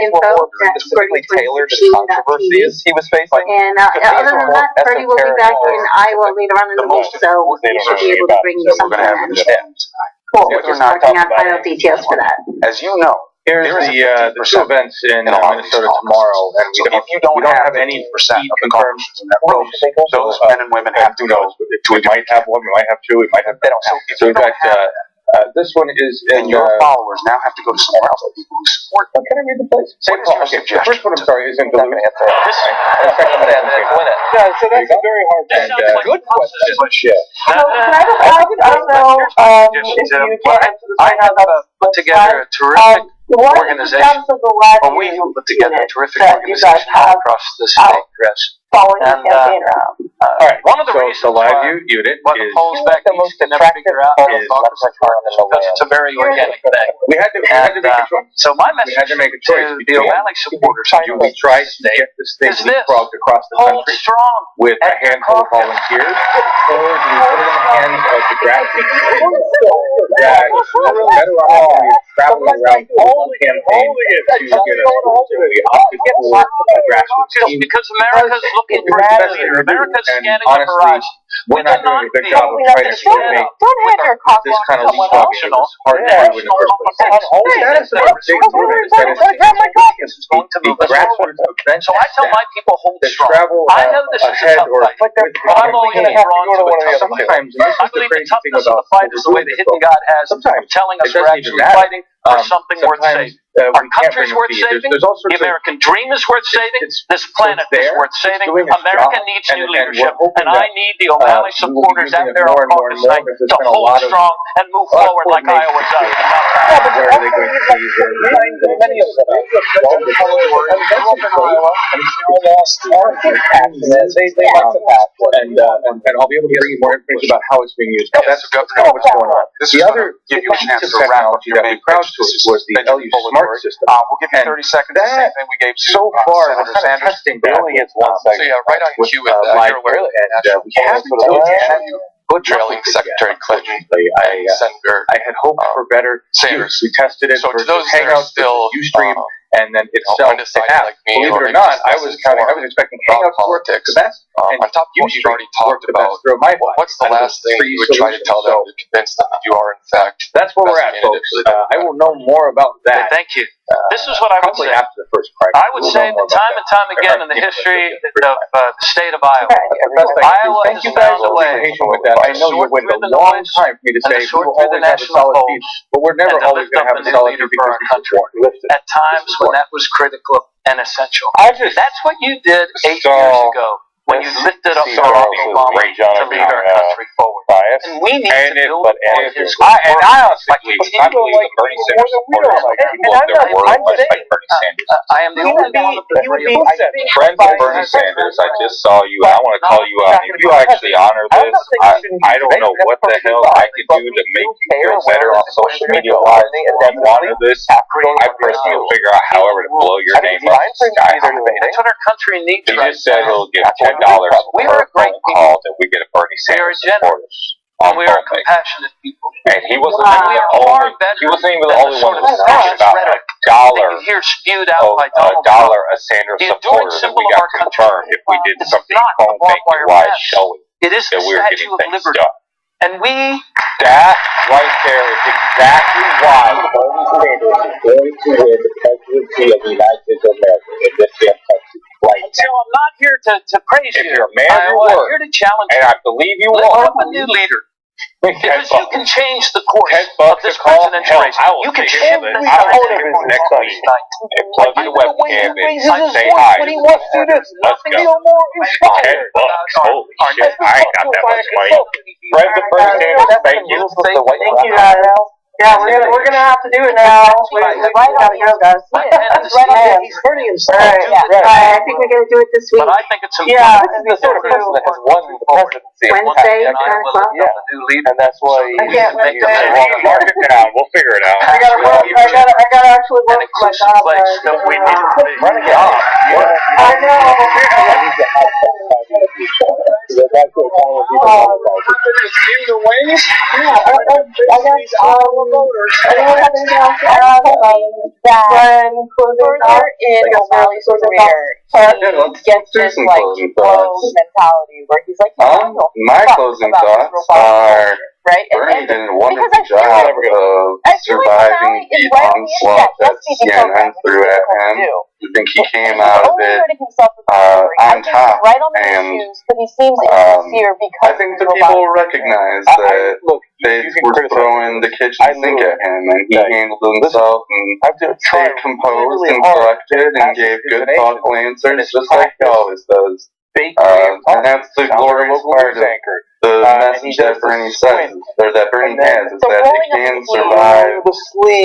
info@bernie2016.tv. he was facing. And other than that, Bernie will be back in Iowa later on in the week, so we should be able to bring you something. Cool. We're just working on final details for that. As you know, here's the two events in Minnesota tomorrow, and we don't have any confirmed. Those men and women have to go. We might have one, we might have two, we might have. So in fact, this one is in your followers now have to go to somewhere else. People who support. Can I read the place? What is your suggestion? The first one, I'm sorry, is in Duluth. Yeah, so that's a very hard That sounds like good question. Can I just ask, I don't know if you can answer this I right now. have put together a terrific organization. We put together a terrific organization across the state, Chris. Following the And campaign round. one of the reasons the live why unit what the is polls back east can never figure out is because it's a very organic thing. We had to make a choice. So my message to make a choice to the O'Malley supporters we try to get this thing leapfrogged across the hold country strong with a handful of volunteers, or do we put it in the hands of the grassroots that have a better opportunity of traveling around the campaign to get us to the opposite grassroots team? Because America's looking for failure. America's scanning the horizon. We're not doing a good job of trying to make Don't hand your coffee this kind of to someone leapfrogging else. hard to do in the first place. So I tell my people, hold strong. I know this is a tough fight, but I'm always drawn to a tough fight. I believe the toughness of the fight is the way the hidden God has of telling us we're actually fighting for something worth saving. Our country's worth saving. The American dream is worth saving. This planet is worth saving. America needs new leadership, and I need the O'Malley supporters out there on caucus night to hold strong and move forward like Iowa does. And I'll be able to bring you more information about how it's being used. That's kind of what's going on. The other give you a chance to technology that we crowd to was the LU Smart System. We'll give you 30 seconds. The same thing we gave to so far, Senator Sanders. Testing only gets one second. So yeah, right on cue with that. You're aware of that. And we have to trailing Secretary Clinton, Senator I had hoped for better Sanders. We tested it So for to those Hangouts, still Ustream, and then itself. Like me, Believe it or not, I was expecting Hangouts to work the best. On top of what you've already talked about, what's the last thing you would try to tell them to convince them that you are in fact? That's where we're at, folks. I will know more about that. Thank you. This is what I would say. After the first primary. I would say that time and time again in the history of the state of Iowa, Iowa has found a way I know you waited a long time for me to say we will always have a solid piece, but we're never always going to have a solid piece because our country. At times when that was critical and essential. That's what you did 8 years ago when you lifted up Barack Obama to lead our country forward. And we need to build on his work. And I honestly I believe the Bernie Sanders supporters I am the only one of the three of us. Friends of Bernie Sanders, I just saw you, and I want to call you out. If you actually honor this, I don't know what the hell I could do to make you feel better on social media wise. If you honor this, I personally will figure out however to blow your name up the sky. That's what our country needs. He just said he'll give $10 per phone call that we get a Bernie Sanders supporters. We are compassionate people. And he wasn't even the only one that talked about $1 here spewed out by a dollar a Sanders supporter that we got confirmed if we did something phone banking wise showing it is that we were getting things done. And that right there is exactly why Bernie Sanders is going to win the presidency of the United States of America in this damn country. So I'm not here to praise you. If you're a man of your word, I'm here to challenge and you. I believe you Let's will. up a new leader. Because you can change the course of this presidential race. You can shift the next week and plug in the webcam and say hi. What he wants to do is nothing more inspired. $10. Holy shit, I ain't got that much money. Friends of Bernie Sanders, thank you. Thank you, guys. Yeah, we're gonna have to do it now. We gotta go, guys. He's hurting himself. I think we're gonna do it this week. But I think it's important. Yeah, This is the sort of person that has won the presidency. Wednesday, And I will o'clock. adopt a new leader. And that's why I can't he's Mark it down. We'll figure it out. I gotta actually work an for my inclusive job. place that we need to be. I know. Anyone have anything else to add? When Further in his early career, he gets this like bro mentality where he's like, my closing thoughts are right? Bernie did a wonderful job of surviving the onslaught that CNN threw at him. I think he came out of it on top, and I think the people recognize that they were throwing the kitchen sink at him, and he handled himself and stayed composed and collected and gave good, thoughtful answers, just like he always does. And that's the glorious part of the message that Bernie says, or that Bernie has, is that he can survive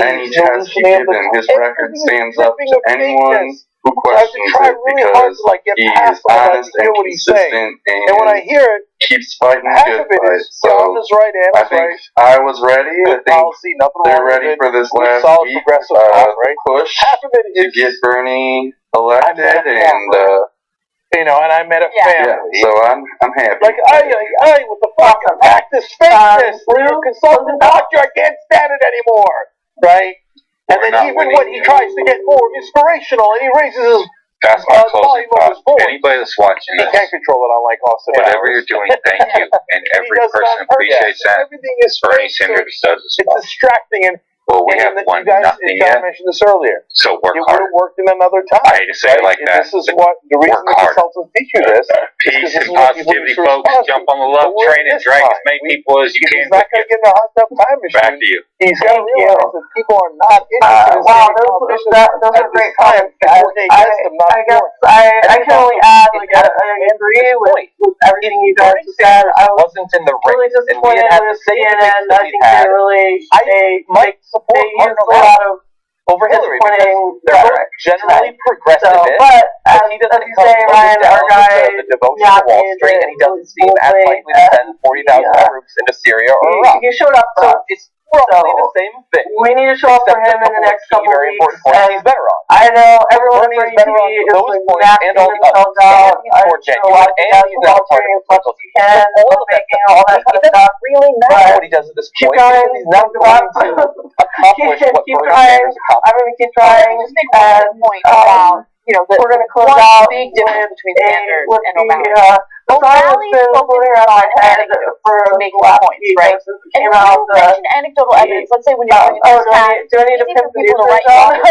any test you give him. His record stands up to anyone who questions it because he is honest and consistent and keeps fighting good fights. So I think I was ready. I think they're ready for this last week push to get Bernie elected, and and I met a family. Yeah, so I'm happy. Like, what the fuck? Back this fakeness. You're a consultant doctor. I can't stand it anymore. Right? And then even when he tries to get more inspirational and he raises his That's my closing thought. Anybody that's watching he this, can't control it unlike Austin. whatever you're doing, thank you. And every person appreciates that. Everything is Bernie Sanders does as well. It's distracting, and we have won nothing John yet. mentioned this earlier. So work it hard. would have worked in another time. I hate to say it like that. This is what the reason the consultants teach you this. Peace and positivity, folks. Jump on the love train and drag as many people as you can. He's not going to get in a hot tub time machine. Back to you. He's got to realize that people are not interested. Wow, those are great comments, guys. I can only add, I agree with everything you guys said. I wasn't in the really disappointed with CNN. I think they really they used a lot of over Hillary because they're both generally progressive. But as you say, Ryan, our guy the devotion to Wall Street, and he doesn't seem as likely to send 40,000 troops into Syria or Iraq. He showed up for us. It's roughly the same thing. We need to show up for him in the next couple very weeks. Important points he's better on. I know everyone Bernie's on better on TV those is points and all the others. And he's more genuine, and he's not part of the political can, all of that, all that kind of stuff. Really matter what he does at this point because he's not going to accomplish what Bernie Sanders accomplished. I'm going to keep trying. And point about we're going to close out big difference between Sanders and Obama. O'Malley's focused on anecdotes to make points, right? And when you mention anecdotal evidence, let's say when you're doing this task, do I need to easy for pimp the people to news write on?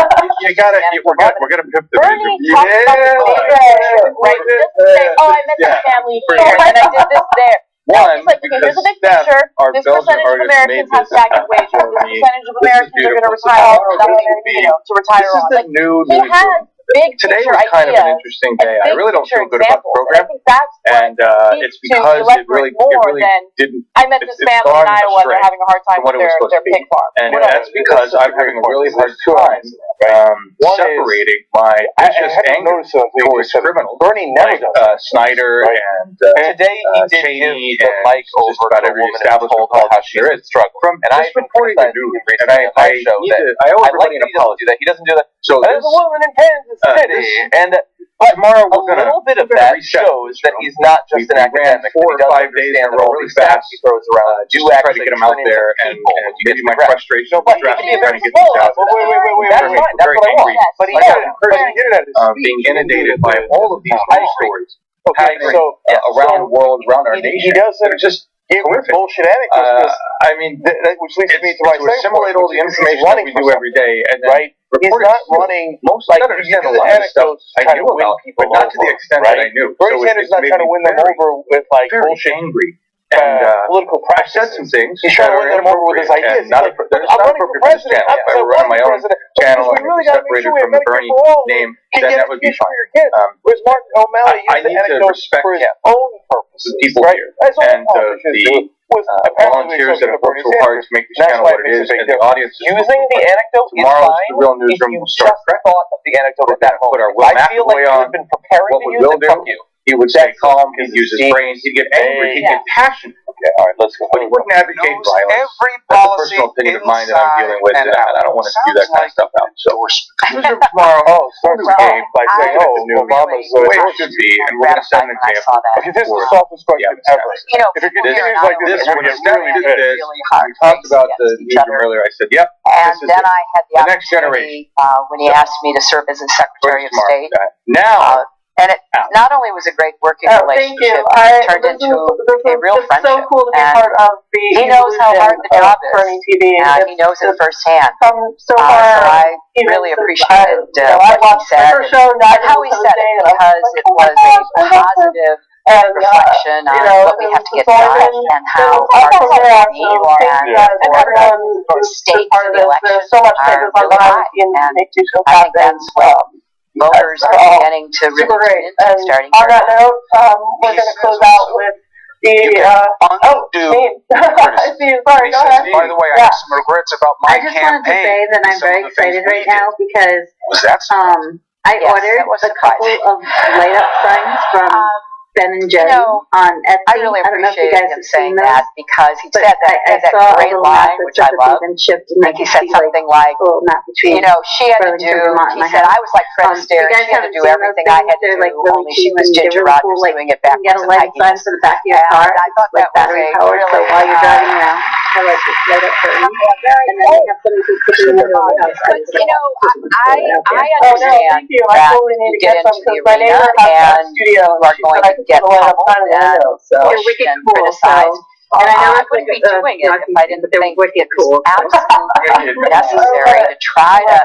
We're gonna pimp the Bernie talks about the big picture, right? He doesn't say, oh, I met this family here, and I did this there. No, he's like, okay, here's a big picture. This percentage of Americans have stagnant wages. This percentage of Americans are going to retire on nothing, to retire on. Like, he has big Today picture was kind of an ideas interesting day. I and really don't feel good about the examples. program, I think that's and it's because it really didn't. I met this family in Iowa. They're having a hard time with their pig farm. And that's because I'm having a really hard time separating my vicious anger towards criminals like Snyder and today he did Cheney give the mic and just over about to a every woman and establishment told her how she is struggling. From And just reporting the news, and I owe everybody an apology. He doesn't do that. So There's a woman in Kansas City, and tomorrow a little bit of that shows that he's not just an academic. 4 or 5 days in a row really fast. He throws around. Just to try to get him out there and maybe my frustration with trying to get these out. That's fine. That's what I want. But he being inundated by all of these news stories. Okay, so around the world, around our nation. He doesn't just give bullshit anecdotes. I mean, which leads me to my to assimilate all the information that we do every day, and then he's not running most like a lot of stuff I knew about, but not to the extent that I knew. Bernie Sanders not trying to win them over with like bullshit. Angry. And political practice. I've said some things. He's trying to win them over with his ideas. I'm running for president. If I were running my own channel and separated from the Bernie name, then that would be fine. Whereas Mark O'Malley I need to respect for his own purposes. the people here and the volunteers that have worked so hard to make this channel what it is, and the audience is using the anecdote is tomorrow fine. the real newsroom will start fresh. Thought of the anecdote at that moment. Put our Will I feel like McAvoy you've been preparing what to would use Will it from do? you. He would stay calm, he'd use his brain, he'd get angry, he'd get passionate. Okay, all right, let's go. But he wouldn't advocate violence. Every That's a policy personal opinion of mine that I'm dealing with, and I don't want to spew that kind of stuff out. So, newsroom tomorrow starts the game by saying, Obama's the way it should be, and we're going to set an example. Okay, this is the softest question ever. If it continues like this, we're going to get really pissed. We talked about the newsroom earlier. I said, yep, And this is then I had the next generation. opportunity when he asked me to serve as a Secretary of State. Now, and it not only was a great working relationship, it turned into a real friendship. So cool to be part of the he knows how hard the job is. And he knows it firsthand. So I really appreciated what he said and how he said it, because it was a positive reflection on what we have to get done and how partisan we and the stakes of the election are really high. And I think that's what voters are beginning to really tune into starting on that note, we're going to close out with the I see you. Sorry, go ahead. By the way, I have some regrets about my I just campaign. wanted to say that I'm very excited right now because Was that I ordered a couple of light up signs from Ben and Jerry on Etsy. I really don't know if you appreciated guys him have saying seen those. that, because he But said that, I that saw great a little line, message which I that love. they've been shipped, and I think he said something like, not between she had to do, he said, I was like Fred Astaire, she had to do everything I had to do, like really only she was cheap and Ginger really Rogers cool, like, doing it you can backwards get a and light hiking. sign for the back of your car. I thought that was battery powered, so while you're driving around, I like this light up curtain. And then you have somebody who's putting in the middle of the house. But, I Oh, no, understand thank you. I that totally need you to get get some into the because my arena neighbor has a and studio you are going to get pummeled and You're pushed wicked and cool, criticized. and I know I it's wouldn't be like doing it if I didn't but they're think wicked it was cool. absolutely necessary to try to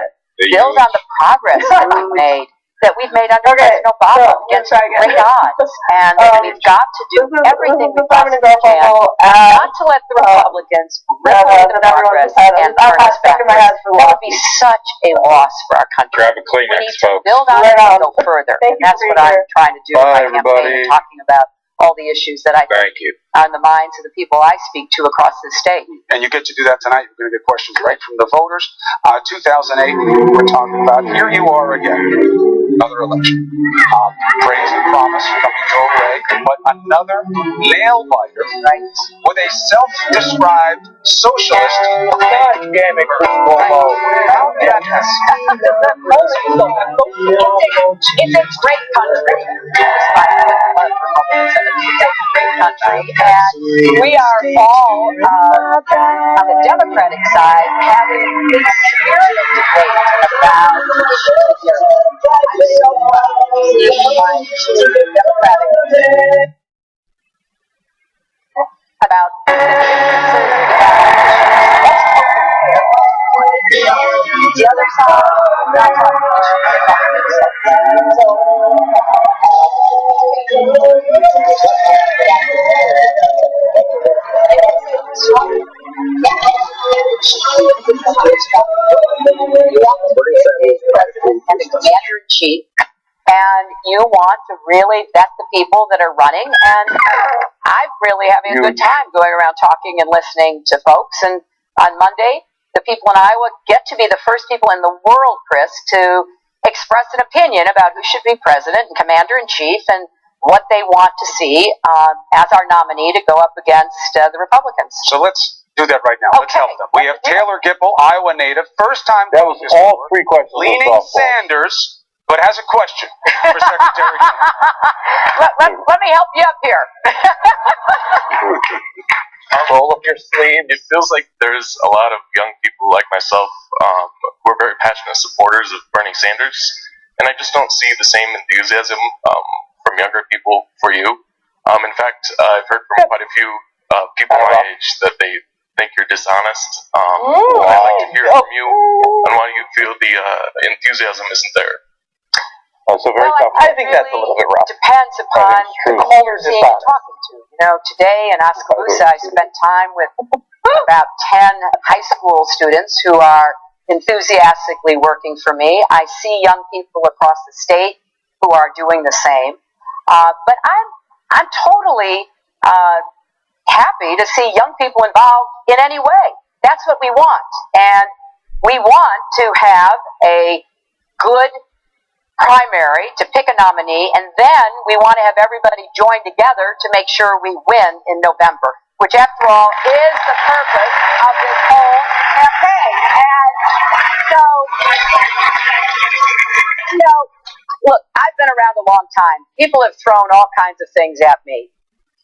build on the progress that we've made under President Obama against great odds, and we've got to do everything we possibly can not to let the Republicans rip away the progress and turn us backwards. That would be such a loss for our country. grab a We Kleenex, need to folks. build on it and go further, and that's what I'm trying to do in my campaign, everybody. and talking about all the issues that I think Thank you. are in the minds of the people I speak to across the state. And you get to do that tonight. You're going to get questions right from the voters. 2008, we're talking about, here you are again, another election. Praise and promise coming your way, but another nail biter with a self-described socialist. God damn it, Chris Cuomo. It's a great country. It's a great country, and we are all on the Democratic side having a spirited debate about issues here. I'm so proud to see the Democratic not talking and the commander-in-chief, and you want to really vet the people that are running, and I'm really having a good time going around talking and listening to folks, and on Monday, the people in Iowa get to be the first people in the world, Chris, to express an opinion about who should be president and commander-in-chief and what they want to see as our nominee to go up against the Republicans. So let's do that right now. Okay. Let's help them. We have Taylor Gipple, Iowa native, first time. That was all three questions. Leaning Sanders, but has a question for Secretary. let me help you up here. Roll up your sleeve. It feels like there's a lot of young people like myself who are very passionate supporters of Bernie Sanders, and I just don't see the same enthusiasm from younger people for you. In fact, I've heard from quite a few people my age that they think you're dishonest. I'd like to hear from you on why you feel the enthusiasm isn't there. So very tough. I think that's a little bit rough. Depends upon who you're seeing and talking to. You know, today in Oskaloosa, I spent time with about 10 high school students who are enthusiastically working for me. I see young people across the state who are doing the same. But I'm totally happy to see young people involved in any way. That's what we want. And we want to have a good primary to pick a nominee, and then we want to have everybody join together to make sure we win in November, which after all is the purpose of this whole campaign. And so, you know, look, I've been around a long time. People have thrown all kinds of things at me.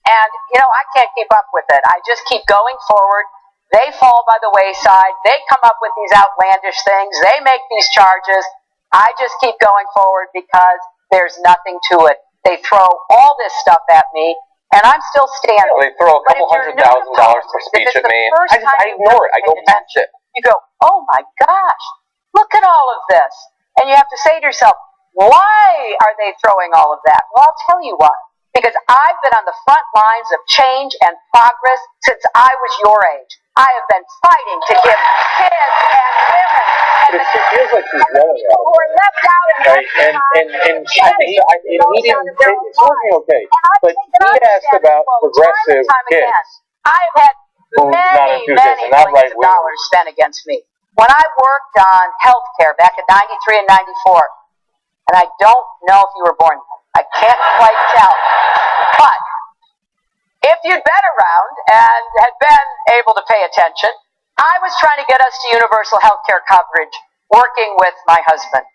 And, you know, I can't keep up with it. I just keep going forward. They fall by the wayside. They come up with these outlandish things. They make these charges. I just keep going forward because there's nothing to it. They throw all this stuff at me, and I'm still standing. They throw a couple $100,000 per speech at me. I ignore it. I go match it. You go, oh my gosh, look at all of this. And you have to say to yourself, why are they throwing all of that? Well, I'll tell you why. Because I've been on the front lines of change and progress since I was your age. I have been fighting to give kids and women and the people who are left out and I think he didn't. It's working okay, but he asked about progressive kids. I have had many millions of dollars spent against me. When I worked on health care back in 93 and 94, and I don't know if you were born then. I can't quite tell. But if you'd been around and had been able to pay attention, I was trying to get us to universal health care coverage, working with my husband.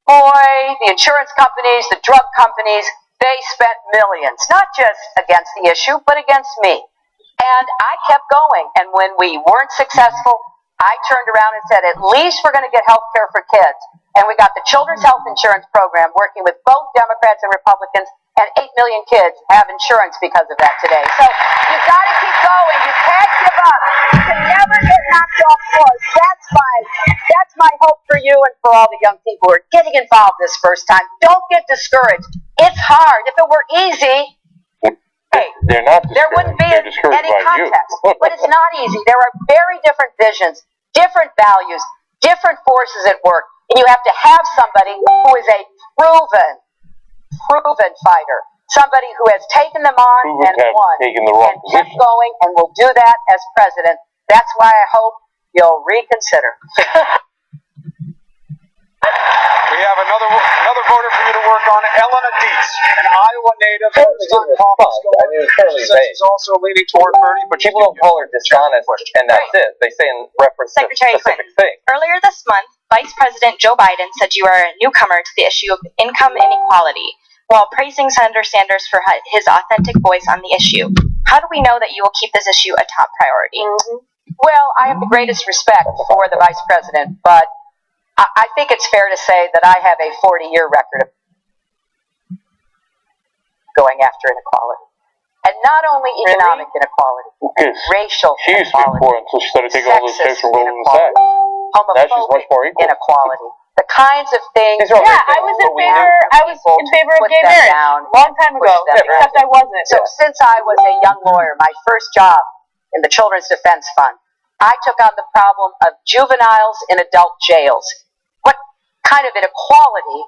Boy, the insurance companies, the drug companies, they spent millions, not just against the issue, but against me. And I kept going. And when we weren't successful, I turned around and said, at least we're going to get health care for kids. And we got the Children's Health Insurance Program working with both Democrats and Republicans, and 8 million kids have insurance because of that today. So you've got to keep going. You can't give up. You can never get knocked off course. That's my hope for you and for all the young people who are getting involved this first time. Don't get discouraged. It's hard. If it were easy, they're not there wouldn't be any contest. But it's not easy. There are very different visions, different values, different forces at work. And you have to have somebody who is a proven fighter. Somebody who has taken them on and won and kept going and will do that as president. That's why I hope you'll reconsider. We have another voter for you to work on, Elena Dietz, an Iowa native. She's also leaning toward Bernie, but people don't call her dishonest, and that's it. They say in reference to a specific thing. Earlier this month, Vice President Joe Biden said you are a newcomer to the issue of income inequality, while praising Senator Sanders for his authentic voice on the issue. How do we know that you will keep this issue a top priority? Well, I have the greatest respect for the Vice President, but I think it's fair to say that I have a 40-year record of going after inequality. And not only economic inequality, racial she used to be poor until she started taking all those checks from Goldman Sachs. Now she's much more equal. Inequality, the kinds of things. Yeah, I was in favor. I was in favor of gay marriage a long time ago. Except I wasn't. So since I was a young lawyer, my first job in the Children's Defense Fund, I took on the problem of juveniles in adult jails. What kind of inequality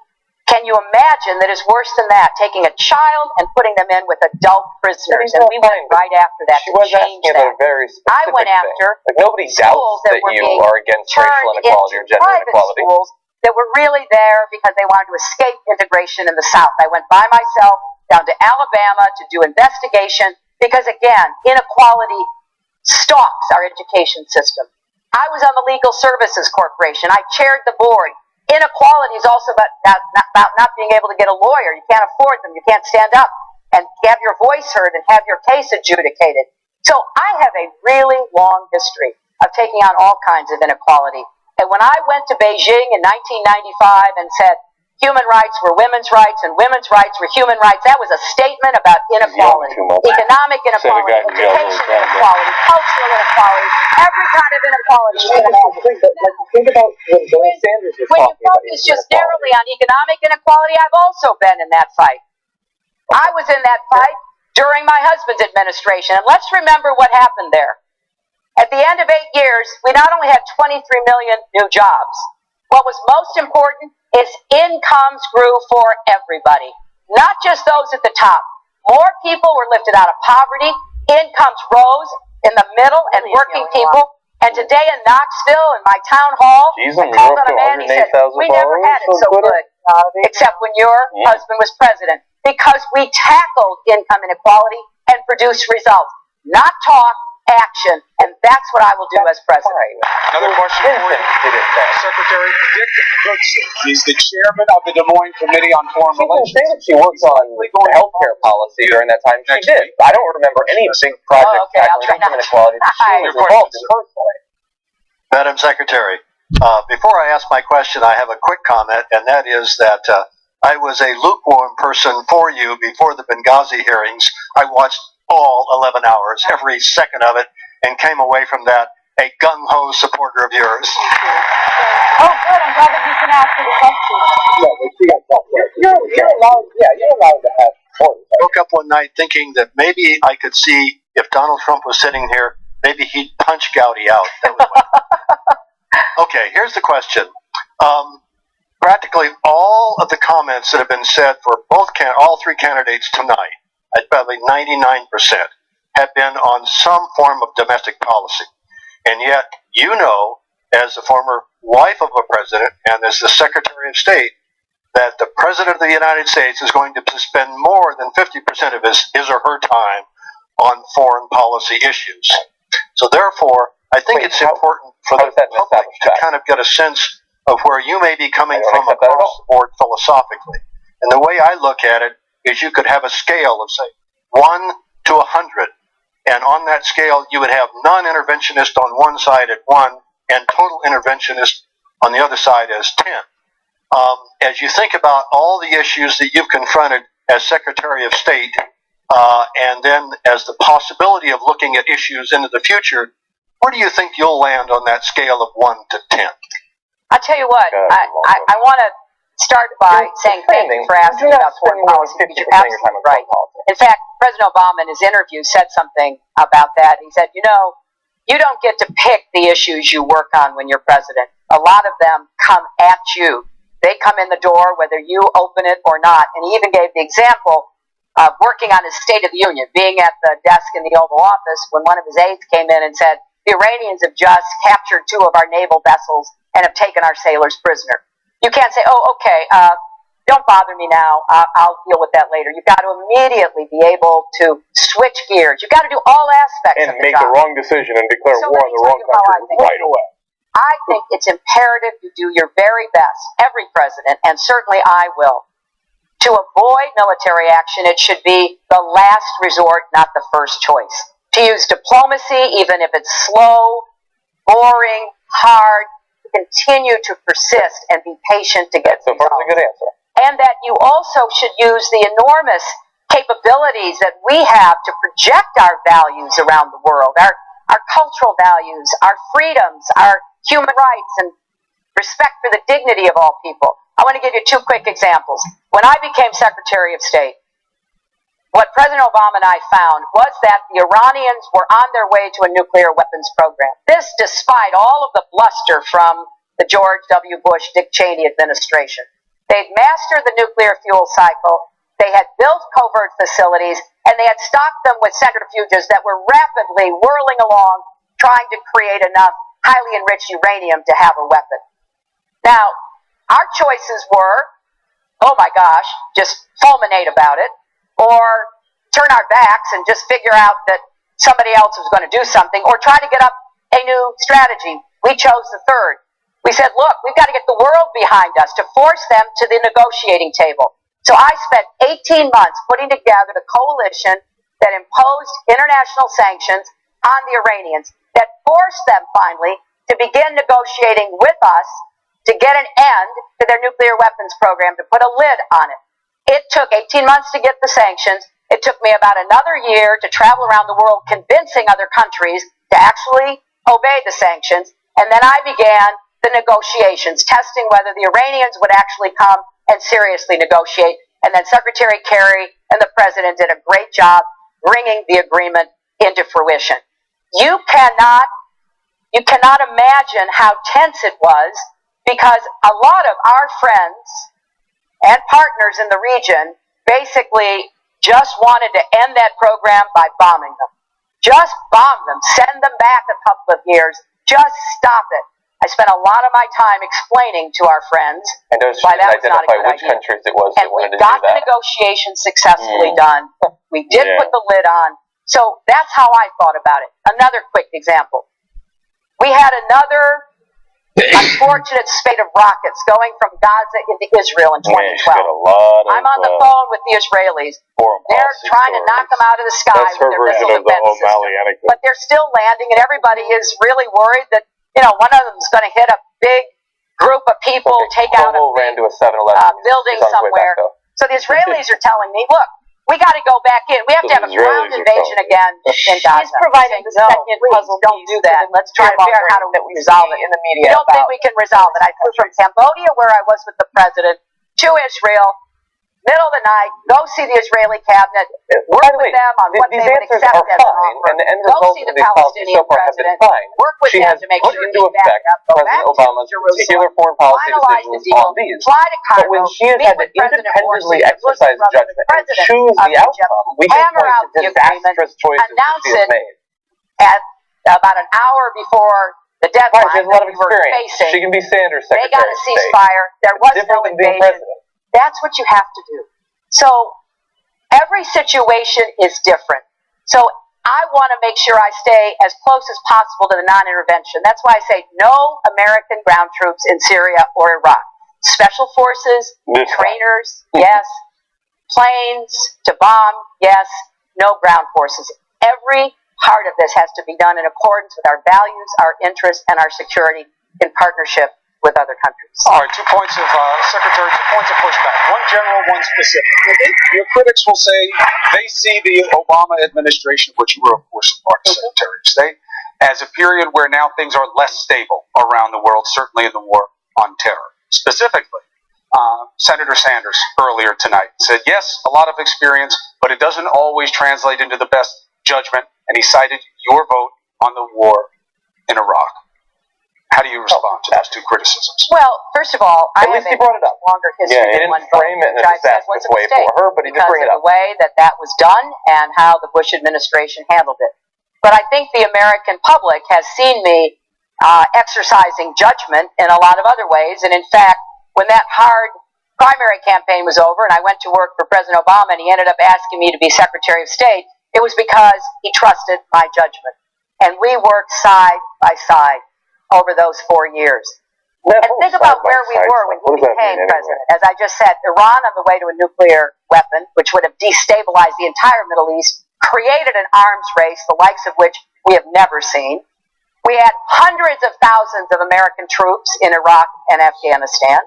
can you imagine that is worse than that? Taking a child and putting them in with adult prisoners, and we went right after that to change that. I went after nobody doubts that you are against racial inequality or gender inequality. Schools that were really there because they wanted to escape integration in the South. I went by myself down to Alabama to do investigation because, again, inequality stalks our education system. I was on the Legal Services Corporation. I chaired the board. Inequality is also about not being able to get a lawyer. You can't afford them. You can't stand up and have your voice heard and have your case adjudicated. So I have a really long history of taking on all kinds of inequality. And when I went to Beijing in 1995 and said human rights were women's rights and women's rights were human rights, that was a statement about inequality, economic inequality, education inequality, cultural inequality, every kind of inequality you can imagine. Think about when Bernie Sanders was When you focus just narrowly on economic inequality, I've also been in that fight. I was in that fight during my husband's administration, and let's remember what happened there. At the end of 8 years, we not only had 23 million new jobs, what was most important is incomes grew for everybody, not just those at the top. More people were lifted out of poverty, incomes rose in the middle and working people. And today in Knoxville, in my town hall, I called on a man, he said, we never had it so good, except when your husband was president, because we tackled income inequality and produced results, not talk, action, and that's what I will do as president. Another question for you. Secretary Dick Goodson is the chairman of the Des Moines Committee on Foreign Relations. Say that she worked on healthcare policy during that time. She did. I don't remember any big project tackling income inequality that she was involved in personally. Madam Secretary, before I ask my question, I have a quick comment, and that is that I was a lukewarm person for you before the Benghazi hearings. I watched all 11 hours, every second of it, and came away from that a gung-ho supporter of yours. Oh, good. I'm glad that you can ask the question. You're allowed to have support. I woke up one night thinking that maybe I could see if Donald Trump was sitting here, maybe he'd punch Gowdy out. That was okay, here's the question. Practically all of the comments that have been said for all three candidates tonight, at probably 99%, have been on some form of domestic policy. And yet, you know, as the former wife of a president and as the Secretary of State, that the President of the United States is going to spend more than 50% of his or her time on foreign policy issues. So therefore, I think it's important for the public to kind of get a sense of where you may be coming from across the board philosophically. And the way I look at it is you could have a scale of, say, 1 to 100. And on that scale, you would have non-interventionist on one side at 1 and total interventionist on the other side as 10. As you think about all the issues that you've confronted as Secretary of State, and then as the possibility of looking at issues into the future, where do you think you'll land on that scale of 1 to 10? I'll tell you what, I want to start by saying thank you for asking about foreign policy, because you're absolutely right. In fact, President Obama in his interview said something about that. He said, you know, you don't get to pick the issues you work on when you're president. A lot of them come at you. They come in the door whether you open it or not. And he even gave the example of working on his State of the Union, being at the desk in the Oval Office when one of his aides came in and said, the Iranians have just captured 2 of our naval vessels and have taken our sailors prisoner. You can't say, oh, okay, don't bother me now. I'll deal with that later. You've got to immediately be able to switch gears. You've got to do all aspects of the job. And make the wrong decision and declare war on the wrong country right away. I think it's imperative you do your very best, every president, and certainly I will, to avoid military action. It should be the last resort, not the first choice. To use diplomacy, even if it's slow, boring, hard, continue to persist and be patient to get results. That's a good answer. And that you also should use the enormous capabilities that we have to project our values around the world, our cultural values, our freedoms, our human rights, and respect for the dignity of all people. I want to give you two quick examples. When I became Secretary of State, what President Obama and I found was that the Iranians were on their way to a nuclear weapons program. This despite all of the bluster from the George W. Bush, Dick Cheney administration. They'd mastered the nuclear fuel cycle, they had built covert facilities, and they had stocked them with centrifuges that were rapidly whirling along, trying to create enough highly enriched uranium to have a weapon. Now, our choices were, oh my gosh, just fulminate about it, or turn our backs and just figure out that somebody else was going to do something, or try to get up a new strategy. We chose the third. We said, look, we've got to get the world behind us to force them to the negotiating table. So I spent 18 months putting together the coalition that imposed international sanctions on the Iranians that forced them finally to begin negotiating with us to get an end to their nuclear weapons program, to put a lid on it. It took 18 months to get the sanctions. It took me about another year to travel around the world convincing other countries to actually obey the sanctions. And then I began the negotiations, testing whether the Iranians would actually come and seriously negotiate. And then Secretary Kerry and the President did a great job bringing the agreement into fruition. You cannot imagine how tense it was, because a lot of our friends and partners in the region basically just wanted to end that program by bombing them. Just bomb them. Send them back a couple of years. Just stop it. I spent a lot of my time explaining to our friends why that was not a good idea. Countries it was and we got the negotiations successfully done. We did put the lid on. So that's how I thought about it. Another quick example. We had another unfortunate spate of rockets going from Gaza into Israel in 2012. I'm on the phone with the Israelis. They're trying to knock them out of the sky with their missile defense system. But they're still landing, and everybody is really worried that, one of them is going to hit a big group of people, take out a big building somewhere. So the Israelis are telling me, look, we got to go back in. We have to have a ground invasion again in Gaza. She's providing the second puzzle piece. Don't do that. Let's try to figure out how to resolve it. In the media, I don't think we can resolve it. I flew from Cambodia, where I was with the president, to Israel, middle of the night, go see the Israeli cabinet, work with them on what they would accept as an offer. Go see the Palestinian president, work with them to make sure he backed up. Go back to Jerusalem, finalize the deal, fly to Cairo, meet with President Morsi, exercise judgment, and choose the outcome. We can hammer out the agreement, announce it at about an hour before the deadline that we were facing. She can be Sanders' They secretary. got a ceasefire. There was no invasion. That's what you have to do. So every situation is different. So I want to make sure I stay as close as possible to the non-intervention. That's why I say no American ground troops in Syria or Iraq. Special forces, trainers, yes. Planes to bomb, yes. No ground forces. Every part of this has to be done in accordance with our values, our interests, and our security in partnership with other countries. All right, 2 points of, Secretary, 2 points of pushback. One general, one specific. Your critics will say they see the Obama administration, which you were, of course, a part of Secretary of State, as a period where now things are less stable around the world, certainly in the war on terror. Specifically, Senator Sanders earlier tonight said, yes, a lot of experience, but it doesn't always translate into the best judgment, and he cited your vote on the war in Iraq. How do you respond to those two criticisms? Well, first of all, I have a longer history than one vote, which I said was a mistake for her, but he did bring it up. Because of the way that was done and how the Bush administration handled it. But I think the American public has seen me exercising judgment in a lot of other ways. And in fact, when that hard primary campaign was over and I went to work for President Obama and he ended up asking me to be Secretary of State, it was because he trusted my judgment. And we worked side by side over those 4 years. And think about where we were when he became president. As I just said, Iran on the way to a nuclear weapon, which would have destabilized the entire Middle East, created an arms race, the likes of which we have never seen. We had hundreds of thousands of American troops in Iraq and Afghanistan.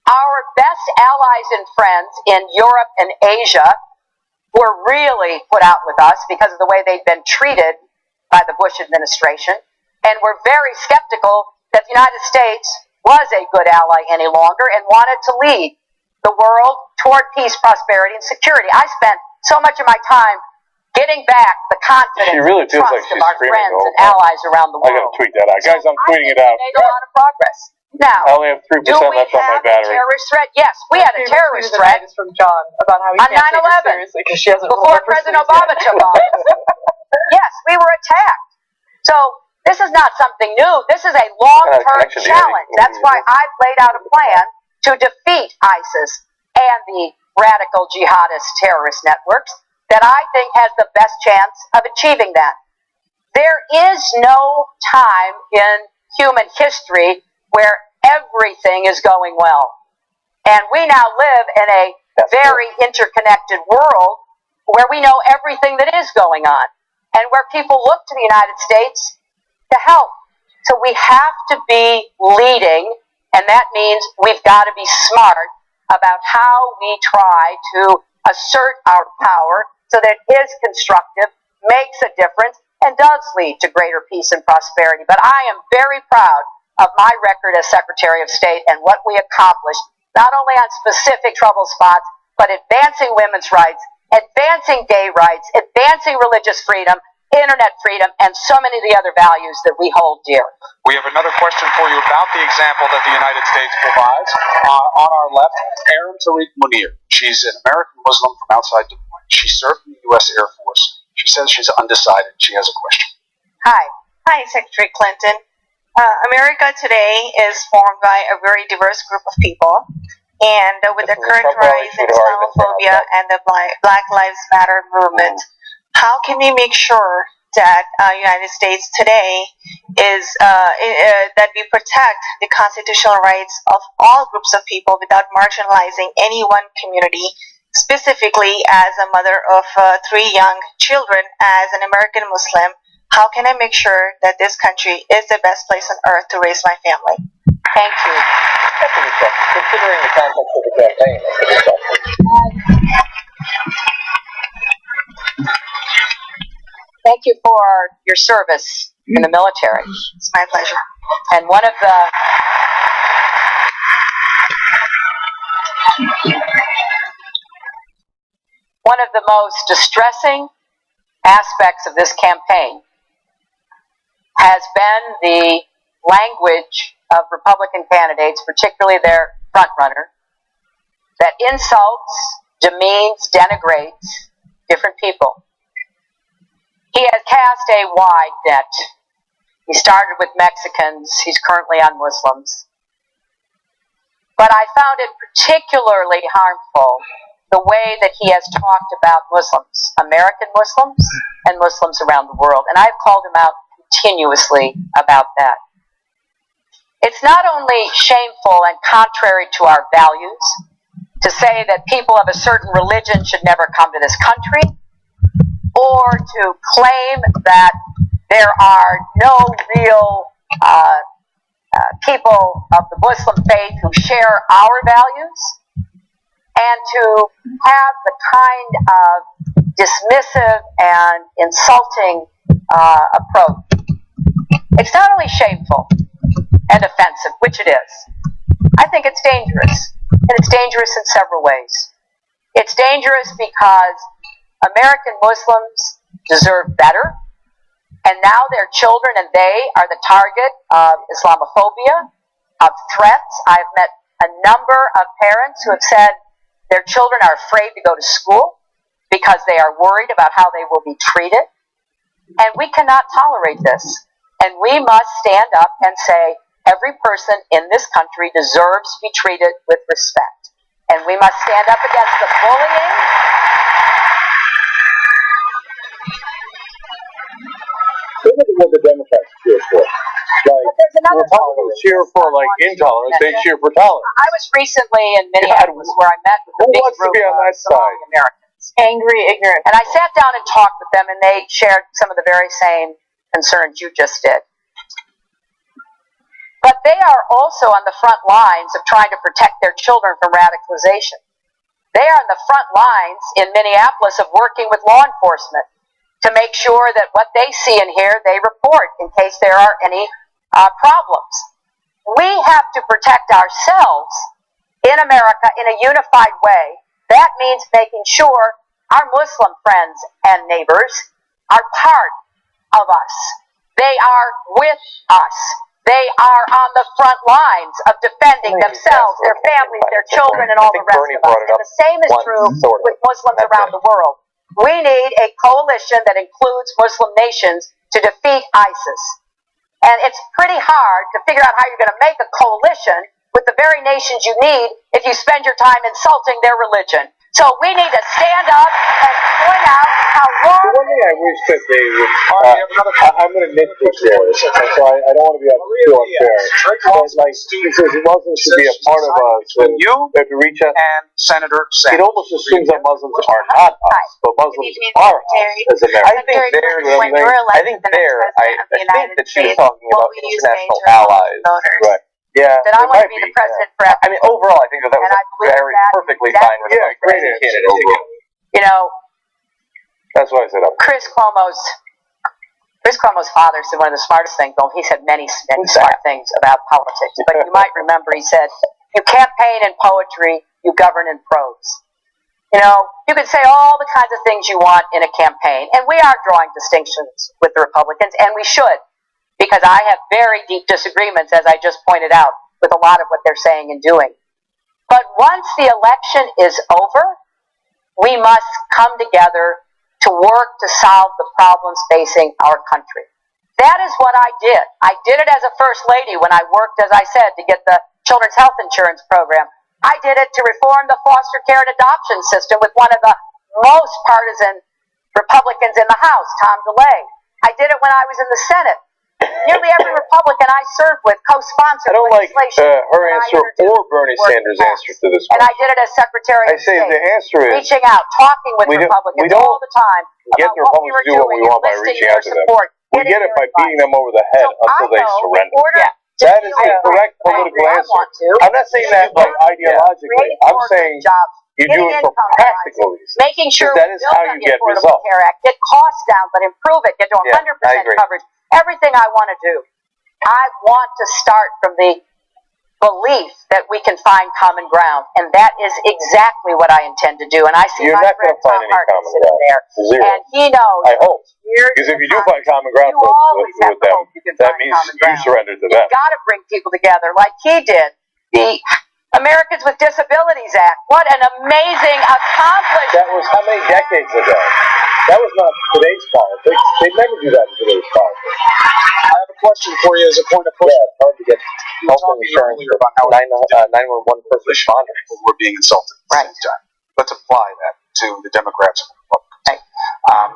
Our best allies and friends in Europe and Asia were really put out with us because of the way they'd been treated by the Bush administration, and were very skeptical that the United States was a good ally any longer and wanted to lead the world toward peace, prosperity, and security. I spent so much of my time getting back the confidence and trust of our friends and allies around the world. I gotta tweet that out. Guys, I'm tweeting it out. We made a lot of progress. Now, I only have 3% left on my battery. Do we have a terrorist threat? Yes, we had a terrorist threat. From John about how he on can't take her 9/11 seriously because she hasn't before President Obama took office. Yes, we were attacked. So this is not something new. This is a long-term challenge. That's why I've laid out a plan to defeat ISIS and the radical jihadist terrorist networks that I think has the best chance of achieving that. There is no time in human history where everything is going well. And we now live in a very interconnected world where we know everything that is going on and where people look to the United States to help. So we have to be leading, and that means we've got to be smart about how we try to assert our power so that it is constructive, makes a difference, and does lead to greater peace and prosperity. But I am very proud of my record as Secretary of State and what we accomplished, not only on specific trouble spots, but advancing women's rights, advancing gay rights, advancing religious freedom, internet freedom, and so many of the other values that we hold dear. We have another question for you about the example that the United States provides. On our left, Erin Tariq Munir. She's an American Muslim from outside Des Moines. She served in the U.S. Air Force. She says she's undecided. She has a question. Hi. Hi, Secretary Clinton. America today is formed by a very diverse group of people, and with the current rise in Islamophobia and the Black Lives Matter movement, how can we make sure that United States today is that we protect the constitutional rights of all groups of people without marginalizing any one community? Specifically, as a mother of 3 young children, as an American Muslim, how can I make sure that this country is the best place on earth to raise my family? Thank you. Considering the context of the campaign, Thank you for your service in the military. It's my pleasure. And one of the most distressing aspects of this campaign has been the language of Republican candidates, particularly their frontrunner, that insults, demeans, denigrates different people. He has cast a wide net. He started with Mexicans. He's currently on Muslims. But I found it particularly harmful the way that he has talked about Muslims, American Muslims, and Muslims around the world. And I've called him out continuously about that. It's not only shameful and contrary to our values to say that people of a certain religion should never come to this country, or to claim that there are no real people of the Muslim faith who share our values, and to have the kind of dismissive and insulting approach. It's not only shameful and offensive, which it is. I think it's dangerous, and it's dangerous in several ways. It's dangerous because American Muslims deserve better, and now their children and they are the target of Islamophobia, of threats. I've met a number of parents who have said their children are afraid to go to school because they are worried about how they will be treated. And we cannot tolerate this. And we must stand up and say, every person in this country deserves to be treated with respect. And we must stand up against the bullying. What the Democrats cheer for. Like, Republicans cheer for like intolerance, they cheer for tolerance. I was recently in Minneapolis where I met with a big group of Somali Americans. Angry, ignorant. And I sat down and talked with them, and they shared some of the very same concerns you just did. But they are also on the front lines of trying to protect their children from radicalization. They are on the front lines in Minneapolis of working with law enforcement to make sure that what they see and hear, they report in case there are any problems. we have to protect ourselves in America in a unified way. That means making sure our Muslim friends and neighbors are part of us. They are with us. They are on the front lines of defending themselves, their families, their children, and all the rest of us. And the same is true with Muslims around the world. We need a coalition that includes Muslim nations to defeat ISIS. And it's pretty hard to figure out how you're going to make a coalition with the very nations you need if you spend your time insulting their religion. So we need to stand up and point out how wrong. The one thing I wish that they would, I'm going to nitpick there, and so I don't want to be too unfair. But like, he says Muslims should be a part of us, and you have to reach out. And Senator Sanders. It almost assumes that Muslims are not us, but Muslims are us as Americans. I think that she was talking about international allies. Right. Yeah, that I want to be the president forever. I mean, overall, I think that was a perfectly fine response. Great candidate overall. You know, that's why I said Chris Cuomo's father said one of the smartest things. Well, he said many smart things about politics, but you might remember he said, "You campaign in poetry, you govern in prose." You know, you can say all the kinds of things you want in a campaign, and we are drawing distinctions with the Republicans, and we should. Because I have very deep disagreements, as I just pointed out, with a lot of what they're saying and doing. But once the election is over, we must come together to work to solve the problems facing our country. That is what I did. I did it as a first lady when I worked, as I said, to get the children's health insurance program. I did it to reform the foster care and adoption system with one of the most partisan Republicans in the House, Tom DeLay. I did it when I was in the Senate. Nearly every Republican I served with co-sponsored legislation. Her answer or Bernie Sanders' answer to this question. And I did it as Secretary of State. The answer is reaching out, talking with Republicans all the time about what we were doing, enlisting their support. We get it by beating them over the head until they surrender. That is the correct political answer. I'm not saying that like ideologically. I'm saying you do it for practical reasons. Making sure that is how you get results. Care Act, get costs down, but improve it, get to 100% coverage. Everything I want to do. I want to start from the belief that we can find common ground, and that is exactly what I intend to do. And I see my friend Tom Harkin sitting there, and he knows. I hope, because if you do find common ground with them, that means you surrender to them. You've got to bring people together, like he did. The Americans with Disabilities Act. What an amazing accomplishment! That was how many decades ago? That was not today's politics. They'd never do that in today's politics. I have a question for you as a point of pushback. Yeah, it's hard to get health insurance about how 911 first responders were being insulted at the same time. Let's apply that to the Democrats and the Republicans.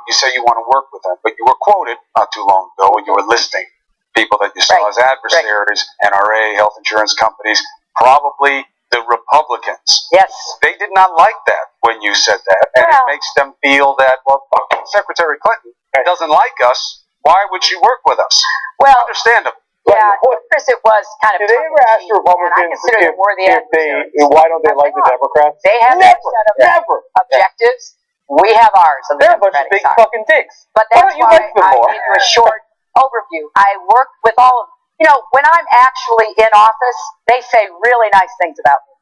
You say you want to work with them, but you were quoted not too long ago when you were listing people that you saw as adversaries, NRA, health insurance companies, probably the Republicans. Yes. They did not like that when you said that, and it makes them feel that, well, Secretary Clinton doesn't like us. Why would she work with us? Well, understandable. Yeah, Chris, it was kind of. Did they ever ask the Republicans why don't they like the Democrats? They have their set of objectives. We have ours. They're a bunch of big fucking dicks. But that's why I gave you a short overview. I worked with all of them. You know, when I'm actually in office, they say really nice things about me.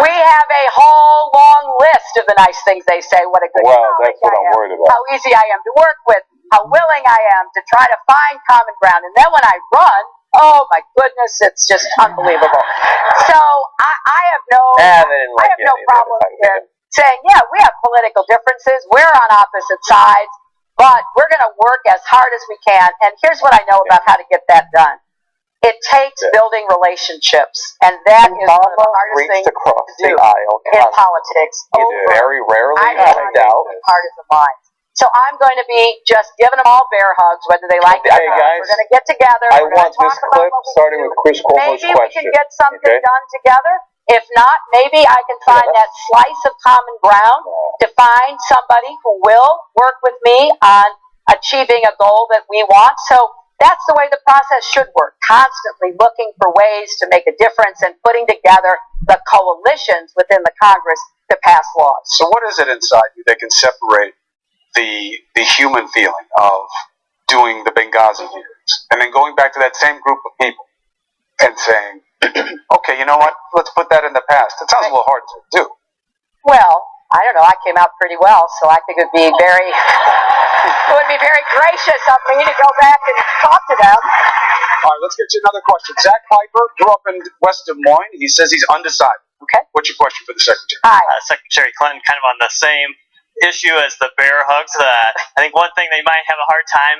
We have a whole long list of the nice things they say. What a good that's what I'm worried about. How easy I am to work with. How willing I am to try to find common ground. And then when I run, oh my goodness, it's just unbelievable. So I have no problem here saying, yeah, we have political differences. We're on opposite sides, but we're going to work as hard as we can. And here's what I know about how to get that done. It takes building relationships, and that is one of the hardest things to do in politics. Very rarely, I doubt, partisan lines. So I'm going to be just giving them all bear hugs, whether they like it or not. Guys, we're going to get together. I want this clip starting with Chris Cuomo's question. Maybe we can get something done together. If not, maybe I can find that slice of common ground to find somebody who will work with me on achieving a goal that we want. So that's the way the process should work, constantly looking for ways to make a difference and putting together the coalitions within the Congress to pass laws. So what is it inside you that can separate the human feeling of doing the Benghazi hearings and then going back to that same group of people and saying, okay, you know what, let's put that in the past. It sounds a little hard to do. Well, I don't know, I came out pretty well, so I think it would be very, it would be very gracious of me to go back and talk to them. All right, let's get to another question. Zach Piper grew up in West Des Moines. He says he's undecided. Okay. What's your question for the Secretary? Hi. Secretary Clinton, kind of on the same issue as the bear hugs. I think one thing they might have a hard time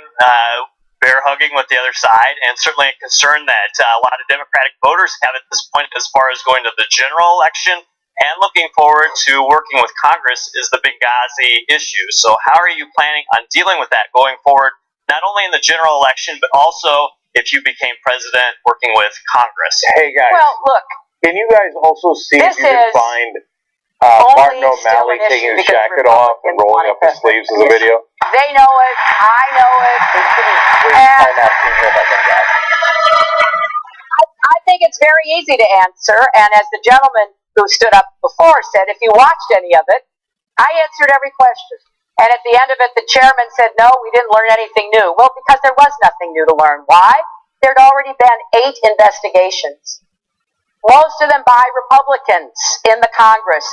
bear hugging with the other side, and certainly a concern that a lot of Democratic voters have at this point as far as going to the general election and looking forward to working with Congress, is the Benghazi issue. So how are you planning on dealing with that going forward, not only in the general election, but also if you became president working with Congress? Hey, guys. Well, look. Can you guys also see if you can find Martin O'Malley taking his jacket off and rolling up his sleeves in the video? They know it. I know it. I think it's very easy to answer. And as the gentleman who stood up before said, if you watched any of it, I answered every question. And at the end of it, the chairman said, no, we didn't learn anything new. Well, because there was nothing new to learn. Why? There'd already been 8 investigations. Most of them by Republicans in the Congress,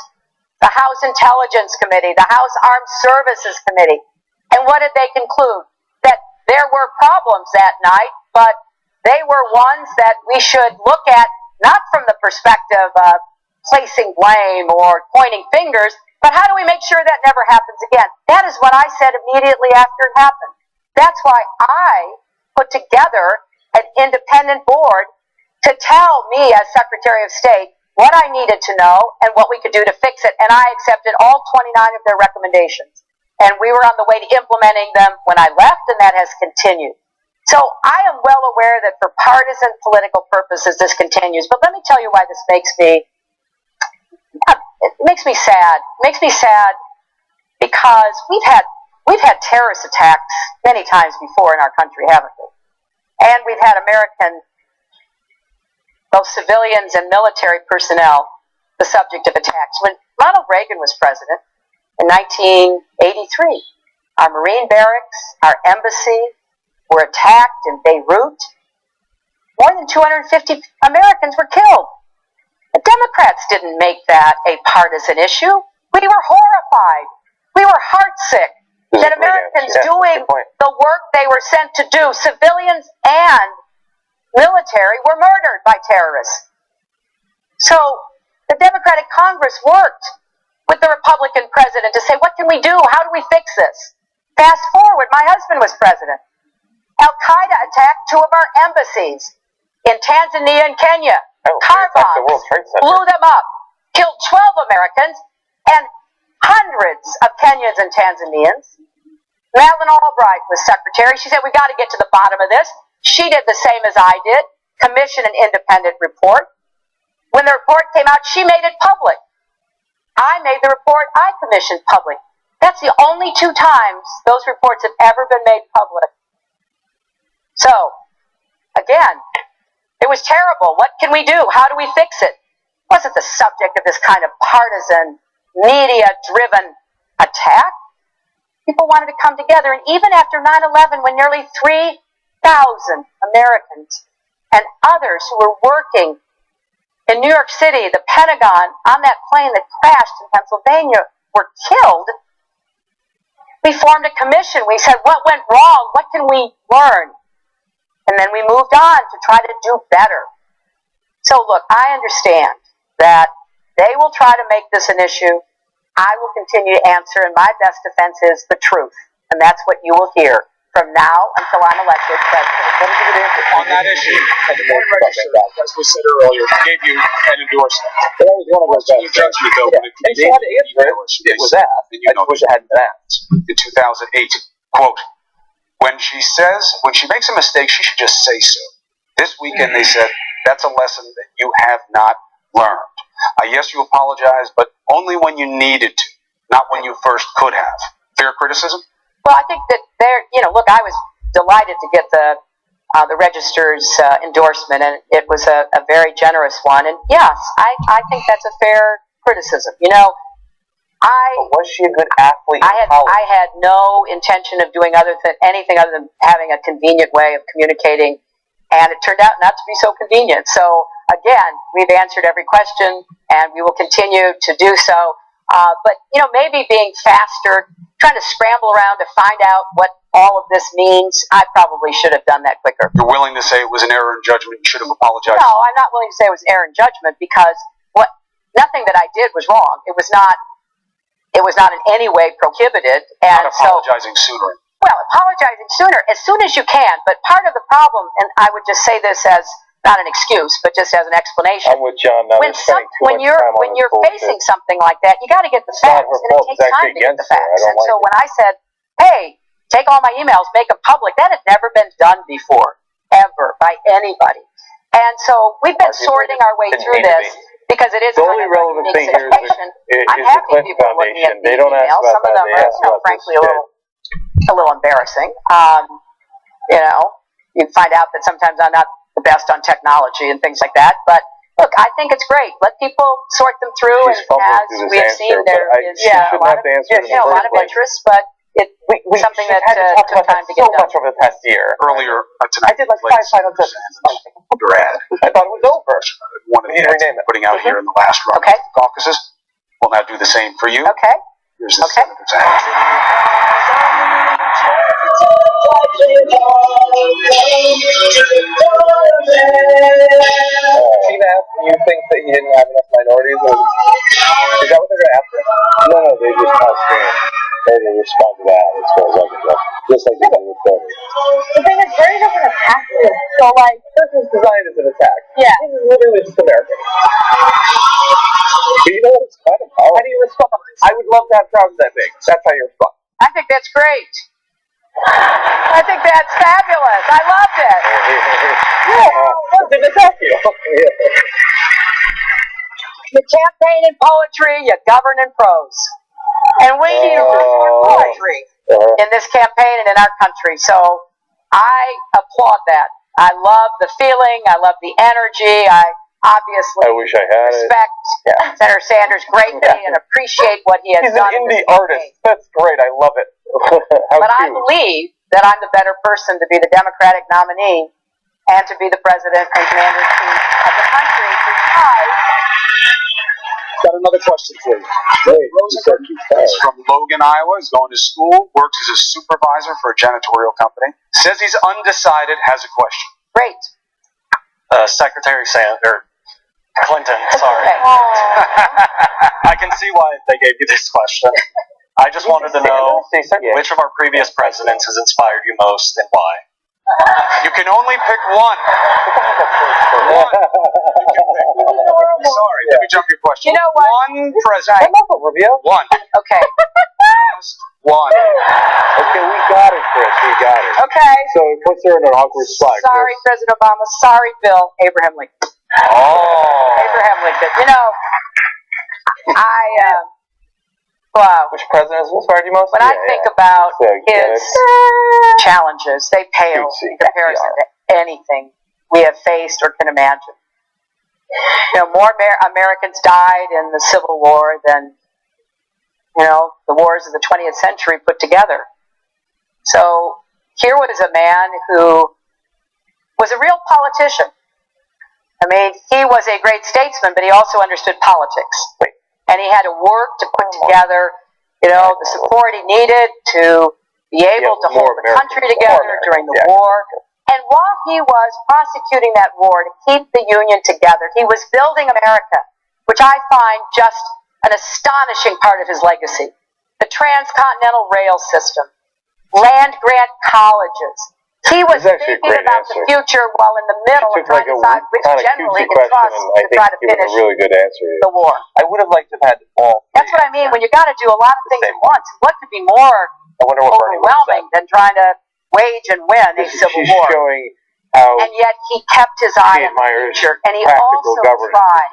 the House Intelligence Committee, the House Armed Services Committee. And what did they conclude? That there were problems that night, but they were ones that we should look at, not from the perspective of placing blame or pointing fingers, but how do we make sure that never happens again? That is what I said immediately after it happened. That's why I put together an independent board to tell me as Secretary of State what I needed to know and what we could do to fix it. And I accepted all 29 of their recommendations. And we were on the way to implementing them when I left, and that has continued. So I am well aware that for partisan political purposes this continues. But let me tell you why this makes me sad. It makes me sad because we've had terrorist attacks many times before in our country, haven't we? And we've had American, both civilians and military personnel, the subject of attacks. When Ronald Reagan was president in 1983, our Marine barracks, our embassy were attacked in Beirut. More than 250 Americans were killed. The Democrats didn't make that a partisan issue. We were horrified. We were heartsick that Americans doing the work they were sent to do, civilians and military, were murdered by terrorists. So the Democratic Congress worked with the Republican president to say, what can we do? How do we fix this? Fast forward, my husband was president. Al-Qaeda attacked 2 of our embassies in Tanzania and Kenya. Car bombs, blew them up, killed 12 Americans and hundreds of Kenyans and Tanzanians. Madeleine Albright was secretary. She said, we got to get to the bottom of this. She did the same as I did, commissioned an independent report. When the report came out, she made it public. I made the report I commissioned public. That's the only 2 times those reports have ever been made public. So, again, it was terrible. What can we do? How do we fix it? It wasn't the subject of this kind of partisan, media-driven attack. People wanted to come together. And even after 9/11, when nearly 3,000 Americans and others who were working in New York City, the Pentagon, on that plane that crashed in Pennsylvania, were killed, we formed a commission. We said, what went wrong? What can we learn? And then we moved on to try to do better. So look, I understand that they will try to make this an issue. I will continue to answer, and my best defense is the truth. And that's what you will hear from now until I'm elected president. Let me give you the answer on that issue. And the Board Register, as we said earlier, gave you an endorsement. That was one of those judgment, though. Yeah. And she had to answer it. It was asked. And you know, wish it hadn't been asked. In 2008, quote, when she makes a mistake, she should just say so. This weekend, they said, that's a lesson that you have not learned. Yes, you apologize, but only when you needed to, not when you first could have. Fair criticism? Well, I think that look, I was delighted to get the Register's endorsement, and it was a very generous one. And yes, I think that's a fair criticism. You know, was she a good athlete? I had no intention of doing anything other than having a convenient way of communicating and it turned out not to be so convenient. So again, we've answered every question, and we will continue to do so. But maybe being faster, trying to scramble around to find out what all of this means, I probably should have done that quicker. You're willing to say it was an error in judgment? You should have apologized? No, I'm not willing to say it was error in judgment because nothing that I did was wrong. It was not in any way prohibited. And not apologizing sooner. Well, apologizing sooner, as soon as you can. But part of the problem, and I would just say this as not an excuse, but just as an explanation. I'm with John. Now, when you're facing something like that, you got to get the facts, and it takes time to get the facts. And so when I said, "Hey, take all my emails, make them public," that had never been done before, ever, by anybody. And so we've been sorting our way through this. Because it is the only relevant thing here is I'm happy the Clinton people are looking at Foundation. They don't ask emails. about Some of them are, frankly, a little embarrassing. You find out that sometimes I'm not the best on technology and things like that. But look, I think it's great. Let people sort them through, and as we have seen, there is a lot of interest, but it's something that took time to get done. Much over the past year. Earlier tonight, I did like 5 final judgments. Brad. I thought it was over. One of the ads putting out here in the last round of the caucuses. We'll now do the same for you. Okay. Here's the senator's ad. She asked, "Do you think that you didn't have enough minorities?" Is that what they're going to ask her? No, they just asked me. They respond to that as far as I can tell. Just like they did with Bernie. The thing is, Bernie doesn't attack you. So, like, this is designed as an attack. Yeah. This is literally just American. But you know what? It's kind of powerful. How do you respond? I would love to have crowds that big. That's how you respond. I think that's great. I think that's fabulous. I loved it. Didn't attack you. You campaign in poetry, you govern in prose. And we need more poetry in this campaign and in our country. So I applaud that. I love the feeling. I love the energy. I obviously wish I had respect Senator Sanders greatly and appreciate what he has done. He's an indie artist. That's great. I love it. But I believe that I'm the better person to be the Democratic nominee and to be the president and commander-in-chief of the country because... Got another question for you. Rosenberg is from Logan, Iowa. Is going to school, works as a supervisor for a janitorial company. Says he's undecided, has a question. Great. Secretary Clinton, sorry. I can see why they gave you this question. I just wanted to know which of our previous presidents has inspired you most and why. You can only pick one. Sorry, let me jump your question. You know what? One president. One. Okay. Just one. Okay, we got it, Chris. We got it. Okay. So it puts her in an awkward spot. Sorry, President Obama. Sorry, Bill. Abraham Lincoln. Abraham Lincoln. Wow. Which president has inspired you most? When I think about his challenges, they pale in comparison to anything we have faced or can imagine. More Americans died in the Civil War than, the wars of the 20th century put together. So here was a man who was a real politician. I mean, he was a great statesman, but he also understood politics. And he had to work to put together, the support he needed to be able to hold the country together during the war. And while he was prosecuting that war to keep the Union together, he was building America, which I find just an astonishing part of his legacy. The transcontinental rail system, land-grant colleges. He was thinking about the future while in the middle of trying to decide which general he could trust to try to finish the war. I would have liked to have had all three. That's what I mean. When you got to do a lot of things at once, what could be more overwhelming than trying to wage and win a civil war? And yet he kept his eye on the future, and he also tried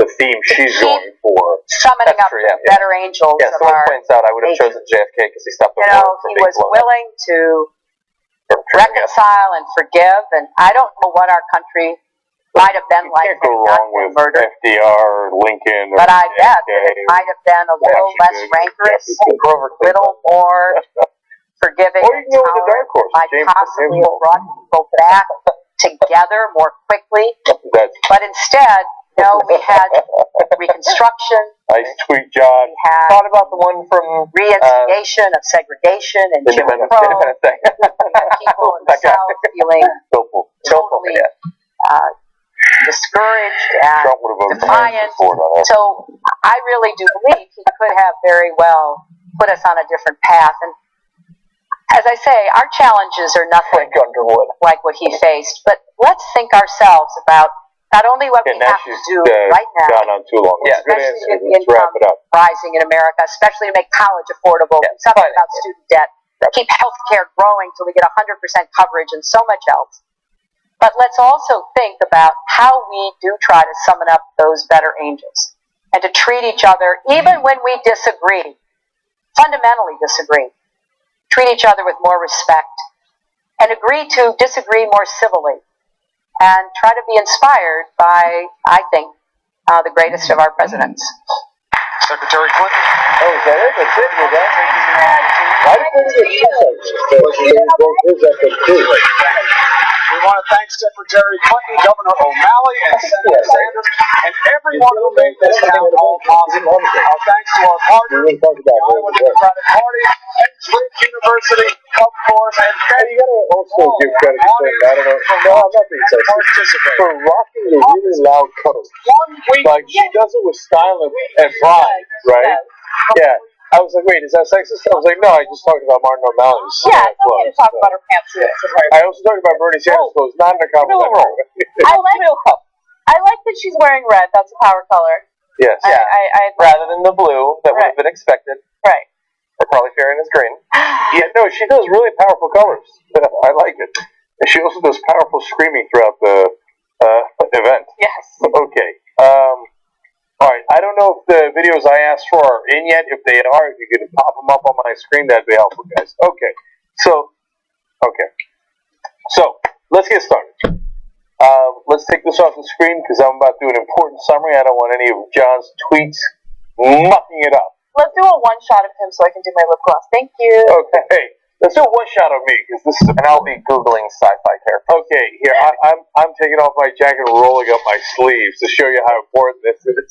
the theme she's going for. Summoning up the better angels of our points out I would have chosen JFK because he stopped the war. He was willing to reconcile and forgive, and I don't know what our country might have been like had he not been murdered. FDR, Lincoln, but I bet that it might have been a little less rancorous, a little more forgiving and tolerant. Might possibly have brought people back together more quickly. But instead, no, we had Reconstruction. Nice tweet, John. We had thought about the one from reinstigation of segregation and Jim Crow. People in the South feeling totally discouraged and defiant. So I really do believe he could have very well put us on a different path. And as I say, our challenges are nothing like what he faced. But let's think ourselves about not only what we have to do right now, especially with the income rising in America, especially to make college affordable, something about student debt, keep healthcare growing till we get 100% coverage and so much else. But let's also think about how we do try to summon up those better angels and to treat each other, even when we disagree, fundamentally disagree, treat each other with more respect and agree to disagree more civilly. And try to be inspired by, I think, the greatest of our presidents. Secretary Clinton. Oh, is that it? That's it? We're done? We want to thank Secretary Clinton, Governor O'Malley, and Senator Sanders, and everyone who made this town hall possible. Our thanks to our partners, the Iowa Democratic Party, and Drake University, of course, and you gotta also give credit to Clinton. I don't know. No, I'm not being sexist. For rocking the really loud coat. Like, she does it with style and pride, right? Yeah. I was like, wait, is that sexist? I was like, no, I just talked about Martin O'Malley's yeah, it's okay to talk about her pantsuit. I also talked about Bernie Sanders' clothes, not in a complimentary. I like that she's wearing red. That's a power color. Yes. Yeah. I rather than the blue that would have been expected. Right. Or probably Farron is green. Yeah, no, she does really powerful colors. I like it. And she also does powerful screaming throughout the event. Yes. Okay. All right. I don't know if the videos I asked for are in yet. If they are, if you could pop them up on my screen, that'd be helpful, guys. Okay. So, let's get started. Let's take this off the screen because I'm about to do an important summary. I don't want any of John's tweets mucking it up. Let's do a one shot of him so I can do my lip gloss. Thank you. Okay. Let's do one shot of me because this is. And I'll be googling sci-fi characters. Okay, here I'm taking off my jacket and rolling up my sleeves to show you how important this is.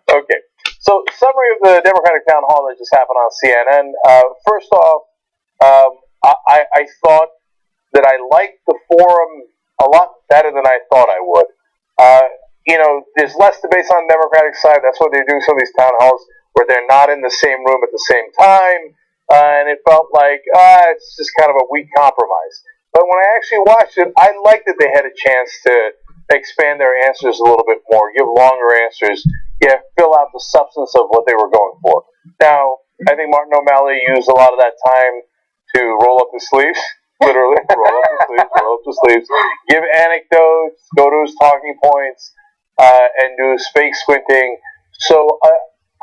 Okay, so summary of the Democratic town hall that just happened on CNN. First off, I thought that I liked the forum a lot better than I thought I would. There's less debates on the Democratic side. That's why they're doing some of these town halls where they're not in the same room at the same time. And it felt like, it's just kind of a weak compromise. But when I actually watched it, I liked that they had a chance to expand their answers a little bit more, give longer answers, fill out the substance of what they were going for. Now, I think Martin O'Malley used a lot of that time to roll up his sleeves, literally, roll up his sleeves, give anecdotes, go to his talking points, and do his fake squinting. So,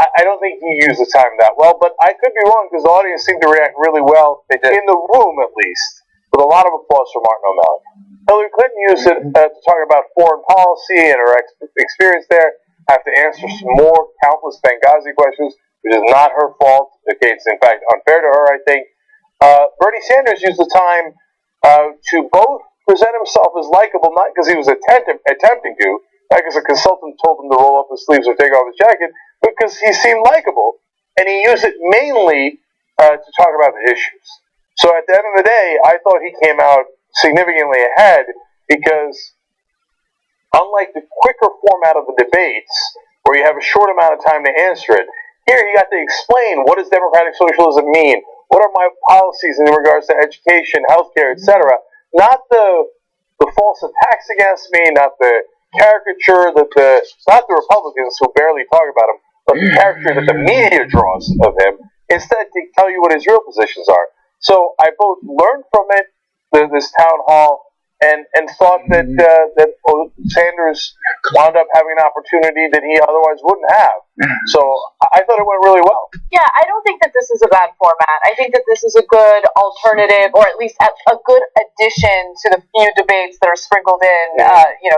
I don't think he used the time that well, but I could be wrong because the audience seemed to react really well, in the room at least, with a lot of applause for Martin O'Malley. Hillary Clinton used it to talk about foreign policy and her experience there. I have to answer some more countless Benghazi questions, which is not her fault. Okay, it's in fact unfair to her, I think. Bernie Sanders used the time to both present himself as likable, not because he was attempting to, not because a consultant told him to roll up his sleeves or take off his jacket, because he seemed likable, and he used it mainly to talk about the issues. So at the end of the day, I thought he came out significantly ahead because, unlike the quicker format of the debates, where you have a short amount of time to answer it, here he got to explain what does democratic socialism mean, what are my policies in regards to education, healthcare, etc. Not the false attacks against me, not the caricature that not the Republicans who barely talk about him, but the caricature that the media draws of him, instead to tell you what his real positions are. So I both learned from it, this town hall, and thought that Sanders wound up having an opportunity that he otherwise wouldn't have. So I thought it went really well. Yeah, I don't think that this is a bad format. I think that this is a good alternative, or at least a good addition to the few debates that are sprinkled in,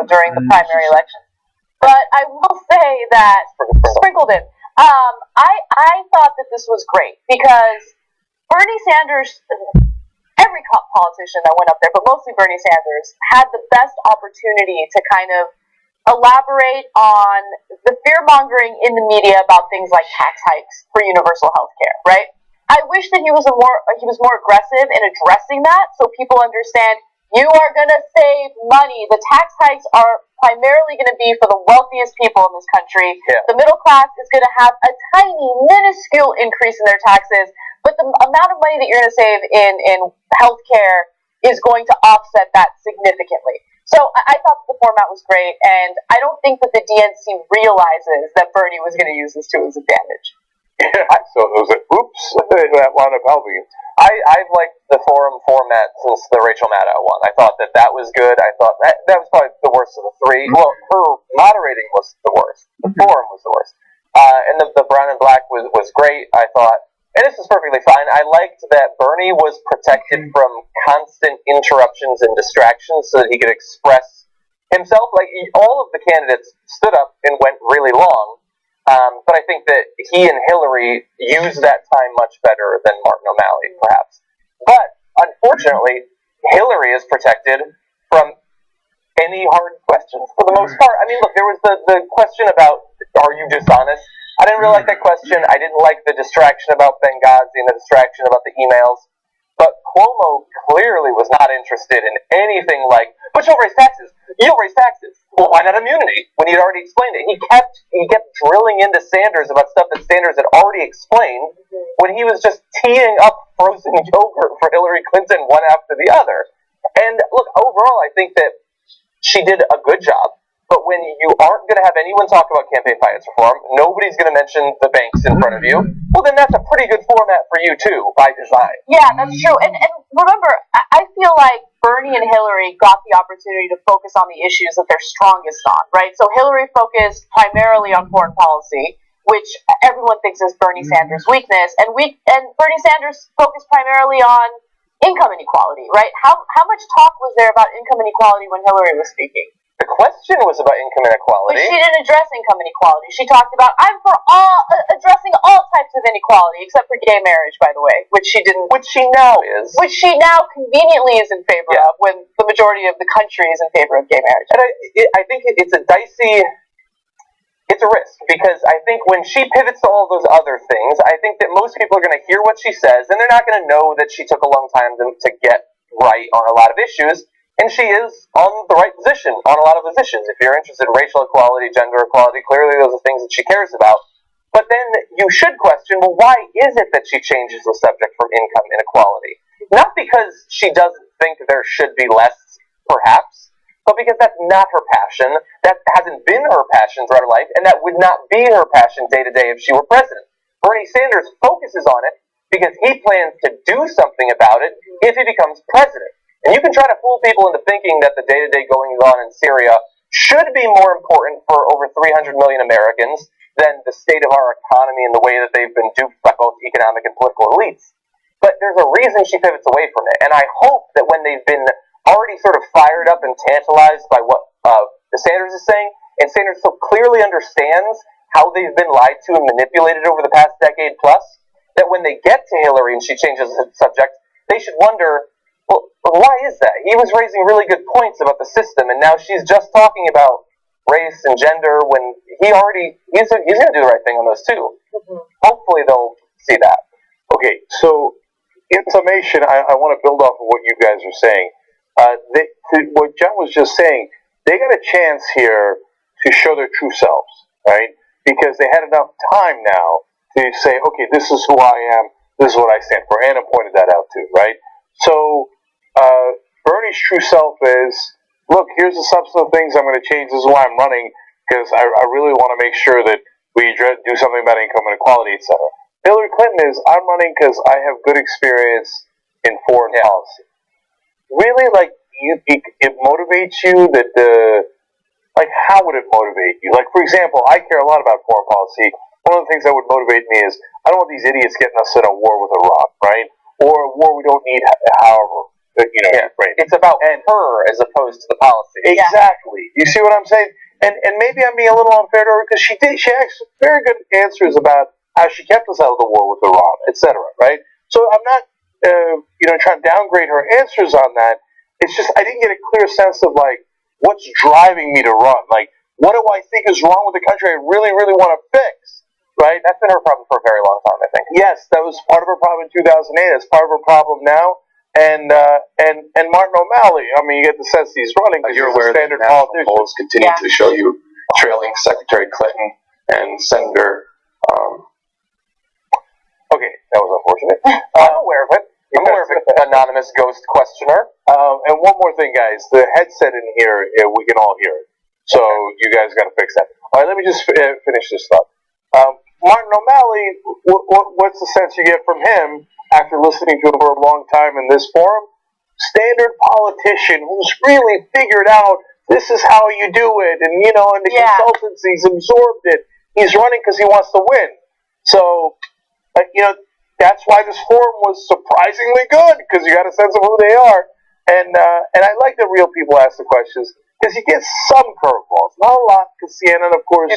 during the primary election. But I will say that sprinkled in. I thought that this was great because Bernie Sanders, every politician that went up there, but mostly Bernie Sanders, had the best opportunity to kind of elaborate on the fear-mongering in the media about things like tax hikes for universal health care, right? I wish that he was more aggressive in addressing that so people understand you are going to save money. The tax hikes are primarily going to be for the wealthiest people in this country. Yeah. The middle class is going to have a tiny, minuscule increase in their taxes, but the amount of money that you're going to save in healthcare is going to offset that significantly. So I thought the format was great, and I don't think that the DNC realizes that Bernie was going to use this to his advantage. Yeah, so it was an oops that wound up helping him. I've liked the forum format since the Rachel Maddow one. I thought that was good. I thought that was probably the worst of the three. Well, her moderating was the worst. The forum was the worst. And the brown and black was great, I thought. And this is perfectly fine. I liked that Bernie was protected from constant interruptions and distractions so that he could express himself. Like, all of the candidates stood up and went really long. But I think that he and Hillary used that time much better than Martin O'Malley, perhaps. But, unfortunately, Hillary is protected from any hard questions, for the most part. I mean, look, there was the question about, are you dishonest? I didn't really like that question. I didn't like the distraction about Benghazi and the distraction about the emails. But Cuomo clearly was not interested in anything like, but you'll raise taxes. You'll raise taxes. Well, why not immunity? When he had already explained it. He kept drilling into Sanders about stuff that Sanders had already explained when he was just teeing up frozen yogurt for Hillary Clinton one after the other. And look, overall, I think that she did a good job. But when you aren't going to have anyone talk about campaign finance reform, nobody's going to mention the banks in front of you, well, then that's a pretty good format for you, too, by design. Yeah, that's true. And remember, I feel like Bernie and Hillary got the opportunity to focus on the issues that they're strongest on, right? So Hillary focused primarily on foreign policy, which everyone thinks is Bernie Sanders' weakness, and Bernie Sanders focused primarily on income inequality, right? How much talk was there about income inequality when Hillary was speaking? The question was about income inequality. But she didn't address income inequality. She talked about, I'm for addressing all types of inequality, except for gay marriage, by the way, which she didn't. Which she now is. Which she now conveniently is in favor of, when the majority of the country is in favor of gay marriage. And I think it's a dicey. It's a risk, because I think when she pivots to all those other things, I think that most people are going to hear what she says, and they're not going to know that she took a long time to get right on a lot of issues. And she is on the right position on a lot of positions. If you're interested in racial equality, gender equality, clearly those are things that she cares about. But then you should question, well, why is it that she changes the subject from income inequality? Not because she doesn't think there should be less, perhaps, but because that's not her passion. That hasn't been her passion throughout her life, and that would not be her passion day to day if she were president. Bernie Sanders focuses on it because he plans to do something about it if he becomes president. And you can try to fool people into thinking that the day-to-day goings-on in Syria should be more important for over 300 million Americans than the state of our economy and the way that they've been duped by both economic and political elites. But there's a reason she pivots away from it. And I hope that when they've been already sort of fired up and tantalized by what the Sanders is saying, and Sanders so clearly understands how they've been lied to and manipulated over the past decade plus, that when they get to Hillary and she changes the subject, they should wonder, well, why is that? He was raising really good points about the system, and now she's just talking about race and gender when he's going to do the right thing on those too. Mm-hmm. Hopefully they'll see that. Okay, so in summation, I want to build off of what you guys are saying. What John was just saying, they got a chance here to show their true selves, right? Because they had enough time now to say, okay, this is who I am, this is what I stand for. Anna pointed that out too, right? So Bernie's true self is, look, here's the substantive things I'm going to change. This is why I'm running, because I really want to make sure that we do something about income inequality, etc. Hillary Clinton is, I'm running because I have good experience in foreign policy. Really, like, it motivates you that how would it motivate you? Like, for example, I care a lot about foreign policy. One of the things that would motivate me is, I don't want these idiots getting us in a war with Iran, right? Or a war we don't need, however. Right. It's about her as opposed to the policy. Exactly. You see what I'm saying? And maybe I'm being a little unfair to her because she asked very good answers about how she kept us out of the war with Iran, etc. Right? So I'm not trying to downgrade her answers on that. It's just I didn't get a clear sense of like what's driving me to run. Like, what do I think is wrong with the country? I really, really want to fix. Right? That's been her problem for a very long time, I think. Yes, that was part of her problem in 2008. That's part of her problem now. And Martin O'Malley. I mean, you get the sense he's running because You're he's aware a standard that national politician. polls continue to show you trailing Secretary Clinton and Senator. Okay, that was unfortunate. I'm aware of it. I'm aware of it. Anonymous ghost questioner. And one more thing, guys. The headset in here, we can all hear it. So you guys got to fix that. All right, let me just finish this stuff. Martin O'Malley, what's the sense you get from him after listening to him for a long time in this forum? Standard politician who's really figured out this is how you do it, and and the consultancy's absorbed it. He's running because he wants to win. So, that's why this forum was surprisingly good because you got a sense of who they are, and I like that real people ask the questions because you get some curveballs, not a lot, because CNN, of course,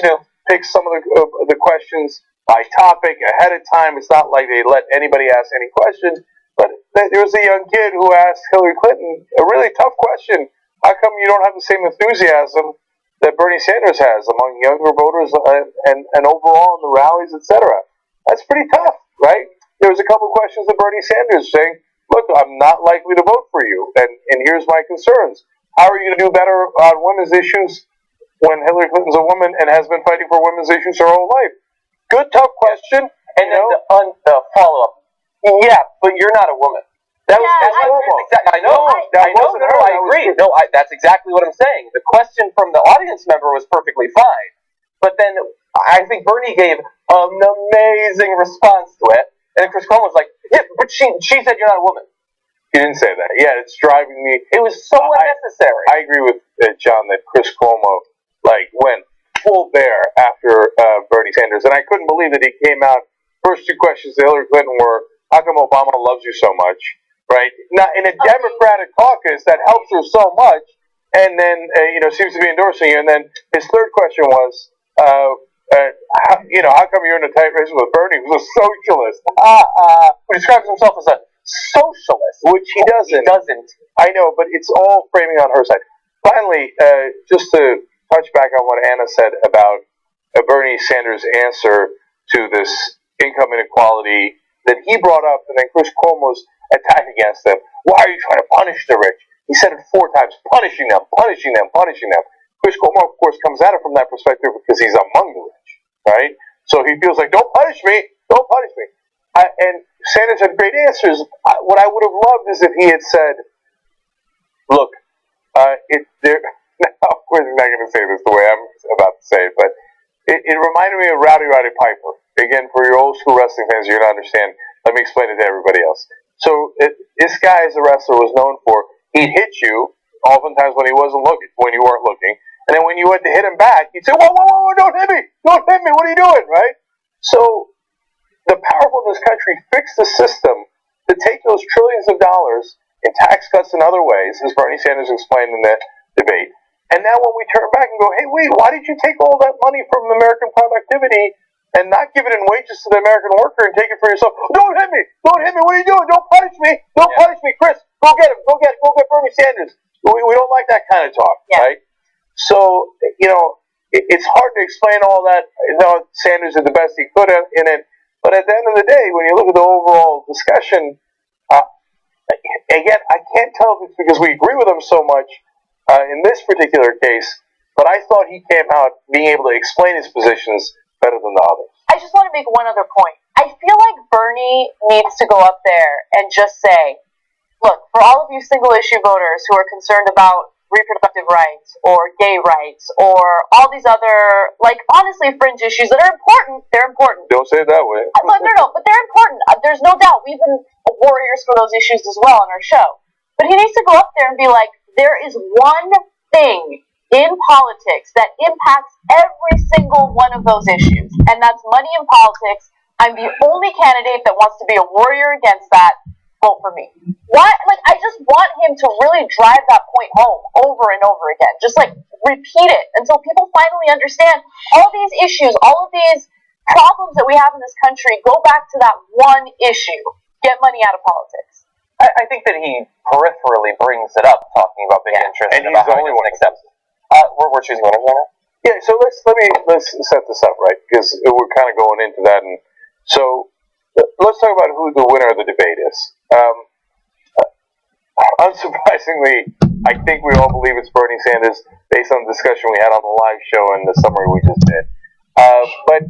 picks some of the questions by topic ahead of time. It's not like they let anybody ask any question. But there was a young kid who asked Hillary Clinton a really tough question. How come you don't have the same enthusiasm that Bernie Sanders has among younger voters and overall in the rallies, etc.? That's pretty tough, right? There was a couple questions of Bernie Sanders saying, look, I'm not likely to vote for you, and here's my concerns. How are you going to do better on women's issues when Hillary Clinton's a woman and has been fighting for women's issues her whole life? Good, tough question. And then the follow-up. Yeah, but you're not a woman. That was I know. I agree. No, that's exactly what I'm saying. The question from the audience member was perfectly fine, but then I think Bernie gave an amazing response to it, and Chris Cuomo was like, "Yeah, but she said you're not a woman." He didn't say that. Yeah, it's driving me. It was so unnecessary. I agree with John that Chris Cuomo went full bear after Bernie Sanders, and I couldn't believe that he came out. First two questions to Hillary Clinton were, how come Obama loves you so much, right? Now, in a Democratic caucus, that helps her so much, and then, seems to be endorsing you. And then his third question was, how come you're in a tight race with Bernie, who's a socialist? Who describes himself as a socialist, which he doesn't. He doesn't. I know, but it's all framing on her side. Finally, just to touch back on what Anna said about Bernie Sanders' answer to this income inequality that he brought up, and then Chris Cuomo's attack against them. Why are you trying to punish the rich? He said it 4 times, punishing them, punishing them, punishing them. Chris Cuomo, of course, comes at it from that perspective because he's among the rich, right? So he feels like, don't punish me, don't punish me. And Sanders had great answers. What I would have loved is if he had said, look, of course he's not going to say this the way I'm about to say it, but it reminded me of Rowdy Roddy Piper. Again, for your old school wrestling fans, you're going to understand. Let me explain it to everybody else. So this guy as a wrestler was known for, he'd hit you, oftentimes when he wasn't looking, when you weren't looking, and then when you went to hit him back, he'd say, whoa, whoa, whoa, don't hit me, what are you doing, right? So the powerful in this country fixed the system to take those trillions of dollars in tax cuts and other ways, as Bernie Sanders explained in the debate. And now when we turn back and go, hey, wait, why did you take all that money from American productivity and not give it in wages to the American worker and take it for yourself? Don't hit me, what are you doing? Don't punish me, punish me, Chris, go get him, go get Bernie Sanders. We don't like that kind of talk, right? So, it's hard to explain all that. Sanders did the best he could in it, but at the end of the day, when you look at the overall discussion, again, I can't tell if it's because we agree with him so much in this particular case, but I thought he came out being able to explain his positions better than the others. I just want to make one other point. I feel like Bernie needs to go up there and just say, look, for all of you single issue voters who are concerned about reproductive rights or gay rights or all these other, honestly, fringe issues that are important, they're important. Don't say it that way. No, but they're important. There's no doubt. We've been warriors for those issues as well on our show. But he needs to go up there and be like, there is one thing in politics that impacts every single one of those issues, and that's money in politics. I'm the only candidate that wants to be a warrior against that. Vote for me. What? I just want him to really drive that point home over and over again. Just repeat it until people finally understand all these issues, all of these problems that we have in this country go back to that one issue. get money out of politics. I think that he peripherally brings it up, talking about big interest And and he's about the how he only doesn't one. accept it. We're choosing winners right now. Yeah, so let's set this up, right? Because we're kind of going into that, and so let's talk about who the winner of the debate is. Unsurprisingly, I think we all believe it's Bernie Sanders based on the discussion we had on the live show and the summary we just did. But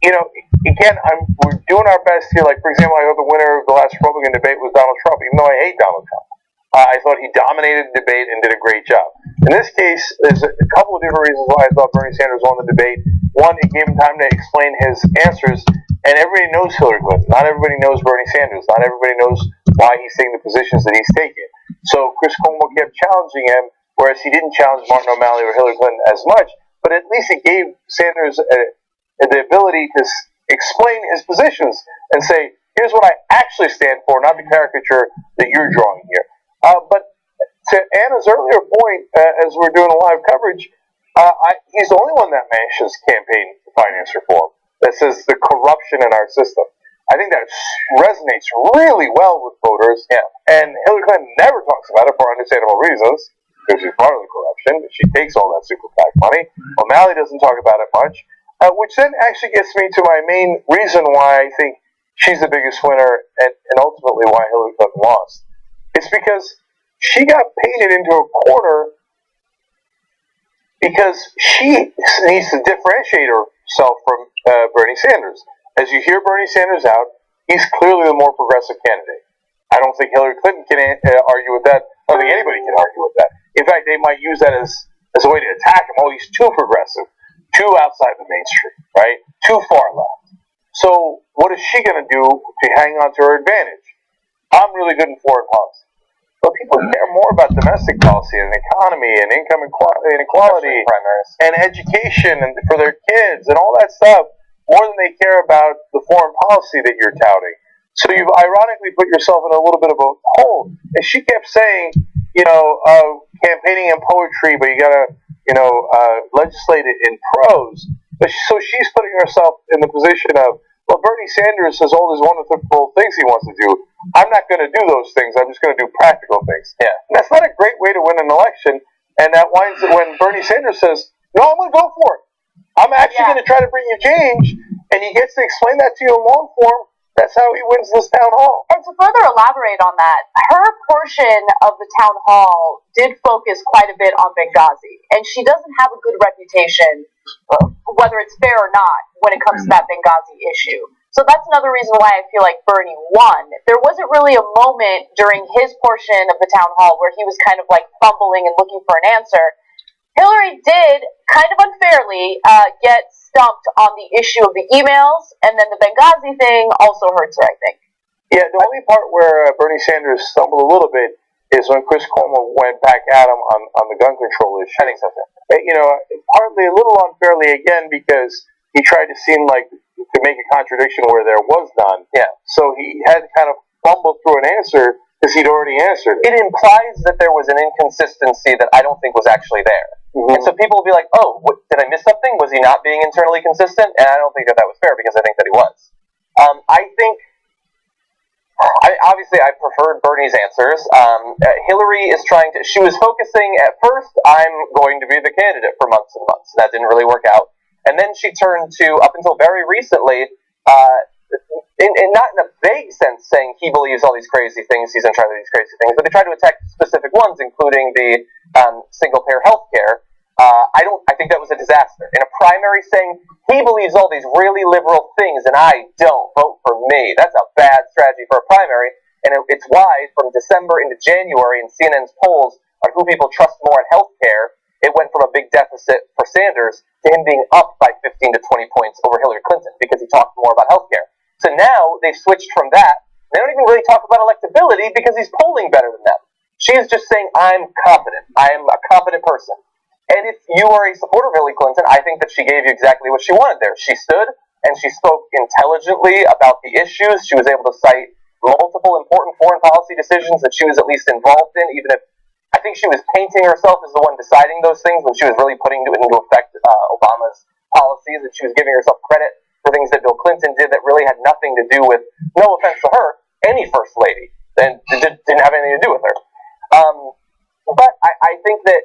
you know, again, we're doing our best here. Like, for example, I thought the winner of the last Republican debate was Donald Trump, even though I hate Donald Trump. I thought he dominated the debate and did a great job. In this case, there's a couple of different reasons why I thought Bernie Sanders won the debate. One, it gave him time to explain his answers, and everybody knows Hillary Clinton. Not everybody knows Bernie Sanders. Not everybody knows why he's taking the positions that he's taking. So Chris Cuomo kept challenging him, whereas he didn't challenge Martin O'Malley or Hillary Clinton as much, but at least it gave Sanders the ability to explain his positions and say, here's what I actually stand for, not the caricature that you're drawing here. But to Anna's earlier point, as we're doing a live coverage, he's the only one that mentions campaign finance reform, that says the corruption in our system. I think that resonates really well with voters. Yeah. And Hillary Clinton never talks about it for understandable reasons, because she's part of the corruption. She takes all that super PAC money. O'Malley doesn't talk about it much, which then actually gets me to my main reason why I think she's the biggest winner and ultimately why Hillary Clinton lost. It's because she got painted into a corner because she needs to differentiate herself from Bernie Sanders. As you hear Bernie Sanders out, he's clearly the more progressive candidate. I don't think Hillary Clinton can argue with that. I don't think anybody can argue with that. In fact, they might use that as a way to attack him. Oh, he's too progressive, too outside the mainstream, right? Too far left. So what is she going to do to hang on to her advantage? I'm really good in foreign policy. But people care more about domestic policy and economy and income inequality and education and for their kids and all that stuff more than they care about the foreign policy that you're touting. So you've ironically put yourself in a little bit of a hole. And she kept saying, campaigning in poetry, but you gotta, legislate it in prose. So she's putting herself in the position of, well, Bernie Sanders has all these wonderful things he wants to do. I'm not going to do those things. I'm just going to do practical things. Yeah. And that's not a great way to win an election. And that winds when Bernie Sanders says, no, I'm going to go for it. I'm actually going to try to bring you change. And he gets to explain that to you in long form. That's how he wins this town hall. And to further elaborate on that, her portion of the town hall did focus quite a bit on Benghazi. And she doesn't have a good reputation, whether it's fair or not, when it comes to that Benghazi issue. So that's another reason why I feel like Bernie won. There wasn't really a moment during his portion of the town hall where he was kind of like fumbling and looking for an answer. Hillary did, kind of unfairly, get stumped on the issue of the emails, and then the Benghazi thing also hurts her, I think. Yeah, the only part where Bernie Sanders stumbled a little bit is when Chris Cuomo went back at him on the gun control issue. I think so. Partly a little unfairly, again, because he tried to seem like to make a contradiction where there was none. Yeah. So he had to kind of fumble through an answer because he'd already answered it. It implies that there was an inconsistency that I don't think was actually there. Mm-hmm. And so people will be like, oh, did I miss something? Was he not being internally consistent? And I don't think that was fair because I think that he was. Obviously I preferred Bernie's answers. Hillary is she was focusing at first, I'm going to be the candidate for months and months. That didn't really work out. And then she turned to, up until very recently, not in a vague sense saying he believes all these crazy things, he's in charge of these crazy things, but they tried to attack specific ones, including the single-payer health care. I think that was a disaster. In a primary saying, he believes all these really liberal things and I don't, vote for me. That's a bad strategy for a primary, and it's why from December into January in CNN's polls on who people trust more in health care, it went from a big deficit for Sanders to him being up by 15 to 20 points over Hillary Clinton because he talked more about health care. So now they've switched from that. They don't even really talk about electability because he's polling better than them. She is just saying, I'm competent. I am a competent person. And if you are a supporter of Hillary Clinton, I think that she gave you exactly what she wanted there. She stood and she spoke intelligently about the issues. She was able to cite multiple important foreign policy decisions that she was at least involved in, even if I think she was painting herself as the one deciding those things when she was really putting into effect Obama's policies, and she was giving herself credit for things that Bill Clinton did that really had nothing to do with, no offense to her, any first lady, and it didn't have anything to do with her. But I think that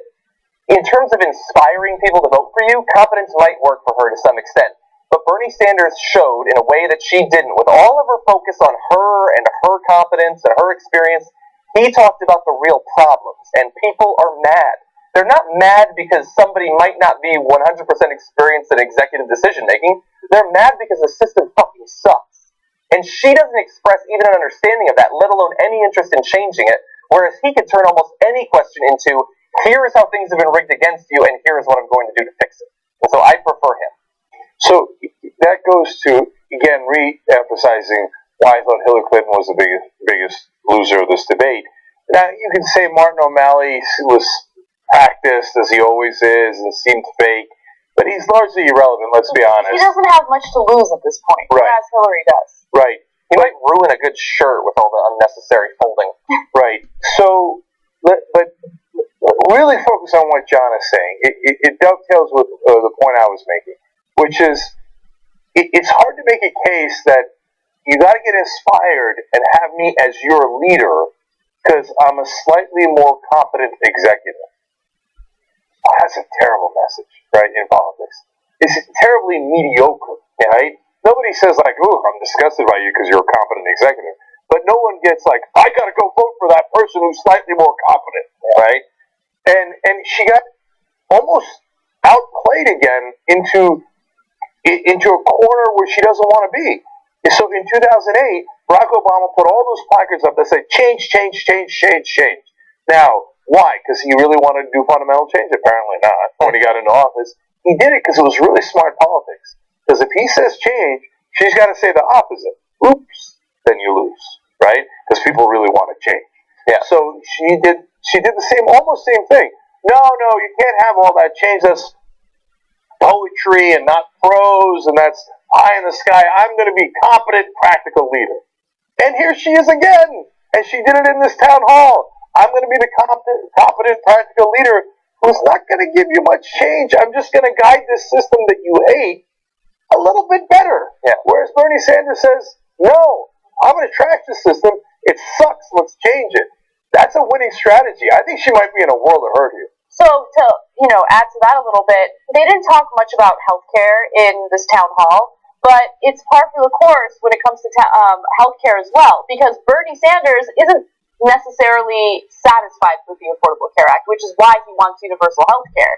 in terms of inspiring people to vote for you, competence might work for her to some extent. But Bernie Sanders showed in a way that she didn't. With all of her focus on her and her competence and her experience, he talked about the real problems. And people are mad. They're not mad because somebody might not be 100% experienced in executive decision making. They're mad because the system fucking sucks. And she doesn't express even an understanding of that, let alone any interest in changing it. Whereas he could turn almost any question into, here is how things have been rigged against you, and here is what I'm going to do to fix it. And so I prefer him. So that goes to, again, re-emphasizing why I thought Hillary Clinton was the biggest loser of this debate. Now, you can say Martin O'Malley was practiced, as he always is, and seemed fake, but he's largely irrelevant, let's be honest. He doesn't have much to lose at this point, whereas Hillary does. Right. He might ruin a good shirt with all the unnecessary folding. Right. So, but really focus on what John is saying. It dovetails with the point I was making, which is it's hard to make a case that you got to get inspired and have me as your leader because I'm a slightly more competent executive. Oh, that's a terrible message, right, in politics. It's terribly mediocre, right? Nobody says like, "Ooh, I'm disgusted by you because you're a competent executive," but no one gets like, "I got to go vote for that person who's slightly more competent," right? And she got almost outplayed again into a corner where she doesn't want to be. So in 2008, Barack Obama put all those placards up that said, "Change, change, change, change, change." Now, why? Because he really wanted to do fundamental change? Apparently not. When he got into office, he did it because it was really smart politics. Because if he says change, she's got to say the opposite. Oops, then you lose, right? Because people really want to change. Yeah. So she did the almost same thing. No, you can't have all that change. That's poetry and not prose, and that's high in the sky. I'm going to be competent, practical leader. And here she is again, and she did it in this town hall. I'm going to be the competent, practical leader who's not going to give you much change. I'm just going to guide this system that you hate a little bit better. Yeah. Whereas Bernie Sanders says, no, I'm going to trash the system. It sucks. Let's change it. That's a winning strategy. I think she might be in a world of hurt here. So to add to that a little bit, they didn't talk much about healthcare in this town hall, but it's par for the course when it comes to healthcare as well, because Bernie Sanders isn't necessarily satisfied with the Affordable Care Act, which is why he wants universal healthcare.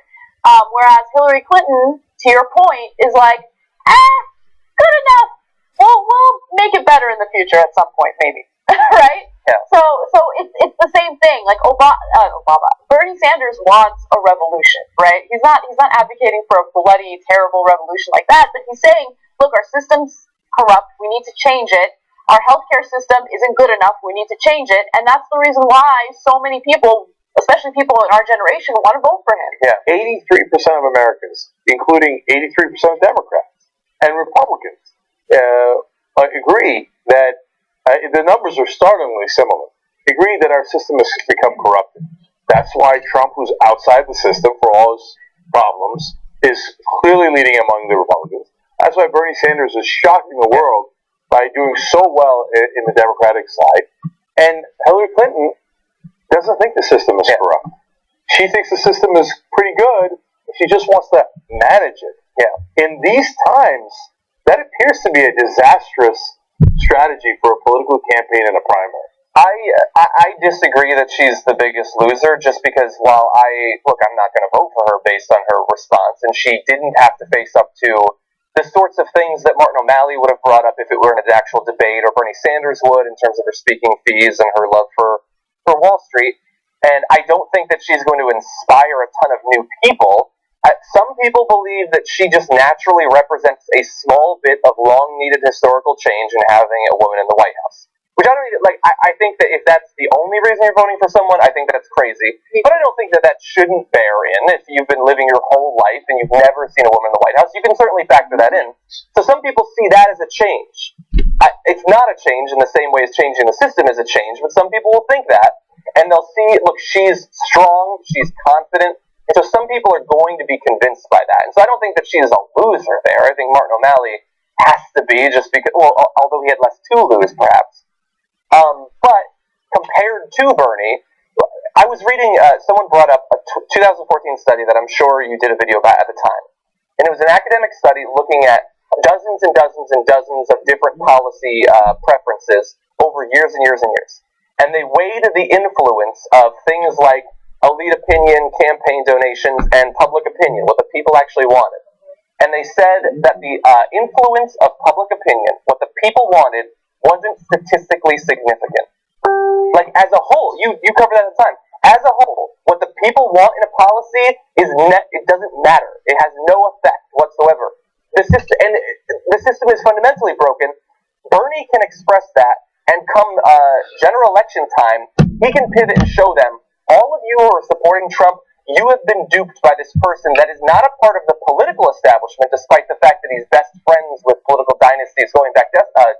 Whereas Hillary Clinton, to your point, is like, good enough. We'll make it better in the future at some point, maybe. Right? Yeah. So it's the same thing. Like Bernie Sanders wants a revolution, right? He's not advocating for a bloody, terrible revolution like that, but he's saying, look, our system's corrupt. We need to change it. Our healthcare system isn't good enough. We need to change it, and that's the reason why so many people, especially people in our generation, want to vote for him. Yeah, 83% of Americans, including 83% of Democrats and Republicans, agree that the numbers are startlingly similar. Agree that our system has become corrupted. That's why Trump, who's outside the system for all his problems, is clearly leading among the Republicans. That's why Bernie Sanders is shocking the world by doing so well in the Democratic side. And Hillary Clinton doesn't think the system is corrupt. She thinks the system is pretty good. She just wants to manage it. Yeah. In these times, that appears to be a disastrous strategy for a political campaign and a primary. I disagree that she's the biggest loser, just because while I'm not going to vote for her based on her response, and she didn't have to face up to the sorts of things that Martin O'Malley would have brought up if it were an actual debate, or Bernie Sanders would in terms of her speaking fees and her love for Wall Street. And I don't think that she's going to inspire a ton of new people. Some people believe that she just naturally represents a small bit of long-needed historical change in having a woman in the White House. Which I don't even, I think that if that's the only reason you're voting for someone, I think that's crazy. But I don't think that shouldn't bear in. If you've been living your whole life and you've never seen a woman in the White House, you can certainly factor that in. So some people see that as a change. It's not a change in the same way as changing the system is a change, but some people will think that. And they'll see, look, she's strong, she's confident. And so some people are going to be convinced by that. And so I don't think that she is a loser there. I think Martin O'Malley has to be, just because, although he had less to lose, perhaps. But compared to Bernie, I was reading, someone brought up a 2014 study that I'm sure you did a video about at the time. And it was an academic study looking at dozens and dozens and dozens of different policy preferences over years and years and years. And they weighed the influence of things like elite opinion, campaign donations, and public opinion, what the people actually wanted. And they said that the influence of public opinion, what the people wanted, wasn't statistically significant. Like, as a whole, you covered that at the time. As a whole, what the people want in a policy it doesn't matter. It has no effect whatsoever. The system is fundamentally broken. Bernie can express that, and come general election time, he can pivot and show them, all of you who are supporting Trump, you have been duped by this person that is not a part of the political establishment, despite the fact that he's best friends with political dynasties going back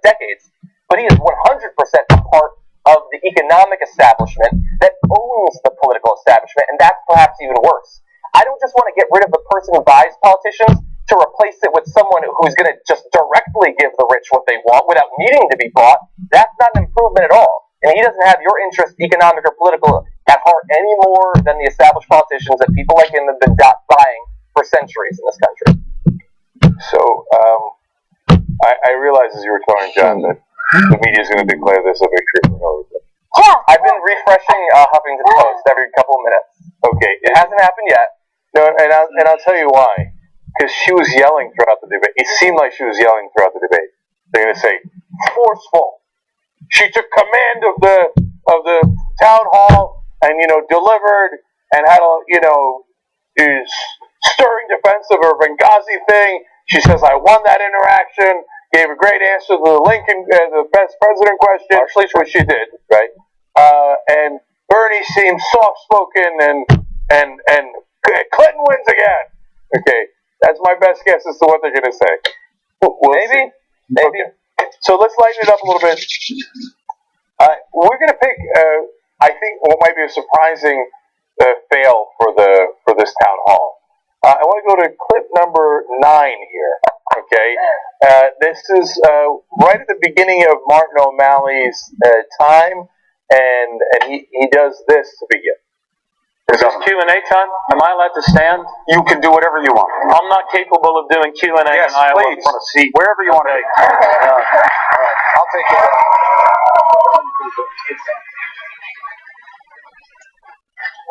decades. But he is 100% a part of the economic establishment that owns the political establishment, and that's perhaps even worse. I don't just want to get rid of the person who buys politicians to replace it with someone who's going to just directly give the rich what they want without needing to be bought. That's not an improvement at all. And he doesn't have your interest, economic or political, at heart any more than the established politicians that people like him have been buying for centuries in this country. So, I realize as you were telling John that the media is going to declare this a victory for Hillary Clinton. Yeah, I've been refreshing Huffington Post every couple of minutes. Okay, it hasn't happened yet. No, and I'll tell you why. Because she was yelling throughout the debate. It seemed like she was yelling throughout the debate. They're going to say, forceful. She took command of the town hall and, delivered and had is stirring defense of her Benghazi thing. She says, I won that interaction, gave a great answer to the the best president question, which she did, right? And Bernie seems soft-spoken and Clinton wins again. Okay, that's my best guess as to what they're going to say. Maybe. Okay. So let's lighten it up a little bit. We're going to pick, I think, what might be a surprising fail for this town hall. I want to go to clip number 9 here. Okay, this is right at the beginning of Martin O'Malley's time, and he does this to begin. Is this Q&A time? Am I allowed to stand? You can do whatever you want. I'm not capable of doing Q&A yes, in Iowa please. from a seat. Wherever you want to be. All right. I'll take it.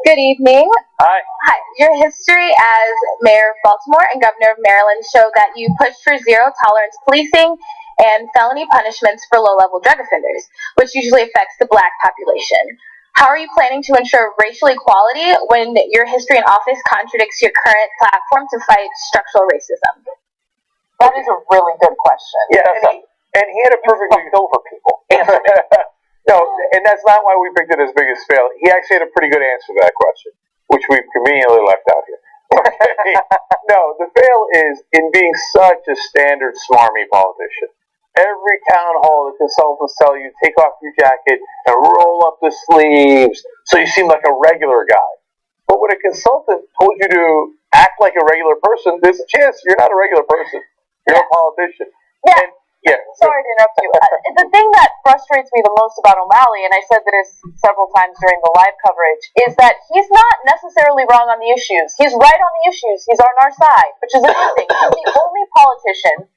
Good evening. Hi. Hi. Your history as mayor of Baltimore and governor of Maryland show that you pushed for zero tolerance policing and felony punishments for low-level drug offenders, which usually affects the black population. How are you planning to ensure racial equality when your history in office contradicts your current platform to fight structural racism? That is a really good question. Yeah, and he had a perfectly over people. No, and that's not why we picked it as biggest fail. He actually had a pretty good answer to that question, which we've conveniently left out here. Okay. No, the fail is in being such a standard smarmy politician. Every town hall, the consultants tell you, take off your jacket and roll up the sleeves so you seem like a regular guy. But when a consultant told you to act like a regular person, there's a chance you're not a regular person. You're a politician. Yeah. And, yeah. Sorry to interrupt you. The thing that frustrates me the most about O'Malley, and I said this several times during the live coverage, is that he's not necessarily wrong on the issues. He's right on the issues. He's on our side, which is amazing. He's the only politician,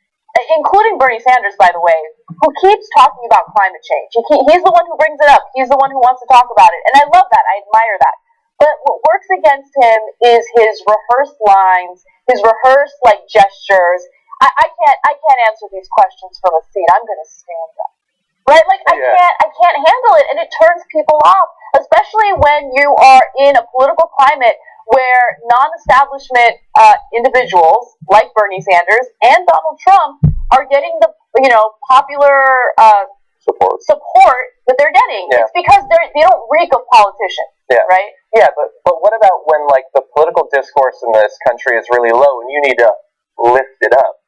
including Bernie Sanders, by the way, who keeps talking about climate change. He's the one who brings it up. He's the one who wants to talk about it. And I love that. I admire that. But what works against him is his rehearsed lines, his rehearsed, gestures. I can't answer these questions from a seat. I'm going to stand up. Right? I can't handle it, and it turns people off, especially when you are in a political climate where non-establishment individuals like Bernie Sanders and Donald Trump are getting the popular support that they're getting. Yeah. It's because they don't reek of politicians, right? Yeah, but what about when the political discourse in this country is really low and you need to lift it up?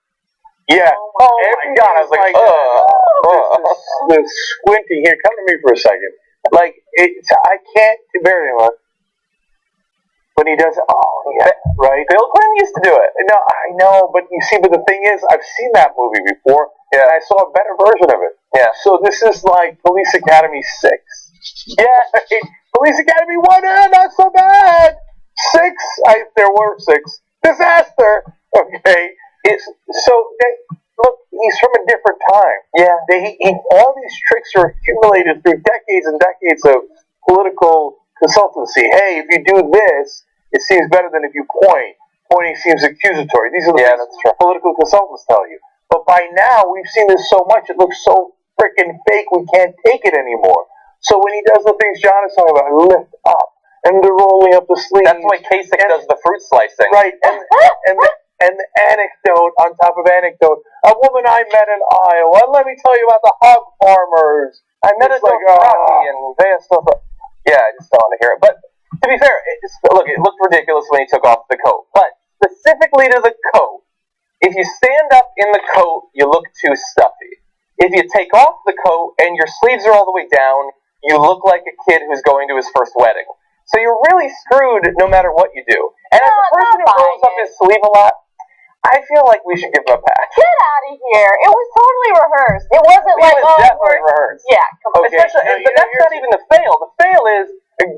Yeah. Oh my God! I was like, this squinting here. Come to me for a second. I can't bear it anymore. But he does. Oh, yeah. Right. Bill Clinton used to do it. No, I know, but you see, but the thing is, I've seen that movie before. and I saw a better version of it. Yeah. So this is like Police Academy 6. Yeah, Police Academy 1, not so bad. 6, there were 6. Disaster. Okay. Look, he's from a different time. Yeah. All these tricks are accumulated through decades and decades of political consultancy. Hey, if you do this, it seems better than if you point. Pointing seems accusatory. These are the things political consultants tell you. But by now, we've seen this so much, it looks so freaking fake, we can't take it anymore. So when he does the things John is talking about, lift up, and they're rolling up the sleeves. That's why Kasich does the fruit slicing. Right, and the anecdote on top of anecdote. A woman I met in Iowa, let me tell you about the hog farmers. I met a Rocky and yeah, I just don't want to hear it. But to be fair, it looked ridiculous when he took off the coat. But specifically to the coat, if you stand up in the coat, you look too stuffy. If you take off the coat and your sleeves are all the way down, you look like a kid who's going to his first wedding. So you're really screwed no matter what you do. And as a person who rolls up his sleeve a lot, I feel like we should give him a pass. Get out of here! It was totally rehearsed. It wasn't It was definitely rehearsed. Yeah, Okay, but that's not even the fail. The fail is,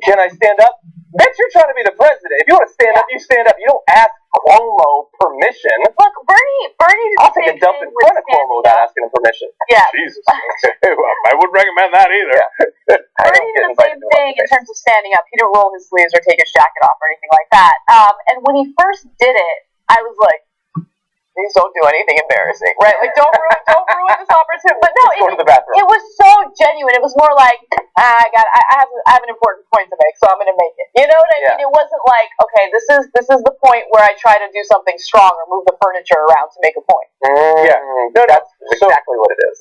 can I stand up? That's you're trying to be the president. If you want to stand up, you stand up. You don't ask Cuomo permission. Look, Bernie did I'll take a dump in front of Cuomo without asking him permission. Yeah. Jesus. I wouldn't recommend that either. Yeah. Bernie did the same thing in terms of standing up. He didn't roll his sleeves or take his jacket off or anything like that. And when he first did it, I was like, please don't do anything embarrassing, right? Like, don't ruin this opportunity. But no, it was so genuine. It was more like, I have an important point to make, so I'm going to make it. You know what I mean? It wasn't like, okay, this is the point where I try to do something strong or move the furniture around to make a point. Yeah, that's exactly what it is.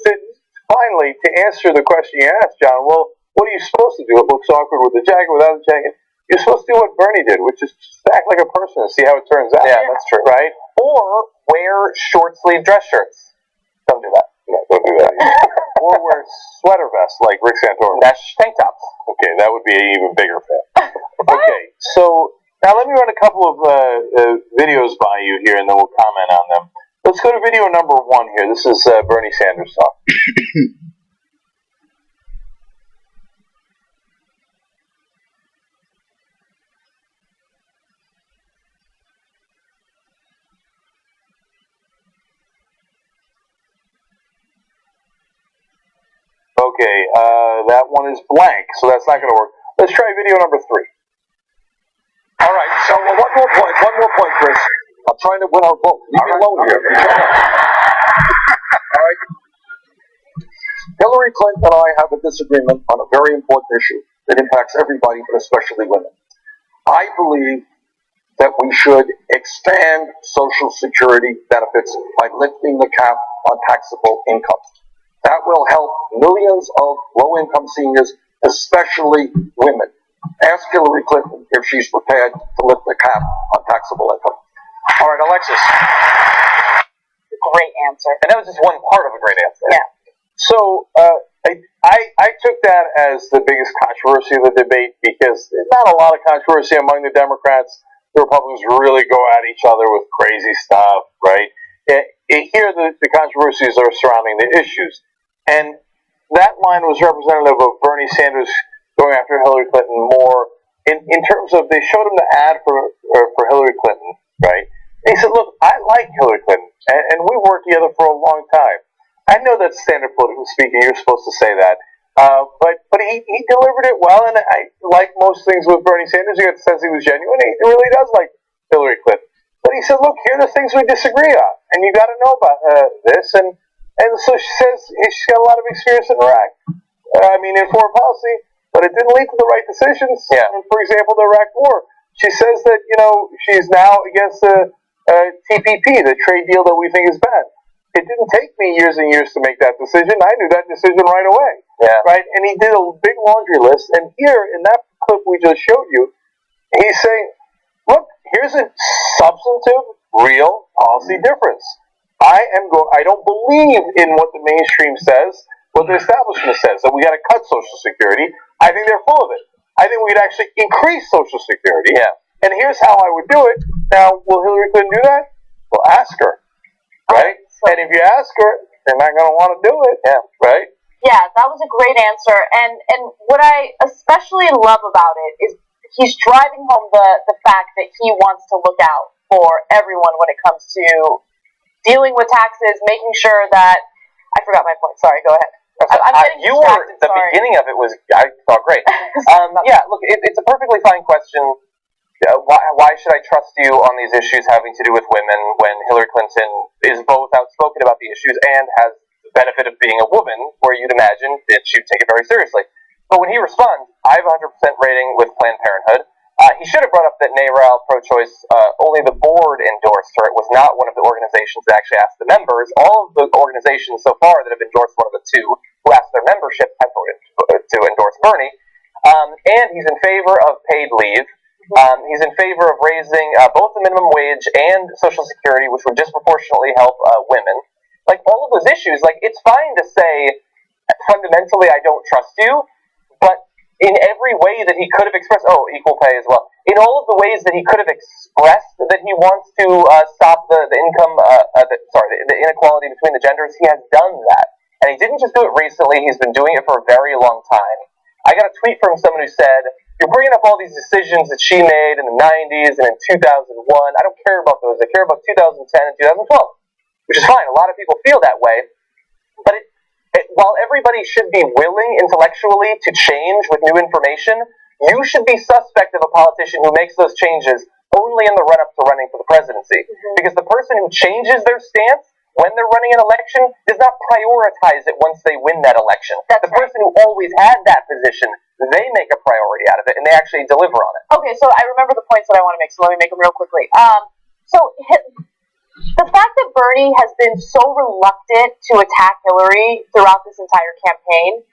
Finally, to answer the question you asked, John, well, what are you supposed to do? It looks awkward with the jacket, without the jacket. You're supposed to do what Bernie did, which is just act like a person and see how it turns out. Yeah, that's true. Right? Or wear short-sleeve dress shirts. Don't do that. No, don't do that. Or wear sweater vests like Rick Santorum. That's tank tops. Okay, that would be an even bigger fail. Okay, so now let me run a couple of videos by you here, and then we'll comment on them. Let's go to video number 1 here. This is Bernie Sanders talk. Okay, that one is blank, so that's not going to work. Let's try video number 3. All right, so one more point, Chris. I'm trying to win our vote. Leave me alone here. All right. Hillary Clinton and I have a disagreement on a very important issue that impacts everybody, but especially women. I believe that we should expand Social Security benefits by lifting the cap on taxable income. That will help millions of low-income seniors, especially women. Ask Hillary Clinton if she's prepared to lift the cap on taxable income. All right, Alexis. Great answer. And that was just one part of a great answer. Yeah. So I took that as the biggest controversy of the debate because there's not a lot of controversy among the Democrats. The Republicans really go at each other with crazy stuff, right? Here, the controversies are surrounding the issues. And that line was representative of Bernie Sanders going after Hillary Clinton more in terms of, they showed him the ad for Hillary Clinton, right? And he said, look, I like Hillary Clinton, and we worked together for a long time. I know that's standard political speaking, you're supposed to say that. But he delivered it well, and I like most things with Bernie Sanders. You got the sense he was genuine. He really does like Hillary Clinton. But he said, look, here are the things we disagree on, and you got to know about this. And so she says she's got a lot of experience in Iraq. In foreign policy, but it didn't lead to the right decisions. Yeah. For example, the Iraq War. She says that, she's now against the TPP, the trade deal that we think is bad. It didn't take me years and years to make that decision. I knew that decision right away. Yeah. Right? And he did a big laundry list. And here, in that clip we just showed you, he's saying, look, here's a substantive, real policy difference. I don't believe in what the mainstream says, what the establishment says, that we got to cut Social Security. I think they're full of it. I think we could actually increase Social Security. Yeah. And here's how I would do it. Now, will Hillary Clinton do that? Well, ask her. Right? And if you ask her, they're not going to want to do it. Yeah, right? Yeah, that was a great answer. And what I especially love about it is he's driving home the fact that he wants to look out for everyone when it comes to dealing with taxes, making sure that I forgot my point. Sorry, go ahead. I'm getting distracted, the beginning of it was, I thought, great. Yeah, look, it's a perfectly fine question. Why should I trust you on these issues having to do with women when Hillary Clinton is both outspoken about the issues and has the benefit of being a woman, where you'd imagine that she'd take it very seriously. But when he responds, I have a 100% rating with Planned Parenthood. He should have brought up that NARAL pro-choice, only the board endorsed her. It was not one of the organizations that actually asked the members. All of the organizations so far that have endorsed one of the two who asked their membership have voted to endorse Bernie. And he's in favor of paid leave. He's in favor of raising both the minimum wage and Social Security, which would disproportionately help women. Like, all of those issues, like, it's fine to say, fundamentally, I don't trust you, but in every way that he could have expressed, equal pay as well, in all of the ways that he could have expressed that he wants to stop the income, the inequality between the genders, he has done that. And he didn't just do it recently, he's been doing it for a very long time. I got a tweet from someone who said, you're bringing up all these decisions that she made in the 90s and in 2001. I don't care about those. I care about 2010 and 2012, which is fine. A lot of people feel that way. But while everybody should be willing intellectually to change with new information, you should be suspect of a politician who makes those changes only in the run-up to running for the presidency. Because the person who changes their stance when they're running an election does not prioritize it once they win that election. The person who always had that position, they make a priority out of it, and they actually deliver on it. Okay, so I remember the points that I want to make, so let me make them real quickly. The fact that Bernie has been so reluctant to attack Hillary throughout this entire campaign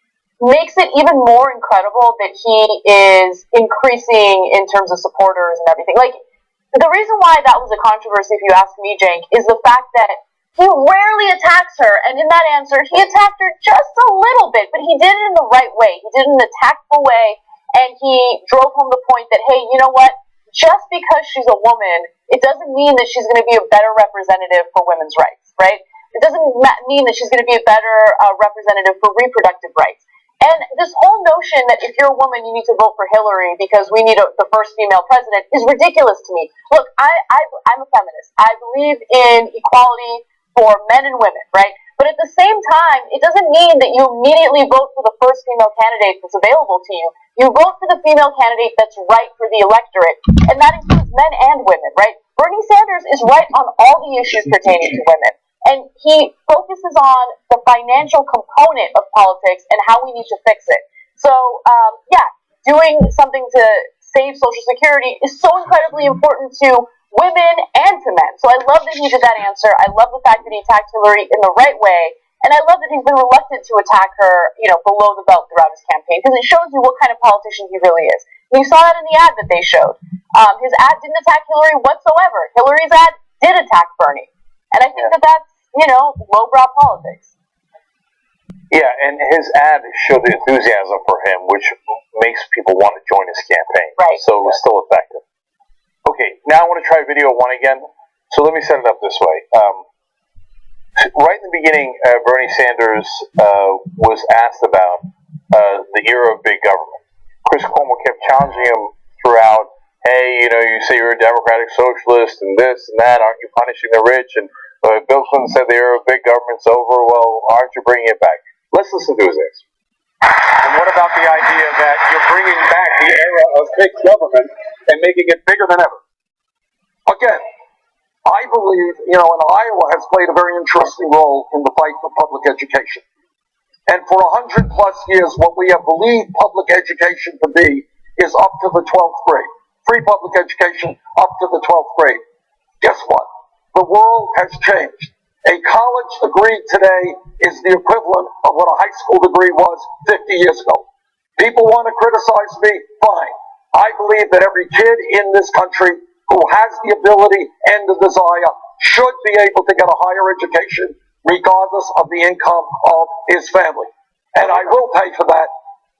makes it even more incredible that he is increasing in terms of supporters and everything. Like, the reason why that was a controversy, if you ask me, Jank, is the fact that he rarely attacks her, and in that answer, he attacked her just a little bit, but he did it in the right way. He did it in a tactful way, and he drove home the point that, hey, you know what? Just because she's a woman, it doesn't mean that she's going to be a better representative for women's rights, right? It doesn't mean that she's going to be a better representative for reproductive rights. And this whole notion that if you're a woman, you need to vote for Hillary because we need the first female president is ridiculous to me. Look, I'm a feminist. I believe in equality for men and women, right? But at the same time, it doesn't mean that you immediately vote for the first female candidate that's available to you. You vote for the female candidate that's right for the electorate, and that includes men and women, right? Bernie Sanders is right on all the issues pertaining to women, and he focuses on the financial component of politics and how we need to fix it. So, doing something to save Social Security is so incredibly important to women and to men. So I love that he did that answer. I love the fact that he attacked Hillary in the right way. And I love that he's been reluctant to attack her, below the belt throughout his campaign, because it shows you what kind of politician he really is. And you saw that in the ad that they showed. His ad didn't attack Hillary whatsoever. Hillary's ad did attack Bernie. And I think that's, lowbrow politics. Yeah, and his ad showed the enthusiasm for him, which makes people want to join his campaign. Right. So it was still effective. Okay, now I want to try video one again. So let me set it up this way. Right in the beginning, Bernie Sanders was asked about the era of big government. Chris Cuomo kept challenging him throughout, hey, you say you're a democratic socialist and this and that, aren't you punishing the rich? And Bill Clinton said the era of big government's over, well, aren't you bringing it back? Let's listen to his answer. And what about the idea that you're bringing back the era of big government and making it bigger than ever? Again, I believe, and Iowa has played a very interesting role in the fight for public education. And for 100+ years, what we have believed public education to be is up to the 12th grade. Free public education up to the 12th grade. Guess what? The world has changed. A college degree today is the equivalent of what a high school degree was 50 years ago. People want to criticize me? Fine. I believe that every kid in this country who has the ability and the desire should be able to get a higher education regardless of the income of his family. And I will pay for that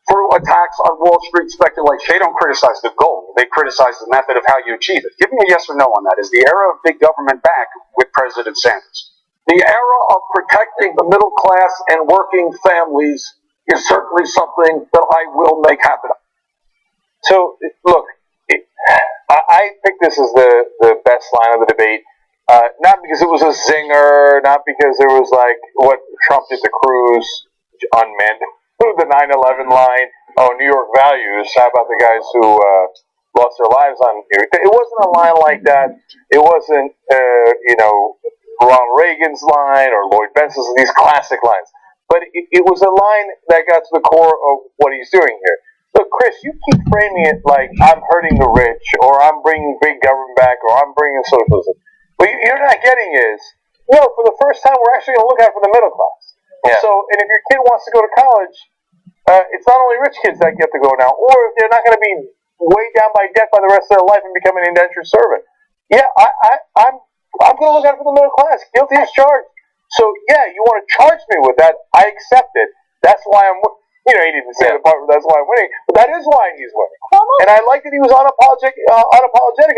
through attacks on Wall Street speculation. They don't criticize the goal. They criticize the method of how you achieve it. Give me a yes or no on that. Is the era of big government back with President Sanders? The era of protecting the middle class and working families is certainly something that I will make happen. So, look, I think this is the best line of the debate. Not because it was a zinger, not because it was like what Trump did to Cruz, unmanned, the 9/11 line. Oh, New York values. How about the guys who lost their lives on here? It wasn't a line like that. It wasn't, Ronald Reagan's line or Lloyd Benson's, these classic lines. But it was a line that got to the core of what he's doing here. Look, Chris, you keep framing it like I'm hurting the rich, or I'm bringing big government back, or I'm bringing socialism. What you're not getting is, for the first time, we're actually going to look out for the middle class. Yeah. So, and if your kid wants to go to college, it's not only rich kids that get to go now, or if they're not going to be weighed down by debt by the rest of their life and become an indentured servant. Yeah, I'm going to look out for the middle class. Guilty as charged. So, yeah, you want to charge me with that? I accept it. That's why I'm. He didn't say the part where that's why I'm winning, but that is why he's winning. And I like that he was unapologetic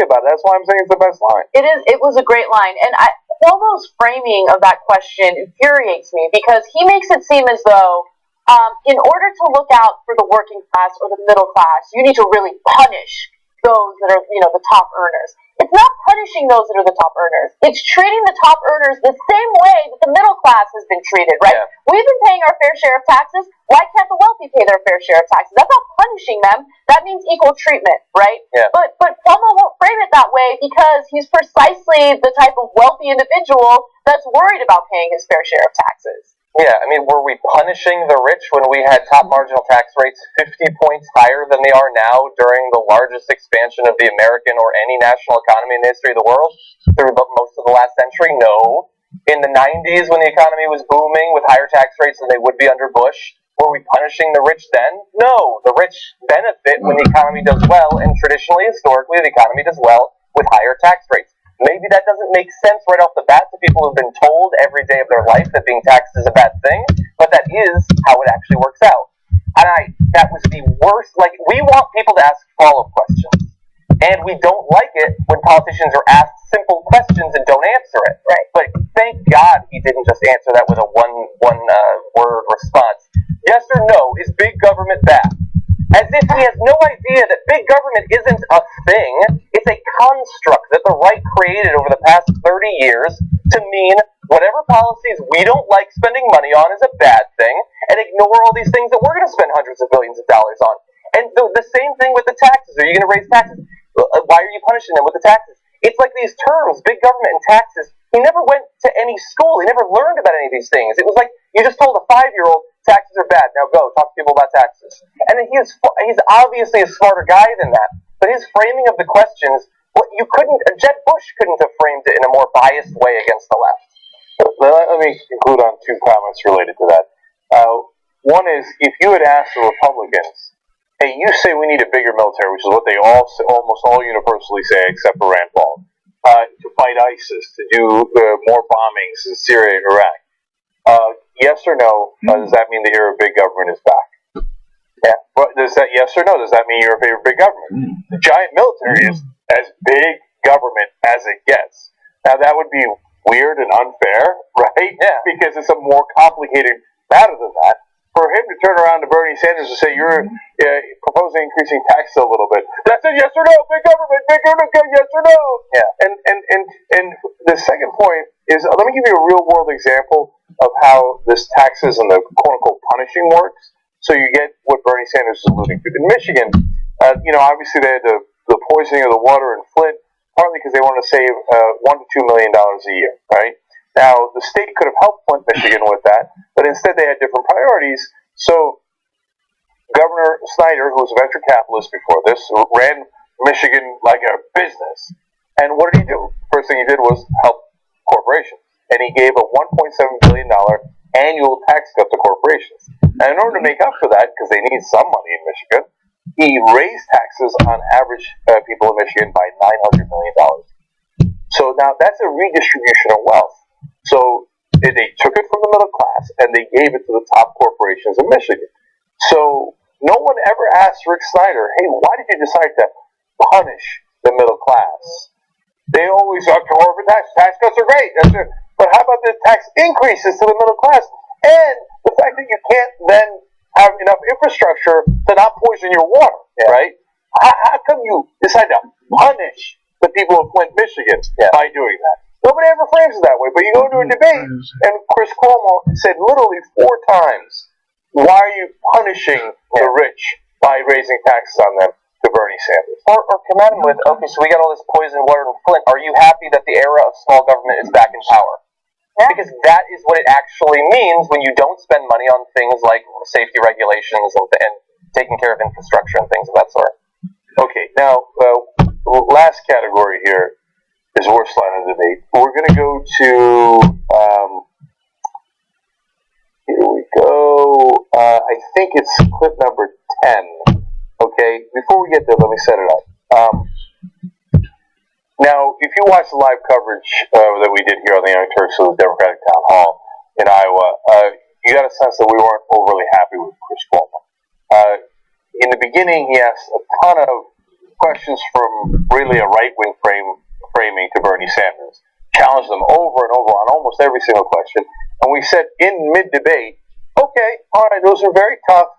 about it. That's why I'm saying it's the best line. It was a great line. And Cuomo's framing of that question infuriates me because he makes it seem as though in order to look out for the working class or the middle class, you need to really punish those that are, the top earners. It's not punishing those that are the top earners. It's treating the top earners the same way that the middle class has been treated, right? Yeah. We've been paying our fair share of taxes. Why can't the wealthy pay their fair share of taxes? That's not punishing them. That means equal treatment, right? Yeah. But Cuomo won't frame it that way because he's precisely the type of wealthy individual that's worried about paying his fair share of taxes. Yeah, I mean, were we punishing the rich when we had top marginal tax rates 50 points higher than they are now during the largest expansion of the American or any national economy in the history of the world through most of the last century? No. In the 90s, when the economy was booming with higher tax rates than they would be under Bush, were we punishing the rich then? No. The rich benefit when the economy does well, and traditionally, historically, the economy does well with higher tax rates. Maybe that doesn't make sense right off the bat to people who've been told every day of their life that being taxed is a bad thing, but that is how it actually works out. And that was the worst. Like, we want people to ask follow-up questions, and we don't like it when politicians are asked simple questions and don't answer it. Right. But thank God he didn't just answer that with a one-word response. Yes or no, is big government bad? As if he has no idea that big government isn't a thing. It's a construct that the right created over the past 30 years to mean whatever policies we don't like spending money on is a bad thing, and ignore all these things that we're going to spend hundreds of billions of dollars on. And the same thing with the taxes. Are you going to raise taxes? Why are you punishing them with the taxes? It's like these terms, big government and taxes. He never went to any school. He never learned about any of these things. It was like you just told a 5-year-old, taxes are bad. Now go, talk to people about taxes. And he's obviously a smarter guy than that. But his framing of the questions, Jeb Bush couldn't have framed it in a more biased way against the left. Let me conclude on two comments related to that. One is, if you had asked the Republicans, hey, you say we need a bigger military, which is what they almost all universally say, except for Rand Paul, to fight ISIS, to do more bombings in Syria and Iraq. Yes or no, does that mean the era of big government is back? Yeah. But does that yes or no? Does that mean you're in favor of big government? The giant military is as big government as it gets. Now that would be weird and unfair, right? Yeah. Because it's a more complicated matter than that. For him to turn around to Bernie Sanders and say you're proposing increasing taxes a little bit, that's a yes or no, big government, yes or no. Yeah. And the second point is, let me give you a real world example of how this taxes and the quote unquote punishing works. So you get what Bernie Sanders is alluding to. In Michigan, obviously they had the poisoning of the water in Flint, partly because they wanted to save $1 to $2 million a year, right? Now, the state could have helped Flint, Michigan with that, but instead they had different priorities. So Governor Snyder, who was a venture capitalist before this, ran Michigan like a business. And what did he do? First thing he did was help corporations. And he gave a $1.7 billion annual tax cut to corporations. And in order to make up for that, because they need some money in Michigan, he raised taxes on average people in Michigan by $900 million. So now that's a redistribution of wealth. So they took it from the middle class and they gave it to the top corporations in Michigan. So no one ever asked Rick Snyder, hey, why did you decide to punish the middle class? They always are corporate tax cuts are great. but how about the tax increases to the middle class? And the fact that you can't then have enough infrastructure to not poison your water, right? How come you decide to punish the people of Flint, Michigan by doing that? Nobody ever frames it that way, but you go to a debate, and Chris Cuomo said literally 4 times, why are you punishing the rich by raising taxes on them to Bernie Sanders? Or come at him with, okay, so we got all this poison water in Flint. Are you happy that the era of small government is back in power? Yeah. Because that is what it actually means when you don't spend money on things like safety regulations and taking care of infrastructure and things of that sort. Okay, now, last category here is worst line of the debate. We're going to go to, here we go, I think it's clip number 10. Okay, before we get there, let me set it up. Now, if you watch the live coverage that we did here on the Young Turks of the Democratic Town Hall in Iowa, you got a sense that we weren't overly happy with Chris Cuomo. In the beginning, he asked a ton of questions from really a right-wing framing to Bernie Sanders, challenged them over and over on almost every single question, and we said in mid-debate, okay, all right, those are very tough,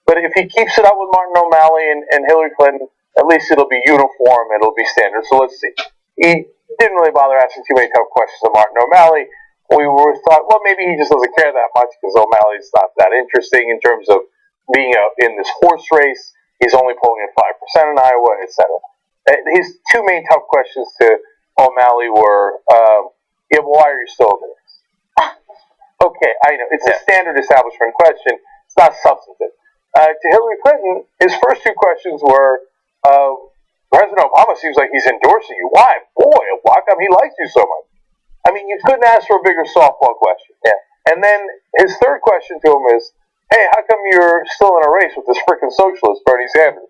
but if he keeps it up with Martin O'Malley and Hillary Clinton, at least it'll be uniform, it'll be standard, so let's see. He didn't really bother asking too many tough questions to Martin O'Malley. We thought, well, maybe he just doesn't care that much because O'Malley's not that interesting in terms of being in this horse race. He's only polling at 5% in Iowa, etc. His 2 main tough questions to O'Malley were, why are you still there? Okay, I know. It's a standard establishment question. It's not substantive. To Hillary Clinton, his first 2 questions were, President Obama seems like he's endorsing you. Why? Boy, how come he likes you so much? I mean, you couldn't ask for a bigger softball question. Yeah. And then his third question to him is, hey, how come you're still in a race with this frickin' socialist, Bernie Sanders?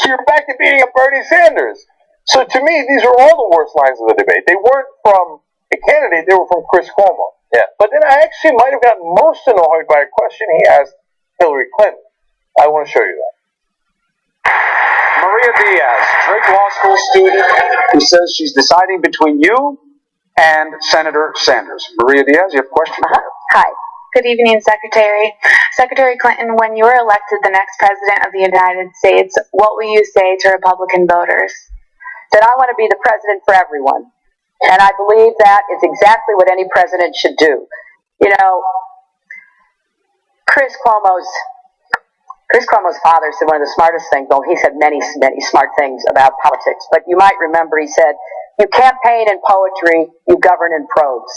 You're back to beating up Bernie Sanders. So to me, these are all the worst lines of the debate. They weren't from a candidate, they were from Chris Cuomo. Yeah. But then I actually might have gotten most annoyed by a question he asked Hillary Clinton. I want to show you that. Maria Diaz, Drake Law School student who says she's deciding between you and Senator Sanders. Maria Diaz, you have a question? Hi. Good evening, Secretary. Secretary Clinton, when you are elected the next president of the United States, what will you say to Republican voters? That I want to be the president for everyone. And I believe that is exactly what any president should do. You know, Chris Cuomo's father said one of the smartest things, though he said many, many smart things about politics, but you might remember he said, you campaign in poetry, you govern in prose.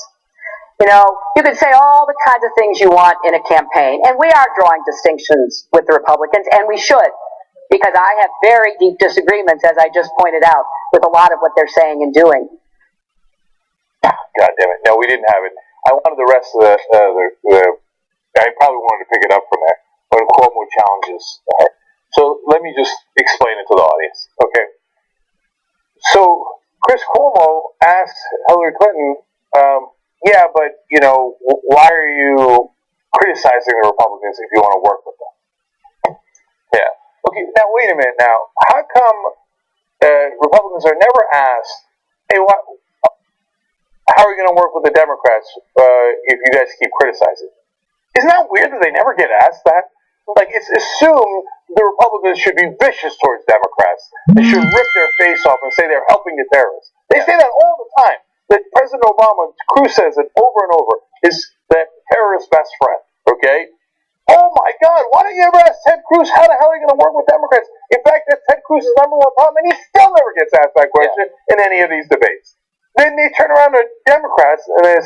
You know, you can say all the kinds of things you want in a campaign, and we are drawing distinctions with the Republicans, and we should, because I have very deep disagreements, as I just pointed out, with a lot of what they're saying and doing. God damn it. No, we didn't have it. I wanted the rest of the I probably wanted to pick it up from there, when Cuomo challenges her. So let me just explain it to the audience, okay? So Chris Cuomo asked Hillary Clinton, yeah, but, you know, why are you criticizing the Republicans if you want to work with them? Yeah. Okay, now wait a minute now. How come Republicans are never asked, hey, how are you going to work with the Democrats if you guys keep criticizing? Isn't that weird that they never get asked that? Like, it's assumed the Republicans should be vicious towards Democrats. They should rip their face off and say they're helping the terrorists. They say that all the time. That President Obama, Cruz says it over and over, is that terrorist best friend, okay? Oh my God, why don't you ever ask Ted Cruz how the hell are you going to work with Democrats? In fact, that's Ted Cruz's #1 problem, and he still never gets asked that question in any of these debates. Then they turn around to Democrats, and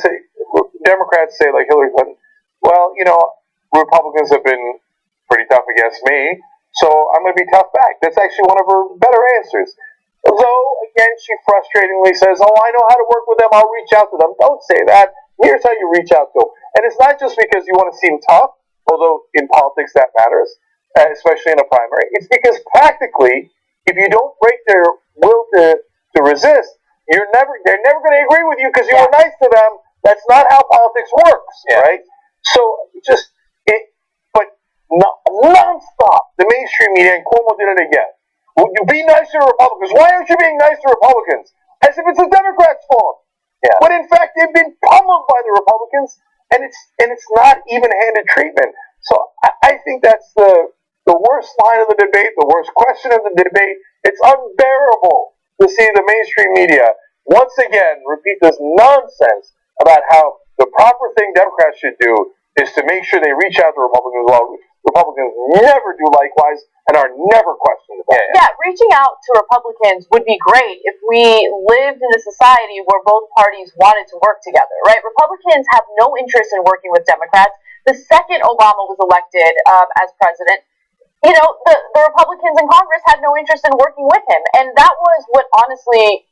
Democrats say, like Hillary Clinton, well, you know, Republicans have been pretty tough against me, so I'm going to be tough back. That's actually one of her better answers. Though, again, she frustratingly says, oh, I know how to work with them, I'll reach out to them. Don't say that. Here's how you reach out to them. And it's not just because you want to seem tough, although in politics that matters, especially in a primary. It's because practically, if you don't break their will to resist, they're never going to agree with you because you were nice to them. That's not how politics works, right? So, non-stop, the mainstream media, and Cuomo did it again. Would you be nice to Republicans? Why aren't you being nice to Republicans? As if it's the Democrats' fault. Yeah. When in fact they've been pummeled by the Republicans, and it's not even-handed treatment. So I think that's the worst line of the debate, the worst question of the debate. It's unbearable to see the mainstream media once again repeat this nonsense about how the proper thing Democrats should do is to make sure they reach out to Republicans while Republicans never do likewise and are never questioned about it. Yeah, reaching out to Republicans would be great if we lived in a society where both parties wanted to work together, right? Republicans have no interest in working with Democrats. The second Obama was elected as president, the Republicans in Congress had no interest in working with him. And that was what honestly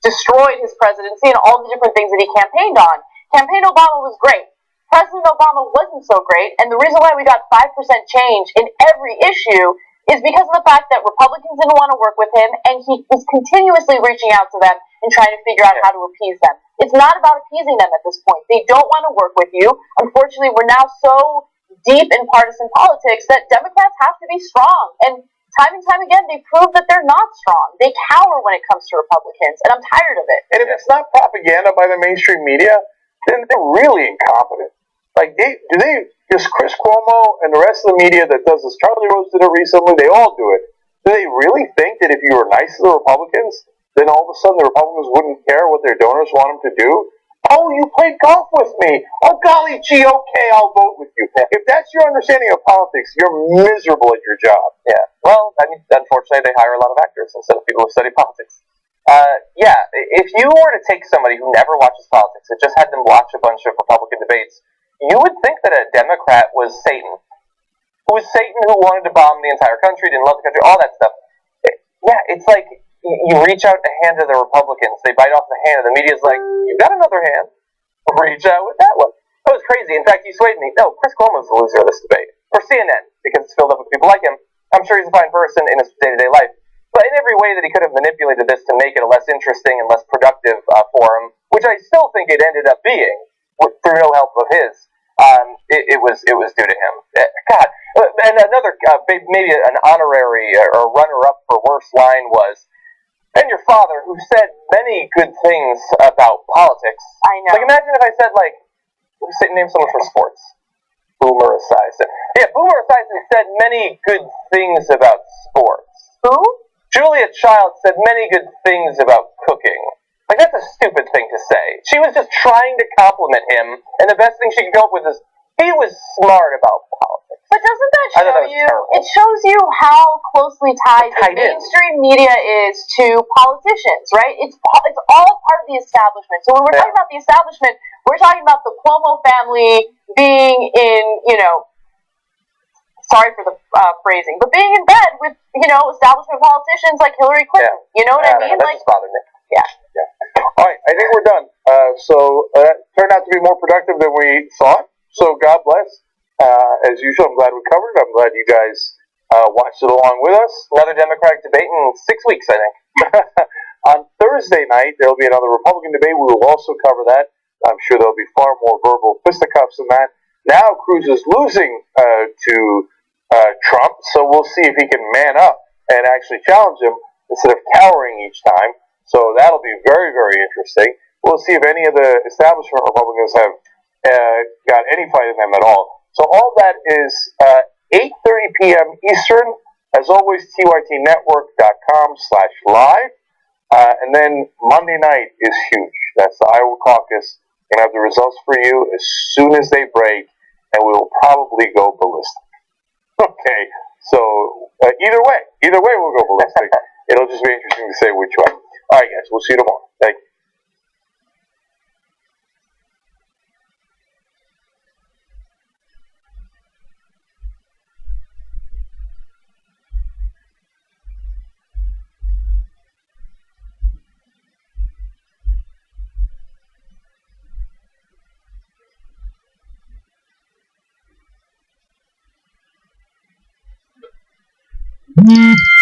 destroyed his presidency and all the different things that he campaigned on. Campaign Obama was great. President Obama wasn't so great, and the reason why we got 5% change in every issue is because of the fact that Republicans didn't want to work with him, and he was continuously reaching out to them and trying to figure out how to appease them. It's not about appeasing them at this point. They don't want to work with you. Unfortunately, we're now so deep in partisan politics that Democrats have to be strong, and time again, they prove that they're not strong. They cower when it comes to Republicans, and I'm tired of it. And if it's not propaganda by the mainstream media, then they're really incompetent. Like, just Chris Cuomo and the rest of the media that does this, Charlie Rose did it recently, they all do it. Do they really think that if you were nice to the Republicans, then all of a sudden the Republicans wouldn't care what their donors want them to do? Oh, you played golf with me. Oh, golly gee, okay, I'll vote with you. If that's your understanding of politics, you're miserable at your job. Yeah. Well, I mean, unfortunately, they hire a lot of actors instead of people who study politics. Yeah, if you were to take somebody who never watches politics and just had them watch a bunch of Republican debates, you would think that a Democrat was Satan. Who was Satan, who wanted to bomb the entire country, didn't love the country, all that stuff. It's like you reach out a hand to the Republicans, they bite off the hand, and the media's like, you've got another hand. Reach out with that one. That was crazy. In fact, you swayed me. No, Chris Cuomo's the loser of this debate. For CNN, because it's filled up with people like him. I'm sure he's a fine person in his day-to-day life. But in every way that he could have manipulated this to make it a less interesting and less productive for him, which I still think it ended up being, through no help of his, it was due to him. God. And another, maybe an honorary or runner-up for worst line was, and your father, who said many good things about politics. I know. Like, imagine if I said, name someone from sports. Boomer Esiason. Yeah, Boomer Esiason said many good things about sports. Who? Julia Child said many good things about cooking. Like, that's a stupid thing to say. She was just trying to compliment him, and the best thing she could come up with is, he was smart about politics. But doesn't that show you, terrible. it shows you how closely tied the mainstream media is to politicians, right? It's all part of the establishment. So when we're talking about the establishment, we're talking about the Cuomo family being in, sorry for the phrasing, but being in bed with, establishment politicians like Hillary Clinton. Yeah. You know what I mean? That just bothered me. Yeah. All right, I think we're done. So that turned out to be more productive than we thought. So God bless. As usual, I'm glad we covered it. I'm glad you guys watched it along with us. Another Democratic debate in 6 weeks, I think. On Thursday night, there will be another Republican debate. We will also cover that. I'm sure there'll be far more verbal fisticuffs than that. Now Cruz is losing to Trump, so we'll see if he can man up and actually challenge him instead of cowering each time. So that'll be very, very interesting. We'll see if any of the establishment Republicans have got any fight in them at all. So all that is 8:30 p.m. Eastern. As always, tytnetwork.com/live. And then Monday night is huge. That's the Iowa caucus. We're going to have the results for you as soon as they break, and we will probably go ballistic. Okay, so either way we'll go ballistic. It'll just be interesting to say which one. All right, guys, we'll see you tomorrow. Thank you. Mm-hmm.